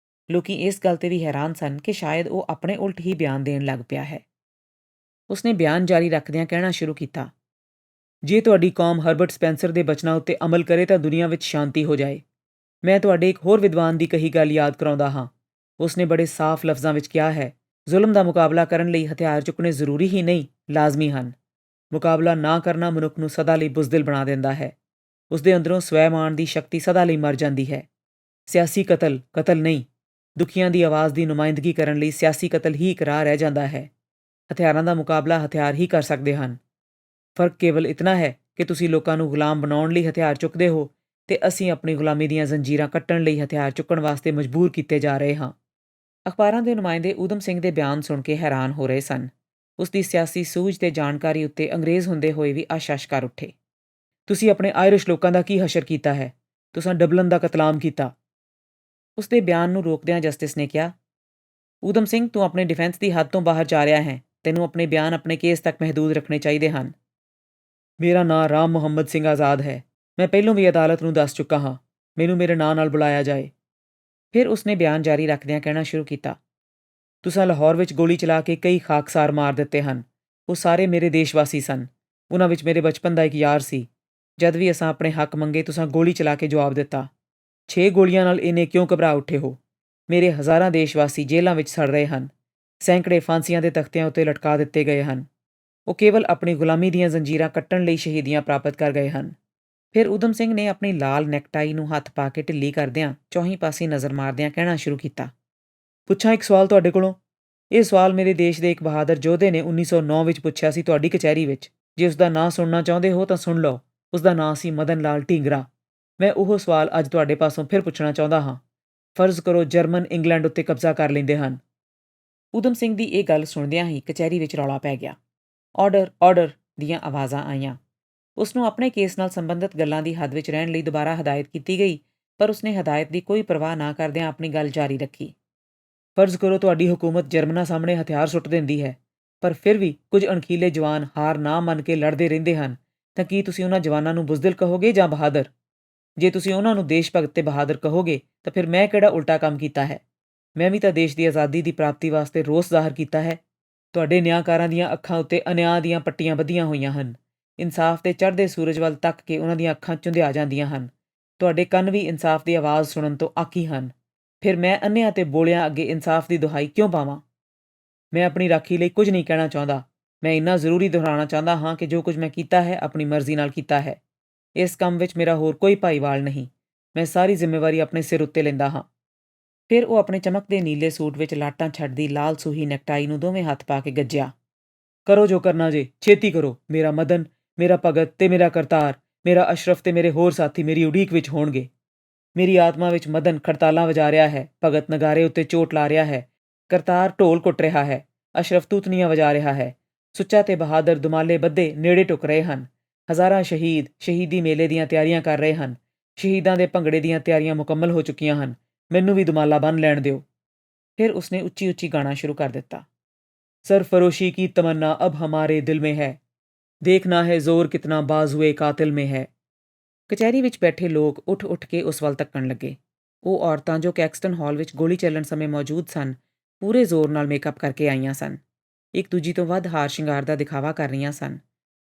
ਲੋਕੀ ਇਸ ਗੱਲ ਤੇ ਵੀ ਹੈਰਾਨ ਸਨ ਕਿ ਸ਼ਾਇਦ ਉਹ ਆਪਣੇ ਉਲਟ ਹੀ ਬਿਆਨ ਦੇਣ ਲੱਗ ਪਿਆ ਹੈ। ਉਸਨੇ ਬਿਆਨ ਜਾਰੀ ਰੱਖਦਿਆਂ ਕਹਿਣਾ ਸ਼ੁਰੂ ਕੀਤਾ, ਜੇ ਤੁਹਾਡੀ ਕੌਮ ਹਰਬਰਟ ਸਪੈਂਸਰ ਦੇ ਬਚਨਾਂ ਉੱਤੇ ਅਮਲ ਕਰੇ ਤਾਂ ਦੁਨੀਆ ਵਿੱਚ ਸ਼ਾਂਤੀ ਹੋ ਜਾਏ। ਮੈਂ ਤੁਹਾਡੇ ਇੱਕ ਹੋਰ ਵਿਦਵਾਨ ਦੀ ਕਹੀ ਗੱਲ ਯਾਦ ਕਰਾਉਂਦਾ ਹਾਂ। ਉਸਨੇ ਬੜੇ ਸਾਫ਼ ਲਫ਼ਜ਼ਾਂ ਵਿੱਚ ਕਿਹਾ ਹੈ, ਜ਼ੁਲਮ ਦਾ ਮੁਕਾਬਲਾ ਕਰਨ ਲਈ ਹਥਿਆਰ ਚੁੱਕਣੇ ਜ਼ਰੂਰੀ ਹੀ ਨਹੀਂ, ਲਾਜ਼ਮੀ ਹਨ। ਮੁਕਾਬਲਾ ਨਾ ਕਰਨਾ ਮਨੁੱਖ ਨੂੰ ਸਦਾ ਲਈ ਬੁਜ਼ਦਿਲ ਬਣਾ ਦਿੰਦਾ ਹੈ। ਉਸਦੇ ਅੰਦਰੋਂ ਸਵੈਮਾਣ ਦੀ ਸ਼ਕਤੀ ਸਦਾ ਲਈ ਮਰ ਜਾਂਦੀ ਹੈ। ਸਿਆਸੀ ਕਤਲ ਨਹੀਂ। ਦੁਖੀਆਂ ਦੀ ਆਵਾਜ਼ ਦੀ ਨੁਮਾਇੰਦਗੀ ਕਰਨ ਲਈ ਸਿਆਸੀ ਕਤਲ ਹੀ ਇੱਕ ਰਾਹ ਰਹਿ ਜਾਂਦਾ ਹੈ। ਹਥਿਆਰਾਂ ਦਾ ਮੁਕਾਬਲਾ ਹਥਿਆਰ ਹੀ ਕਰ ਸਕਦੇ ਹਨ। ਫਰਕ ਕੇਵਲ ਇਤਨਾ ਹੈ ਕਿ ਤੁਸੀਂ ਲੋਕਾਂ ਨੂੰ ਗੁਲਾਮ ਬਣਾਉਣ ਲਈ ਹਥਿਆਰ ਚੁੱਕਦੇ ਹੋ ਤੇ ਅਸੀਂ ਆਪਣੀ ਗੁਲਾਮੀ ਦੀਆਂ ਜ਼ੰਜੀਰਾਂ ਕੱਟਣ ਲਈ ਹਥਿਆਰ ਚੁੱਕਣ ਵਾਸਤੇ ਮਜਬੂਰ ਕੀਤੇ ਜਾ ਰਹੇ ਹਾਂ। ਅਖਬਾਰਾਂ ਦੇ ਨੁਮਾਇੰਦੇ ਊਧਮ ਸਿੰਘ ਦੇ ਬਿਆਨ ਸੁਣ ਕੇ ਹੈਰਾਨ ਹੋ ਰਹੇ ਸਨ। ਉਸ ਦੀ ਸਿਆਸੀ ਸੂਝ ਤੇ ਜਾਣਕਾਰੀ ਉੱਤੇ ਅੰਗਰੇਜ਼ ਹੁੰਦੇ ਹੋਏ ਵੀ ਆਸ਼ਸ਼ ਕਰ ਉੱਠੇ। ਤੁਸੀਂ ਆਪਣੇ ਆਇਰਿਸ਼ ਲੋਕਾਂ ਦਾ ਕੀ ਹਸ਼ਰ ਕੀਤਾ ਹੈ? ਤੁਸੀਂ ਡਬਲਨ ਦਾ ਕਤਲਾਮ ਕੀਤਾ। ਉਸ ਦੇ ਬਿਆਨ ਨੂੰ ਰੋਕਦਿਆਂ ਜਸਟਿਸ ਨੇ ਕਿਹਾ, ਊਧਮ ਸਿੰਘ, ਤੂੰ ਆਪਣੇ ਡਿਫੈਂਸ ਦੀ ਹੱਦ ਤੋਂ ਬਾਹਰ ਜਾ ਰਿਹਾ ਹੈ। ਤੈਨੂੰ ਆਪਣੇ ਬਿਆਨ ਆਪਣੇ ਕੇਸ ਤੱਕ ਮਹਿਦੂਦ ਰੱਖਣੇ ਚਾਹੀਦੇ ਹਨ। ਮੇਰਾ ਨਾਂ ਰਾਮ ਮੁਹੰਮਦ ਸਿੰਘ ਆਜ਼ਾਦ ਹੈ। ਮੈਂ ਪਹਿਲੋਂ ਵੀ ਅਦਾਲਤ ਨੂੰ ਦੱਸ ਚੁੱਕਾ ਹਾਂ। ਮੈਨੂੰ ਮੇਰੇ ਨਾਂ ਨਾਲ ਬੁਲਾਇਆ ਜਾਏ। ਫਿਰ ਉਸਨੇ ਬਿਆਨ ਜਾਰੀ ਰੱਖਦਿਆਂ ਕਹਿਣਾ ਸ਼ੁਰੂ ਕੀਤਾ, ਤੁਸੀਂ ਲਾਹੌਰ ਵਿੱਚ ਗੋਲੀ ਚਲਾ ਕੇ ਕਈ ਖਾਕਸਾਰ ਮਾਰ ਦਿੱਤੇ ਹਨ। ਉਹ ਸਾਰੇ ਮੇਰੇ ਦੇਸ਼ਵਾਸੀ ਸਨ। ਉਹਨਾਂ ਵਿੱਚ ਮੇਰੇ ਬਚਪਨ ਦਾ ਇੱਕ ਯਾਰ ਸੀ। ਜਦ ਵੀ ਅਸਾਂ ਆਪਣੇ ਹੱਕ ਮੰਗੇ ਤੁਸੀਂ ਗੋਲੀ ਚਲਾ ਕੇ ਜਵਾਬ ਦਿੱਤਾ। 6 ਗੋਲੀਆਂ ਨਾਲ ਇਹਨੇ ਕਿਉਂ ਘਬਰਾ ਉੱਠੇ ਹੋ? ਮੇਰੇ ਹਜ਼ਾਰਾਂ ਦੇਸ਼ਵਾਸੀ ਜੇਲ੍ਹਾਂ ਵਿੱਚ ਸੜ ਰਹੇ ਹਨ। ਸੈਂਕੜੇ ਫਾਂਸੀਆਂ ਦੇ ਤਖਤਿਆਂ ਉੱਤੇ ਲਟਕਾ ਦਿੱਤੇ ਗਏ ਹਨ। ਉਹ ਕੇਵਲ ਆਪਣੀ ਗੁਲਾਮੀ ਦੀਆਂ ਜ਼ੰਜੀਰਾਂ ਕੱਟਣ ਲਈ ਸ਼ਹੀਦੀਆਂ ਪ੍ਰਾਪਤ ਕਰ ਗਏ ਹਨ। ਫਿਰ ਊਧਮ ਸਿੰਘ ਨੇ ਆਪਣੀ ਲਾਲ ਨੈਕਟਾਈ ਨੂੰ ਹੱਥ ਪਾ ਕੇ ਢਿੱਲੀ ਕਰਦਿਆਂ ਚੌਹੀਂ ਪਾਸੇ ਨਜ਼ਰ ਮਾਰਦਿਆਂ ਕਹਿਣਾ ਸ਼ੁਰੂ ਕੀਤਾ, ਪੁੱਛਾਂ ਇੱਕ ਸਵਾਲ ਤੁਹਾਡੇ ਕੋਲੋਂ? ਇਹ ਸਵਾਲ ਮੇਰੇ ਦੇਸ਼ ਦੇ ਇੱਕ ਬਹਾਦਰ ਯੋਧੇ ਨੇ 1909 ਵਿੱਚ ਪੁੱਛਿਆ ਸੀ ਤੁਹਾਡੀ ਕਚਹਿਰੀ ਵਿੱਚ। ਜੇ ਉਸ ਦਾ ਨਾਂ ਸੁਣਨਾ ਚਾਹੁੰਦੇ ਹੋ ਤਾਂ ਸੁਣ ਲਓ। ਉਸ ਦਾ ਨਾਂ ਸੀ ਮਦਨ ਲਾਲ ਢੀਂਗਰਾ। ਮੈਂ ਉਹ ਸਵਾਲ ਅੱਜ ਤੁਹਾਡੇ ਪਾਸੋਂ ਫਿਰ ਪੁੱਛਣਾ ਚਾਹੁੰਦਾ ਹਾਂ। ਫਰਜ਼ ਕਰੋ ਜਰਮਨ ਇੰਗਲੈਂਡ ਉੱਤੇ ਕਬਜ਼ਾ ਕਰ ਲੈਂਦੇ ਹਨ। ਊਧਮ ਸਿੰਘ ਦੀ ਇਹ ਗੱਲ ਸੁਣਦਿਆਂ ਹੀ ਕਚਹਿਰੀ ਵਿੱਚ ਰੌਲਾ ਪੈ ਗਿਆ। ਆਰਡਰ ਆਰਡਰ ਦੀਆਂ ਆਵਾਜ਼ਾਂ ਆਈਆਂ। ਉਸ ਨੂੰ ਆਪਣੇ ਕੇਸ ਨਾਲ ਸੰਬੰਧਿਤ ਗੱਲਾਂ ਦੀ ਹੱਦ ਵਿੱਚ ਰਹਿਣ ਲਈ ਦੁਬਾਰਾ ਹਦਾਇਤ ਕੀਤੀ ਗਈ, ਪਰ ਉਸਨੇ ਹਦਾਇਤ ਦੀ ਕੋਈ ਪਰਵਾਹ ਨਾ ਕਰਦਿਆਂ ਆਪਣੀ ਗੱਲ ਜਾਰੀ ਰੱਖੀ। ਫਰਜ਼ ਕਰੋ ਤੁਹਾਡੀ ਹੁਕੂਮਤ ਜਰਮਨਾਂ ਸਾਹਮਣੇ ਹਥਿਆਰ ਸੁੱਟ ਦਿੰਦੀ ਹੈ, ਪਰ ਫਿਰ ਵੀ ਕੁਝ ਅਣਖੀਲੇ ਜਵਾਨ ਹਾਰ ਨਾ ਮੰਨ ਕੇ ਲੜਦੇ ਰਹਿੰਦੇ ਹਨ, ਤਾਂ ਕੀ ਤੁਸੀਂ ਉਹਨਾਂ ਜਵਾਨਾਂ ਨੂੰ ਬੁਜ਼ਦਿਲ ਕਹੋਗੇ ਜਾਂ ਬਹਾਦਰ? ਜੇ ਤੁਸੀਂ ਉਹਨਾਂ ਨੂੰ ਦੇਸ਼ ਭਗਤ ਤੇ ਬਹਾਦਰ ਕਹੋਗੇ ਤਾਂ ਫਿਰ ਮੈਂ ਕਿਹੜਾ ਉਲਟਾ ਕੰਮ ਕੀਤਾ ਹੈ? ਮੈਂ ਵੀ ਤਾਂ ਦੇਸ਼ ਦੀ ਆਜ਼ਾਦੀ ਦੀ ਪ੍ਰਾਪਤੀ ਵਾਸਤੇ ਰੋਸ ਜ਼ਾਹਰ ਕੀਤਾ ਹੈ। ਤੁਹਾਡੇ ਨਿਆਂਕਾਰਾਂ ਦੀਆਂ ਅੱਖਾਂ ਉੱਤੇ ਅਨਿਆਂ ਦੀਆਂ ਪੱਟੀਆਂ ਬੱਧੀਆਂ ਹੋਈਆਂ ਹਨ। ਇਨਸਾਫ ਦੇ ਚੜ੍ਹਦੇ ਸੂਰਜ ਵੱਲ ਤੱਕ ਕੇ ਉਹਨਾਂ ਦੀਆਂ ਅੱਖਾਂ ਝੁੰਧਿਆ ਜਾਂਦੀਆਂ ਹਨ। ਤੁਹਾਡੇ ਕੰਨ ਵੀ ਇਨਸਾਫ ਦੀ ਆਵਾਜ਼ ਸੁਣਨ ਤੋਂ ਆਕੀ ਹਨ। ਫਿਰ ਮੈਂ ਅੰਨ੍ਹਿਆਂ ਤੇ ਬੋਲਿਆਂ ਅੱਗੇ ਇਨਸਾਫ ਦੀ ਦੁਹਾਈ ਕਿਉਂ ਪਾਵਾਂ? ਮੈਂ ਆਪਣੀ ਰਾਖੀ ਲਈ ਕੁਝ ਨਹੀਂ ਕਹਿਣਾ ਚਾਹੁੰਦਾ। ਮੈਂ ਇੰਨਾ ਜ਼ਰੂਰੀ ਦੁਹਰਾਉਣਾ ਚਾਹੁੰਦਾ ਹਾਂ ਕਿ ਜੋ ਕੁਝ ਮੈਂ ਕੀਤਾ ਹੈ ਆਪਣੀ ਮਰਜ਼ੀ ਨਾਲ ਕੀਤਾ ਹੈ। ਇਸ ਕੰਮ ਵਿੱਚ ਮੇਰਾ ਹੋਰ ਕੋਈ ਭਾਈਵਾਲ ਨਹੀਂ। ਮੈਂ ਸਾਰੀ ਜ਼ਿੰਮੇਵਾਰੀ ਆਪਣੇ ਸਿਰ ਉੱਤੇ ਲੈਂਦਾ ਹਾਂ। ਫਿਰ ਉਹ ਆਪਣੇ ਚਮਕਦੇ ਨੀਲੇ ਸੂਟ ਵਿੱਚ ਲਾਟਾਂ ਛੱਡਦੀ ਲਾਲ ਸੂਹੀ ਨੈਕਟਾਈ ਨੂੰ ਦੋਵੇਂ ਹੱਥ ਪਾ ਕੇ ਗੱਜਿਆ। ਕਰੋ ਜੋ ਕਰਨਾ ਜੇ, ਛੇਤੀ ਕਰੋ। ਮੇਰਾ ਮਦਨ, ਮੇਰਾ ਭਗਤ ਤੇ ਮੇਰਾ ਕਰਤਾਰ, ਮੇਰਾ ਅਸ਼ਰਫ ਤੇ ਮੇਰੇ ਹੋਰ ਸਾਥੀ ਮੇਰੀ ਉਡੀਕ ਵਿੱਚ ਹੋਣਗੇ। ਮੇਰੀ ਆਤਮਾ ਵਿੱਚ ਮਦਨ ਖੜਤਾਲਾਂ ਵਜਾ ਰਿਹਾ ਹੈ, ਭਗਤ ਨਗਾਰੇ ਉੱਤੇ ਚੋਟ ਲਾ ਰਿਹਾ ਹੈ, ਕਰਤਾਰ ਢੋਲ ਕੁੱਟ ਰਿਹਾ ਹੈ, ਅਸ਼ਰਫ ਤੂਤਨੀਆਂ ਵਜਾ ਰਿਹਾ ਹੈ। ਸੁੱਚਾ ਤੇ ਬਹਾਦਰ ਦੁਮਾਲੇ ਬੱਧੇ ਨੇੜੇ ਟੁੱਕ ਰਹੇ ਹਨ। ਹਜ਼ਾਰਾਂ ਸ਼ਹੀਦ ਸ਼ਹੀਦੀ ਮੇਲੇ ਦੀਆਂ ਤਿਆਰੀਆਂ ਕਰ ਰਹੇ ਹਨ। ਸ਼ਹੀਦਾਂ ਦੇ ਭੰਗੜੇ ਦੀਆਂ ਤਿਆਰੀਆਂ ਮੁਕੰਮਲ ਹੋ ਚੁੱਕੀਆਂ ਹਨ। ਮੈਨੂੰ ਵੀ ਦੁਮਾਲਾ ਬੰਨ੍ਹ ਲੈਣ ਦਿਓ। ਫਿਰ ਉਸਨੇ ਉੱਚੀ ਉੱਚੀ ਗਾਣਾ ਸ਼ੁਰੂ ਕਰ ਦਿੱਤਾ। सरफरोशी की तमन्ना अब हमारे दिल में है, देखना है जोर कितना बाजुए कातिल में है। ਕਚਹਿਰੀ ਵਿੱਚ ਬੈਠੇ ਲੋਕ ਉੱਠ ਕੇ ਉਸ ਵੱਲ ਤੱਕਣ ਲੱਗੇ। ਉਹ ਔਰਤਾਂ ਜੋ ਕੈਕਸਟਨ ਹਾਲ ਵਿੱਚ ਗੋਲੀ ਚੱਲਣ ਸਮੇਂ ਮੌਜੂਦ ਸਨ, ਪੂਰੇ ਜ਼ੋਰ ਨਾਲ ਮੇਕਅਪ ਕਰਕੇ ਆਈਆਂ ਸਨ। ਇੱਕ ਦੂਜੀ ਤੋਂ ਵੱਧ ਹਾਰ ਸ਼ਿੰਗਾਰ ਦਾ ਦਿਖਾਵਾ ਕਰ ਰਹੀਆਂ ਸਨ।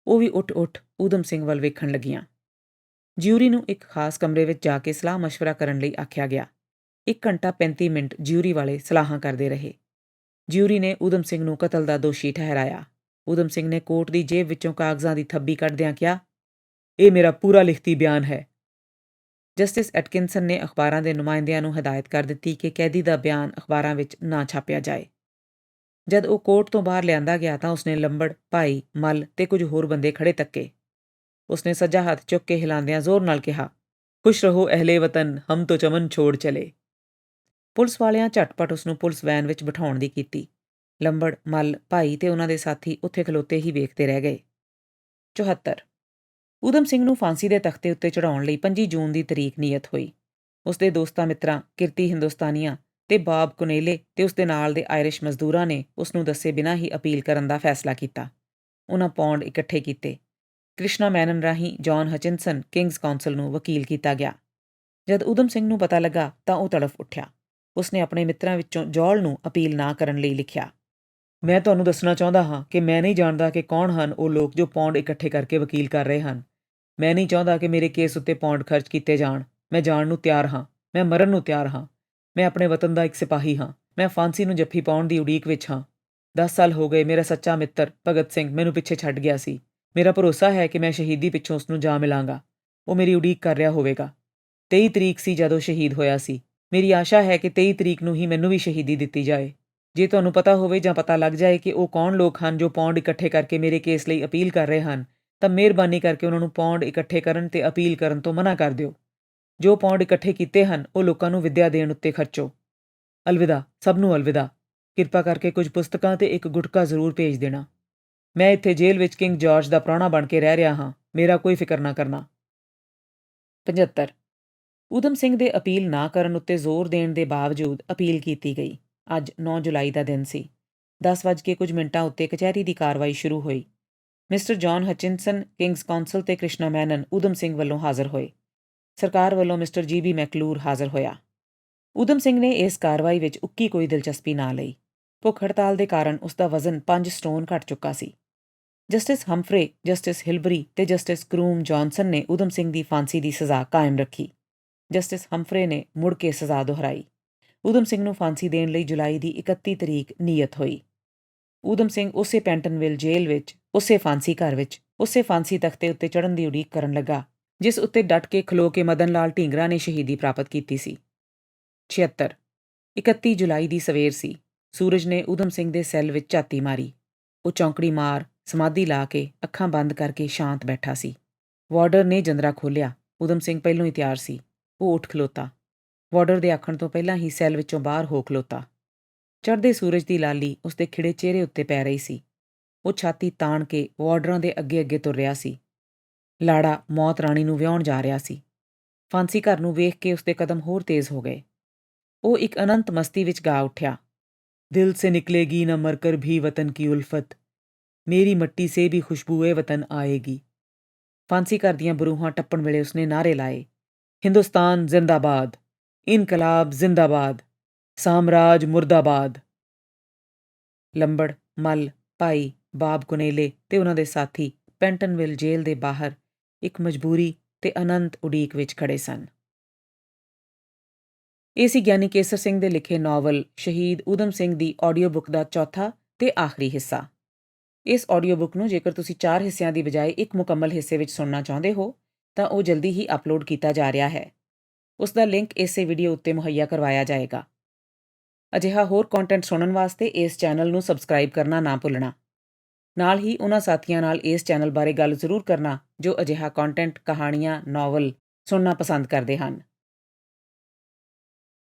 ਉਹ ਵੀ ਉੱਠ ਊਧਮ ਸਿੰਘ ਵੱਲ ਵੇਖਣ ਲੱਗੀਆਂ। ਜਿਊਰੀ ਨੂੰ ਇੱਕ ਖਾਸ ਕਮਰੇ ਵਿੱਚ ਜਾ ਕੇ ਸਲਾਹ ਮਸ਼ਵਰਾ ਕਰਨ ਲਈ ਆਖਿਆ ਗਿਆ। 1 ਘੰਟਾ 35 ਮਿੰਟ ਜਿਊਰੀ ਵਾਲੇ ਸਲਾਹਾਂ ਕਰਦੇ ਰਹੇ। ਜਿਊਰੀ ਨੇ ਊਧਮ ਸਿੰਘ ਨੂੰ ਕਤਲ ਦਾ ਦੋਸ਼ੀ ਠਹਿਰਾਇਆ। ਊਧਮ ਸਿੰਘ ਨੇ ਕੋਟ ਦੀ ਜੇਬ ਵਿੱਚੋਂ ਕਾਗਜ਼ਾਂ ਦੀ ਥੱਬੀ ਕੱਢਦਿਆਂ ਕਿਹਾ, ਇਹ ਮੇਰਾ ਪੂਰਾ ਲਿਖਤੀ ਬਿਆਨ ਹੈ। ਜਸਟਿਸ ਐਟਕਿਨਸਨ ਨੇ ਅਖਬਾਰਾਂ ਦੇ ਨੁਮਾਇੰਦਿਆਂ ਨੂੰ ਹਦਾਇਤ ਕਰ ਦਿੱਤੀ ਕਿ ਕੈਦੀ ਦਾ ਬਿਆਨ ਅਖਬਾਰਾਂ ਵਿੱਚ ਨਾ ਛਾਪਿਆ ਜਾਏ। ਜਦ ਉਹ ਕੋਰਟ ਤੋਂ ਬਾਹਰ ਲਿਆਂਦਾ ਗਿਆ ਤਾਂ ਉਸਨੇ ਲੰਬੜ, ਭਾਈ, ਮੱਲ ਤੇ ਕੁਝ ਹੋਰ ਬੰਦੇ ਖੜੇ ਤੱਕੇ। ਉਸਨੇ ਸੱਜਾ ਹੱਥ ਚੁੱਕ ਕੇ ਹਿਲਾਉਂਦਿਆਂ ਜ਼ੋਰ ਨਾਲ ਕਿਹਾ, ਖੁਸ਼ ਰਹੋ ਅਹਲੇ ਵਤਨ, ਹਮ ਤੋਂ ਚਮਨ ਛੋੜ ਚਲੇ। ਪੁਲਿਸ ਵਾਲਿਆਂ ਝਟਪਟ ਉਸਨੂੰ ਪੁਲਿਸ ਵੈਨ ਵਿੱਚ ਬਿਠਾਉਣ ਦੀ ਕੀਤੀ। ਲੰਬੜ, ਮੱਲ, ਭਾਈ ਤੇ ਉਹਨਾਂ ਦੇ ਸਾਥੀ ਉੱਥੇ ਖਲੋਤੇ ਹੀ ਵੇਖਦੇ ਰਹਿ ਗਏ। 74 ਊਧਮ ਸਿੰਘ ਨੂੰ ਫਾਂਸੀ ਦੇ ਤਖਤੇ ਉੱਤੇ ਚੜ੍ਹਾਉਣ ਲਈ 25 ਜੂਨ ਦੀ ਤਰੀਕ ਨਿਯਤ ਹੋਈ। ਉਸਦੇ ਦੋਸਤਾਂ ਮਿੱਤਰਾਂ, ਕਿਰਤੀ ਹਿੰਦੁਸਤਾਨੀਆਂ ਤੇ ਬਾਬ ਕੁਨੇਲੇ ਤੇ ਉਸਦੇ ਨਾਲ ਦੇ ਆਇਰਿਸ਼ ਮਜ਼ਦੂਰਾਂ ਨੇ ਉਸਨੂੰ ਦੱਸੇ ਬਿਨਾਂ ਹੀ ਅਪੀਲ ਕਰਨ ਦਾ ਫੈਸਲਾ ਕੀਤਾ। ਉਹਨਾਂ ਪੌਂਡ ਇਕੱਠੇ ਕੀਤੇ। ਕ੍ਰਿਸ਼ਨਾ ਮੈਨਨ ਰਾਹੀਂ ਜੌਨ ਹਚਿਨਸਨ ਕਿੰਗਜ਼ ਕਾਉਂਸਲ ਨੂੰ ਵਕੀਲ ਕੀਤਾ ਗਿਆ। ਜਦ ਊਧਮ ਸਿੰਘ ਨੂੰ ਪਤਾ ਲੱਗਾ ਤਾਂ ਉਹ ਤੜਫ ਉੱਠਿਆ। ਉਸਨੇ ਆਪਣੇ ਮਿੱਤਰਾਂ ਵਿੱਚੋਂ ਜੌਲ ਨੂੰ ਅਪੀਲ ਨਾ ਕਰਨ ਲਈ ਲਿਖਿਆ, ਮੈਂ ਤੁਹਾਨੂੰ ਦੱਸਣਾ ਚਾਹੁੰਦਾ ਹਾਂ ਕਿ ਮੈਂ ਨਹੀਂ ਜਾਣਦਾ ਕਿ ਕੌਣ ਹਨ ਉਹ ਲੋਕ ਜੋ ਪੌਂਡ ਇਕੱਠੇ ਕਰਕੇ ਵਕੀਲ ਕਰ ਰਹੇ ਹਨ। ਮੈਂ ਨਹੀਂ ਚਾਹੁੰਦਾ ਕਿ ਮੇਰੇ ਕੇਸ ਉੱਤੇ ਪੌਂਡ ਖਰਚ ਕੀਤੇ ਜਾਣ। ਮੈਂ ਜਾਣ ਨੂੰ ਤਿਆਰ ਹਾਂ। ਮੈਂ ਮਰਨ ਨੂੰ ਤਿਆਰ ਹਾਂ। ਮੈਂ ਆਪਣੇ ਵਤਨ ਦਾ ਇੱਕ ਸਿਪਾਹੀ ਹਾਂ। ਮੈਂ ਫਾਂਸੀ ਨੂੰ ਜੱਫੀ ਪਾਉਣ ਦੀ ਉਡੀਕ ਵਿੱਚ ਹਾਂ। 10 ਸਾਲ ਹੋ ਗਏ ਮੇਰਾ ਸੱਚਾ ਮਿੱਤਰ ਭਗਤ ਸਿੰਘ ਮੈਨੂੰ ਪਿੱਛੇ ਛੱਡ ਗਿਆ ਸੀ। ਮੇਰਾ ਭਰੋਸਾ ਹੈ ਕਿ ਮੈਂ ਸ਼ਹੀਦੀ ਪਿੱਛੋਂ ਉਸਨੂੰ ਜਾ ਮਿਲਾਂਗਾ। ਉਹ ਮੇਰੀ ਉਡੀਕ ਕਰ ਰਿਹਾ ਹੋਵੇਗਾ। 23 ਤਰੀਕ ਸੀ ਜਦੋਂ ਸ਼ਹੀਦ ਹੋਇਆ ਸੀ। ਮੇਰੀ ਆਸ਼ਾ ਹੈ ਕਿ 23 ਤਰੀਕ ਨੂੰ ਹੀ ਮੈਨੂੰ ਵੀ ਸ਼ਹੀਦੀ ਦਿੱਤੀ ਜਾਏ। ਜੇ ਤੁਹਾਨੂੰ ਪਤਾ ਹੋਵੇ ਜਾਂ ਪਤਾ ਲੱਗ ਜਾਏ ਕਿ ਉਹ ਕੌਣ ਲੋਕ ਹਨ ਜੋ ਪੌਂਡ ਇਕੱਠੇ ਕਰਕੇ ਮੇਰੇ ਕੇਸ ਲਈ ਅਪੀਲ ਕਰ ਰਹੇ ਹਨ, ਤਾਂ ਮਿਹਰਬਾਨੀ ਕਰਕੇ ਉਹਨਾਂ ਨੂੰ ਪੌਂਡ ਇਕੱਠੇ ਕਰਨ ਤੇ ਅਪੀਲ ਕਰਨ ਤੋਂ ਮਨ੍ਹਾ ਕਰ ਦਿਓ। ਜੋ ਪੌਂਡ ਇਕੱਠੇ ਕੀਤੇ ਹਨ ਉਹ ਲੋਕਾਂ ਨੂੰ ਵਿੱਦਿਆ ਦੇਣ ਉੱਤੇ ਖਰਚੋ। ਅਲਵਿਦਾ, ਸਭ ਨੂੰ ਅਲਵਿਦਾ। ਕਿਰਪਾ ਕਰਕੇ ਕੁਝ ਪੁਸਤਕਾਂ ਤੇ ਇੱਕ ਗੁਟਕਾ ਜ਼ਰੂਰ ਭੇਜ ਦੇਣਾ। ਮੈਂ ਇੱਥੇ ਜੇਲ੍ਹ ਵਿੱਚ ਕਿੰਗ ਜਾਰਜ ਦਾ ਪ੍ਰਾਹੁਣਾ ਬਣ ਕੇ ਰਹਿ ਰਿਹਾ ਹਾਂ, ਮੇਰਾ ਕੋਈ ਫਿਕਰ ਨਾ ਕਰਨਾ। 75 ਊਧਮ ਸਿੰਘ ਦੇ ਅਪੀਲ ਨਾ ਕਰਨ ਉੱਤੇ ਜ਼ੋਰ ਦੇਣ ਦੇ ਬਾਵਜੂਦ ਅਪੀਲ ਕੀਤੀ ਗਈ। ਅੱਜ 9 ਜੁਲਾਈ ਦਾ ਦਿਨ ਸੀ। 10 ਵੱਜ ਕੇ ਕੁਝ ਮਿੰਟਾਂ ਉੱਤੇ ਕਚਹਿਰੀ ਦੀ ਕਾਰਵਾਈ ਸ਼ੁਰੂ ਹੋਈ। ਮਿਸਟਰ ਜੌਨ ਹਚਿਨਸਨ, ਕਿੰਗਸ ਕੌਂਸਲ ਤੇ ਕ੍ਰਿਸ਼ਨਾ ਮੈਨਨ ਊਧਮ ਸਿੰਘ ਵੱਲੋਂ ਹਾਜ਼ਰ ਹੋਏ। ਸਰਕਾਰ ਵੱਲੋਂ ਮਿਸਟਰ GB ਮੈਕਲੂਰ ਹਾਜ਼ਰ ਹੋਇਆ। ਊਧਮ ਸਿੰਘ ਨੇ ਇਸ ਕਾਰਵਾਈ ਵਿੱਚ ਉੱਕੀ ਕੋਈ ਦਿਲਚਸਪੀ ਨਾ ਲਈ। ਭੁੱਖ ਹੜਤਾਲ ਦੇ ਕਾਰਨ ਉਸ ਦਾ ਵਜ਼ਨ 5 ਸਟੋਨ ਘਟ ਚੁੱਕਾ ਸੀ। ਜਸਟਿਸ ਹੰਫਰੇ, ਜਸਟਿਸ ਹਿਲਬਰੀ ਤੇ ਜਸਟਿਸ ਕਰੂਮ ਜੌਨਸਨ ਨੇ ਊਧਮ ਸਿੰਘ ਦੀ ਫਾਂਸੀ ਦੀ ਸਜ਼ਾ ਕਾਇਮ ਰੱਖੀ। ਜਸਟਿਸ ਹੰਫਰੇ ਨੇ ਮੁੜ ਕੇ ਸਜ਼ਾ ਦੁਹਰਾਈ। ਊਧਮ ਸਿੰਘ ਨੂੰ ਫਾਂਸੀ ਦੇਣ ਲਈ ਜੁਲਾਈ ਦੀ 31 ਤਰੀਕ ਨੀਯਤ ਹੋਈ। ਊਧਮ ਸਿੰਘ ਉਸੇ ਪੈਂਟਨਵਿਲ ਜੇਲ੍ਹ ਵਿੱਚ, ਉਸੇ ਫਾਂਸੀ ਘਰ ਵਿੱਚ, ਉਸੇ ਫਾਂਸੀ ਤਖਤੇ ਉੱਤੇ ਚੜ੍ਹਨ ਦੀ ਉਡੀਕ ਕਰਨ ਲੱਗਾ ਜਿਸ ਉੱਤੇ ਡਟ ਕੇ ਖਲੋ ਕੇ ਮਦਨ ਲਾਲ ਢੀਂਗਰਾ ਨੇ ਸ਼ਹੀਦੀ ਪ੍ਰਾਪਤ ਕੀਤੀ ਸੀ। 76 31 ਜੁਲਾਈ ਦੀ ਸਵੇਰ ਸੀ। ਸੂਰਜ ਨੇ ਊਧਮ ਸਿੰਘ ਦੇ ਸੈੱਲ ਵਿੱਚ ਝਾਤੀ ਮਾਰੀ। ਉਹ ਚੌਂਕੜੀ ਮਾਰ, ਸਮਾਧੀ ਲਾ ਕੇ, ਅੱਖਾਂ ਬੰਦ ਕਰਕੇ ਸ਼ਾਂਤ ਬੈਠਾ ਸੀ। ਵਾਰਡਰ ਨੇ ਜੰਦਰਾ ਖੋਲ੍ਹਿਆ। ਊਧਮ ਸਿੰਘ ਪਹਿਲੋਂ ਹੀ ਤਿਆਰ ਸੀ। ਉਹ ਉੱਠ ਖਲੋਤਾ। ਵਾਰਡਰ ਦੇ ਆਖਣ ਤੋਂ ਪਹਿਲਾਂ ਹੀ ਸੈੱਲ ਵਿੱਚੋਂ ਬਾਹਰ ਹੋ ਖਲੋਤਾ। ਚੜ੍ਹਦੇ ਸੂਰਜ ਦੀ ਲਾਲੀ ਉਸ ਦੇ ਖਿੜੇ ਚਿਹਰੇ ਉੱਤੇ ਪੈ ਰਹੀ ਸੀ। ਉਹ ਛਾਤੀ ਤਾਣ ਕੇ ਵਾਰਡਰਾਂ ਦੇ ਅੱਗੇ-ਅੱਗੇ ਤੁਰ ਰਿਹਾ ਸੀ। ਲਾੜਾ ਮੌਤ ਰਾਣੀ ਨੂੰ ਵਿਆਹੁਣ ਜਾ ਰਿਹਾ ਸੀ। ਫਾਂਸੀ ਘਰ ਨੂੰ ਵੇਖ ਕੇ ਉਸ ਦੇ ਕਦਮ ਹੋਰ ਤੇਜ਼ ਹੋ ਗਏ। ਉਹ ਇੱਕ ਅਨੰਤ ਮਸਤੀ ਵਿੱਚ ਗਾ ਉੱਠਿਆ, ਦਿਲ ਸੇ ਨਿਕਲੇਗੀ न मरकर भी वतन की उल्फत, ਮੇਰੀ ਮੱਟੀ ਸੇ ਵੀ ਖੁਸ਼ਬੂਏ ਵਤਨ ਆਏਗੀ। ਫਾਂਸੀ ਘਰ ਦੀਆਂ ਬਰੂਹਾਂ ਟੱਪਣ ਵੇਲੇ ਉਸਨੇ ਨਾਅਰੇ ਲਾਏ, ਹਿੰਦੁਸਤਾਨ ਜ਼ਿੰਦਾਬਾਦ, ਇਨਕਲਾਬ ਜ਼ਿੰਦਾਬਾਦ, ਸਾਮਰਾਜ ਮੁਰਦਾਬਾਦ। ਲੰਬੜ, ਮੱਲ, ਭਾਈ, ਬਾਬ ਕੁਨੇਲੇ ਤੇ ਉਹਨਾਂ ਦੇ ਸਾਥੀ ਪੈਂਟਨਵਿਲ ਜੇਲ੍ਹ ਦੇ ਬਾਹਰ ਇੱਕ ਮਜਬੂਰੀ ਤੇ ਅਨੰਤ ਉਡੀਕ ਵਿੱਚ ਖੜੇ ਸਨ। ਇਹ ਸੀ ਗਿਆਨੀ ਕੇਸਰ ਸਿੰਘ ਦੇ ਲਿਖੇ ਨਾਵਲ ਸ਼ਹੀਦ ਊਧਮ ਸਿੰਘ ਦੀ ਆਡੀਓ ਬੁੱਕ ਦਾ ਚੌਥਾ ਤੇ ਆਖਰੀ ਹਿੱਸਾ। ਇਸ ਆਡੀਓ ਬੁੱਕ ਨੂੰ ਜੇਕਰ ਤੁਸੀਂ 4 ਹਿੱਸਿਆਂ ਦੀ ਬਜਾਏ ਇੱਕ ਮੁਕੰਮਲ ਹਿੱਸੇ ਵਿੱਚ ਸੁਣਨਾ ਚਾਹੁੰਦੇ ਹੋ ਤਾਂ ਉਹ ਜਲਦੀ ਹੀ ਅਪਲੋਡ ਕੀਤਾ ਜਾ ਰਿਹਾ ਹੈ। ਉਸ ਦਾ ਲਿੰਕ ਇਸੇ ਵੀਡੀਓ ਉੱਤੇ ਮੁਹੱਈਆ ਕਰਵਾਇਆ ਜਾਏਗਾ। ਅਜਿਹਾ ਹੋਰ ਕੰਟੈਂਟ ਸੁਣਨ ਵਾਸਤੇ ਇਸ ਚੈਨਲ ਨੂੰ ਸਬਸਕ੍ਰਾਈਬ ਕਰਨਾ ਨਾ ਭੁੱਲਣਾ। ਨਾਲ ਹੀ ਉਹਨਾਂ ਸਾਥੀਆਂ ਨਾਲ ਇਸ ਚੈਨਲ ਬਾਰੇ ਗੱਲ ਜ਼ਰੂਰ ਕਰਨਾ ਜੋ ਅਜਿਹਾ ਕੰਟੈਂਟ, ਕਹਾਣੀਆਂ, ਨਾਵਲ ਸੁਣਨਾ ਪਸੰਦ ਕਰਦੇ ਹਨ।